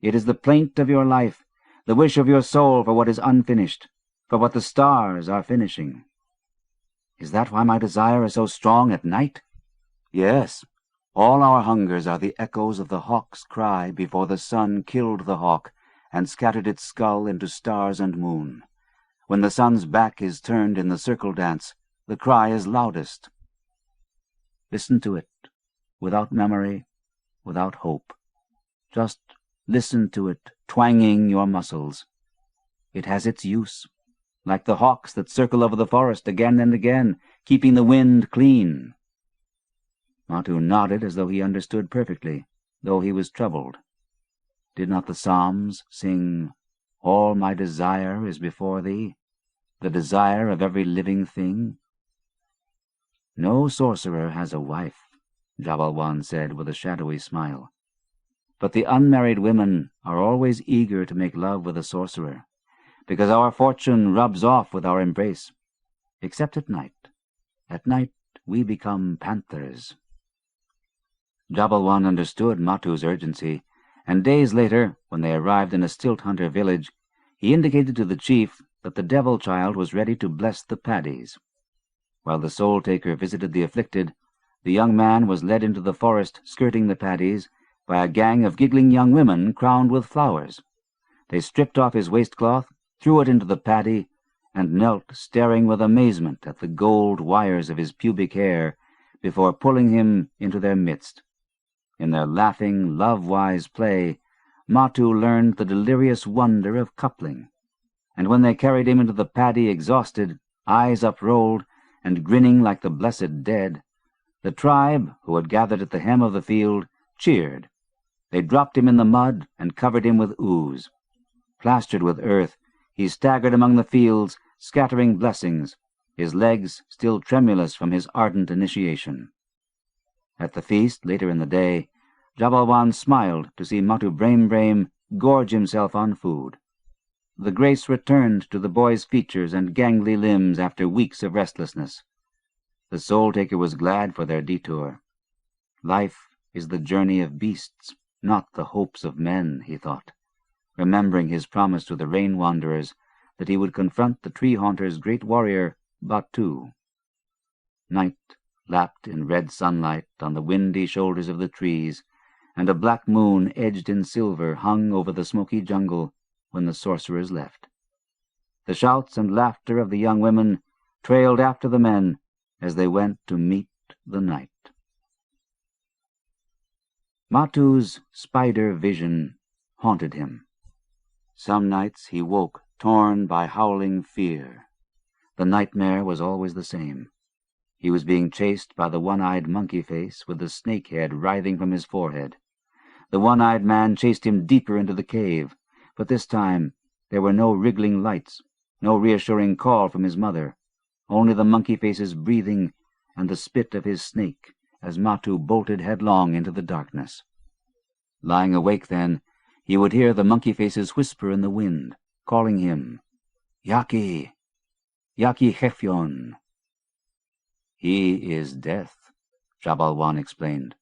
It is the plaint of your life, the wish of your soul for what is unfinished, for what the stars are finishing." "Is that why my desire is so strong at night?" "Yes. All our hungers are the echoes of the hawk's cry before the sun killed the hawk and scattered its skull into stars and moon. When the sun's back is turned in the circle dance, the cry is loudest. Listen to it, without memory, without hope. Just listen to it, twanging your muscles. It has its use, like the hawks that circle over the forest again and again, keeping the wind clean." Matu nodded as though he understood perfectly, though he was troubled. Did not the Psalms sing, "All my desire is before thee, the desire of every living thing"? "No sorcerer has a wife," Jabalwan said with a shadowy smile. "But the unmarried women are always eager to make love with a sorcerer, because our fortune rubs off with our embrace. Except at night. At night we become panthers." Jabalwan understood Matu's urgency, and days later, when they arrived in a stilt-hunter village, he indicated to the chief that the devil-child was ready to bless the paddies. While the soul-taker visited the afflicted, the young man was led into the forest skirting the paddies by a gang of giggling young women crowned with flowers. They stripped off his waistcloth, threw it into the paddy, and knelt staring with amazement at the gold wires of his pubic hair before pulling him into their midst. In their laughing, love-wise play, Matu learned the delirious wonder of coupling, and when they carried him into the paddy exhausted, eyes uprolled, and grinning like the blessed dead, the tribe, who had gathered at the hem of the field, cheered. They dropped him in the mud and covered him with ooze. Plastered with earth, He staggered among the fields, scattering blessings, his legs still tremulous from his ardent initiation. At the feast, later in the day, Jabalwan smiled to see Matu Braim Braim gorge himself on food. The grace returned to the boy's features and gangly limbs after weeks of restlessness. The soul-taker was glad for their detour. Life is the journey of beasts, not the hopes of men, he thought, remembering his promise to the rain-wanderers that he would confront the tree-haunter's great warrior, Batu. Night lapped in red sunlight on the windy shoulders of the trees, and a black moon edged in silver hung over the smoky jungle when the sorcerers left. The shouts and laughter of the young women trailed after the men as they went to meet the night. Matu's spider vision haunted him. Some nights he woke torn by howling fear. The nightmare was always the same. He was being chased by the one-eyed monkey face with the snake head writhing from his forehead. The one-eyed man chased him deeper into the cave, but this time there were no wriggling lights, no reassuring call from his mother, only the monkey face's breathing and the spit of his snake as Matu bolted headlong into the darkness. Lying awake then, he would hear the monkey faces whisper in the wind, calling him, "Jaki! Jaki Gefjon!" "He is death," Jabalwan explained.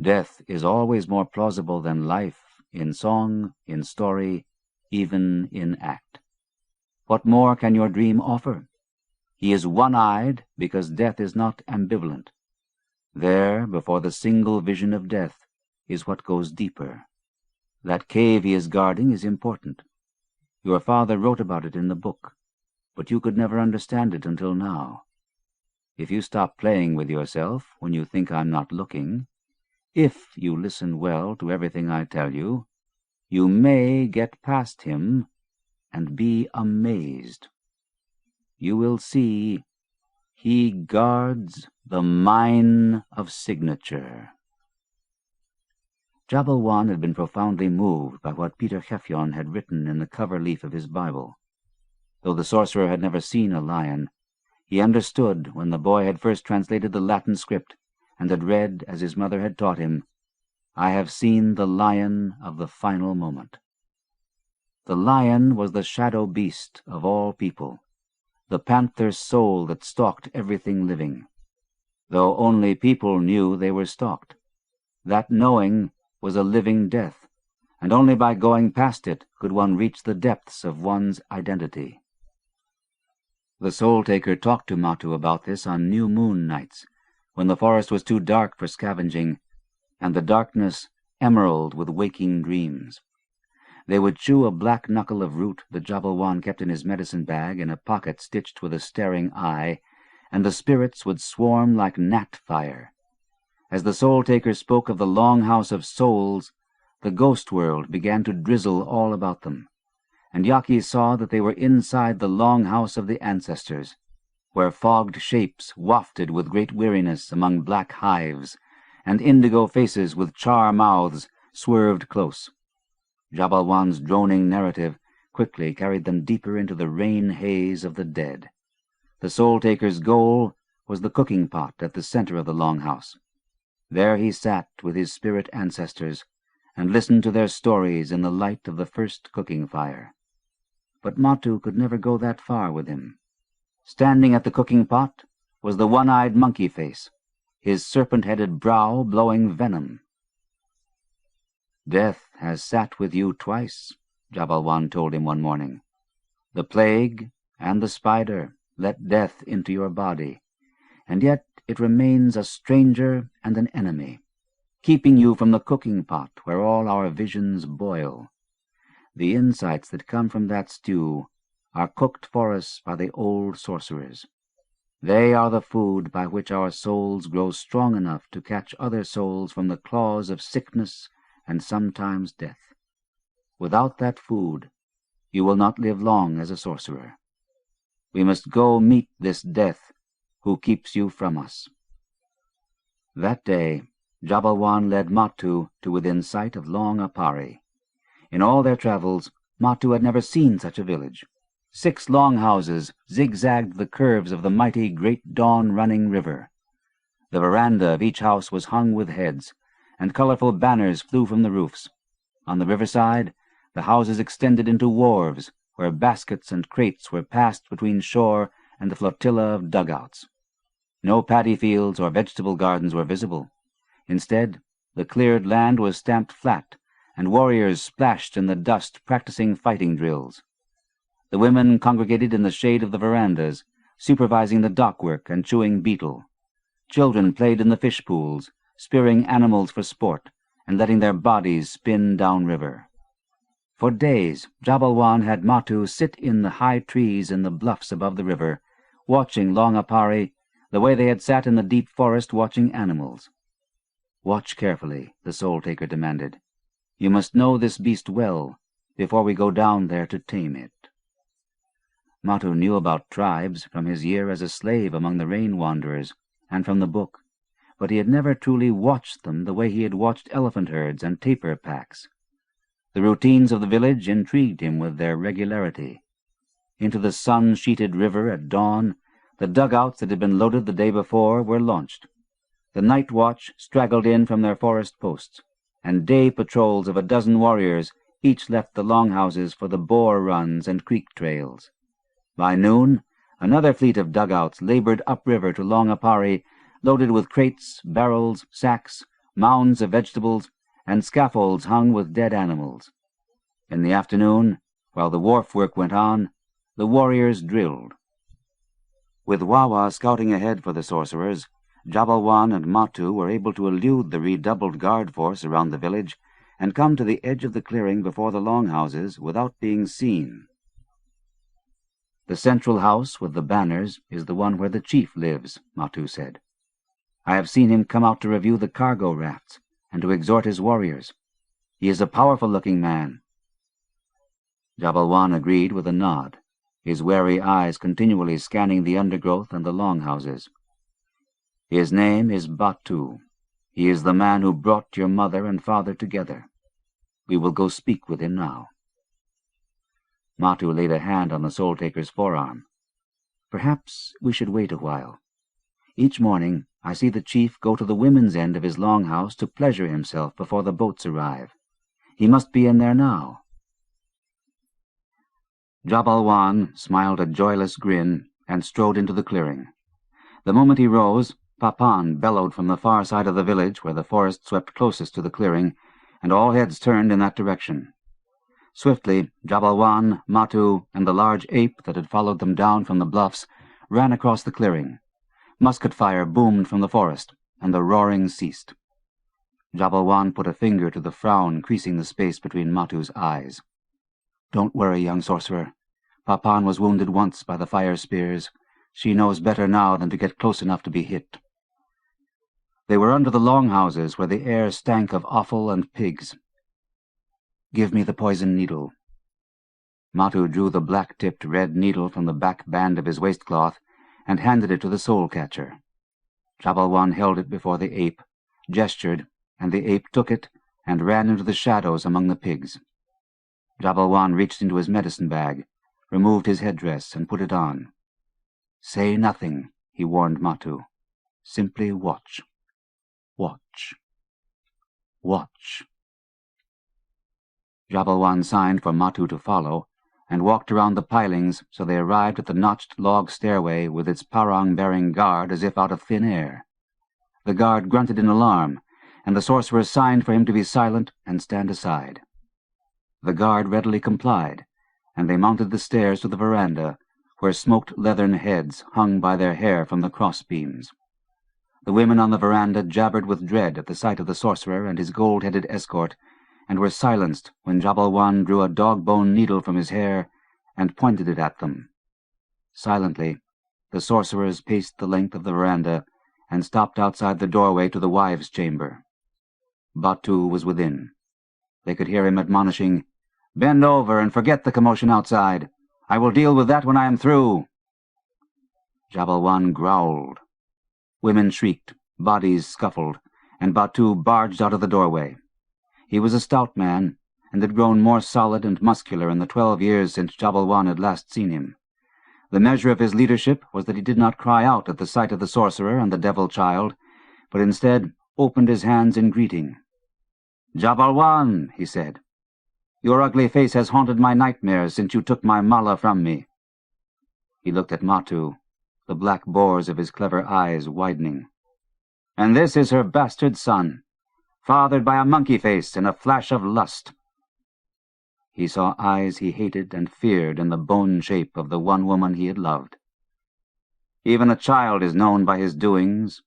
"Death is always more plausible than life, in song, in story, even in act. What more can your dream offer? He is one-eyed because death is not ambivalent. There, before the single vision of death, is what goes deeper. That cave he is guarding is important. Your father wrote about it in the book, but you could never understand it until now. If you stop playing with yourself when you think I'm not looking, if you listen well to everything I tell you, you may get past him and be amazed. You will see he guards the mine of signature." Jabalwan had been profoundly moved by what Peter Gefjon had written in the cover leaf of his Bible. Though the sorcerer had never seen a lion, he understood when the boy had first translated the Latin script and had read, as his mother had taught him, "I have seen the lion of the final moment." The lion was the shadow beast of all people, the panther's soul that stalked everything living, though only people knew they were stalked. That knowing was a living death, and only by going past it could one reach the depths of one's identity. The soul-taker talked to Matu about this on new moon nights, when the forest was too dark for scavenging, and the darkness emerald with waking dreams. They would chew a black knuckle of root that Jabalwan kept in his medicine bag in a pocket stitched with a staring eye, and the spirits would swarm like gnat fire. As the soul-taker spoke of the long house of souls, the ghost world began to drizzle all about them, and Jaki saw that they were inside the long house of the ancestors, where fogged shapes wafted with great weariness among black hives, and indigo faces with char mouths swerved close. Jabalwan's droning narrative quickly carried them deeper into the rain haze of the dead. The soul-taker's goal was the cooking pot at the center of the long house. There he sat with his spirit ancestors and listened to their stories in the light of the first cooking fire. But Matu could never go that far with him. Standing at the cooking pot was the one-eyed monkey face, his serpent-headed brow blowing venom. "Death has sat with you twice," Jabalwan told him one morning. "The plague and the spider let death into your body, and yet it remains a stranger and an enemy, keeping you from the cooking pot where all our visions boil. The insights that come from that stew are cooked for us by the old sorcerers. They are the food by which our souls grow strong enough to catch other souls from the claws of sickness and sometimes death. Without that food, you will not live long as a sorcerer. We must go meet this death who keeps you from us." That day, Jabalwan led Matu to within sight of Long Apari. In all their travels, Matu had never seen such a village. 6 long houses zigzagged the curves of the mighty Great Dawn-running river. The veranda of each house was hung with heads, and colorful banners flew from the roofs. On the riverside, the houses extended into wharves, where baskets and crates were passed between shore and the flotilla of dugouts. No paddy fields or vegetable gardens were visible. Instead, the cleared land was stamped flat, and warriors splashed in the dust practicing fighting drills. The women congregated in the shade of the verandas, supervising the dock work and chewing betel. Children played in the fish pools, spearing animals for sport, and letting their bodies spin downriver. For days, Jabalwan had Matu sit in the high trees in the bluffs above the river, watching Long Apari the way they had sat in the deep forest watching animals. "Watch carefully," the soul-taker demanded. "You must know this beast well before we go down there to tame it." Matu knew about tribes from his year as a slave among the rain-wanderers and from the book, but he had never truly watched them the way he had watched elephant herds and tapir packs. The routines of the village intrigued him with their regularity. Into the sun-sheeted river at dawn, the dugouts that had been loaded the day before were launched. The night watch straggled in from their forest posts, and day patrols of a dozen warriors each left the longhouses for the boar runs and creek trails. By noon, another fleet of dugouts labored upriver to Long Apari, loaded with crates, barrels, sacks, mounds of vegetables, and scaffolds hung with dead animals. In the afternoon, while the wharf work went on, the warriors drilled. With Wawa scouting ahead for the sorcerers, Jabalwan and Matu were able to elude the redoubled guard force around the village and come to the edge of the clearing before the longhouses without being seen. "The central house with the banners is the one where the chief lives," Matu said. "I have seen him come out to review the cargo rafts and to exhort his warriors. He is a powerful-looking man." Jabalwan agreed with a nod, his wary eyes continually scanning the undergrowth and the longhouses. "His name is Batu. He is the man who brought your mother and father together. We will go speak with him now." Matu laid a hand on the soul-taker's forearm. "Perhaps we should wait a while. Each morning I see the chief go to the women's end of his longhouse to pleasure himself before the boats arrive. He must be in there now." Jabalwan smiled a joyless grin and strode into the clearing. The moment he rose, Papan bellowed from the far side of the village where the forest swept closest to the clearing, and all heads turned in that direction. Swiftly, Jabalwan, Matu, and the large ape that had followed them down from the bluffs ran across the clearing. Musket fire boomed from the forest, and the roaring ceased. Jabalwan put a finger to the frown creasing the space between Matu's eyes. "Don't worry, young sorcerer. Papan was wounded once by the fire spears. She knows better now than to get close enough to be hit." They were under the longhouses where the air stank of offal and pigs. "Give me the poison needle." Matu drew the black-tipped red needle from the back band of his waistcloth and handed it to the soul-catcher. Jabalwan held it before the ape, gestured, and the ape took it and ran into the shadows among the pigs. Jabalwan reached into his medicine bag, removed his headdress, and put it on. "Say nothing," he warned Matu. "Simply watch. Watch. Watch." Jabalwan signed for Matu to follow, and walked around the pilings so they arrived at the notched log stairway with its parang-bearing guard as if out of thin air. The guard grunted in alarm, and the sorcerer signed for him to be silent and stand aside. The guard readily complied, and they mounted the stairs to the veranda, where smoked leathern heads hung by their hair from the crossbeams. The women on the veranda jabbered with dread at the sight of the sorcerer and his gold-headed escort, and were silenced when Jabalwan drew a dog-bone needle from his hair and pointed it at them. Silently, the sorcerers paced the length of the veranda and stopped outside the doorway to the wives' chamber. Batu was within. They could hear him admonishing, "Bend over and forget the commotion outside. I will deal with that when I am through." Jabalwan growled. Women shrieked, bodies scuffled, and Batu barged out of the doorway. He was a stout man, and had grown more solid and muscular in the 12 years since Jabalwan had last seen him. The measure of his leadership was that he did not cry out at the sight of the sorcerer and the devil child, but instead opened his hands in greeting. "Jabalwan," he said, "your ugly face has haunted my nightmares since you took my mala from me." He looked at Matu, the black bores of his clever eyes widening. "And this is her bastard son, fathered by a monkey face in a flash of lust." He saw eyes he hated and feared in the bone shape of the one woman he had loved. "Even a child is known by his doings,"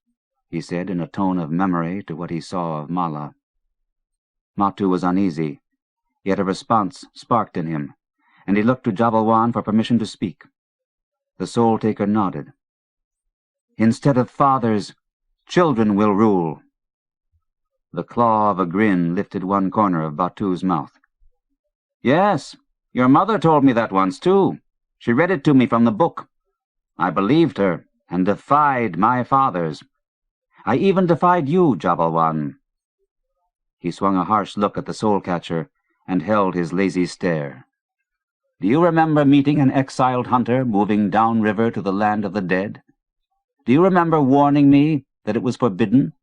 he said in a tone of memory to what he saw of Mala. Matu was uneasy, yet a response sparked in him, and he looked to Jabalwan for permission to speak. The soul-taker nodded. "Instead of fathers, children will rule." The claw of a grin lifted one corner of Batu's mouth. "Yes, your mother told me that once, too. She read it to me from the book. I believed her, and defied my fathers. I even defied you, Jabalwan." He swung a harsh look at the soul-catcher, and held his lazy stare. "Do you remember meeting an exiled hunter moving downriver to the land of the dead? Do you remember warning me that it was forbidden?"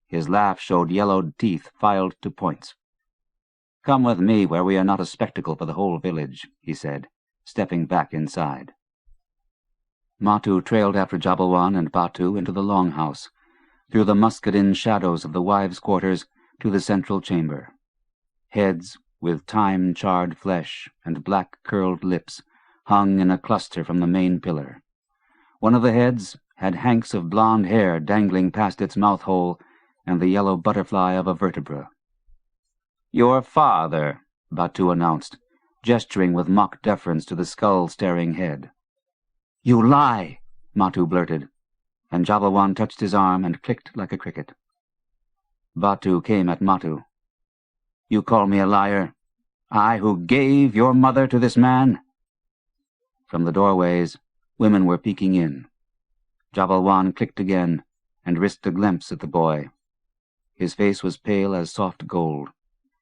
His laugh showed yellowed teeth filed to points. "Come with me where we are not a spectacle for the whole village," he said, stepping back inside. Matu trailed after Jabalwan and Batu into the longhouse, through the muscadine shadows of the wives' quarters to the central chamber. Heads, with time-charred flesh and black-curled lips, hung in a cluster from the main pillar. One of the heads had hanks of blonde hair dangling past its mouth-hole and the yellow butterfly of a vertebra. "Your father," Batu announced, gesturing with mock deference to the skull-staring head. "You lie," Matu blurted, and Jabalwan touched his arm and clicked like a cricket. Batu came at Matu. "You call me a liar? I who gave your mother to this man?" From the doorways, women were peeking in. Jabalwan clicked again and risked a glimpse at the boy. His face was pale as soft gold,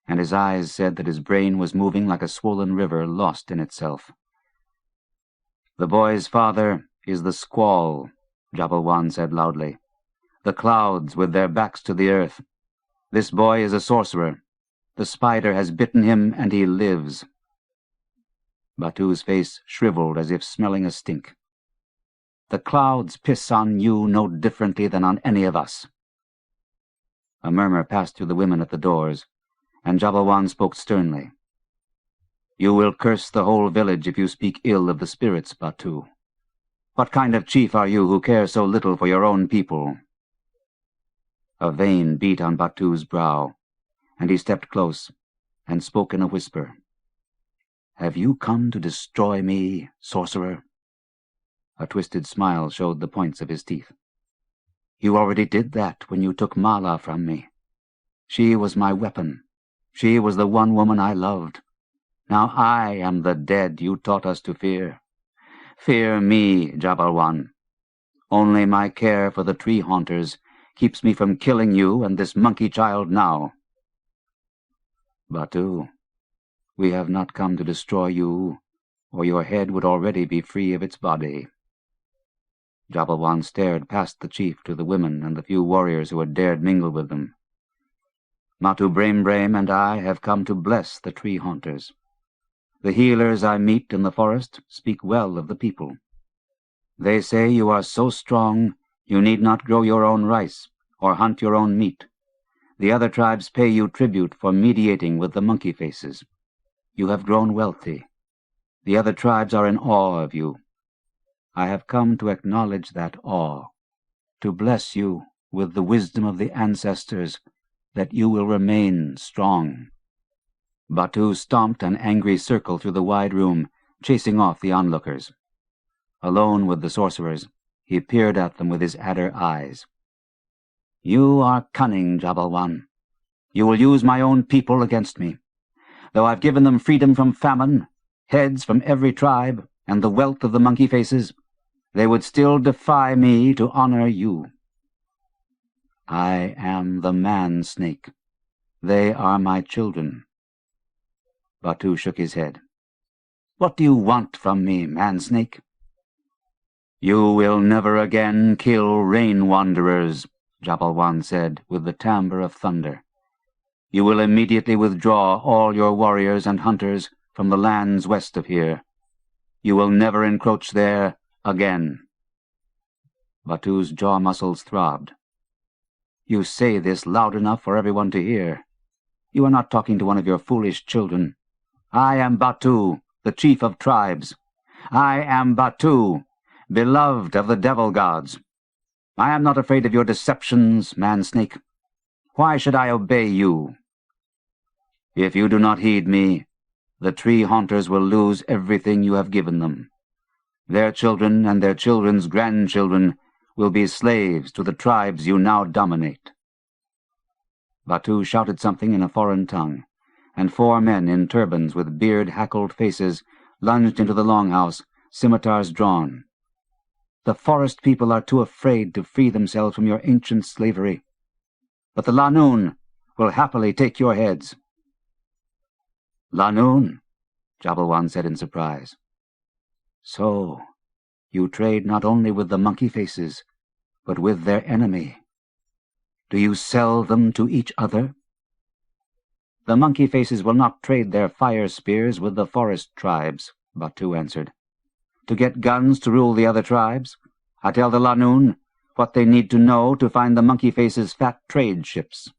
and his eyes said that his brain was moving like a swollen river lost in itself. "The boy's father is the squall," Jabalwan said loudly. "The clouds with their backs to the earth. This boy is a sorcerer. The spider has bitten him, and he lives." Batu's face shriveled as if smelling a stink. "The clouds piss on you no differently than on any of us." A murmur passed through the women at the doors, and Jabalwan spoke sternly. "You will curse the whole village if you speak ill of the spirits, Batu. What kind of chief are you who cares so little for your own people?" A vein beat on Batu's brow, and he stepped close and spoke in a whisper. "Have you come to destroy me, sorcerer?" A twisted smile showed the points of his teeth. "You already did that when you took Mala from me. She was my weapon. She was the one woman I loved. Now I am the dead you taught us to fear. Fear me, Jabalwan. Only my care for the tree haunters keeps me from killing you and this monkey child now." "Batu, we have not come to destroy you, or your head would already be free of its body." Jabalwan stared past the chief to the women and the few warriors who had dared mingle with them. "Matu Braim and I have come to bless the tree haunters. The healers I meet in the forest speak well of the people. They say you are so strong you need not grow your own rice or hunt your own meat. The other tribes pay you tribute for mediating with the monkey faces. You have grown wealthy. The other tribes are in awe of you. I have come to acknowledge that awe, to bless you with the wisdom of the ancestors, that you will remain strong." Batu stomped an angry circle through the wide room, chasing off the onlookers. Alone with the sorcerers, he peered at them with his adder eyes. "You are cunning, Jabalwan. You will use my own people against me. Though I've given them freedom from famine, heads from every tribe, and the wealth of the monkey faces, they would still defy me to honor you. I am the man-snake. They are my children. Batu shook his head. "What do you want from me, man-snake?" "You will never again kill rain-wanderers," Jabalwan said, with the timbre of thunder. "You will immediately withdraw all your warriors and hunters from the lands west of here. You will never encroach there again." Batu's jaw muscles throbbed. "You say this loud enough for everyone to hear. You are not talking to one of your foolish children. I am Batu, the chief of tribes. I am Batu, beloved of the devil gods. I am not afraid of your deceptions, man-snake. Why should I obey you? If you do not heed me, the tree haunters will lose everything you have given them. Their children and their children's grandchildren will be slaves to the tribes you now dominate." Batu shouted something in a foreign tongue, and 4 men in turbans with beard-hackled faces lunged into the longhouse, scimitars drawn. "The forest people are too afraid to free themselves from your ancient slavery. But the Lanoon will happily take your heads." "Lanoon?" Jabalwan said in surprise. "So, you trade not only with the monkey faces, but with their enemy. Do you sell them to each other?" "The monkey faces will not trade their fire spears with the forest tribes," Batu answered. "To get guns to rule the other tribes, I tell the Lanoon what they need to know to find the monkey faces' fat trade ships."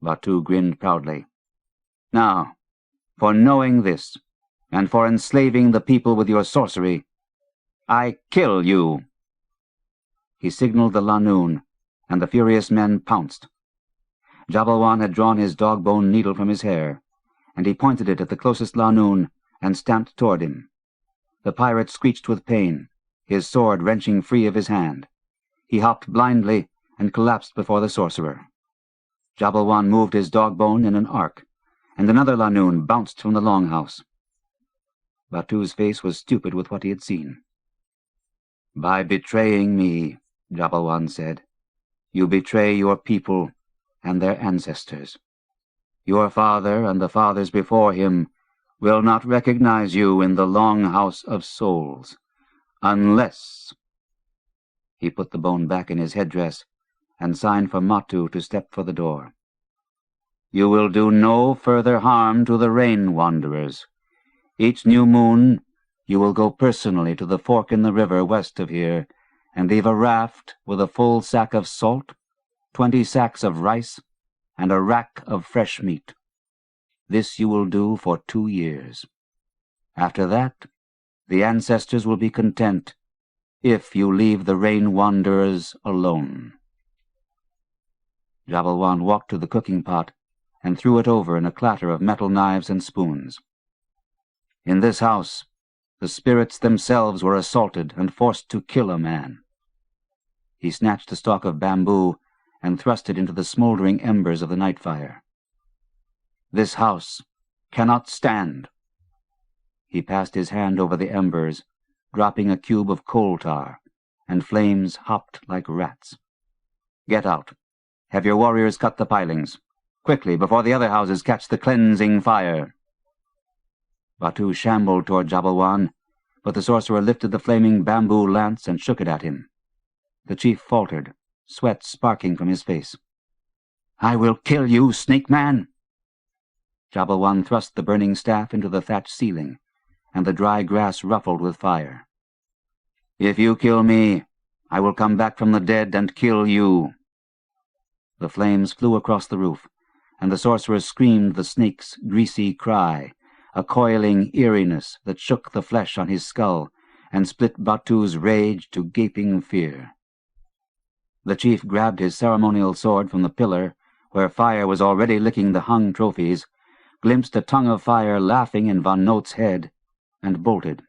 Batu grinned proudly. "Now, for knowing this, and for enslaving the people with your sorcery, I kill you." He signaled the Lanoon, and the furious men pounced. Jabalwan had drawn his dog-bone needle from his hair, and he pointed it at the closest Lanoon and stamped toward him. The pirate screeched with pain, his sword wrenching free of his hand. He hopped blindly and collapsed before the sorcerer. Jabalwan moved his dog-bone in an arc, and another Lanoon bounced from the longhouse. Batu's face was stupid with what he had seen. "By betraying me," Jabalwan said, "you betray your people and their ancestors. Your father and the fathers before him will not recognize you in the long house of souls, unless—" He put the bone back in his headdress and signed for Matu to step for the door. "You will do no further harm to the rain-wanderers. Each new moon you will go personally to the fork in the river west of here and leave a raft with a full sack of salt, 20 sacks of rice, and a rack of fresh meat. This you will do for 2 years. After that, the ancestors will be content if you leave the rain-wanderers alone." Jabalwan walked to the cooking pot and threw it over in a clatter of metal knives and spoons. "In this house, the spirits themselves were assaulted and forced to kill a man." He snatched a stalk of bamboo and thrust it into the smoldering embers of the night fire. "This house cannot stand." He passed his hand over the embers, dropping a cube of coal tar, and flames hopped like rats. "Get out. Have your warriors cut the pilings. Quickly, before the other houses catch the cleansing fire." Batu shambled toward Jabalwan, but the sorcerer lifted the flaming bamboo lance and shook it at him. The chief faltered, sweat sparking from his face. "I will kill you, snake man!" Jabalwan thrust the burning staff into the thatched ceiling, and the dry grass ruffled with fire. "If you kill me, I will come back from the dead and kill you." The flames flew across the roof, and the sorcerer screamed the snake's greasy cry, a coiling eeriness that shook the flesh on his skull and split Batu's rage to gaping fear. The chief grabbed his ceremonial sword from the pillar, where fire was already licking the hung trophies, glimpsed a tongue of fire laughing in Von Note's head, and bolted.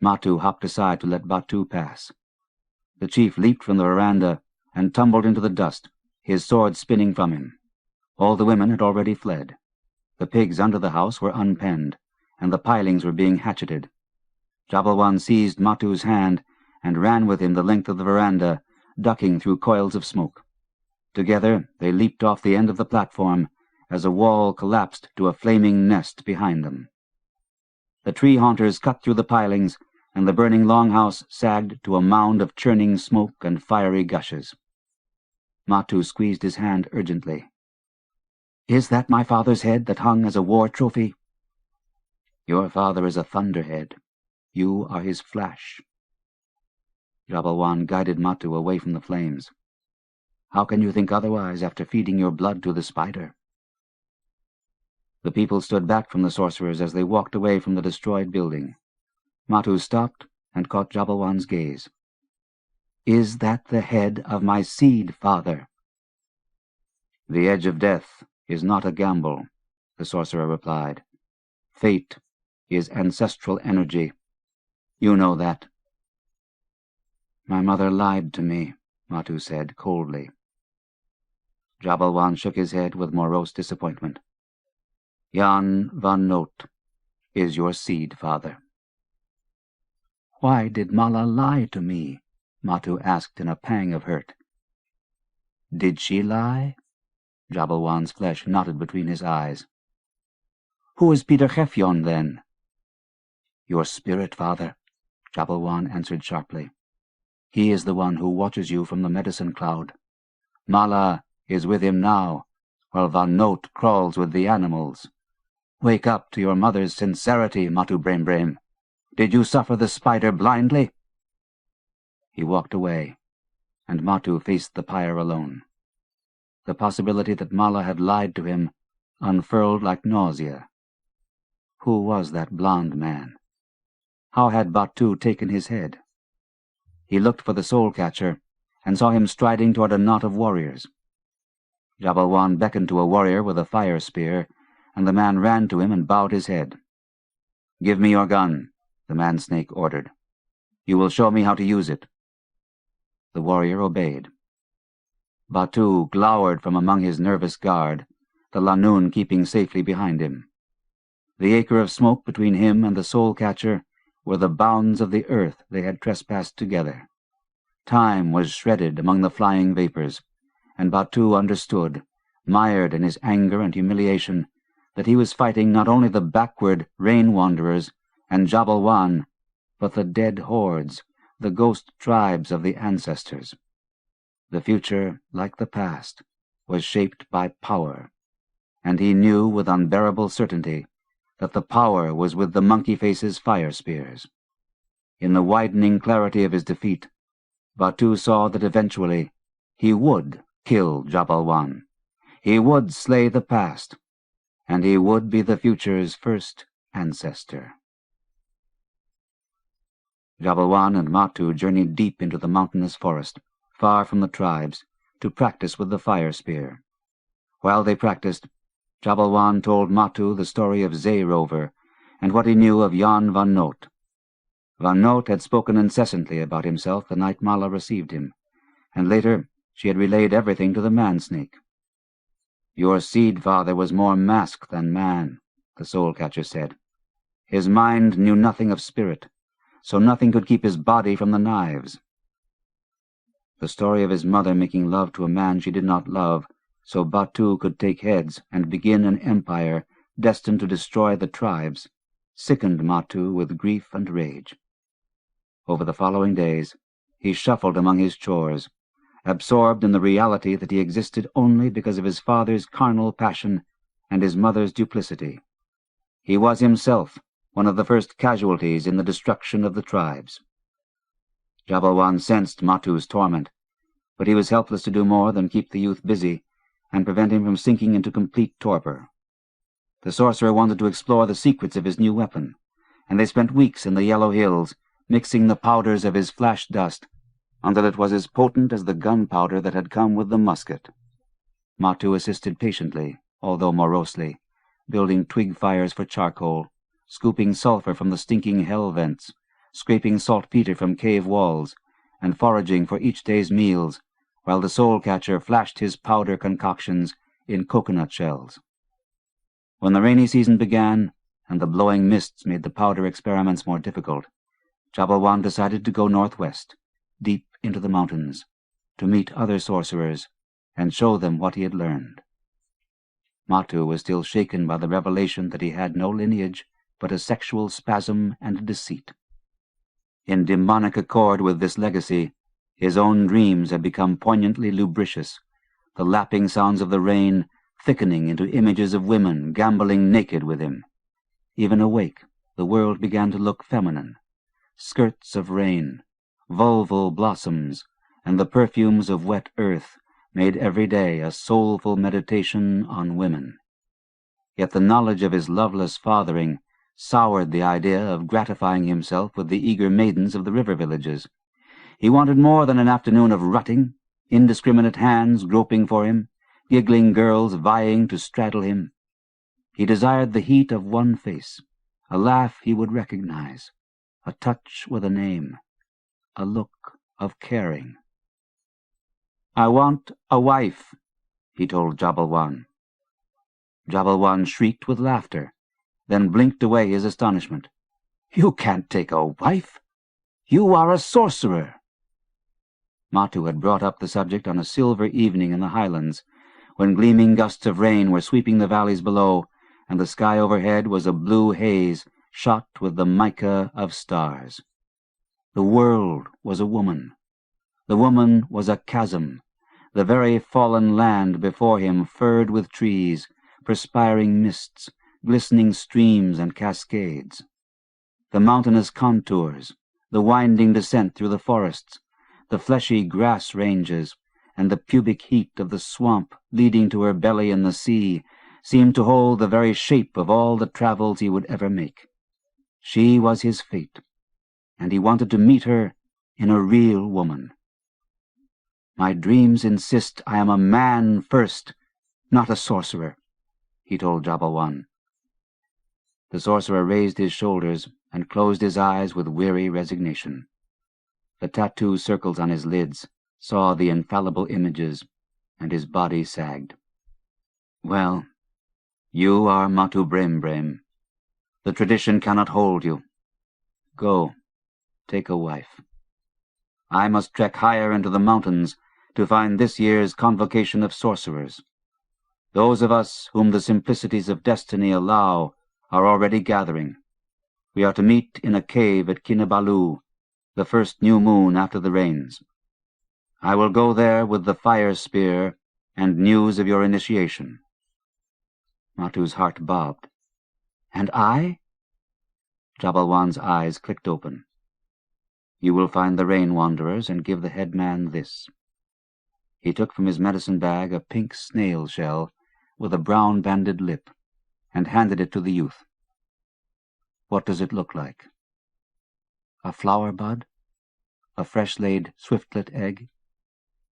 Matu hopped aside to let Batu pass. The chief leaped from the veranda and tumbled into the dust, his sword spinning from him. All the women had already fled. The pigs under the house were unpenned, and the pilings were being hatcheted. Jabalwan seized Matu's hand and ran with him the length of the veranda, ducking through coils of smoke. Together they leaped off the end of the platform as a wall collapsed to a flaming nest behind them. The tree haunters cut through the pilings, and the burning longhouse sagged to a mound of churning smoke and fiery gushes. Matu squeezed his hand urgently. "Is that my father's head that hung as a war trophy?" "Your father is a thunderhead. You are his flash." Jabalwan guided Matu away from the flames. "How can you think otherwise after feeding your blood to the spider?" The people stood back from the sorcerers as they walked away from the destroyed building. Matu stopped and caught Jabalwan's gaze. "Is that the head of my seed, father?" "The edge of death is not a gamble," the sorcerer replied. "Fate is ancestral energy. You know that." "My mother lied to me," Matu said coldly. Jabalwan shook his head with morose disappointment. "Jan van Noot is your seed, father." "Why did Mala lie to me?" Matu asked in a pang of hurt. "Did she lie?" Jabalwan's flesh knotted between his eyes. "Who is Peter Gefjon, then?" "Your spirit, father," Jabalwan answered sharply. "He is the one who watches you from the medicine cloud. Mala is with him now, while Van Noot crawls with the animals. Wake up to your mother's sincerity, Matu Braimbraim. Did you suffer the spider blindly?" He walked away, and Matu faced the pyre alone. The possibility that Mala had lied to him unfurled like nausea. Who was that blond man? How had Batu taken his head? He looked for the soul-catcher, and saw him striding toward a knot of warriors. Jabalwan beckoned to a warrior with a fire spear, and the man ran to him and bowed his head. "Give me your gun," the man-snake ordered. "You will show me how to use it." The warrior obeyed. Batu glowered from among his nervous guard, the Lanoon keeping safely behind him. The acre of smoke between him and the soul-catcher were the bounds of the earth they had trespassed together. Time was shredded among the flying vapors, and Batu understood, mired in his anger and humiliation, that he was fighting not only the backward rain-wanderers and Jabalwan, but the dead hordes, the ghost tribes of the ancestors. The future, like the past, was shaped by power, and he knew with unbearable certainty that the power was with the monkey-face's fire spears. In the widening clarity of his defeat, Batu saw that eventually he would kill Jabalwan. He would slay the past, and he would be the future's first ancestor. Jabalwan and Matu journeyed deep into the mountainous forest, far from the tribes, to practice with the fire spear. While they practiced, Jabalwan told Matu the story of Zeerover and what he knew of Jan van Noot. Van Noot had spoken incessantly about himself the night Mala received him, and later she had relayed everything to the man-snake. "Your seed-father was more mask than man," the soul-catcher said. "His mind knew nothing of spirit, so nothing could keep his body from the knives." The story of his mother making love to a man she did not love, so Batu could take heads and begin an empire destined to destroy the tribes, sickened Matu with grief and rage. Over the following days, he shuffled among his chores, absorbed in the reality that he existed only because of his father's carnal passion and his mother's duplicity. He was himself one of the first casualties in the destruction of the tribes. Jabalwan sensed Matu's torment, but he was helpless to do more than keep the youth busy and prevent him from sinking into complete torpor. The sorcerer wanted to explore the secrets of his new weapon, and they spent weeks in the Yellow Hills, mixing the powders of his flash dust until it was as potent as the gunpowder that had come with the musket. Matu assisted patiently, although morosely, building twig fires for charcoal, scooping sulphur from the stinking hell vents, scraping saltpeter from cave walls, and foraging for each day's meals, while the soul-catcher flashed his powder concoctions in coconut shells. When the rainy season began, and the blowing mists made the powder experiments more difficult, Jabalwan decided to go northwest, deep into the mountains, to meet other sorcerers and show them what he had learned. Matu was still shaken by the revelation that he had no lineage, but a sexual spasm and a deceit. In demonic accord with this legacy, his own dreams had become poignantly lubricious, the lapping sounds of the rain thickening into images of women gambolling naked with him. Even awake, the world began to look feminine. Skirts of rain, vulval blossoms, and the perfumes of wet earth made every day a soulful meditation on women. Yet the knowledge of his loveless fathering soured the idea of gratifying himself with the eager maidens of the river villages. He wanted more than an afternoon of rutting, indiscriminate hands groping for him, giggling girls vying to straddle him. He desired the heat of one face, a laugh he would recognize, a touch with a name, a look of caring. "I want a wife," he told Jabalwan. Jabalwan shrieked with laughter, then blinked away his astonishment. "You can't take a wife. You are a sorcerer." Matu had brought up the subject on a silver evening in the highlands, when gleaming gusts of rain were sweeping the valleys below, and the sky overhead was a blue haze shot with the mica of stars. The world was a woman. The woman was a chasm, the very fallen land before him furred with trees, perspiring mists, glistening streams and cascades. The mountainous contours, the winding descent through the forests, the fleshy grass ranges, and the pubic heat of the swamp leading to her belly in the sea seemed to hold the very shape of all the travels he would ever make. She was his fate, and he wanted to meet her in a real woman. "My dreams insist I am a man first, not a sorcerer," he told Jabalwan. The sorcerer raised his shoulders and closed his eyes with weary resignation. The tattoo circles on his lids saw the infallible images, and his body sagged. "Well, you are Matu Brem. The tradition cannot hold you. Go, take a wife. I must trek higher into the mountains to find this year's convocation of sorcerers. Those of us whom the simplicities of destiny allow are already gathering. We are to meet in a cave at Kinabalu, the first new moon after the rains. I will go there with the fire spear and news of your initiation." Matu's heart bobbed. "And I?" Jabalwan's eyes clicked open. "You will find the rain wanderers and give the headman this." He took from his medicine bag a pink snail shell with a brown-banded lip and handed it to the youth. "What does it look like?" "A flower bud? A fresh-laid swiftlet egg?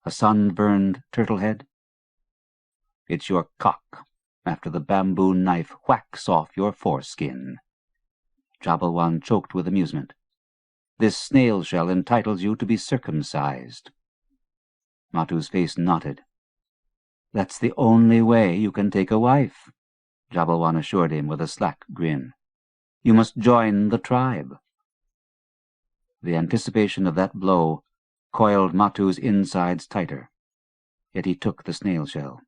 A sun-burned turtle head?" "It's your cock after the bamboo knife whacks off your foreskin." Jabalwan choked with amusement. "This snail shell entitles you to be circumcised." Matu's face knotted. "That's the only way you can take a wife," Jabalwan assured him with a slack grin. "You must join the tribe." The anticipation of that blow coiled Matu's insides tighter, yet he took the snail shell.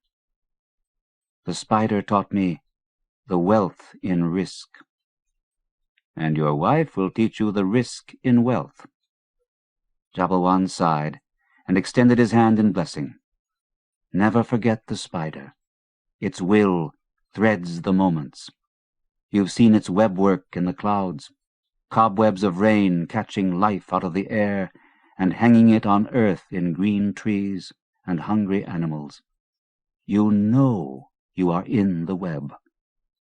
"The spider taught me the wealth in risk." "And your wife will teach you the risk in wealth." Jabalwan sighed and extended his hand in blessing. "Never forget the spider. Its will threads the moments. You've seen its webwork in the clouds, cobwebs of rain catching life out of the air and hanging it on earth in green trees and hungry animals. You know you are in the web.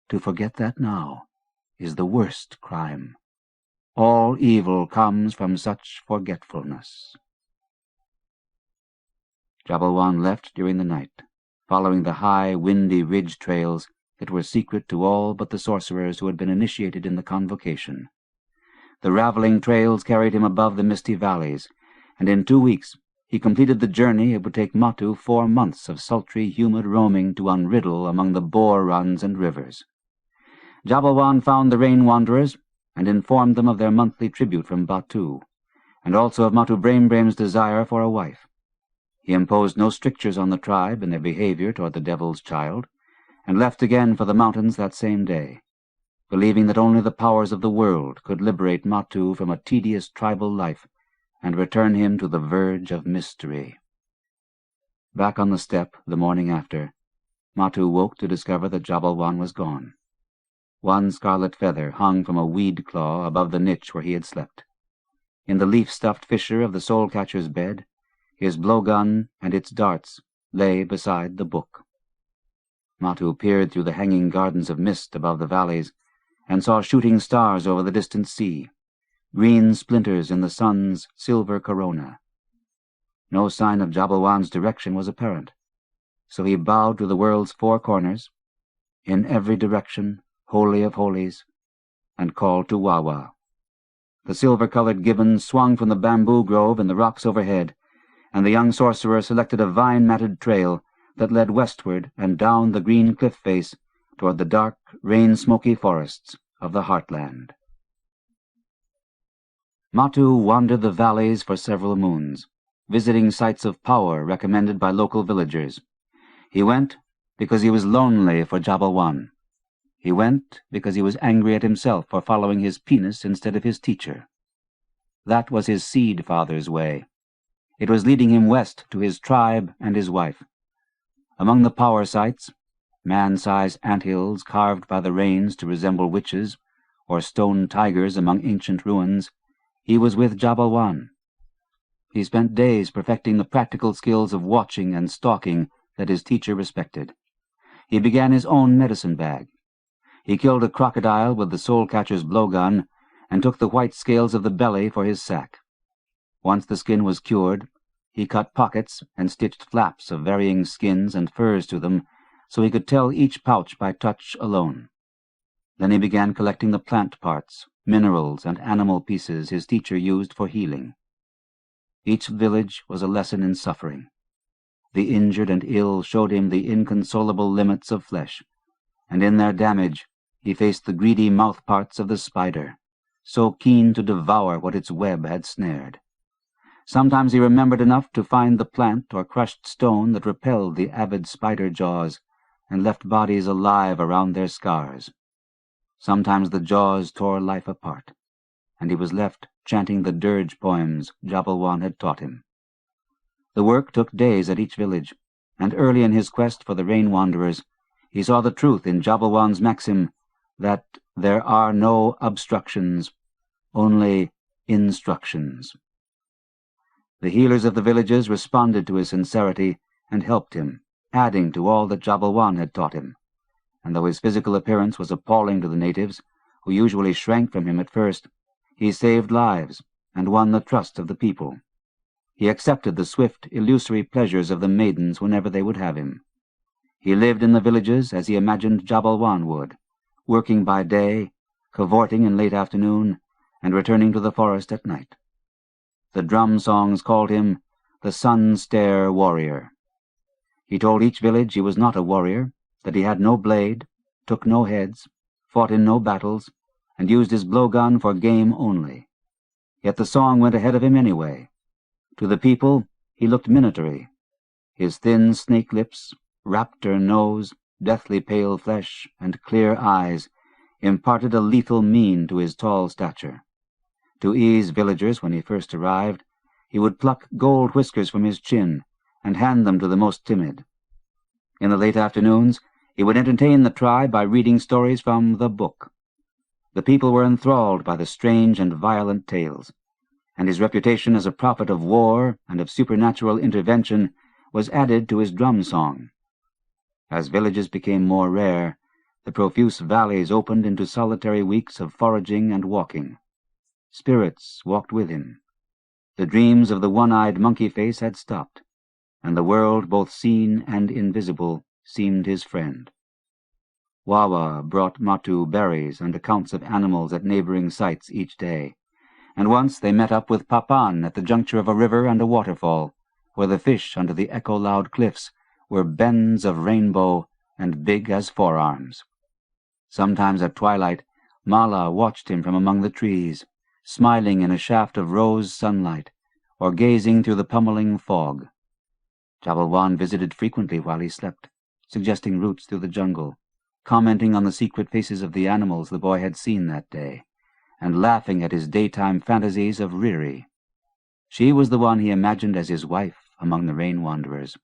To forget that now is the worst crime. All evil comes from such forgetfulness." Jabalwan left during the night, following the high, windy ridge trails that were secret to all but the sorcerers who had been initiated in the convocation. The raveling trails carried him above the misty valleys, and in 2 weeks he completed the journey it would take Matu 4 months of sultry, humid roaming to unriddle among the boar runs and rivers. Jabalwan found the rain wanderers and informed them of their monthly tribute from Batu, and also of Matu Braimbraim's desire for a wife. He imposed no strictures on the tribe in their behavior toward the devil's child, and left again for the mountains that same day, believing that only the powers of the world could liberate Matu from a tedious tribal life and return him to the verge of mystery. Back on the steppe the morning after, Matu woke to discover that Jabalwan was gone. One scarlet feather hung from a weed claw above the niche where he had slept. In the leaf-stuffed fissure of the soul-catcher's bed, his blowgun and its darts lay beside the book. Matu peered through the hanging gardens of mist above the valleys and saw shooting stars over the distant sea, green splinters in the sun's silver corona. No sign of Jabalwan's direction was apparent, so he bowed to the world's four corners, in every direction, holy of holies, and called to Wawa. The silver-colored gibbon swung from the bamboo grove in the rocks overhead, and the young sorcerer selected a vine-matted trail that led westward and down the green cliff face toward the dark, rain-smoky forests of the heartland. Matu wandered the valleys for several moons, visiting sites of power recommended by local villagers. He went because he was lonely for Jabalwan. He went because he was angry at himself for following his penis instead of his teacher. That was his seed father's way. It was leading him west to his tribe and his wife. Among the power sites, man-sized anthills carved by the rains to resemble witches, or stone tigers among ancient ruins, he was with Jabalwan. He spent days perfecting the practical skills of watching and stalking that his teacher respected. He began his own medicine bag. He killed a crocodile with the soul-catcher's blowgun and took the white scales of the belly for his sack. Once the skin was cured, he cut pockets and stitched flaps of varying skins and furs to them so he could tell each pouch by touch alone. Then he began collecting the plant parts, minerals, and animal pieces his teacher used for healing. Each village was a lesson in suffering. The injured and ill showed him the inconsolable limits of flesh, and in their damage he faced the greedy mouthparts of the spider, so keen to devour what its web had snared. Sometimes he remembered enough to find the plant or crushed stone that repelled the avid spider jaws and left bodies alive around their scars. Sometimes the jaws tore life apart, and he was left chanting the dirge poems Jabalwan had taught him. The work took days at each village, and early in his quest for the rain wanderers, he saw the truth in Jabalwan's maxim that there are no obstructions, only instructions. The healers of the villages responded to his sincerity and helped him, adding to all that Jabalwan had taught him, and though his physical appearance was appalling to the natives, who usually shrank from him at first, he saved lives and won the trust of the people. He accepted the swift, illusory pleasures of the maidens whenever they would have him. He lived in the villages as he imagined Jabalwan would, working by day, cavorting in late afternoon, and returning to the forest at night. The drum songs called him the Sun-Stare Warrior. He told each village he was not a warrior, that he had no blade, took no heads, fought in no battles, and used his blowgun for game only. Yet the song went ahead of him anyway. To the people he looked minatory. His thin snake lips, raptor nose, deathly pale flesh, and clear eyes imparted a lethal mien to his tall stature. To ease villagers when he first arrived, he would pluck gold whiskers from his chin and hand them to the most timid. In the late afternoons, he would entertain the tribe by reading stories from the book. The people were enthralled by the strange and violent tales, and his reputation as a prophet of war and of supernatural intervention was added to his drum song. As villages became more rare, the profuse valleys opened into solitary weeks of foraging and walking. Spirits walked with him. The dreams of the one-eyed monkey face had stopped, and the world, both seen and invisible, seemed his friend. Wawa brought Matu berries and accounts of animals at neighboring sites each day, and once they met up with Papan at the juncture of a river and a waterfall, where the fish under the echo-loud cliffs were bends of rainbow and big as forearms. Sometimes at twilight, Mala watched him from among the trees, smiling in a shaft of rose sunlight, or gazing through the pummeling fog. Jabalwan visited frequently while he slept, suggesting routes through the jungle, commenting on the secret faces of the animals the boy had seen that day, and laughing at his daytime fantasies of Riri. She was the one he imagined as his wife among the rain wanderers.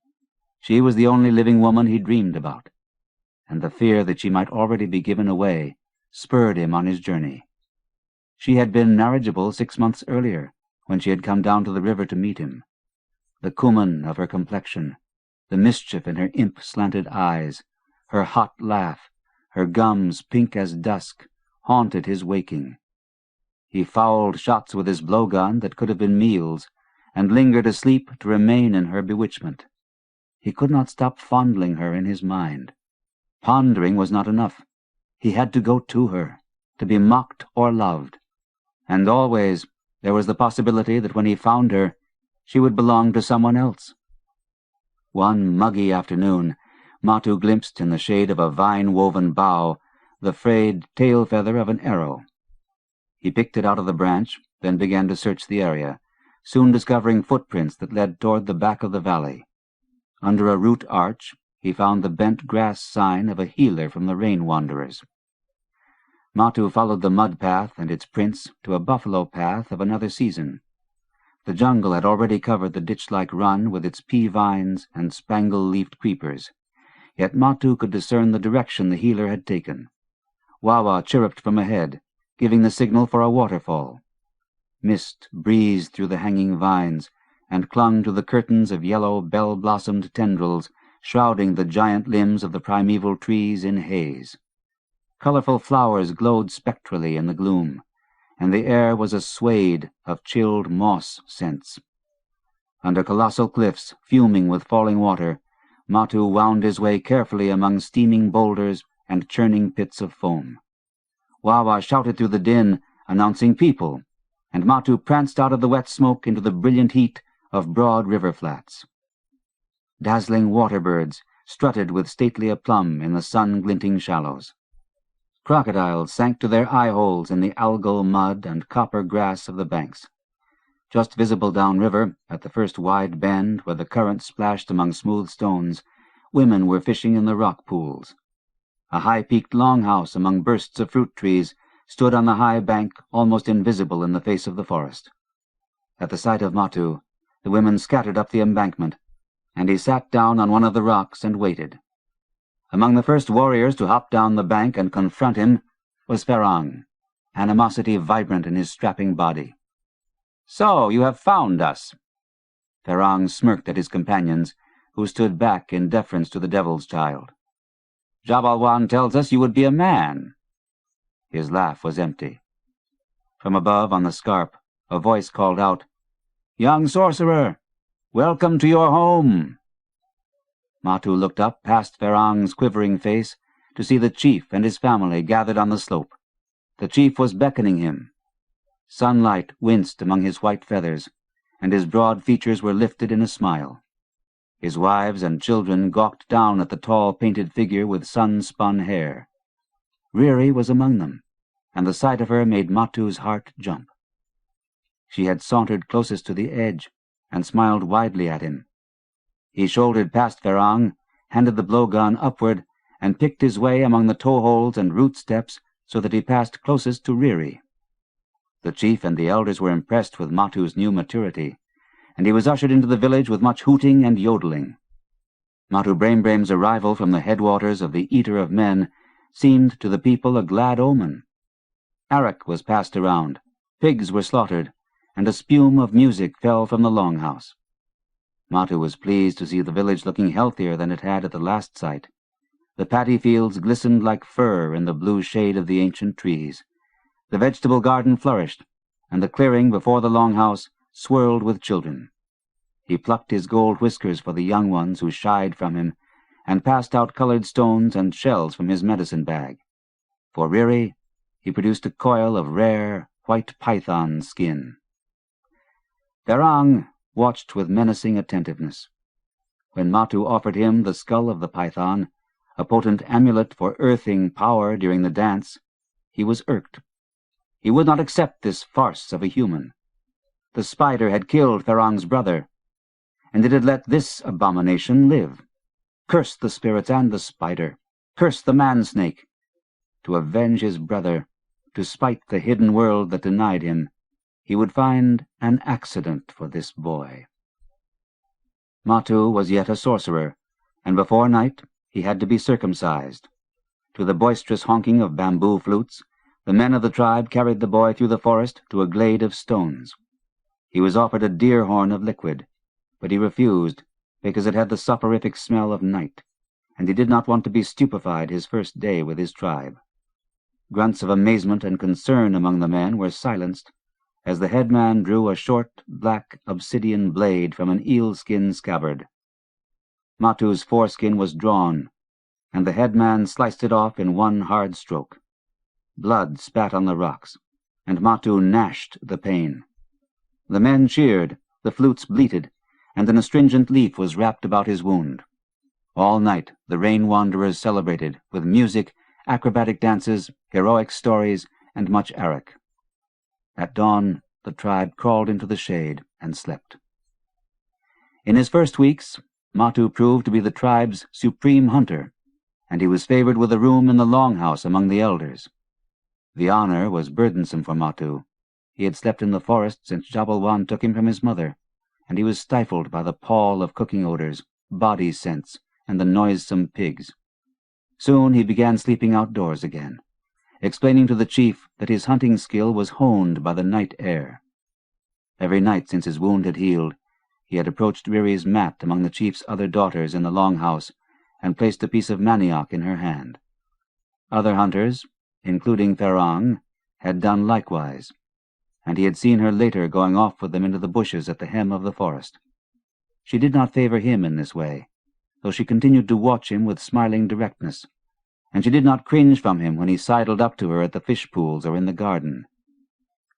She was the only living woman he dreamed about, and the fear that she might already be given away spurred him on his journey. She had been marriageable 6 months earlier, when she had come down to the river to meet him. The cumin of her complexion, the mischief in her imp-slanted eyes, her hot laugh, her gums pink as dusk, haunted his waking. He fouled shots with his blowgun that could have been meals, and lingered asleep to remain in her bewitchment. He could not stop fondling her in his mind. Pondering was not enough. He had to go to her, to be mocked or loved. And always there was the possibility that when he found her, she would belong to someone else. One muggy afternoon, Matu glimpsed in the shade of a vine-woven bough the frayed tail feather of an arrow. He picked it out of the branch, then began to search the area, soon discovering footprints that led toward the back of the valley. Under a root arch, he found the bent grass sign of a healer from the rain wanderers. Matu followed the mud path and its prints to a buffalo path of another season. The jungle had already covered the ditch-like run with its pea vines and spangle-leafed creepers, yet Matu could discern the direction the healer had taken. Wawa chirruped from ahead, giving the signal for a waterfall. Mist breezed through the hanging vines and clung to the curtains of yellow bell-blossomed tendrils, shrouding the giant limbs of the primeval trees in haze. Colorful flowers glowed spectrally in the gloom, and the air was a swade of chilled moss scents. Under colossal cliffs, fuming with falling water, Matu wound his way carefully among steaming boulders and churning pits of foam. Wawa shouted through the din, announcing people, and Matu pranced out of the wet smoke into the brilliant heat of broad river flats. Dazzling waterbirds strutted with stately aplomb in the sun-glinting shallows. Crocodiles sank to their eye-holes in the algal mud and copper grass of the banks. Just visible downriver, at the first wide bend where the current splashed among smooth stones, women were fishing in the rock pools. A high-peaked longhouse among bursts of fruit trees stood on the high bank, almost invisible in the face of the forest. At the sight of Matu, the women scattered up the embankment, and he sat down on one of the rocks and waited. Among the first warriors to hop down the bank and confront him was Ferang, animosity vibrant in his strapping body. "So, you have found us." Ferang smirked at his companions, who stood back in deference to the devil's child. "Jabalwan tells us you would be a man." His laugh was empty. From above on the scarp, a voice called out, "Young sorcerer, welcome to your home." Matu looked up past Ferang's quivering face to see the chief and his family gathered on the slope. The chief was beckoning him. Sunlight winced among his white feathers, and his broad features were lifted in a smile. His wives and children gawked down at the tall painted figure with sun-spun hair. Riri was among them, and the sight of her made Matu's heart jump. She had sauntered closest to the edge and smiled widely at him. He shouldered past Ferang, handed the blowgun upward, and picked his way among the toe-holds and root steps so that he passed closest to Riri. The chief and the elders were impressed with Matu's new maturity, and he was ushered into the village with much hooting and yodeling. Matu Braimbraim's arrival from the headwaters of the Eater of Men seemed to the people a glad omen. Arrack was passed around, pigs were slaughtered, and a spume of music fell from the longhouse. Matu was pleased to see the village looking healthier than it had at the last sight. The paddy fields glistened like fur in the blue shade of the ancient trees. The vegetable garden flourished, and the clearing before the longhouse swirled with children. He plucked his gold whiskers for the young ones who shied from him, and passed out colored stones and shells from his medicine bag. For Riri, he produced a coil of rare, white python skin. Ferang watched with menacing attentiveness. When Matu offered him the skull of the python, a potent amulet for earthing power during the dance, he was irked. He would not accept this farce of a human. The spider had killed Ferang's brother, and it had let this abomination live. Curse the spirits and the spider, curse the man-snake. To avenge his brother, to spite the hidden world that denied him, he would find an accident for this boy. Matu was yet a sorcerer, and before night he had to be circumcised. To the boisterous honking of bamboo flutes, the men of the tribe carried the boy through the forest to a glade of stones. He was offered a deer horn of liquid, but he refused because it had the soporific smell of night, and he did not want to be stupefied his first day with his tribe. Grunts of amazement and concern among the men were silenced as the headman drew a short, black obsidian blade from an eel-skin scabbard. Matu's foreskin was drawn, and the headman sliced it off in one hard stroke. Blood spat on the rocks, and Matu gnashed the pain. The men cheered, the flutes bleated, and an astringent leaf was wrapped about his wound. All night the rain-wanderers celebrated, with music, acrobatic dances, heroic stories, and much arrack. At dawn, the tribe crawled into the shade and slept. In his first weeks, Matu proved to be the tribe's supreme hunter, and he was favored with a room in the longhouse among the elders. The honor was burdensome for Matu. He had slept in the forest since Jabalwan took him from his mother, and he was stifled by the pall of cooking odors, body scents, and the noisome pigs. Soon he began sleeping outdoors again, explaining to the chief that his hunting skill was honed by the night air. Every night since his wound had healed, he had approached Riri's mat among the chief's other daughters in the longhouse and placed a piece of manioc in her hand. Other hunters, including Ferang, had done likewise, and he had seen her later going off with them into the bushes at the hem of the forest. She did not favor him in this way, though she continued to watch him with smiling directness, and she did not cringe from him when he sidled up to her at the fish pools or in the garden.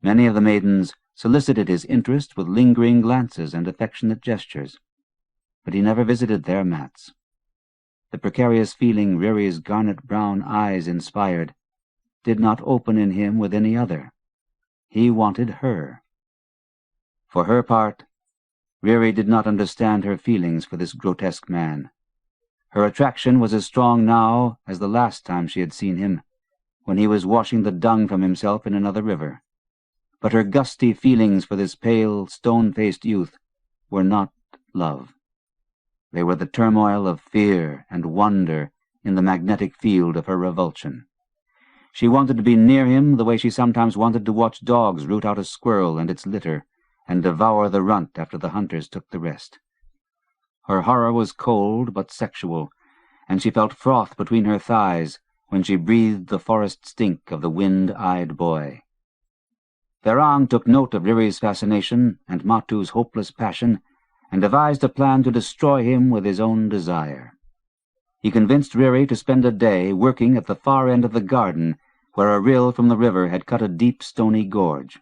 Many of the maidens solicited his interest with lingering glances and affectionate gestures, but he never visited their mats. The precarious feeling Riri's garnet-brown eyes inspired did not open in him with any other. He wanted her. For her part, Riri did not understand her feelings for this grotesque man. Her attraction was as strong now as the last time she had seen him, when he was washing the dung from himself in another river. But her gusty feelings for this pale, stone-faced youth were not love. They were the turmoil of fear and wonder in the magnetic field of her revulsion. She wanted to be near him the way she sometimes wanted to watch dogs root out a squirrel and its litter and devour the runt after the hunters took the rest. Her horror was cold but sexual, and she felt froth between her thighs when she breathed the forest stink of the wind-eyed boy. Ferang took note of Riri's fascination and Matu's hopeless passion, and devised a plan to destroy him with his own desire. He convinced Riri to spend a day working at the far end of the garden, where a rill from the river had cut a deep stony gorge.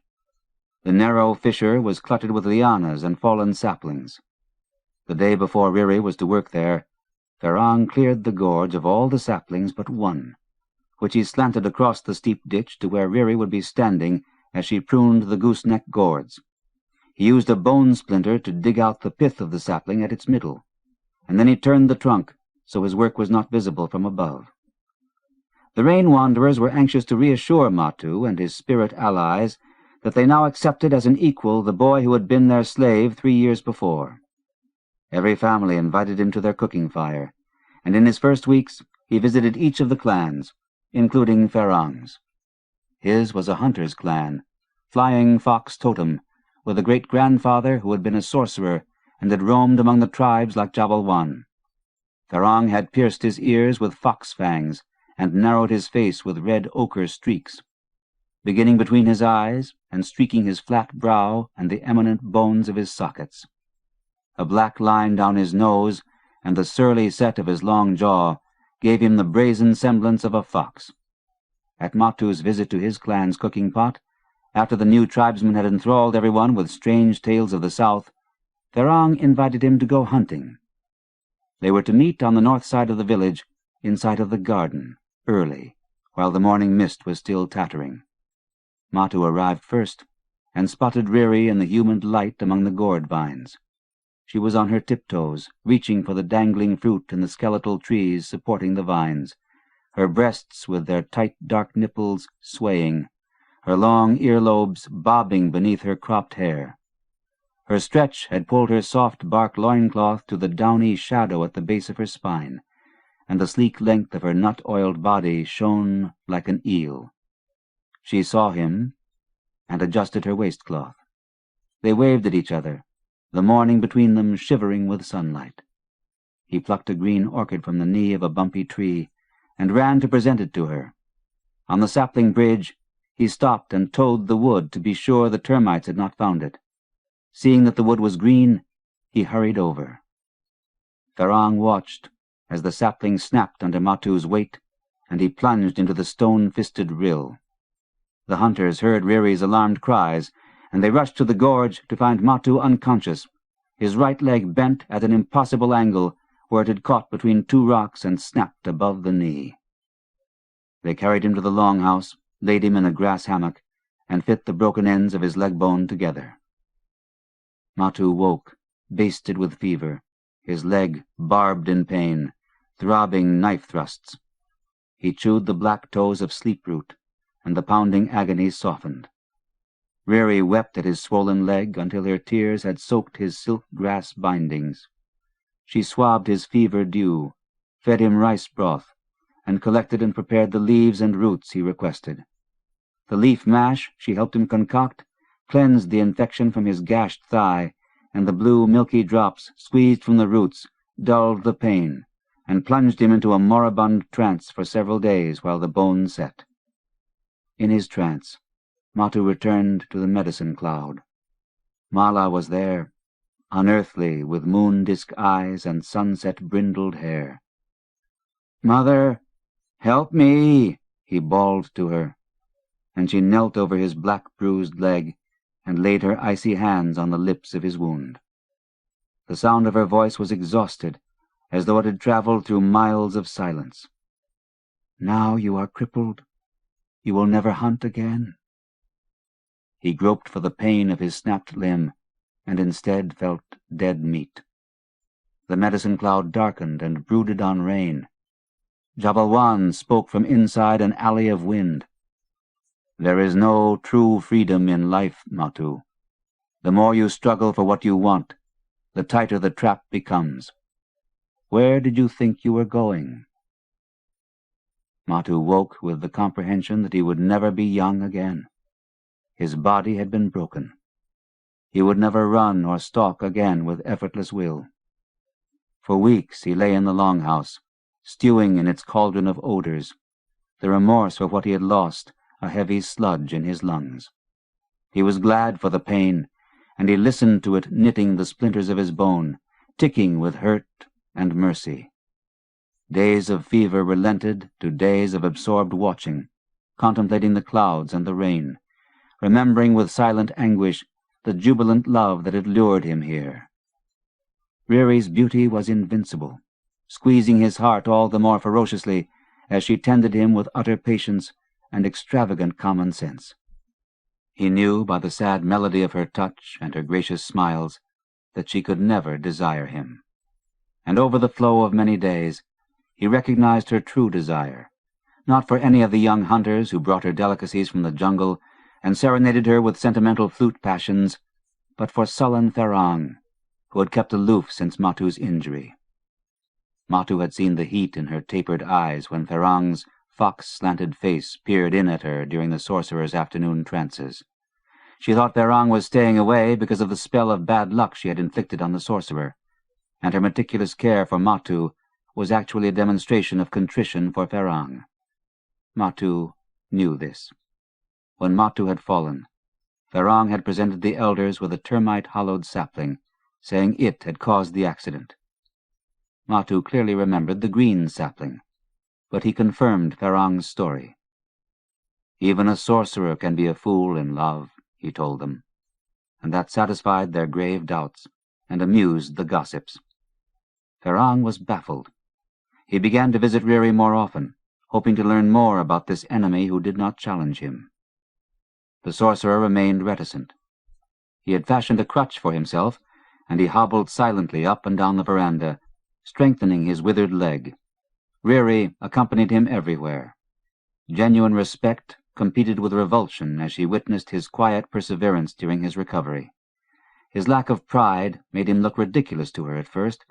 The narrow fissure was cluttered with lianas and fallen saplings. The day before Riri was to work there, Ferang cleared the gorge of all the saplings but one, which he slanted across the steep ditch to where Riri would be standing as she pruned the gooseneck gourds. He used a bone splinter to dig out the pith of the sapling at its middle, and then he turned the trunk so his work was not visible from above. The rain-wanderers were anxious to reassure Matu and his spirit allies that they now accepted as an equal the boy who had been their slave 3 years before. Every family invited him to their cooking fire, and in his first weeks he visited each of the clans, including Ferang's. His was a hunter's clan, Flying Fox Totem, with a great-grandfather who had been a sorcerer and had roamed among the tribes like Jabalwan. Ferang had pierced his ears with fox fangs and narrowed his face with red ochre streaks. Beginning between his eyes and streaking his flat brow and the eminent bones of his sockets. A black line down his nose and the surly set of his long jaw gave him the brazen semblance of a fox. At Matu's visit to his clan's cooking pot, after the new tribesman had enthralled everyone with strange tales of the south, Ferang invited him to go hunting. They were to meet on the north side of the village, in sight of the garden, early, while the morning mist was still tattering. Matu arrived first, and spotted Riri in the humid light among the gourd vines. She was on her tiptoes, reaching for the dangling fruit in the skeletal trees supporting the vines, her breasts with their tight dark nipples swaying, her long earlobes bobbing beneath her cropped hair. Her stretch had pulled her soft bark loincloth to the downy shadow at the base of her spine, and the sleek length of her nut-oiled body shone like an eel. She saw him, and adjusted her waistcloth. They waved at each other, the morning between them shivering with sunlight. He plucked a green orchid from the knee of a bumpy tree, and ran to present it to her. On the sapling bridge, he stopped and toed the wood to be sure the termites had not found it. Seeing that the wood was green, he hurried over. Ferrang watched as the sapling snapped under Matu's weight, and he plunged into the stone-fisted rill. The hunters heard Riri's alarmed cries, and they rushed to the gorge to find Matu unconscious, his right leg bent at an impossible angle where it had caught between two rocks and snapped above the knee. They carried him to the longhouse, laid him in a grass hammock, and fit the broken ends of his leg bone together. Matu woke, basted with fever, his leg barbed in pain, throbbing knife thrusts. He chewed the black toes of sleep-root, and the pounding agony softened. Riri wept at his swollen leg until her tears had soaked his silk grass bindings. She swabbed his fever dew, fed him rice broth, and collected and prepared the leaves and roots he requested. The leaf mash she helped him concoct cleansed the infection from his gashed thigh, and the blue milky drops squeezed from the roots dulled the pain, and plunged him into a moribund trance for several days while the bone set. In his trance, Matu returned to the medicine cloud. Mala was there, unearthly, with moon-disk eyes and sunset-brindled hair. "Mother, help me!" he bawled to her, and she knelt over his black bruised leg and laid her icy hands on the lips of his wound. The sound of her voice was exhausted, as though it had traveled through miles of silence. "Now you are crippled. You will never hunt again." He groped for the pain of his snapped limb, and instead felt dead meat. The medicine cloud darkened and brooded on rain. Jabalwan spoke from inside an alley of wind. "There is no true freedom in life, Matu. The more you struggle for what you want, the tighter the trap becomes. Where did you think you were going?" Matu woke with the comprehension that he would never be young again. His body had been broken. He would never run or stalk again with effortless will. For weeks he lay in the longhouse, stewing in its cauldron of odors, the remorse for what he had lost a heavy sludge in his lungs. He was glad for the pain, and he listened to it knitting the splinters of his bone, ticking with hurt and mercy. Days of fever relented to days of absorbed watching, contemplating the clouds and the rain, remembering with silent anguish the jubilant love that had lured him here. Riri's beauty was invincible, squeezing his heart all the more ferociously as she tended him with utter patience and extravagant common sense. He knew by the sad melody of her touch and her gracious smiles that she could never desire him. And over the flow of many days, he recognized her true desire, not for any of the young hunters who brought her delicacies from the jungle and serenaded her with sentimental flute passions, but for sullen Ferrang, who had kept aloof since Matu's injury. Matu had seen the heat in her tapered eyes when Ferrang's fox-slanted face peered in at her during the sorcerer's afternoon trances. She thought Ferrang was staying away because of the spell of bad luck she had inflicted on the sorcerer, and her meticulous care for Matu was actually a demonstration of contrition for Ferrang. Matu knew this. When Matu had fallen, Ferrang had presented the elders with a termite-hollowed sapling, saying it had caused the accident. Matu clearly remembered the green sapling, but he confirmed Ferrang's story. "Even a sorcerer can be a fool in love," he told them, and that satisfied their grave doubts and amused the gossips. Ferrang was baffled. He began to visit Riri more often, hoping to learn more about this enemy who did not challenge him. The sorcerer remained reticent. He had fashioned a crutch for himself, and he hobbled silently up and down the veranda, strengthening his withered leg. Riri accompanied him everywhere. Genuine respect competed with revulsion as she witnessed his quiet perseverance during his recovery. His lack of pride made him look ridiculous to her at first,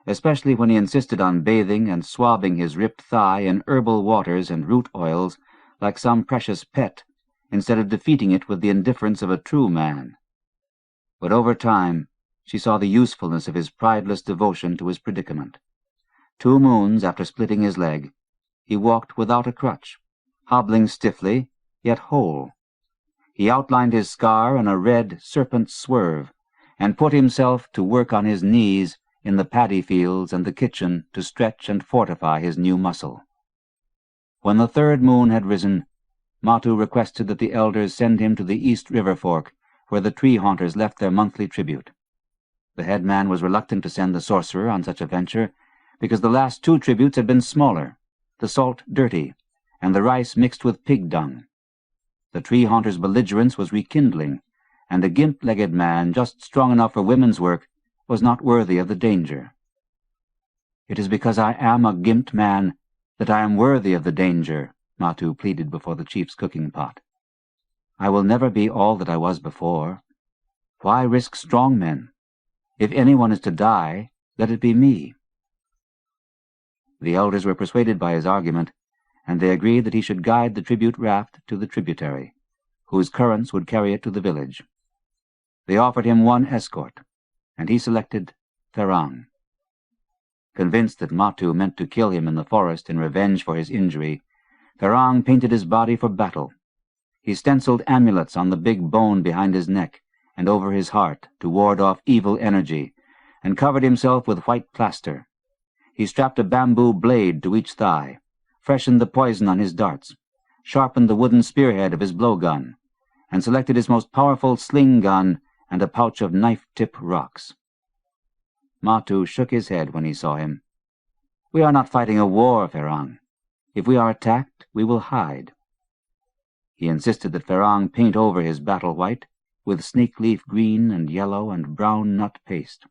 especially when he insisted on bathing and swabbing his ripped thigh in herbal waters and root oils like some precious pet, instead of defeating it with the indifference of a true man. But over time, she saw the usefulness of his prideless devotion to his predicament. 2 moons after splitting his leg, he walked without a crutch, hobbling stiffly, yet whole. He outlined his scar in a red serpent swerve, and put himself to work on his knees in the paddy fields and the kitchen to stretch and fortify his new muscle. When the 3rd moon had risen, Matu requested that the elders send him to the East River Fork, where the tree haunters left their monthly tribute. The headman was reluctant to send the sorcerer on such a venture, because the last 2 tributes had been smaller, the salt dirty, and the rice mixed with pig dung. The tree haunter's belligerence was rekindling, and a gimp-legged man just strong enough for women's work was not worthy of the danger. "It is because I am a gimped man that I am worthy of the danger," Matu pleaded before the chief's cooking pot. "I will never be all that I was before. Why risk strong men? If anyone is to die, let it be me." The elders were persuaded by his argument, and they agreed that he should guide the tribute raft to the tributary, whose currents would carry it to the village. They offered him 1 escort, and he selected Ferang. Convinced that Matu meant to kill him in the forest in revenge for his injury, Ferang painted his body for battle. He stenciled amulets on the big bone behind his neck and over his heart to ward off evil energy, and covered himself with white plaster. He strapped a bamboo blade to each thigh, freshened the poison on his darts, sharpened the wooden spearhead of his blowgun, and selected his most powerful sling gun and a pouch of knife-tip rocks. Matu shook his head when he saw him. "We are not fighting a war, Ferang. If we are attacked, we will hide." He insisted that Ferang paint over his battle white with snake-leaf green and yellow and brown nut paste.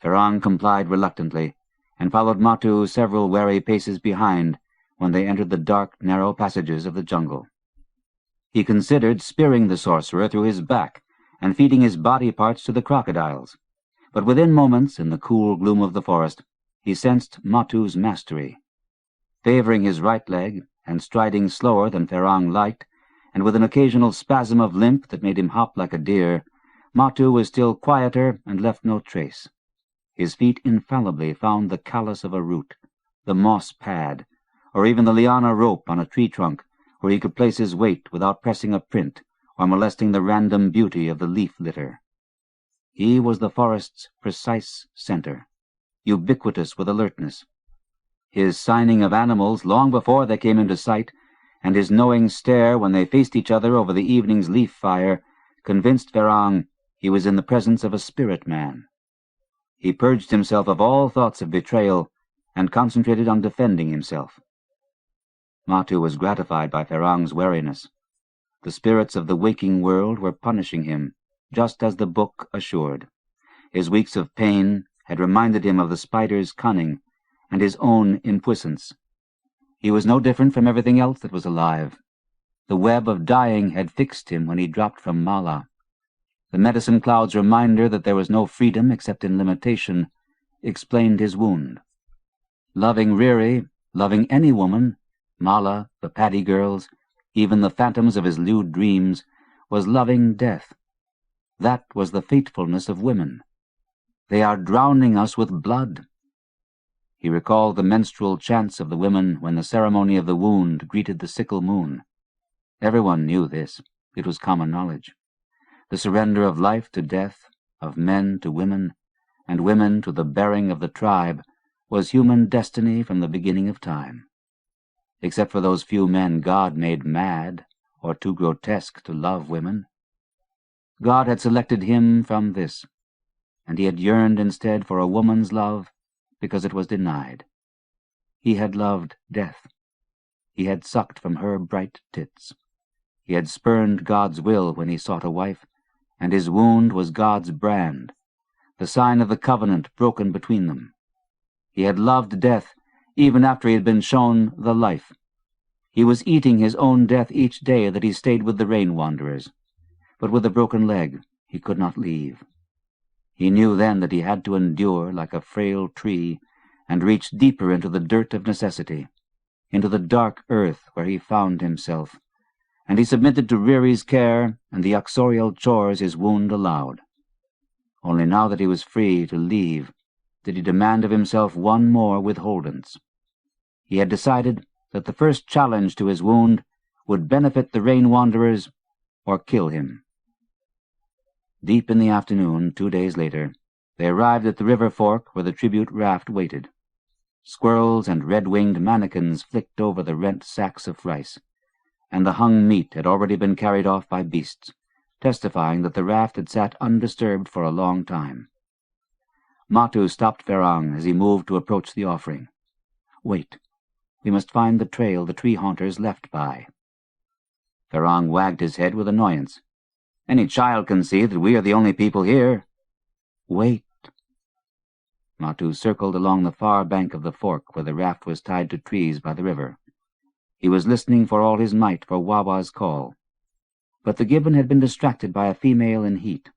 Ferang complied reluctantly, and followed Matu several wary paces behind when they entered the dark, narrow passages of the jungle. He considered spearing the sorcerer through his back and feeding his body parts to the crocodiles, but within moments, in the cool gloom of the forest, he sensed Matu's mastery. Favoring his right leg, and striding slower than Ferang liked, and with an occasional spasm of limp that made him hop like a deer, Matu was still quieter and left no trace. His feet infallibly found the callus of a root, the moss pad, or even the liana rope on a tree trunk, where he could place his weight without pressing a print or molesting the random beauty of the leaf litter. He was the forest's precise center, ubiquitous with alertness. His signing of animals long before they came into sight, and his knowing stare when they faced each other over the evening's leaf fire, convinced Ferang he was in the presence of a spirit man. He purged himself of all thoughts of betrayal and concentrated on defending himself. Matu was gratified by Ferang's wariness. The spirits of the waking world were punishing him, just as the book assured. His weeks of pain had reminded him of the spider's cunning and his own impuissance. He was no different from everything else that was alive. The web of dying had fixed him when he dropped from Mala. The medicine cloud's reminder that there was no freedom except in limitation explained his wound. Loving Riri, loving any woman, Mala, the paddy girls, even the phantoms of his lewd dreams, was loving death. That was the fatefulness of women. They are drowning us with blood. He recalled the menstrual chants of the women when the ceremony of the wound greeted the sickle moon. Everyone knew this. It was common knowledge. The surrender of life to death, of men to women, and women to the bearing of the tribe, was human destiny from the beginning of time. Except for those few men God made mad or too grotesque to love women. God had selected him from this, and he had yearned instead for a woman's love because it was denied. He had loved death. He had sucked from her bright tits. He had spurned God's will when he sought a wife, and his wound was God's brand, the sign of the covenant broken between them. He had loved death even after he had been shown the life. He was eating his own death each day that he stayed with the rain wanderers, but with a broken leg he could not leave. He knew then that he had to endure like a frail tree and reach deeper into the dirt of necessity, into the dark earth where he found himself, and he submitted to Riri's care and the uxorial chores his wound allowed. Only now that he was free to leave did he demand of himself one more withholdance. He had decided that the first challenge to his wound would benefit the rain wanderers or kill him. Deep in the afternoon, 2 days later, they arrived at the river fork where the tribute raft waited. Squirrels and red-winged mannikins flicked over the rent sacks of rice, and the hung meat had already been carried off by beasts, testifying that the raft had sat undisturbed for a long time. Matu stopped Ferang as he moved to approach the offering. "Wait. We must find the trail the tree-haunters left by." Ferang wagged his head with annoyance. "Any child can see that we are the only people here." "Wait." Matu circled along the far bank of the fork where the raft was tied to trees by the river. He was listening for all his might for Wawa's call, but the gibbon had been distracted by a female in heat.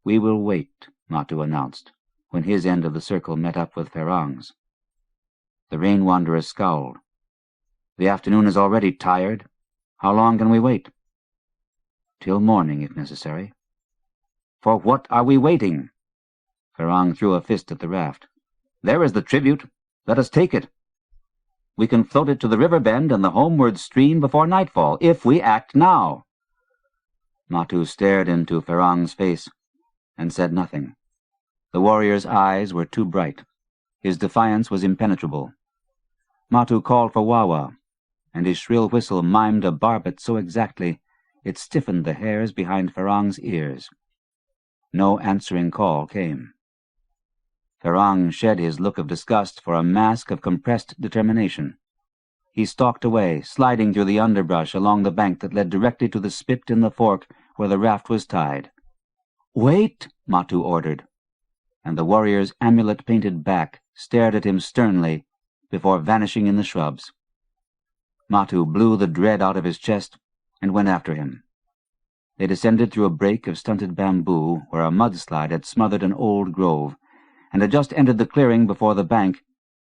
"We will wait," Matu announced, when his end of the circle met up with Ferang's. The rain wanderer scowled. "The afternoon is already tired. How long can we wait?" "Till morning, if necessary." "For what are we waiting?" Ferang threw a fist at the raft. "There is the tribute. Let us take it. We can float it to the river bend and the homeward stream before nightfall, if we act now." Matu stared into Ferang's face and said nothing. The warrior's eyes were too bright. His defiance was impenetrable. Matu called for Wawa, and his shrill whistle mimed a barbet so exactly it stiffened the hairs behind Ferang's ears. No answering call came. Ferang shed his look of disgust for a mask of compressed determination. He stalked away, sliding through the underbrush along the bank that led directly to the spit in the fork where the raft was tied. "Wait!" Matu ordered, and the warrior's amulet-painted back stared at him sternly before vanishing in the shrubs. Matu blew the dread out of his chest and went after him. They descended through a break of stunted bamboo where a mudslide had smothered an old grove, and had just entered the clearing before the bank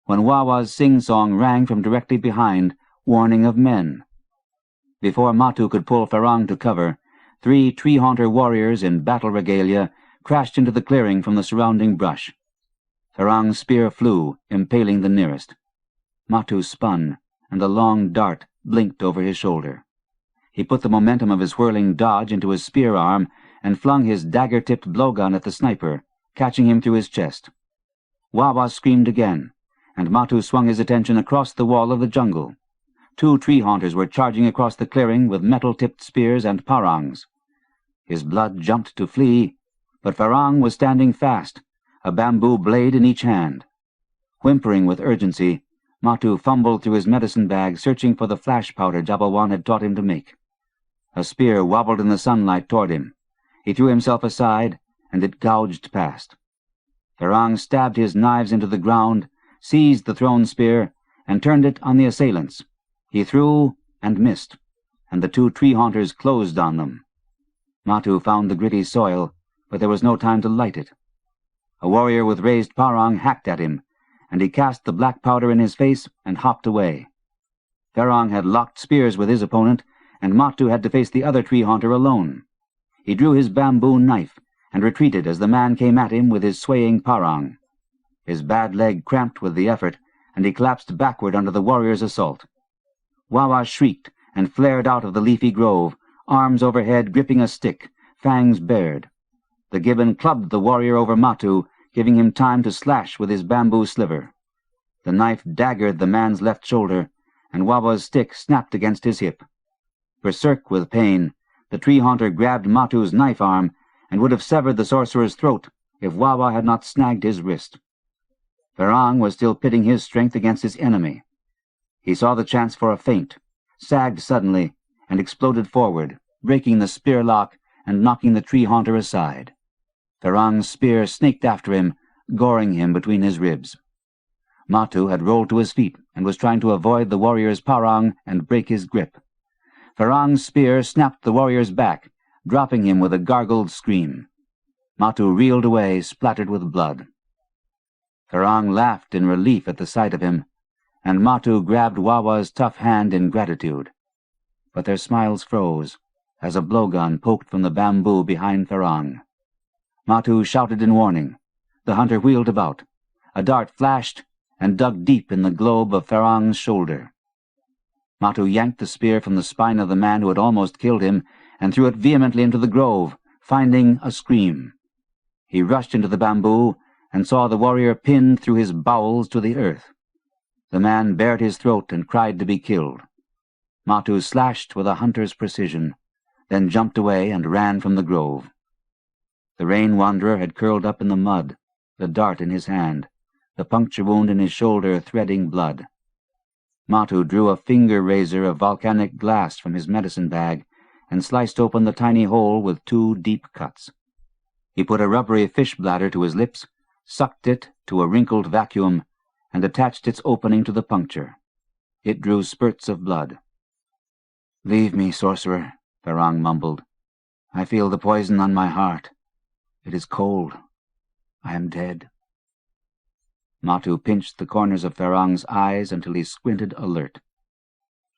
when Wawa's sing-song rang from directly behind, warning of men. Before Matu could pull Ferang to cover, 3 tree-haunter warriors in battle regalia crashed into the clearing from the surrounding brush. Ferang's spear flew, impaling the nearest. Matu spun, and the long dart blinked over his shoulder. He put the momentum of his whirling dodge into his spear arm and flung his dagger-tipped blowgun at the sniper, catching him through his chest. Wawa screamed again, and Matu swung his attention across the wall of the jungle. 2 tree-haunters were charging across the clearing with metal-tipped spears and parangs. His blood jumped to flee, but Ferang was standing fast, a bamboo blade in each hand. Whimpering with urgency, Matu fumbled through his medicine bag, searching for the flash powder Jabalwan had taught him to make. A spear wobbled in the sunlight toward him. He threw himself aside, and it gouged past. Ferang stabbed his knives into the ground, seized the thrown spear, and turned it on the assailants. He threw and missed, and the 2 tree-haunters closed on them. Matu found the gritty soil, but there was no time to light it. A warrior with raised parang hacked at him, and he cast the black powder in his face and hopped away. Ferang had locked spears with his opponent, and Matu had to face the other tree-haunter alone. He drew his bamboo knife and retreated as the man came at him with his swaying parang. His bad leg cramped with the effort, and he collapsed backward under the warrior's assault. Wawa shrieked and flared out of the leafy grove, arms overhead gripping a stick, fangs bared. The gibbon clubbed the warrior over Matu, giving him time to slash with his bamboo sliver. The knife daggered the man's left shoulder, and Wawa's stick snapped against his hip. Berserk with pain, the tree-haunter grabbed Matu's knife arm and would have severed the sorcerer's throat if Wawa had not snagged his wrist. Ferang was still pitting his strength against his enemy. He saw the chance for a feint, sagged suddenly, and exploded forward, breaking the spear lock and knocking the tree-haunter aside. Ferrang's spear snaked after him, goring him between his ribs. Matu had rolled to his feet and was trying to avoid the warrior's parang and break his grip. Ferrang's spear snapped the warrior's back, dropping him with a gargled scream. Matu reeled away, splattered with blood. Ferrang laughed in relief at the sight of him, and Matu grabbed Wawa's tough hand in gratitude. But their smiles froze as a blowgun poked from the bamboo behind Ferrang. Matu shouted in warning. The hunter wheeled about. A dart flashed and dug deep in the globe of Ferrang's shoulder. Matu yanked the spear from the spine of the man who had almost killed him and threw it vehemently into the grove, finding a scream. He rushed into the bamboo and saw the warrior pinned through his bowels to the earth. The man bared his throat and cried to be killed. Matu slashed with a hunter's precision, then jumped away and ran from the grove. The rain wanderer had curled up in the mud, the dart in his hand, the puncture wound in his shoulder threading blood. Matu drew a finger razor of volcanic glass from his medicine bag and sliced open the tiny hole with 2 deep cuts. He put a rubbery fish bladder to his lips, sucked it to a wrinkled vacuum, and attached its opening to the puncture. It drew spurts of blood. "Leave me, sorcerer," Ferrang mumbled. "I feel the poison on my heart. It is cold. I am dead." Matu pinched the corners of Ferrang's eyes until he squinted alert.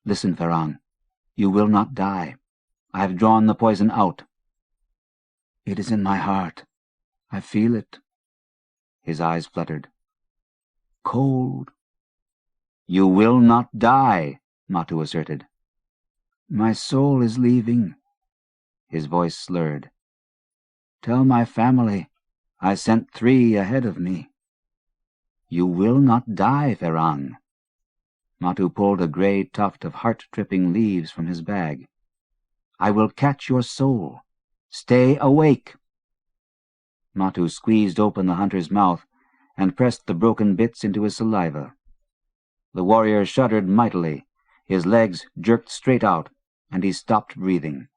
"Listen, Ferrang. You will not die. I have drawn the poison out." "It is in my heart. I feel it." His eyes fluttered. "Cold." "You will not die," Matu asserted. "My soul is leaving." His voice slurred. "Tell my family I sent 3 ahead of me." "You will not die, Ferrang." Matu pulled a grey tuft of heart-tripping leaves from his bag. "I will catch your soul. Stay awake." Matu squeezed open the hunter's mouth and pressed the broken bits into his saliva. The warrior shuddered mightily. His legs jerked straight out, and he stopped breathing.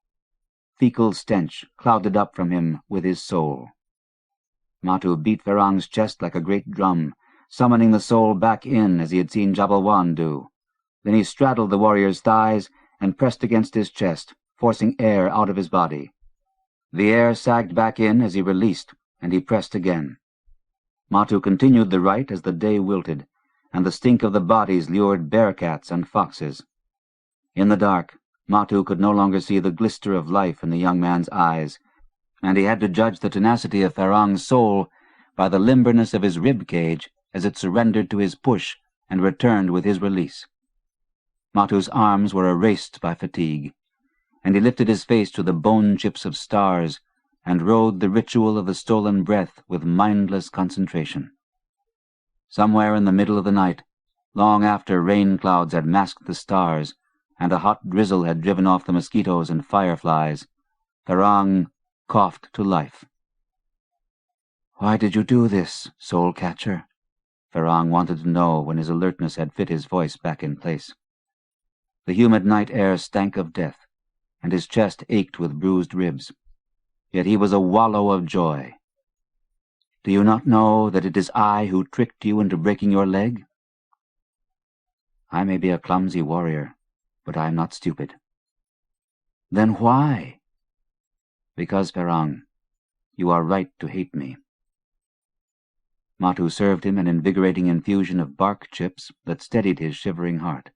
Fecal stench clouded up from him with his soul. Matu beat Ferrang's chest like a great drum, summoning the soul back in as he had seen Jabalwan do. Then he straddled the warrior's thighs and pressed against his chest, forcing air out of his body. The air sagged back in as he released, and he pressed again. Matu continued the rite as the day wilted, and the stink of the bodies lured bear-cats and foxes. In the dark, Matu could no longer see the glister of life in the young man's eyes, and he had to judge the tenacity of Ferrang's soul by the limberness of his rib cage as it surrendered to his push and returned with his release. Matu's arms were erased by fatigue, and he lifted his face to the bone chips of stars and rode the ritual of the stolen breath with mindless concentration. Somewhere in the middle of the night, long after rain clouds had masked the stars and a hot drizzle had driven off the mosquitoes and fireflies, Ferrang coughed to life. "Why did you do this, soul-catcher?" Ferrang wanted to know when his alertness had fit his voice back in place. The humid night air stank of death, and his chest ached with bruised ribs. Yet he was a wallow of joy. "Do you not know that it is I who tricked you into breaking your leg?" "I may be a clumsy warrior, but I am not stupid." "Then why?" "Because, Ferrang, you are right to hate me." Matu served him an invigorating infusion of bark chips that steadied his shivering heart.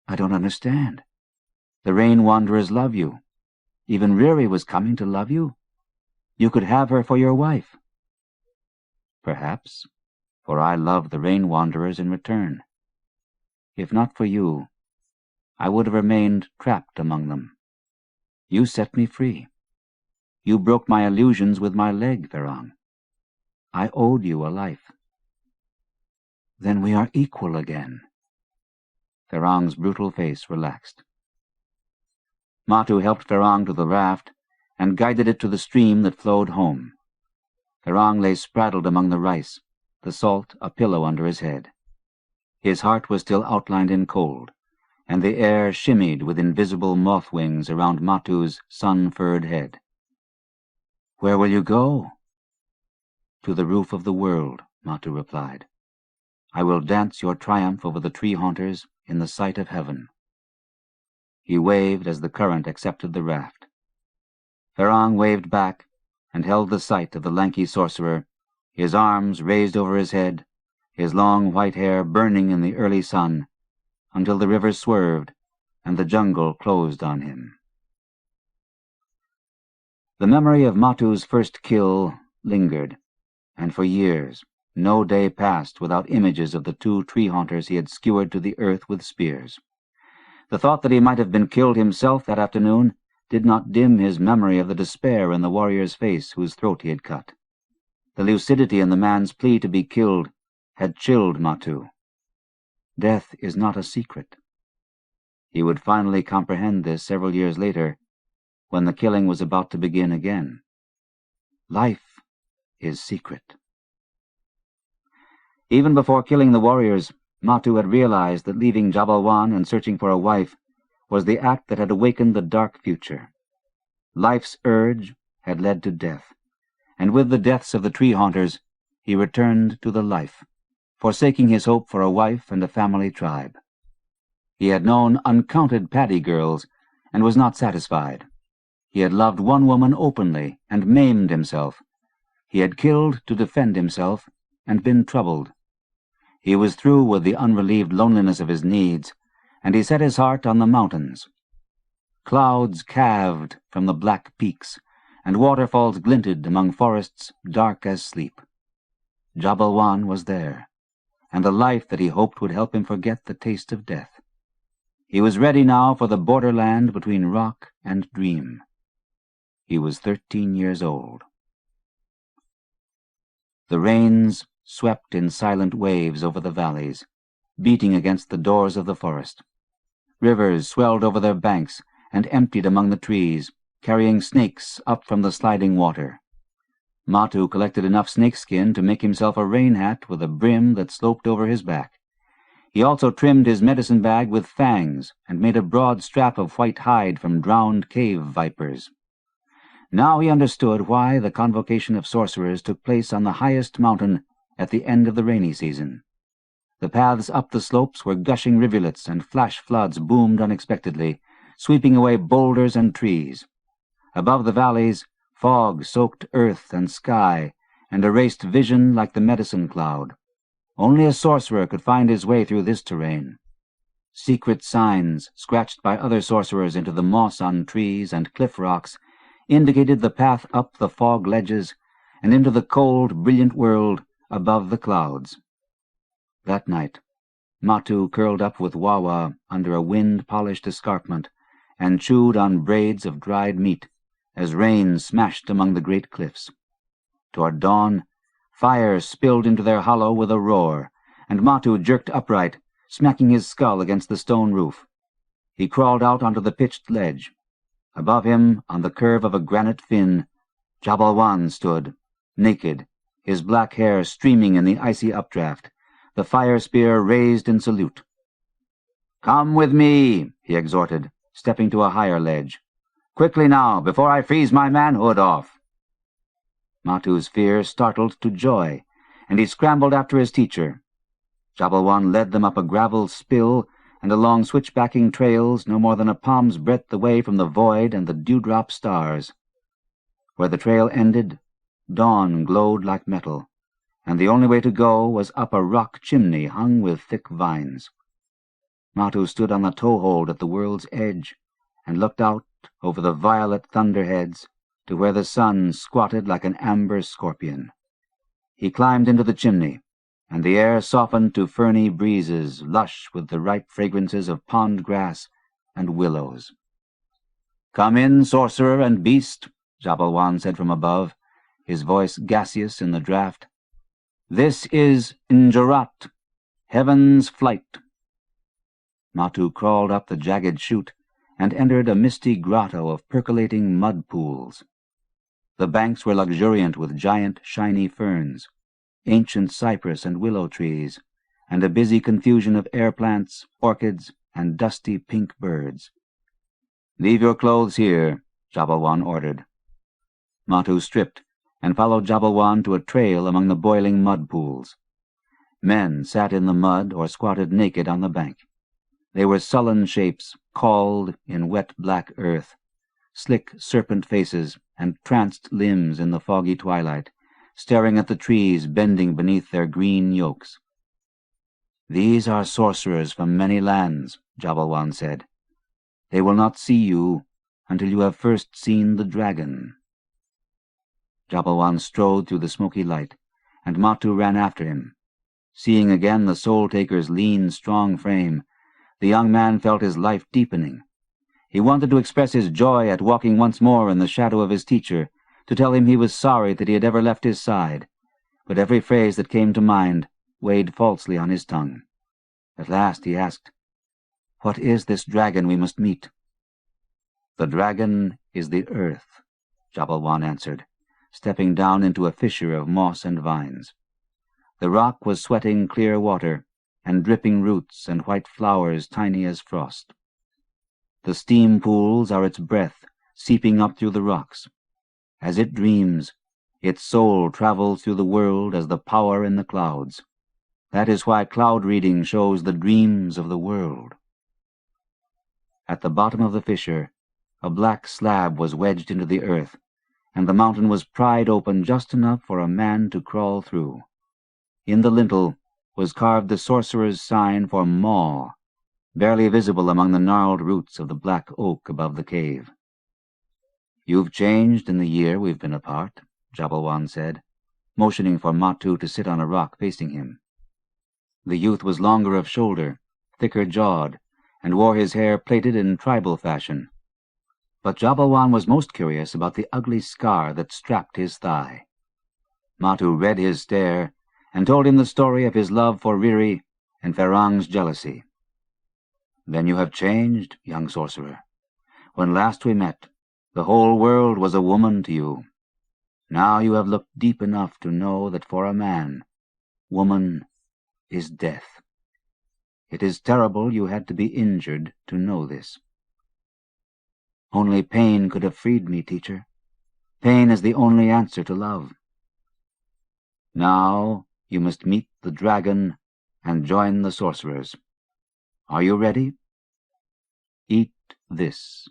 "I don't understand. The rain wanderers love you. Even Riri was coming to love you. You could have her for your wife." "Perhaps, for I love the rain wanderers in return. If not for you, I would have remained trapped among them. You set me free. You broke my illusions with my leg, Ferrang. I owed you a life." "Then we are equal again." Ferrang's brutal face relaxed. Matu helped Ferrang to the raft and guided it to the stream that flowed home. Ferrang lay spraddled among the rice, the salt a pillow under his head. His heart was still outlined in cold, and the air shimmied with invisible moth wings around Matu's sun-furred head. "Where will you go?" "To the roof of the world," Matu replied. "I will dance your triumph over the tree-haunters in the sight of heaven." He waved as the current accepted the raft. Ferrang waved back and held the sight of the lanky sorcerer, his arms raised over his head, his long white hair burning in the early sun, until the river swerved and the jungle closed on him. The memory of Matu's first kill lingered, and for years no day passed without images of the two tree-haunters he had skewered to the earth with spears. The thought that he might have been killed himself that afternoon did not dim his memory of the despair in the warrior's face whose throat he had cut. The lucidity in the man's plea to be killed had chilled Matu. Death is not a secret. He would finally comprehend this several years later, when the killing was about to begin again. Life is secret. Even before killing the warriors, Matu had realized that leaving Jabalwan and searching for a wife was the act that had awakened the dark future. Life's urge had led to death, and with the deaths of the tree-haunters, he returned to the life, forsaking his hope for a wife and a family tribe. He had known uncounted paddy girls and was not satisfied. He had loved one woman openly and maimed himself. He had killed to defend himself and been troubled. He was through with the unrelieved loneliness of his needs, and he set his heart on the mountains. Clouds calved from the black peaks, and waterfalls glinted among forests dark as sleep. Jabalwan was there, and the life that he hoped would help him forget the taste of death. He was ready now for the borderland between rock and dream. He was 13 years old. The rains swept in silent waves over the valleys, beating against the doors of the forest. Rivers swelled over their banks and emptied among the trees, carrying snakes up from the sliding water. Matu collected enough snakeskin to make himself a rain hat with a brim that sloped over his back. He also trimmed his medicine bag with fangs and made a broad strap of white hide from drowned cave vipers. Now he understood why the convocation of sorcerers took place on the highest mountain at the end of the rainy season. The paths up the slopes were gushing rivulets, and flash floods boomed unexpectedly, sweeping away boulders and trees. Above the valleys, fog soaked earth and sky, and erased vision like the medicine cloud. Only a sorcerer could find his way through this terrain. Secret signs, scratched by other sorcerers into the moss on trees and cliff rocks, indicated the path up the fog ledges and into the cold, brilliant world above the clouds. That night, Matu curled up with Wawa under a wind-polished escarpment and chewed on braids of dried meat as rain smashed among the great cliffs. Toward dawn, fire spilled into their hollow with a roar, and Matu jerked upright, smacking his skull against the stone roof. He crawled out onto the pitched ledge. Above him, on the curve of a granite fin, Jabalwan stood, naked, his black hair streaming in the icy updraft, the fire spear raised in salute. "Come with me," he exhorted, stepping to a higher ledge. "Quickly now, before I freeze my manhood off." Matu's fear startled to joy, and he scrambled after his teacher. Jabalwan led them up a gravel spill and along switchbacking trails no more than a palm's breadth away from the void and the dewdrop stars. Where the trail ended, dawn glowed like metal, and the only way to go was up a rock chimney hung with thick vines. Matu stood on the toehold at the world's edge and looked out over the violet thunderheads to where the sun squatted like an amber scorpion. He climbed into the chimney, and the air softened to ferny breezes lush with the ripe fragrances of pond grass and willows. "Come in, sorcerer and beast," Jabalwan said from above, his voice gaseous in the draught. "This is Njarat, heaven's flight." Matu crawled up the jagged chute and entered a misty grotto of percolating mud pools. The banks were luxuriant with giant, shiny ferns, ancient cypress and willow trees, and a busy confusion of air plants, orchids, and dusty pink birds. "Leave your clothes here," Jabalwan ordered. Matu stripped and followed Jabalwan to a trail among the boiling mud pools. Men sat in the mud or squatted naked on the bank. They were sullen shapes, cauled in wet black earth, slick serpent faces and tranced limbs in the foggy twilight, staring at the trees bending beneath their green yokes. "These are sorcerers from many lands," Jabalwan said. "They will not see you until you have first seen the dragon." Jabalwan strode through the smoky light, and Matu ran after him. Seeing again the soul-taker's lean, strong frame, the young man felt his life deepening. He wanted to express his joy at walking once more in the shadow of his teacher, to tell him he was sorry that he had ever left his side, but every phrase that came to mind weighed falsely on his tongue. At last he asked, "What is this dragon we must meet?" "The dragon is the earth," Jabalwan answered, stepping down into a fissure of moss and vines. The rock was sweating clear water, and dripping roots and white flowers tiny as frost. The steam pools are its breath, seeping up through the rocks. As it dreams, its soul travels through the world as the power in the clouds. That is why cloud reading shows the dreams of the world. At the bottom of the fissure, a black slab was wedged into the earth, and the mountain was pried open just enough for a man to crawl through. In the lintel was carved the sorcerer's sign for Maw, barely visible among the gnarled roots of the black oak above the cave. "You've changed in the year we've been apart," Jabalwan said, motioning for Matu to sit on a rock facing him. The youth was longer of shoulder, thicker jawed, and wore his hair plaited in tribal fashion. But Jabalwan was most curious about the ugly scar that strapped his thigh. Matu read his stare and told him the story of his love for Riri and Ferang's jealousy. "Then you have changed, young sorcerer. When last we met, the whole world was a woman to you. Now you have looked deep enough to know that for a man, woman is death. It is terrible you had to be injured to know this." "Only pain could have freed me, teacher. Pain is the only answer to love." "Now you must meet the dragon and join the sorcerers. Are you ready? Eat this."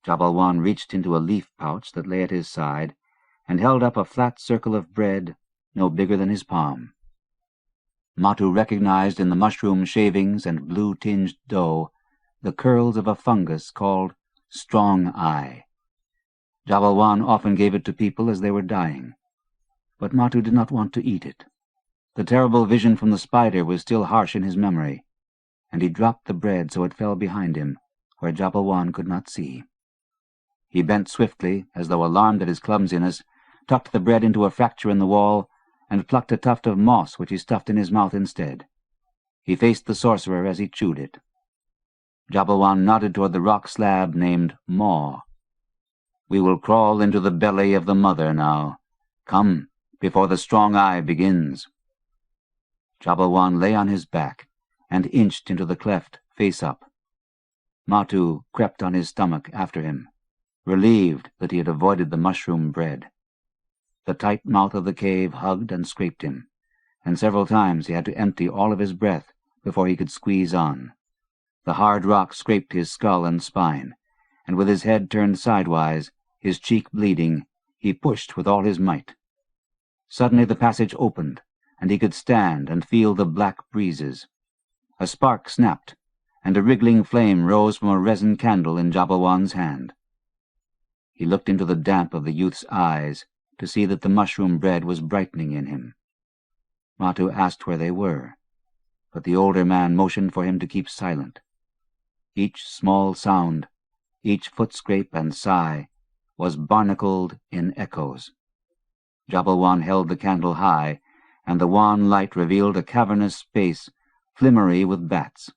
Jabalwan reached into a leaf pouch that lay at his side and held up a flat circle of bread no bigger than his palm. Matu recognized in the mushroom shavings and blue-tinged dough the curls of a fungus called strong eye. Jabalwan often gave it to people as they were dying, but Matu did not want to eat it. The terrible vision from the spider was still harsh in his memory, and he dropped the bread so it fell behind him, where Jabalwan could not see. He bent swiftly, as though alarmed at his clumsiness, tucked the bread into a fracture in the wall, and plucked a tuft of moss which he stuffed in his mouth instead. He faced the sorcerer as he chewed it. Jabalwan nodded toward the rock slab named Maw. "We will crawl into the belly of the mother now. Come, before the strong eye begins." Jabalwan lay on his back and inched into the cleft, face up. Matu crept on his stomach after him, relieved that he had avoided the mushroom bread. The tight mouth of the cave hugged and scraped him, and several times he had to empty all of his breath before he could squeeze on. The hard rock scraped his skull and spine, and with his head turned sidewise, his cheek bleeding, he pushed with all his might. Suddenly the passage opened, and he could stand and feel the black breezes. A spark snapped, and a wriggling flame rose from a resin candle in Jabalwan's hand. He looked into the damp of the youth's eyes to see that the mushroom bread was brightening in him. Matu asked where they were, but the older man motioned for him to keep silent. Each small sound, each foot-scrape and sigh, was barnacled in echoes. Jabalwan held the candle high, and the wan light revealed a cavernous space, flimmery with bats.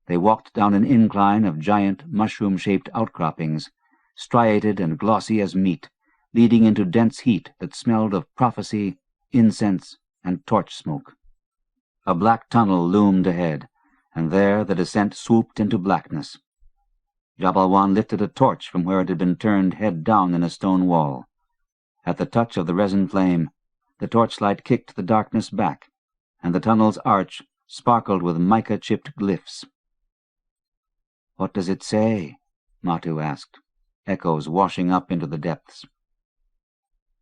They walked down an incline of giant, mushroom-shaped outcroppings, striated and glossy as meat, leading into dense heat that smelled of prophecy, incense, and torch smoke. A black tunnel loomed ahead, and there the descent swooped into blackness. Jabalwan lifted a torch from where it had been turned head down in a stone wall. At the touch of the resin flame, the torchlight kicked the darkness back, and the tunnel's arch sparkled with mica-chipped glyphs. "What does it say?" Matu asked, echoes washing up into the depths.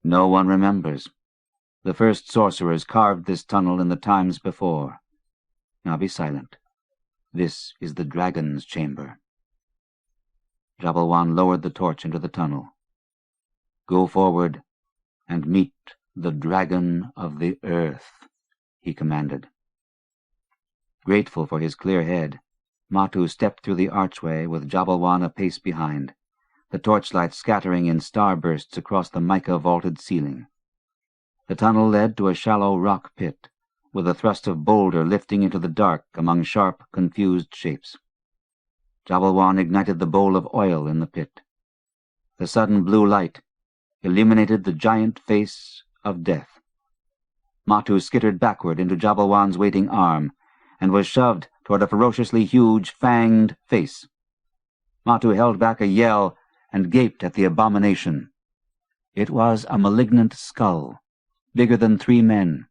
"No one remembers. The first sorcerers carved this tunnel in the times before. Now be silent. This is the dragon's chamber." Jabalwan lowered the torch into the tunnel. "Go forward and meet the dragon of the earth," he commanded. Grateful for his clear head, Matu stepped through the archway with Jabalwan a pace behind, the torchlight scattering in starbursts across the mica-vaulted ceiling. The tunnel led to a shallow rock pit, with a thrust of boulder lifting into the dark among sharp, confused shapes. Jabalwan ignited the bowl of oil in the pit. The sudden blue light illuminated the giant face of death. Matu skittered backward into Jabalwan's waiting arm, and was shoved toward a ferociously huge, fanged face. Matu held back a yell and gaped at the abomination. It was a malignant skull, bigger than 3 men.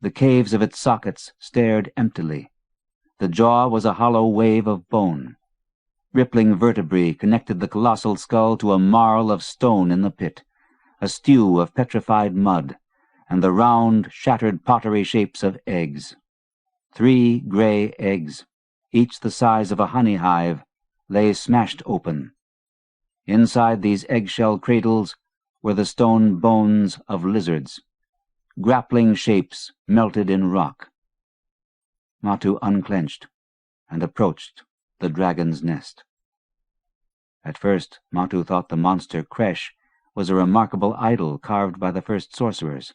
The caves of its sockets stared emptily. The jaw was a hollow wave of bone. Rippling vertebrae connected the colossal skull to a marl of stone in the pit, a stew of petrified mud, and the round, shattered pottery shapes of eggs. 3 gray eggs, each the size of a honey hive, lay smashed open. Inside these eggshell cradles were the stone bones of lizards, grappling shapes melted in rock. Matu unclenched and approached the dragon's nest. At first, Matu thought the monster Kresh was a remarkable idol carved by the first sorcerers,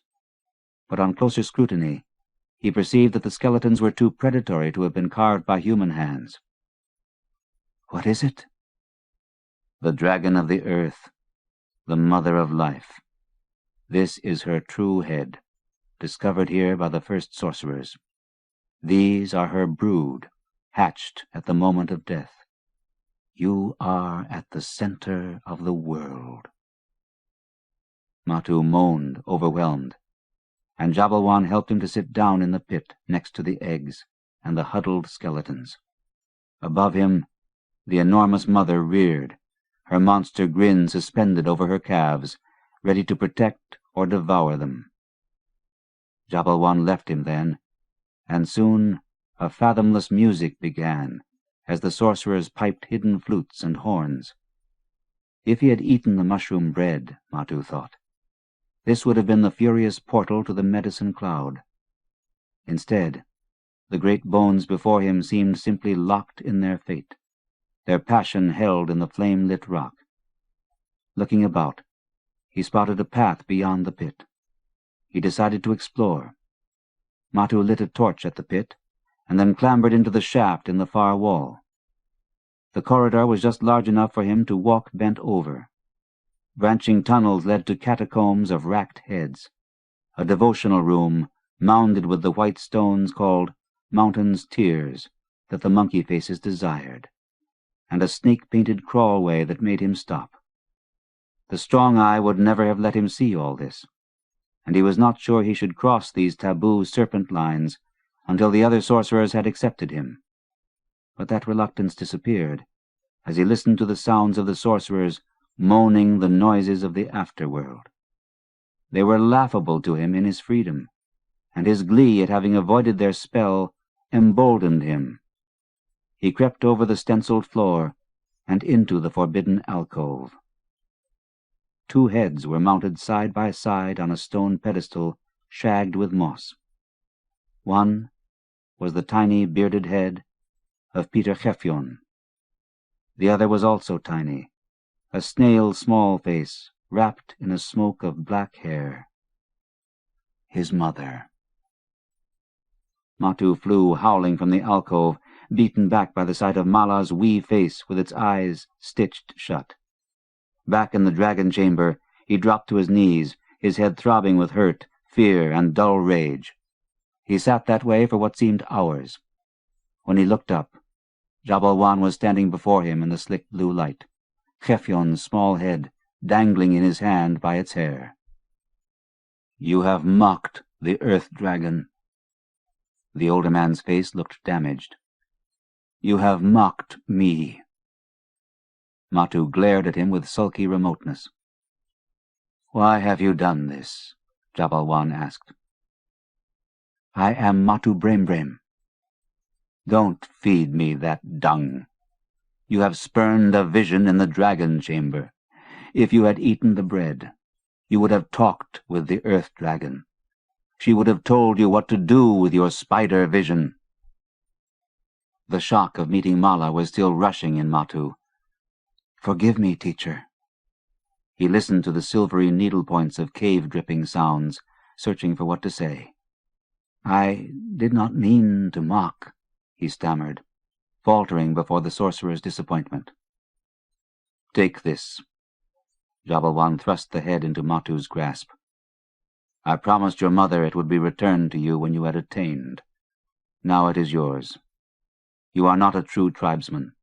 but on closer scrutiny, he perceived that the skeletons were too predatory to have been carved by human hands. "What is it?" "The dragon of the earth, the mother of life. This is her true head, discovered here by the first sorcerers. These are her brood, hatched at the moment of death. You are at the center of the world." Matu moaned, overwhelmed, and Jabalwan helped him to sit down in the pit next to the eggs and the huddled skeletons. Above him, the enormous mother reared, her monster grin suspended over her calves, ready to protect or devour them. Jabalwan left him then, and soon a fathomless music began as the sorcerers piped hidden flutes and horns. If he had eaten the mushroom bread, Matu thought, this would have been the furious portal to the medicine cloud. Instead, the great bones before him seemed simply locked in their fate, their passion held in the flame-lit rock. Looking about, he spotted a path beyond the pit. He decided to explore. Matu lit a torch at the pit, and then clambered into the shaft in the far wall. The corridor was just large enough for him to walk bent over. Branching tunnels led to catacombs of racked heads, a devotional room mounded with the white stones called Mountain's Tears that the monkey faces desired, and a snake-painted crawlway that made him stop. The strong eye would never have let him see all this, and he was not sure he should cross these taboo serpent lines until the other sorcerers had accepted him. But that reluctance disappeared as he listened to the sounds of the sorcerers moaning the noises of the afterworld. They were laughable to him in his freedom, and his glee at having avoided their spell emboldened him. He crept over the stenciled floor and into the forbidden alcove. 2 heads were mounted side by side on a stone pedestal shagged with moss. One was the tiny bearded head of Peter Gefjon. The other was also tiny, a snail-small face wrapped in a smoke of black hair. His mother. Matu flew howling from the alcove, beaten back by the sight of Mala's wee face with its eyes stitched shut. Back in the dragon chamber, he dropped to his knees, his head throbbing with hurt, fear, and dull rage. He sat that way for what seemed hours. When he looked up, Jabalwan was standing before him in the slick blue light, Gefjon's small head dangling in his hand by its hair. "You have mocked the Earth Dragon." The older man's face looked damaged. "You have mocked me." Matu glared at him with sulky remoteness. "Why have you done this?" Jabalwan asked. "I am Matu Brembrem." "Don't feed me that dung. You have spurned a vision in the dragon chamber. If you had eaten the bread, you would have talked with the Earth Dragon. She would have told you what to do with your spider vision." The shock of meeting Mala was still rushing in Matu. "Forgive me, teacher." He listened to the silvery needle-points of cave-dripping sounds, searching for what to say. "I did not mean to mock," he stammered, faltering before the sorcerer's disappointment. "Take this." Jabalwan thrust the head into Matu's grasp. "I promised your mother it would be returned to you when you had attained. Now it is yours. You are not a true tribesman.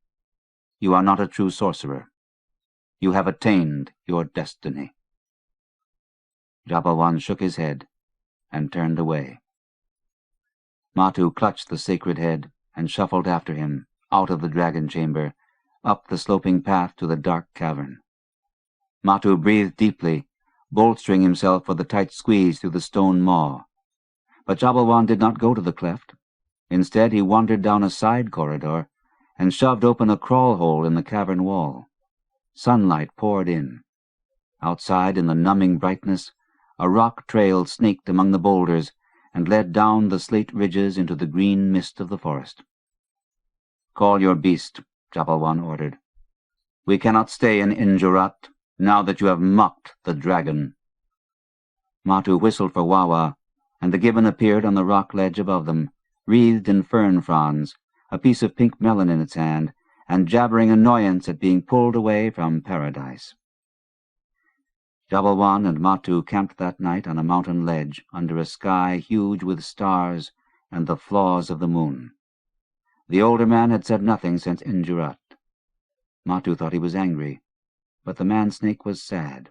You are not a true sorcerer. You have attained your destiny." Jabalwan shook his head and turned away. Matu clutched the sacred head and shuffled after him, out of the dragon chamber, up the sloping path to the dark cavern. Matu breathed deeply, bolstering himself for the tight squeeze through the stone maw. But Jabalwan did not go to the cleft. Instead, he wandered down a side corridor and shoved open a crawl-hole in the cavern wall. Sunlight poured in. Outside, in the numbing brightness, a rock trail snaked among the boulders and led down the slate ridges into the green mist of the forest. "Call your beast," Jabalwan ordered. "We cannot stay in Injurat, now that you have mocked the dragon." Matu whistled for Wawa, and the gibbon appeared on the rock ledge above them, wreathed in fern fronds, a piece of pink melon in its hand, and jabbering annoyance at being pulled away from paradise. Jabalwan and Matu camped that night on a mountain ledge under a sky huge with stars and the flaws of the moon. The older man had said nothing since Injurat. Matu thought he was angry, but the man-snake was sad.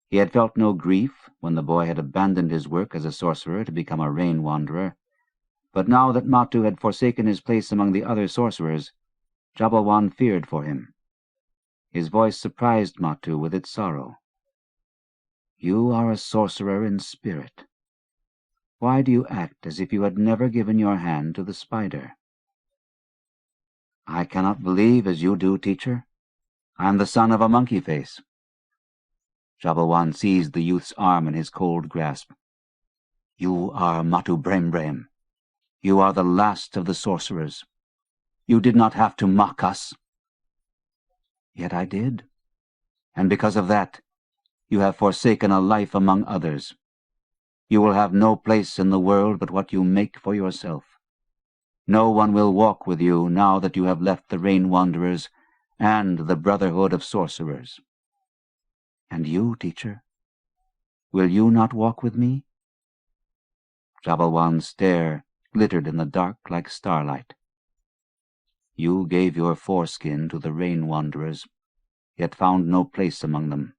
He had felt no grief when the boy had abandoned his work as a sorcerer to become a rain-wanderer, but now that Matu had forsaken his place among the other sorcerers, Jabalwan feared for him. His voice surprised Matu with its sorrow. "You are a sorcerer in spirit. Why do you act as if you had never given your hand to the spider?" "I cannot believe as you do, teacher. I am the son of a monkey-face." Jabalwan seized the youth's arm in his cold grasp. "You are Matu Brembrem. You are the last of the sorcerers. You did not have to mock us." "Yet I did. And because of that, you have forsaken a life among others. You will have no place in the world but what you make for yourself. No one will walk with you now that you have left the rain-wanderers and the brotherhood of sorcerers." "And you, teacher? Will you not walk with me?" Jabalwan's stare glittered in the dark like starlight. "You gave your foreskin to the rain-wanderers, yet found no place among them.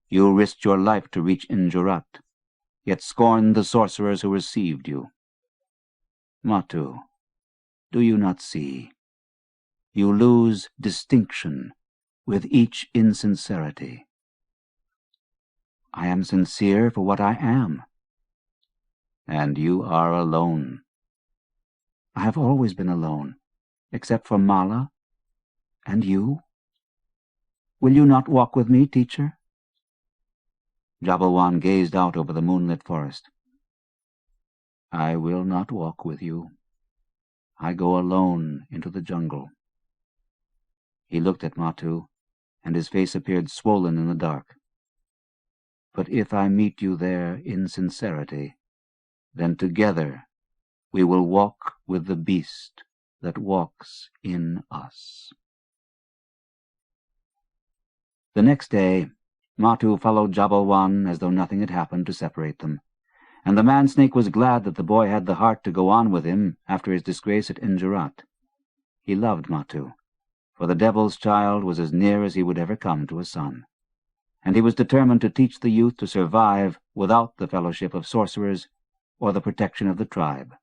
You risked your life to reach Injurat, yet scorned the sorcerers who received you. Matu, do you not see? You lose distinction with each insincerity." "I am sincere for what I am." "And you are alone." "I have always been alone, except for Mala and you. Will you not walk with me, teacher?" Jabalwan gazed out over the moonlit forest. "I will not walk with you. I go alone into the jungle." He looked at Matu, and his face appeared swollen in the dark. "But if I meet you there in sincerity, then together we will walk with the beast that walks in us." The next day, Matu followed Jabalwan as though nothing had happened to separate them, and the man-snake was glad that the boy had the heart to go on with him after his disgrace at Injurat. He loved Matu, for the devil's child was as near as he would ever come to a son, and he was determined to teach the youth to survive without the fellowship of sorcerers or the protection of the tribe.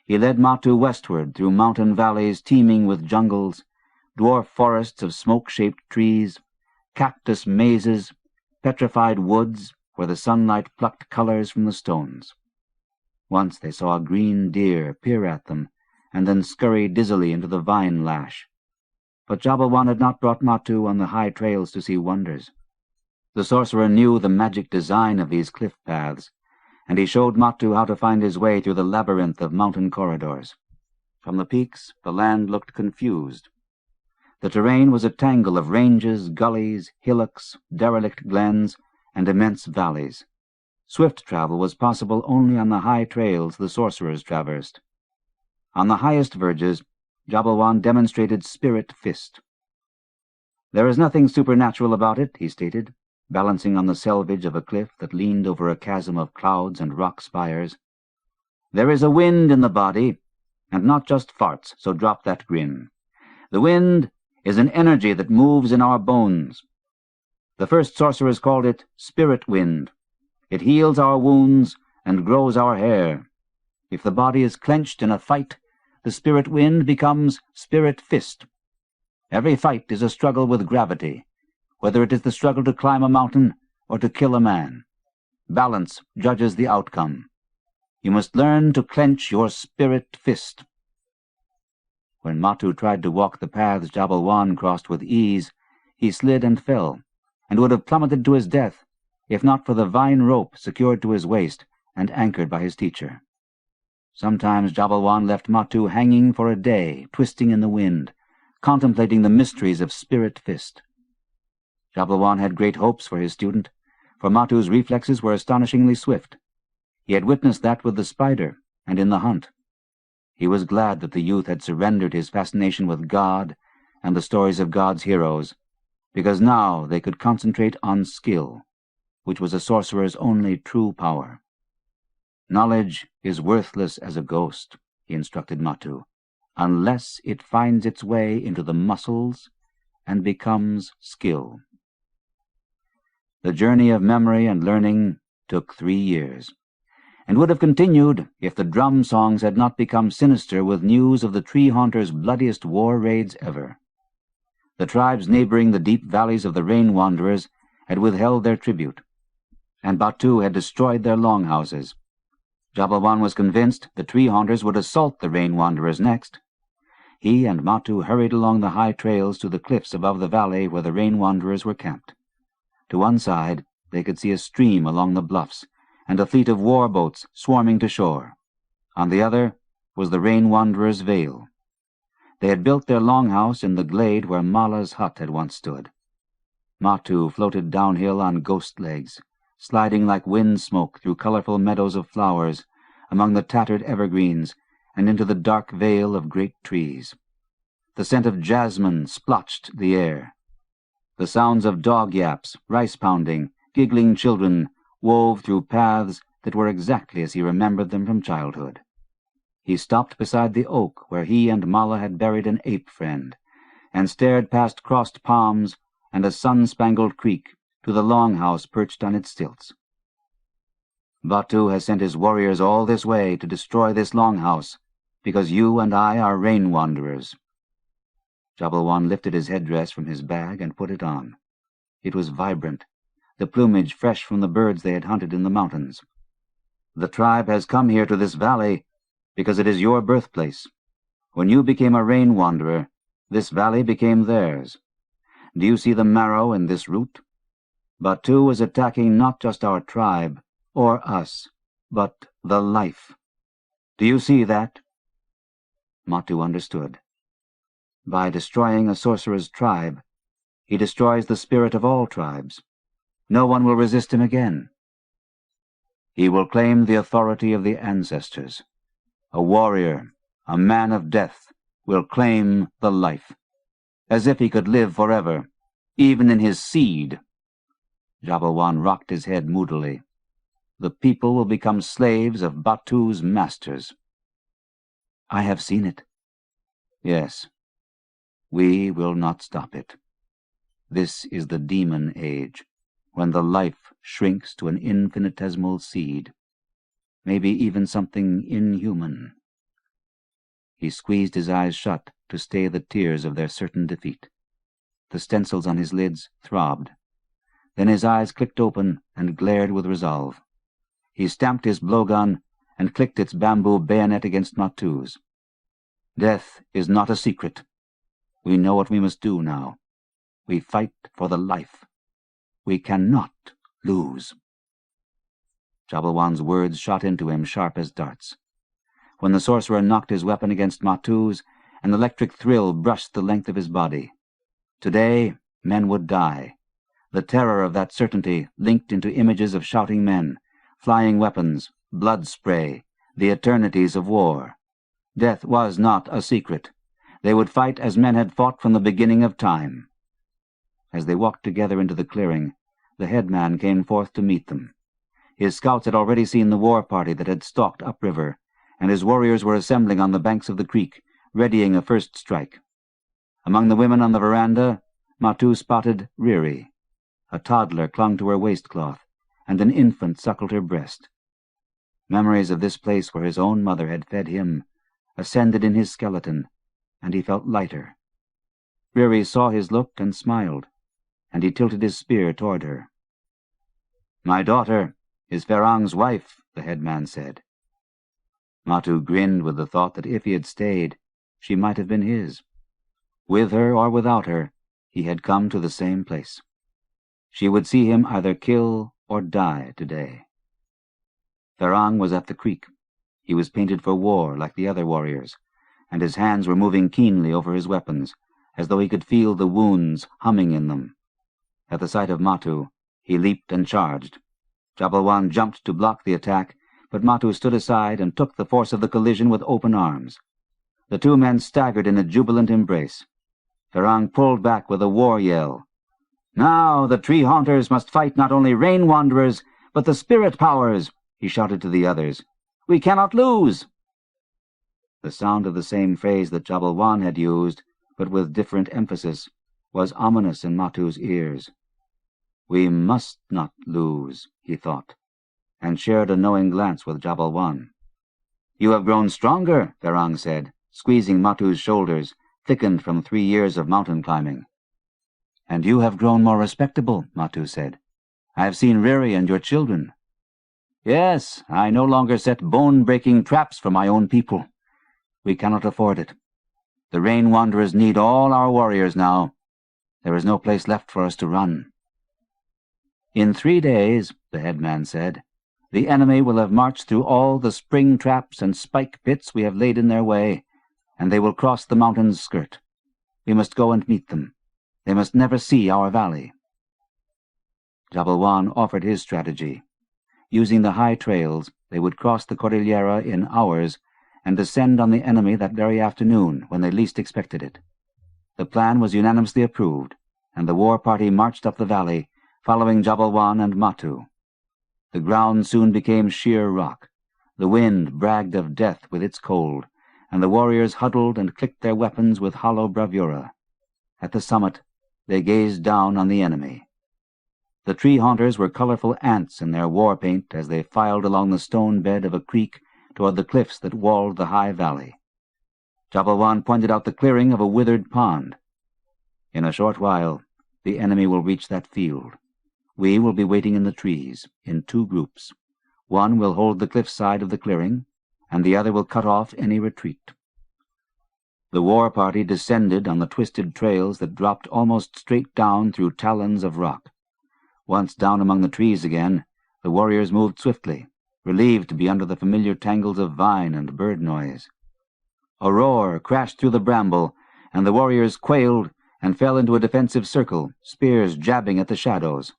He led Matu westward through mountain valleys teeming with jungles, dwarf forests of smoke-shaped trees, cactus mazes, petrified woods where the sunlight plucked colors from the stones. Once they saw a green deer peer at them and then scurry dizzily into the vine lash. But Jabalwan had not brought Matu on the high trails to see wonders. The sorcerer knew the magic design of these cliff paths, and he showed Matu how to find his way through the labyrinth of mountain corridors. From the peaks, the land looked confused. The terrain was a tangle of ranges, gullies, hillocks, derelict glens, and immense valleys. Swift travel was possible only on the high trails the sorcerers traversed. On the highest verges, Jabalwan demonstrated spirit fist. "There is nothing supernatural about it," he stated, balancing on the selvage of a cliff that leaned over a chasm of clouds and rock spires. "There is a wind in the body, and not just farts, so drop that grin. The wind is an energy that moves in our bones. The first sorcerers called it spirit wind. It heals our wounds and grows our hair. If the body is clenched in a fight, the spirit wind becomes spirit fist. Every fight is a struggle with gravity, whether it is the struggle to climb a mountain or to kill a man. Balance judges the outcome. You must learn to clench your spirit fist." When Matu tried to walk the paths Jabalwan crossed with ease, he slid and fell, and would have plummeted to his death, if not for the vine rope secured to his waist and anchored by his teacher. Sometimes Jabalwan left Matu hanging for a day, twisting in the wind, contemplating the mysteries of spirit fist. Jabalwan had great hopes for his student, for Matu's reflexes were astonishingly swift. He had witnessed that with the spider and in the hunt. He was glad that the youth had surrendered his fascination with God and the stories of God's heroes, because now they could concentrate on skill, which was a sorcerer's only true power. "Knowledge is worthless as a ghost," he instructed Matu, "unless it finds its way into the muscles and becomes skill." The journey of memory and learning took 3 years, and would have continued if the drum songs had not become sinister with news of the tree haunters' bloodiest war raids ever. The tribes neighboring the deep valleys of the rain wanderers had withheld their tribute, and Batu had destroyed their longhouses. Jabalwan was convinced the tree haunters would assault the rain wanderers next. He and Matu hurried along the high trails to the cliffs above the valley where the rain wanderers were camped. To one side they could see a stream along the bluffs, and a fleet of war boats swarming to shore. On the other was the rain wanderers' vale. They had built their longhouse in the glade where Mala's hut had once stood. Matu floated downhill on ghost legs, sliding like wind smoke through colorful meadows of flowers, among the tattered evergreens, and into the dark vale of great trees. The scent of jasmine splotched the air. The sounds of dog yaps, rice pounding, giggling children wove through paths that were exactly as he remembered them from childhood. He stopped beside the oak where he and Mala had buried an ape friend, and stared past crossed palms and a sun-spangled creek to the longhouse perched on its stilts. "Batu has sent his warriors all this way to destroy this longhouse, because you and I are rain wanderers." Jabalwan lifted his headdress from his bag and put it on. It was vibrant, the plumage fresh from the birds they had hunted in the mountains. "The tribe has come here to this valley because it is your birthplace. When you became a rain wanderer, this valley became theirs. Do you see the marrow in this root? Batu is attacking not just our tribe, or us, but the life. Do you see that?" Matu understood. By destroying a sorcerer's tribe, he destroys the spirit of all tribes. No one will resist him again. He will claim the authority of the ancestors. A warrior, a man of death, will claim the life, as if he could live forever, even in his seed. Jabalwan rocked his head moodily. The people will become slaves of Batu's masters. "I have seen it." Yes, we will not stop it. This is the demon age, when the life shrinks to an infinitesimal seed, maybe even something inhuman. He squeezed his eyes shut to stay the tears of their certain defeat. The stencils on his lids throbbed. Then his eyes clicked open and glared with resolve. He stamped his blowgun and clicked its bamboo bayonet against Matu's. Death is not a secret. We know what we must do now. We fight for the life. We cannot lose. Jabalwan's words shot into him sharp as darts. When the sorcerer knocked his weapon against Matu's, an electric thrill brushed the length of his body. Today, men would die. The terror of that certainty linked into images of shouting men, flying weapons, blood spray, the eternities of war. Death was not a secret. They would fight as men had fought from the beginning of time. As they walked together into the clearing, the headman came forth to meet them. His scouts had already seen the war party that had stalked upriver, and his warriors were assembling on the banks of the creek, readying a first strike. Among the women on the veranda, Matu spotted Riri. A toddler clung to her waistcloth, and an infant suckled her breast. Memories of this place where his own mother had fed him ascended in his skeleton, and he felt lighter. Riri saw his look and smiled, and he tilted his spear toward her. "My daughter is Ferang's wife," the headman said. Matu grinned with the thought that if he had stayed, she might have been his. With her or without her, he had come to the same place. She would see him either kill or die today. Ferang was at the creek. He was painted for war like the other warriors, and his hands were moving keenly over his weapons, as though he could feel the wounds humming in them. At the sight of Matu, he leaped and charged. Jabalwan jumped to block the attack, but Matu stood aside and took the force of the collision with open arms. The two men staggered in a jubilant embrace. Ferang pulled back with a war yell. "Now the tree haunters must fight not only rain wanderers, but the spirit powers," he shouted to the others. "We cannot lose." The sound of the same phrase that Jabalwan had used, but with different emphasis, was ominous in Matu's ears. "We must not lose," he thought, and shared a knowing glance with Jabalwan. "You have grown stronger," Ferang said, squeezing Matu's shoulders, thickened from 3 years of mountain climbing. "And you have grown more respectable," Matu said. "I have seen Riri and your children." "Yes, I no longer set bone-breaking traps for my own people. We cannot afford it. The rain wanderers need all our warriors now. There is no place left for us to run." "In 3 days," the headman said, "the enemy will have marched through all the spring traps and spike pits we have laid in their way, and they will cross the mountain's skirt. We must go and meet them. They must never see our valley." Jabalwan offered his strategy. Using the high trails, they would cross the Cordillera in hours and descend on the enemy that very afternoon when they least expected it. The plan was unanimously approved, and the war party marched up the valley, following Jabalwan and Matu. The ground soon became sheer rock. The wind bragged of death with its cold, and the warriors huddled and clicked their weapons with hollow bravura. At the summit, they gazed down on the enemy. The tree haunters were colorful ants in their war paint as they filed along the stone bed of a creek toward the cliffs that walled the high valley. Jabalwan pointed out the clearing of a withered pond. "In a short while, the enemy will reach that field. We will be waiting in the trees, in 2 groups. One will hold the cliff side of the clearing, and the other will cut off any retreat." The war party descended on the twisted trails that dropped almost straight down through talons of rock. Once down among the trees again, the warriors moved swiftly, relieved to be under the familiar tangles of vine and bird noise. A roar crashed through the bramble, and the warriors quailed and fell into a defensive circle, spears jabbing at the shadows.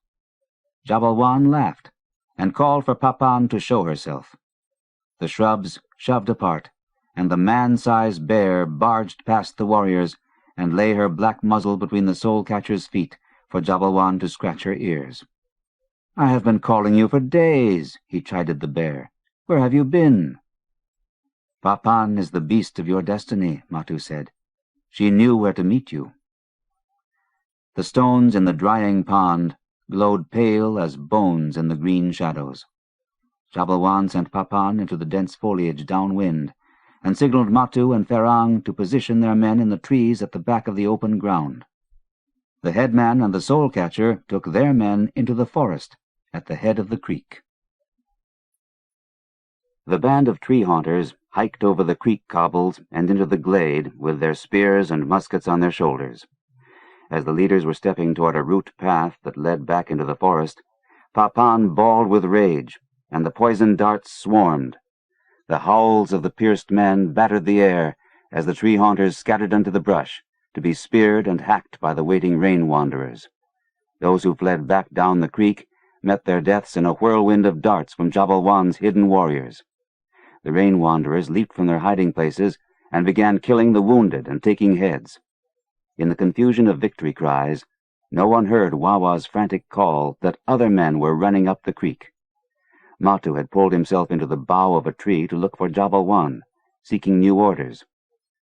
Jabalwan laughed and called for Papan to show herself. The shrubs shoved apart, and the man-sized bear barged past the warriors and lay her black muzzle between the soul-catcher's feet for Jabalwan to scratch her ears. "I have been calling you for days," he chided the bear. "Where have you been?" "Papan is the beast of your destiny," Matu said. She knew where to meet you. The stones in the drying pond glowed pale as bones in the green shadows. Jabalwan sent Papan into the dense foliage downwind, and signaled Matu and Ferang to position their men in the trees at the back of the open ground. The headman and the soul-catcher took their men into the forest at the head of the creek. The band of tree-haunters hiked over the creek cobbles and into the glade with their spears and muskets on their shoulders. As the leaders were stepping toward a route path that led back into the forest, Papan bawled with rage, and the poisoned darts swarmed. The howls of the pierced men battered the air as the tree-haunters scattered into the brush, to be speared and hacked by the waiting rain-wanderers. Those who fled back down the creek met their deaths in a whirlwind of darts from Jabalwan's hidden warriors. The rain-wanderers leaped from their hiding-places and began killing the wounded and taking heads. In the confusion of victory cries, no one heard Wawa's frantic call that other men were running up the creek. Matu had pulled himself into the bough of a tree to look for Jabalwan, seeking new orders.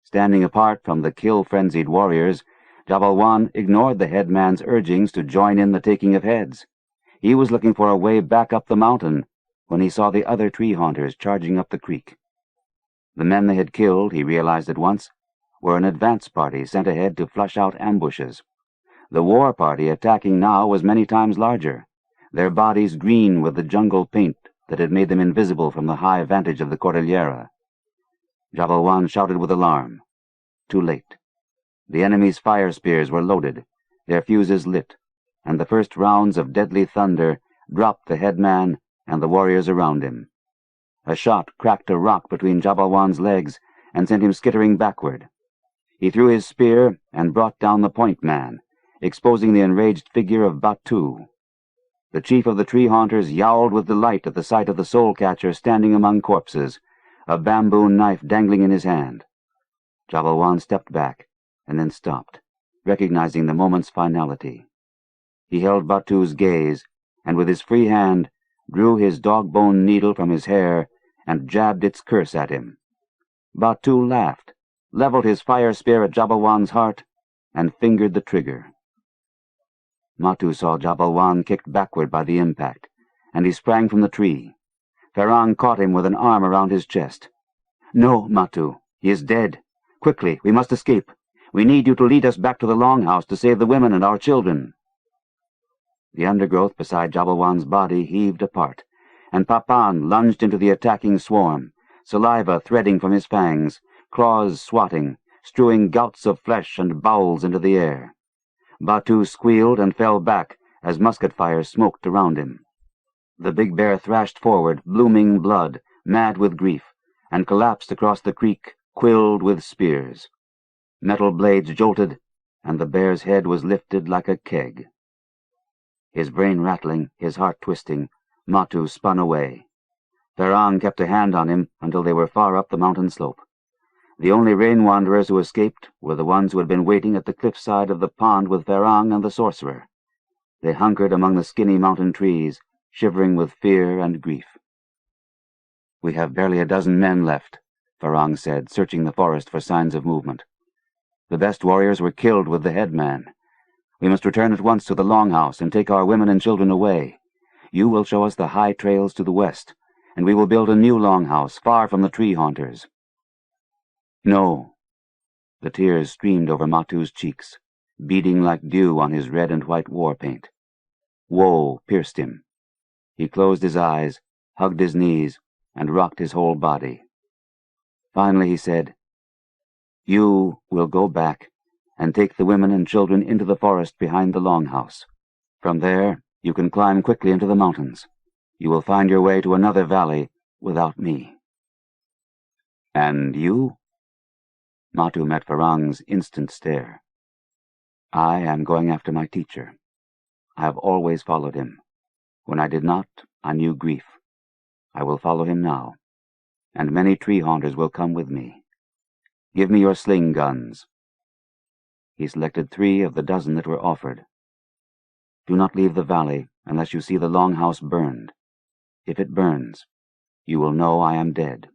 Standing apart from the kill-frenzied warriors, Jabalwan ignored the headman's urgings to join in the taking of heads. He was looking for a way back up the mountain when he saw the other tree-haunters charging up the creek. The men they had killed, he realized at once, were an advance party sent ahead to flush out ambushes. The war party attacking now was many times larger, their bodies green with the jungle paint that had made them invisible from the high vantage of the Cordillera. Jabalwan shouted with alarm. Too late. The enemy's fire spears were loaded, their fuses lit, and the first rounds of deadly thunder dropped the headman and the warriors around him. A shot cracked a rock between Jabalwan's legs and sent him skittering backward. He threw his spear and brought down the point man, exposing the enraged figure of Batu. The chief of the tree-haunters yowled with delight at the sight of the soul-catcher standing among corpses, a bamboo knife dangling in his hand. Jabalwan stepped back and then stopped, recognizing the moment's finality. He held Batu's gaze, and with his free hand drew his dog-bone needle from his hair and jabbed its curse at him. Batu laughed, leveled his fire spear at Jabalwan's heart, and fingered the trigger. Matu saw Jabalwan kicked backward by the impact, and he sprang from the tree. Ferang caught him with an arm around his chest. "No, Matu, he is dead. Quickly, we must escape. We need you to lead us back to the longhouse to save the women and our children." The undergrowth beside Jabalwan's body heaved apart, and Papan lunged into the attacking swarm, saliva threading from his fangs, claws swatting, strewing gouts of flesh and bowels into the air. Batu squealed and fell back as musket fire smoked around him. The big bear thrashed forward, blooming blood, mad with grief, and collapsed across the creek, quilled with spears. Metal blades jolted, and the bear's head was lifted like a keg. His brain rattling, his heart twisting, Matu spun away. Ferang kept a hand on him until they were far up the mountain slope. The only rain-wanderers who escaped were the ones who had been waiting at the cliffside of the pond with Ferang and the sorcerer. They hunkered among the skinny mountain trees, shivering with fear and grief. "We have barely a dozen men left," Ferang said, searching the forest for signs of movement. "The best warriors were killed with the headman. We must return at once to the longhouse and take our women and children away. You will show us the high trails to the west, and we will build a new longhouse far from the tree-haunters." "No." The tears streamed over Matu's cheeks, beading like dew on his red and white war paint. Woe pierced him. He closed his eyes, hugged his knees, and rocked his whole body. Finally he said, "You will go back and take the women and children into the forest behind the longhouse. From there, you can climb quickly into the mountains. You will find your way to another valley without me." "And you?" Matu met Ferang's instant stare. "I am going after my teacher. I have always followed him. When I did not, I knew grief. I will follow him now, and many tree-haunters will come with me. Give me your sling guns." He selected 3 of the dozen that were offered. "Do not leave the valley unless you see the longhouse burned. If it burns, you will know I am dead."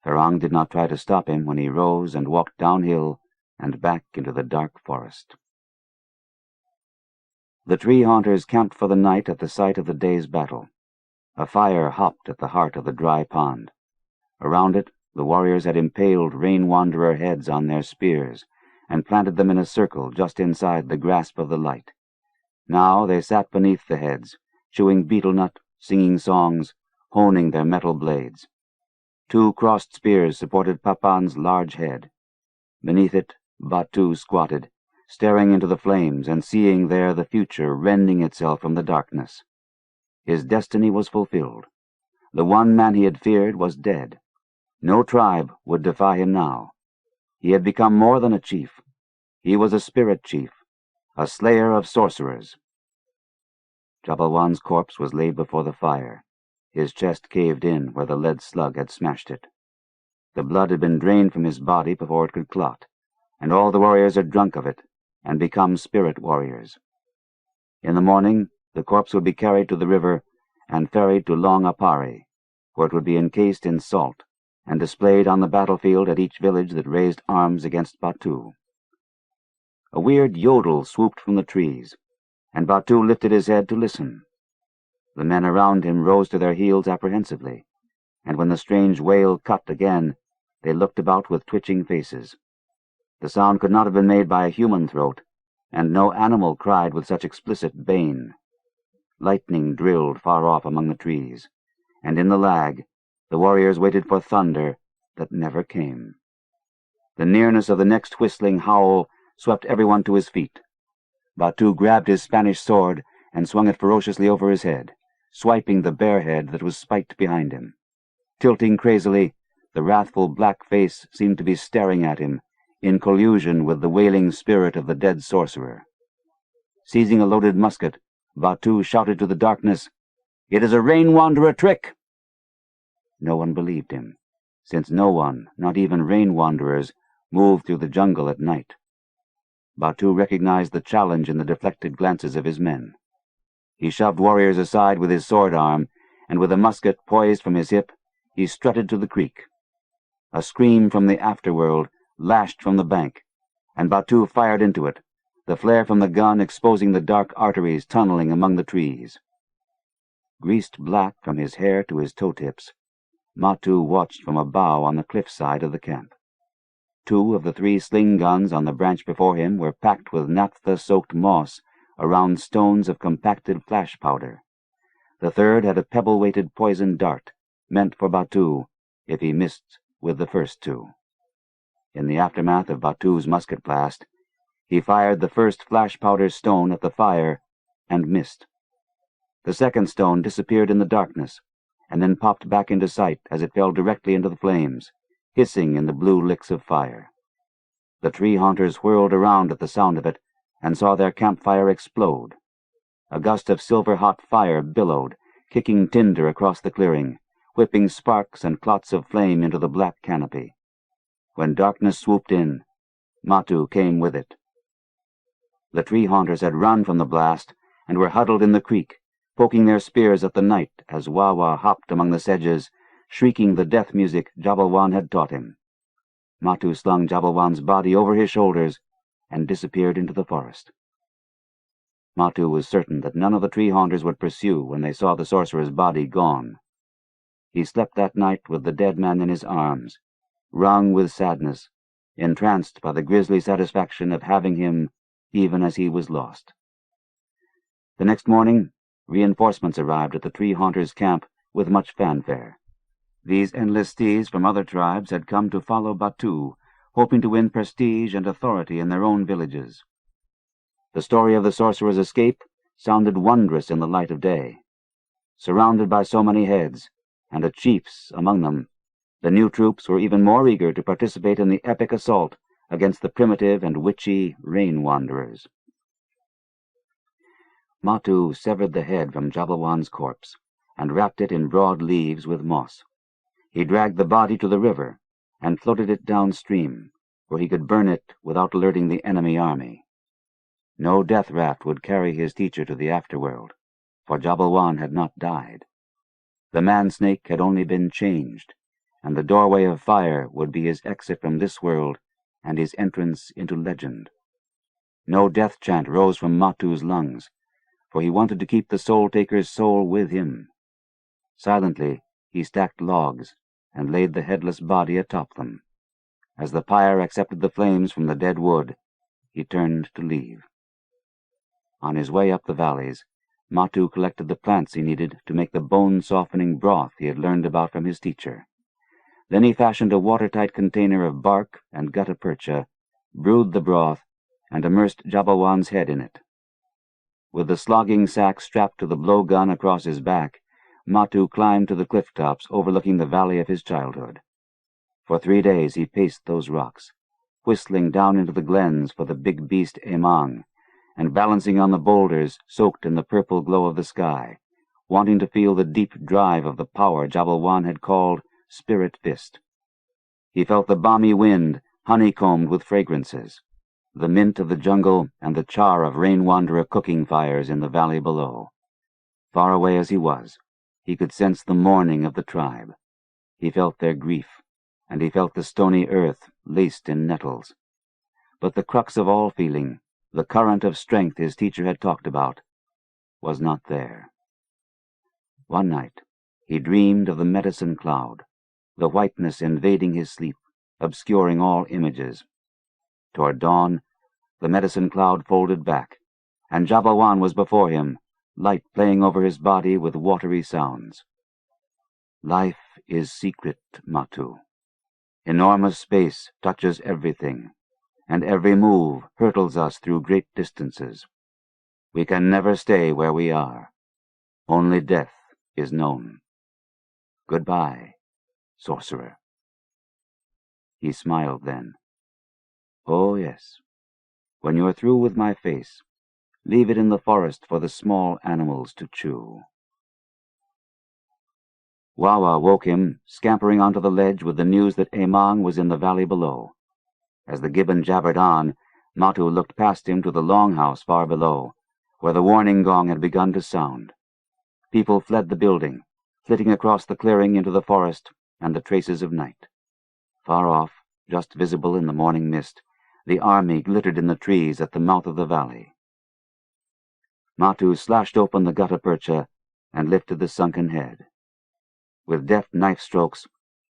Ferrang did not try to stop him when he rose and walked downhill and back into the dark forest. The tree haunters camped for the night at the site of the day's battle. A fire hopped at the heart of the dry pond. Around it, the warriors had impaled rain-wanderer heads on their spears and planted them in a circle just inside the grasp of the light. Now they sat beneath the heads, chewing betel nut, singing songs, honing their metal blades. 2 crossed spears supported Papan's large head. Beneath it, Batu squatted, staring into the flames and seeing there the future rending itself from the darkness. His destiny was fulfilled. The one man he had feared was dead. No tribe would defy him now. He had become more than a chief. He was a spirit chief, a slayer of sorcerers. Jabalwan's corpse was laid before the fire. His chest caved in where the lead slug had smashed it. The blood had been drained from his body before it could clot, and all the warriors had drunk of it and become spirit warriors. In the morning, the corpse would be carried to the river and ferried to Long Apari, where it would be encased in salt and displayed on the battlefield at each village that raised arms against Batu. A weird yodel swooped from the trees, and Batu lifted his head to listen. The men around him rose to their heels apprehensively, and when the strange wail cut again, they looked about with twitching faces. The sound could not have been made by a human throat, and no animal cried with such explicit bane. Lightning drilled far off among the trees, and in the lag, the warriors waited for thunder that never came. The nearness of the next whistling howl swept everyone to his feet. Batu grabbed his Spanish sword and swung it ferociously over his head, swiping the bare head that was spiked behind him. Tilting crazily, the wrathful black face seemed to be staring at him, in collusion with the wailing spirit of the dead sorcerer. Seizing a loaded musket, Batu shouted to the darkness, "It is a rain-wanderer trick!" No one believed him, since no one, not even rain-wanderers, moved through the jungle at night. Batu recognized the challenge in the deflected glances of his men. He shoved warriors aside with his sword arm, and with a musket poised from his hip, he strutted to the creek. A scream from the afterworld lashed from the bank, and Batu fired into it, the flare from the gun exposing the dark arteries tunneling among the trees. Greased black from his hair to his toe-tips, Matu watched from a bough on the cliff-side of the camp. 2 of the 3 sling guns on the branch before him were packed with naphtha-soaked moss around stones of compacted flash powder. The 3rd had a pebble-weighted poisoned dart, meant for Batu if he missed with the first 2. In the aftermath of Batu's musket blast, he fired the first flash-powder stone at the fire and missed. The second stone disappeared in the darkness, and then popped back into sight as it fell directly into the flames, hissing in the blue licks of fire. The tree haunters whirled around at the sound of it and saw their campfire explode. A gust of silver-hot fire billowed, kicking tinder across the clearing, whipping sparks and clots of flame into the black canopy. When darkness swooped in, Matu came with it. The tree haunters had run from the blast and were huddled in the creek, poking their spears at the night as Wawa hopped among the sedges, shrieking the death music Jabalwan had taught him. Matu slung Jabalwan's body over his shoulders and disappeared into the forest. Matu was certain that none of the tree haunters would pursue when they saw the sorcerer's body gone. He slept that night with the dead man in his arms, wrung with sadness, entranced by the grisly satisfaction of having him even as he was lost. The next morning, reinforcements arrived at the tree haunters' camp with much fanfare. These enlistees from other tribes had come to follow Batu, hoping to win prestige and authority in their own villages. The story of the sorcerer's escape sounded wondrous in the light of day. Surrounded by so many heads, and a chief's among them, the new troops were even more eager to participate in the epic assault against the primitive and witchy rain-wanderers. Matu severed the head from Jabalwan's corpse and wrapped it in broad leaves with moss. He dragged the body to the river and floated it downstream, where he could burn it without alerting the enemy army. No death raft would carry his teacher to the afterworld, for Jabalwan had not died. The man-snake had only been changed, and the doorway of fire would be his exit from this world and his entrance into legend. No death chant rose from Matu's lungs, for he wanted to keep the soul-taker's soul with him. Silently he stacked logs and laid the headless body atop them. As the pyre accepted the flames from the dead wood, he turned to leave. On his way up the valleys, Matu collected the plants he needed to make the bone-softening broth he had learned about from his teacher. Then he fashioned a watertight container of bark and gutta-percha, brewed the broth, and immersed Jabalwan's head in it. With the slogging sack strapped to the blowgun across his back, Matu climbed to the cliff tops overlooking the valley of his childhood. For 3 days he paced those rocks, whistling down into the glens for the big beast Emang, and balancing on the boulders soaked in the purple glow of the sky, wanting to feel the deep drive of the power Jabalwan had called Spirit Fist. He felt the balmy wind honeycombed with fragrances, the mint of the jungle and the char of rain-wanderer cooking fires in the valley below. Far away as he was, he could sense the mourning of the tribe. He felt their grief, and he felt the stony earth laced in nettles. But the crux of all feeling, the current of strength his teacher had talked about, was not there. One night he dreamed of the medicine cloud, the whiteness invading his sleep, obscuring all images. Toward dawn, the medicine cloud folded back, and Jabalwan was before him, light playing over his body with watery sounds. Life is secret, Matu. Enormous space touches everything, and every move hurtles us through great distances. We can never stay where we are. Only death is known. Goodbye, sorcerer. He smiled then. Oh, yes. When you're through with my face, leave it in the forest for the small animals to chew. Wawa woke him, scampering onto the ledge with the news that Emang was in the valley below. As the gibbon jabbered on, Matu looked past him to the longhouse far below, where the warning gong had begun to sound. People fled the building, flitting across the clearing into the forest and the traces of night. Far off, just visible in the morning mist, the army glittered in the trees at the mouth of the valley. Matu slashed open the gutta-percha and lifted the sunken head. With deft knife strokes,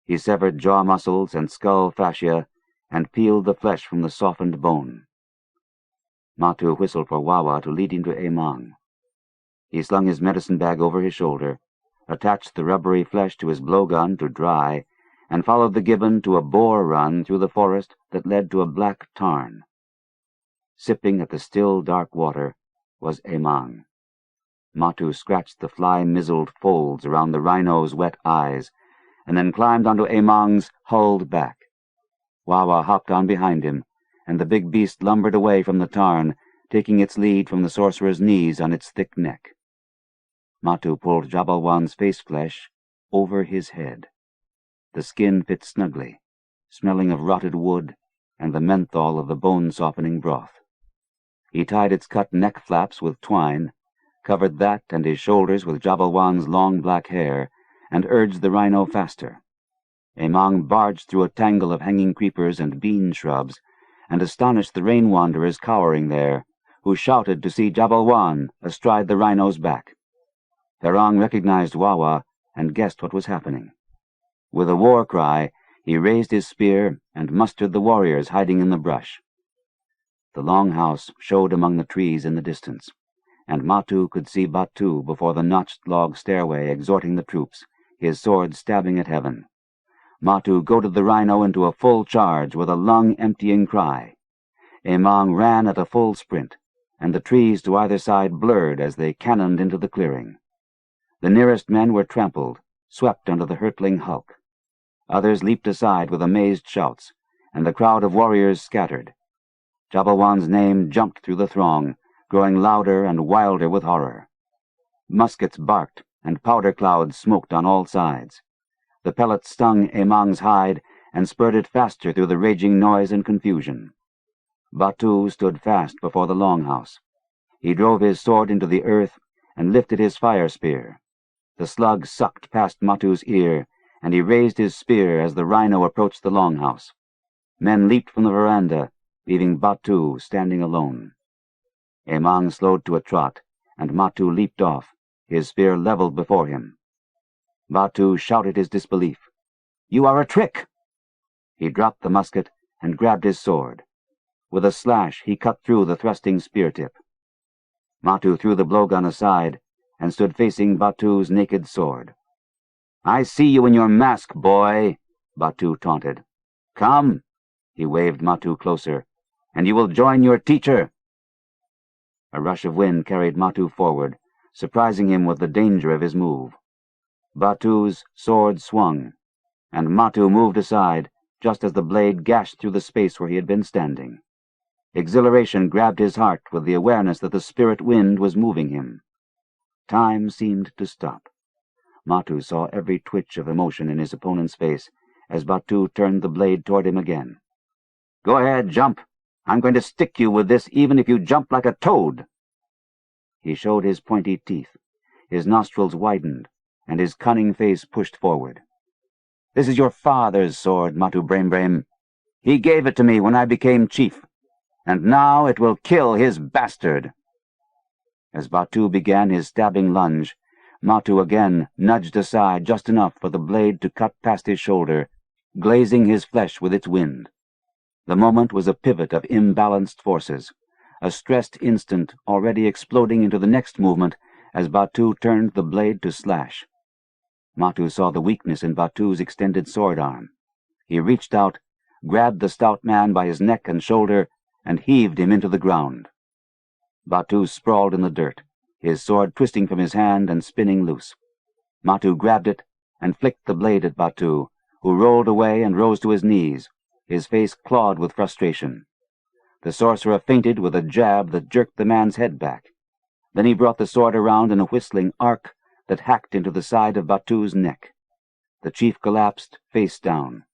he severed jaw muscles and skull fascia and peeled the flesh from the softened bone. Matu whistled for Wawa to lead him to Emang. He slung his medicine bag over his shoulder, attached the rubbery flesh to his blowgun to dry, and followed the gibbon to a boar run through the forest that led to a black tarn. Sipping at the still dark water was Emang. Matu scratched the fly-mizzled folds around the rhino's wet eyes, and then climbed onto Emang's hulled back. Wawa hopped on behind him, and the big beast lumbered away from the tarn, taking its lead from the sorcerer's knees on its thick neck. Matu pulled Jabalwan's face-flesh over his head. The skin fit snugly, smelling of rotted wood and the menthol of the bone-softening broth. He tied its cut neck flaps with twine, covered that and his shoulders with Jabalwan's long black hair, and urged the rhino faster. Emang barged through a tangle of hanging creepers and bean shrubs, and astonished the rain-wanderers cowering there, who shouted to see Jabalwan astride the rhino's back. Ferrang recognized Wawa and guessed what was happening. With a war cry, he raised his spear and mustered the warriors hiding in the brush. The longhouse showed among the trees in the distance, and Matu could see Batu before the notched log stairway exhorting the troops, his sword stabbing at heaven. Matu goaded the rhino into a full charge with a lung-emptying cry. Emang ran at a full sprint, and the trees to either side blurred as they cannoned into the clearing. The nearest men were trampled, swept under the hurtling hulk. Others leaped aside with amazed shouts, and the crowd of warriors scattered. Jabalwan's name jumped through the throng, growing louder and wilder with horror. Muskets barked, and powder clouds smoked on all sides. The pellets stung Emang's hide and spurred it faster through the raging noise and confusion. Batu stood fast before the longhouse. He drove his sword into the earth and lifted his fire spear. The slug sucked past Matu's ear, and he raised his spear as the rhino approached the longhouse. Men leaped from the veranda, leaving Batu standing alone. Emang slowed to a trot, and Matu leaped off, his spear leveled before him. Batu shouted his disbelief. "You are a trick!" He dropped the musket and grabbed his sword. With a slash he cut through the thrusting spear-tip. Matu threw the blowgun aside and stood facing Batu's naked sword. "I see you in your mask, boy," Batu taunted. "Come," he waved Matu closer, "and you will join your teacher." A rush of wind carried Matu forward, surprising him with the danger of his move. Batu's sword swung, and Matu moved aside just as the blade gashed through the space where he had been standing. Exhilaration grabbed his heart with the awareness that the spirit wind was moving him. Time seemed to stop. Matu saw every twitch of emotion in his opponent's face as Batu turned the blade toward him again. "Go ahead, jump. I'm going to stick you with this even if you jump like a toad." He showed his pointy teeth. His nostrils widened, and his cunning face pushed forward. "This is your father's sword, Matu Braimbraim. He gave it to me when I became chief, and now it will kill his bastard." As Batu began his stabbing lunge, Matu again nudged aside just enough for the blade to cut past his shoulder, glazing his flesh with its wind. The moment was a pivot of imbalanced forces, a stressed instant already exploding into the next movement as Batu turned the blade to slash. Matu saw the weakness in Batu's extended sword arm. He reached out, grabbed the stout man by his neck and shoulder, and heaved him into the ground. Batu sprawled in the dirt, his sword twisting from his hand and spinning loose. Matu grabbed it and flicked the blade at Batu, who rolled away and rose to his knees, his face clawed with frustration. The sorcerer feinted with a jab that jerked the man's head back. Then he brought the sword around in a whistling arc that hacked into the side of Batu's neck. The chief collapsed, face down.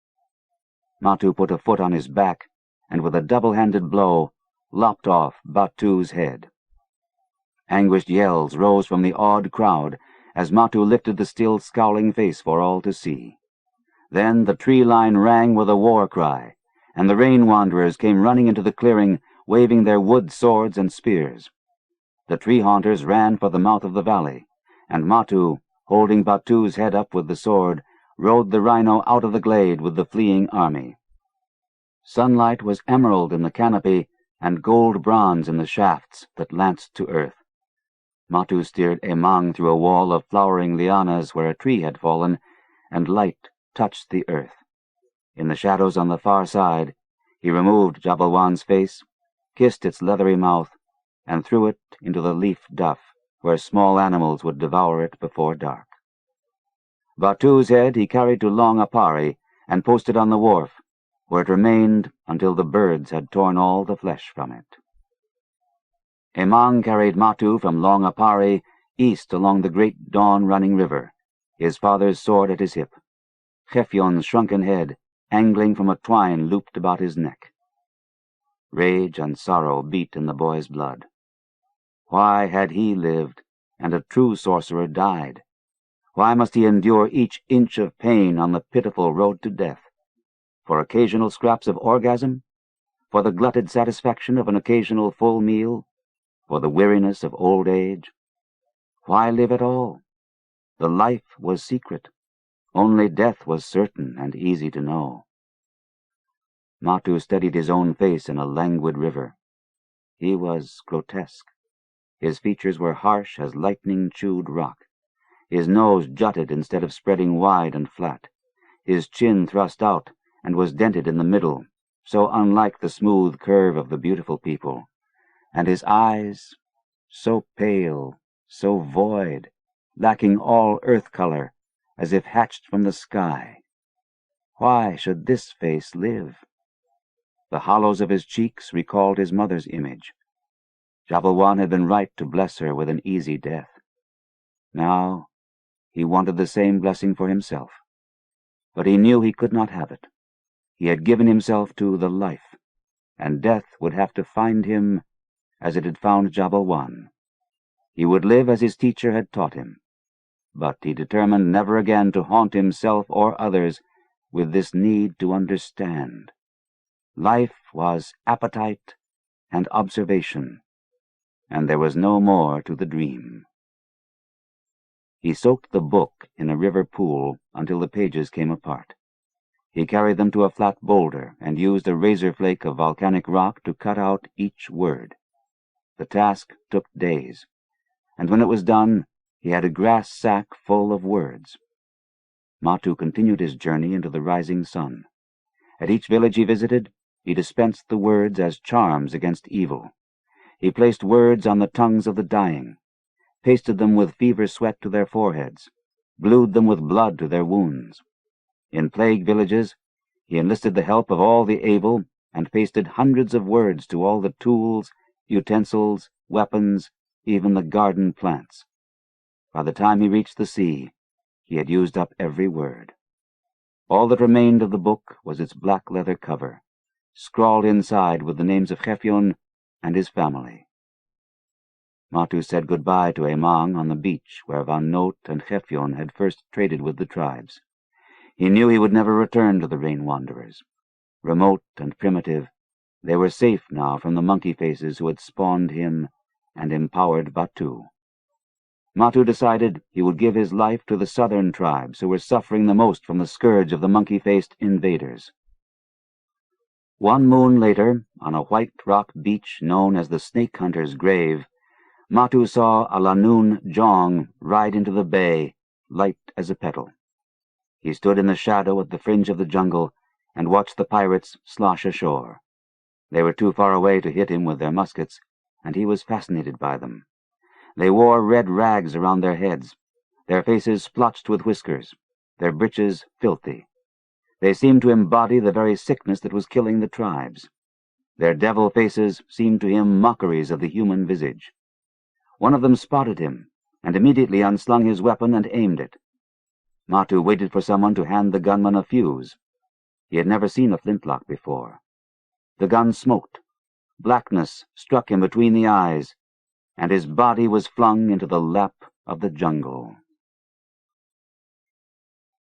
Matu put a foot on his back, and with a double-handed blow, lopped off Batu's head. Anguished yells rose from the awed crowd as Matu lifted the still scowling face for all to see. Then the tree line rang with a war cry, and the rain wanderers came running into the clearing, waving their wood swords and spears. The tree haunters ran for the mouth of the valley, and Matu, holding Batu's head up with the sword, rode the rhino out of the glade with the fleeing army. Sunlight was emerald in the canopy and gold bronze in the shafts that lanced to earth. Matu steered Emang through a wall of flowering lianas where a tree had fallen, and light touched the earth. In the shadows on the far side, he removed Jabalwan's face, kissed its leathery mouth, and threw it into the leaf duff where small animals would devour it before dark. Batu's head he carried to Long Apari and posted on the wharf, where it remained until the birds had torn all the flesh from it. Emang carried Matu from Long Apari east along the great dawn-running river, his father's sword at his hip. Gefjon's shrunken head, angling from a twine looped about his neck. Rage and sorrow beat in the boy's blood. Why had he lived, and a true sorcerer died? Why must he endure each inch of pain on the pitiful road to death? For occasional scraps of orgasm? For the glutted satisfaction of an occasional full meal? For the weariness of old age? Why live at all? The life was secret. Only death was certain and easy to know. Matu studied his own face in a languid river. He was grotesque. His features were harsh as lightning-chewed rock. His nose jutted instead of spreading wide and flat. His chin thrust out and was dented in the middle, so unlike the smooth curve of the beautiful people. And his eyes, so pale, so void, lacking all earth color, as if hatched from the sky. Why should this face live? The hollows of his cheeks recalled his mother's image. Jabalwan had been right to bless her with an easy death. Now he wanted the same blessing for himself. But he knew he could not have it. He had given himself to the life, and death would have to find him as it had found Jabalwan. He would live as his teacher had taught him. but he determined never again to haunt himself or others with this need to understand. Life was appetite and observation, and there was no more to the dream. He soaked the book in a river pool until the pages came apart. He carried them to a flat boulder and used a razor flake of volcanic rock to cut out each word. The task took days, and when it was done, he had a grass sack full of words. Matu continued his journey into the rising sun. At each village he visited, he dispensed the words as charms against evil. He placed words on the tongues of the dying, pasted them with fever sweat to their foreheads, glued them with blood to their wounds. In plague villages, he enlisted the help of all the able and pasted hundreds of words to all the tools, utensils, weapons, even the garden plants. By the time he reached the sea, he had used up every word. All that remained of the book was its black leather cover, scrawled inside with the names of Gefjon and his family. Matu said goodbye to Emang on the beach where Van Noot and Gefjon had first traded with the tribes. He knew he would never return to the Rain Wanderers. Remote and primitive, they were safe now from the monkey faces who had spawned him and empowered Batu. Matu decided he would give his life to the southern tribes who were suffering the most from the scourge of the monkey-faced invaders. One moon later, on a white rock beach known as the Snake Hunter's Grave, Matu saw a Lanoon Jong ride into the bay, light as a petal. He stood in the shadow at the fringe of the jungle and watched the pirates slosh ashore. They were too far away to hit him with their muskets, and he was fascinated by them. They wore red rags around their heads, their faces splotched with whiskers, their breeches filthy. They seemed to embody the very sickness that was killing the tribes. Their devil faces seemed to him mockeries of the human visage. One of them spotted him, and immediately unslung his weapon and aimed it. Matu waited for someone to hand the gunman a fuse. He had never seen a flintlock before. The gun smoked. Blackness struck him between the eyes, and his body was flung into the lap of the jungle.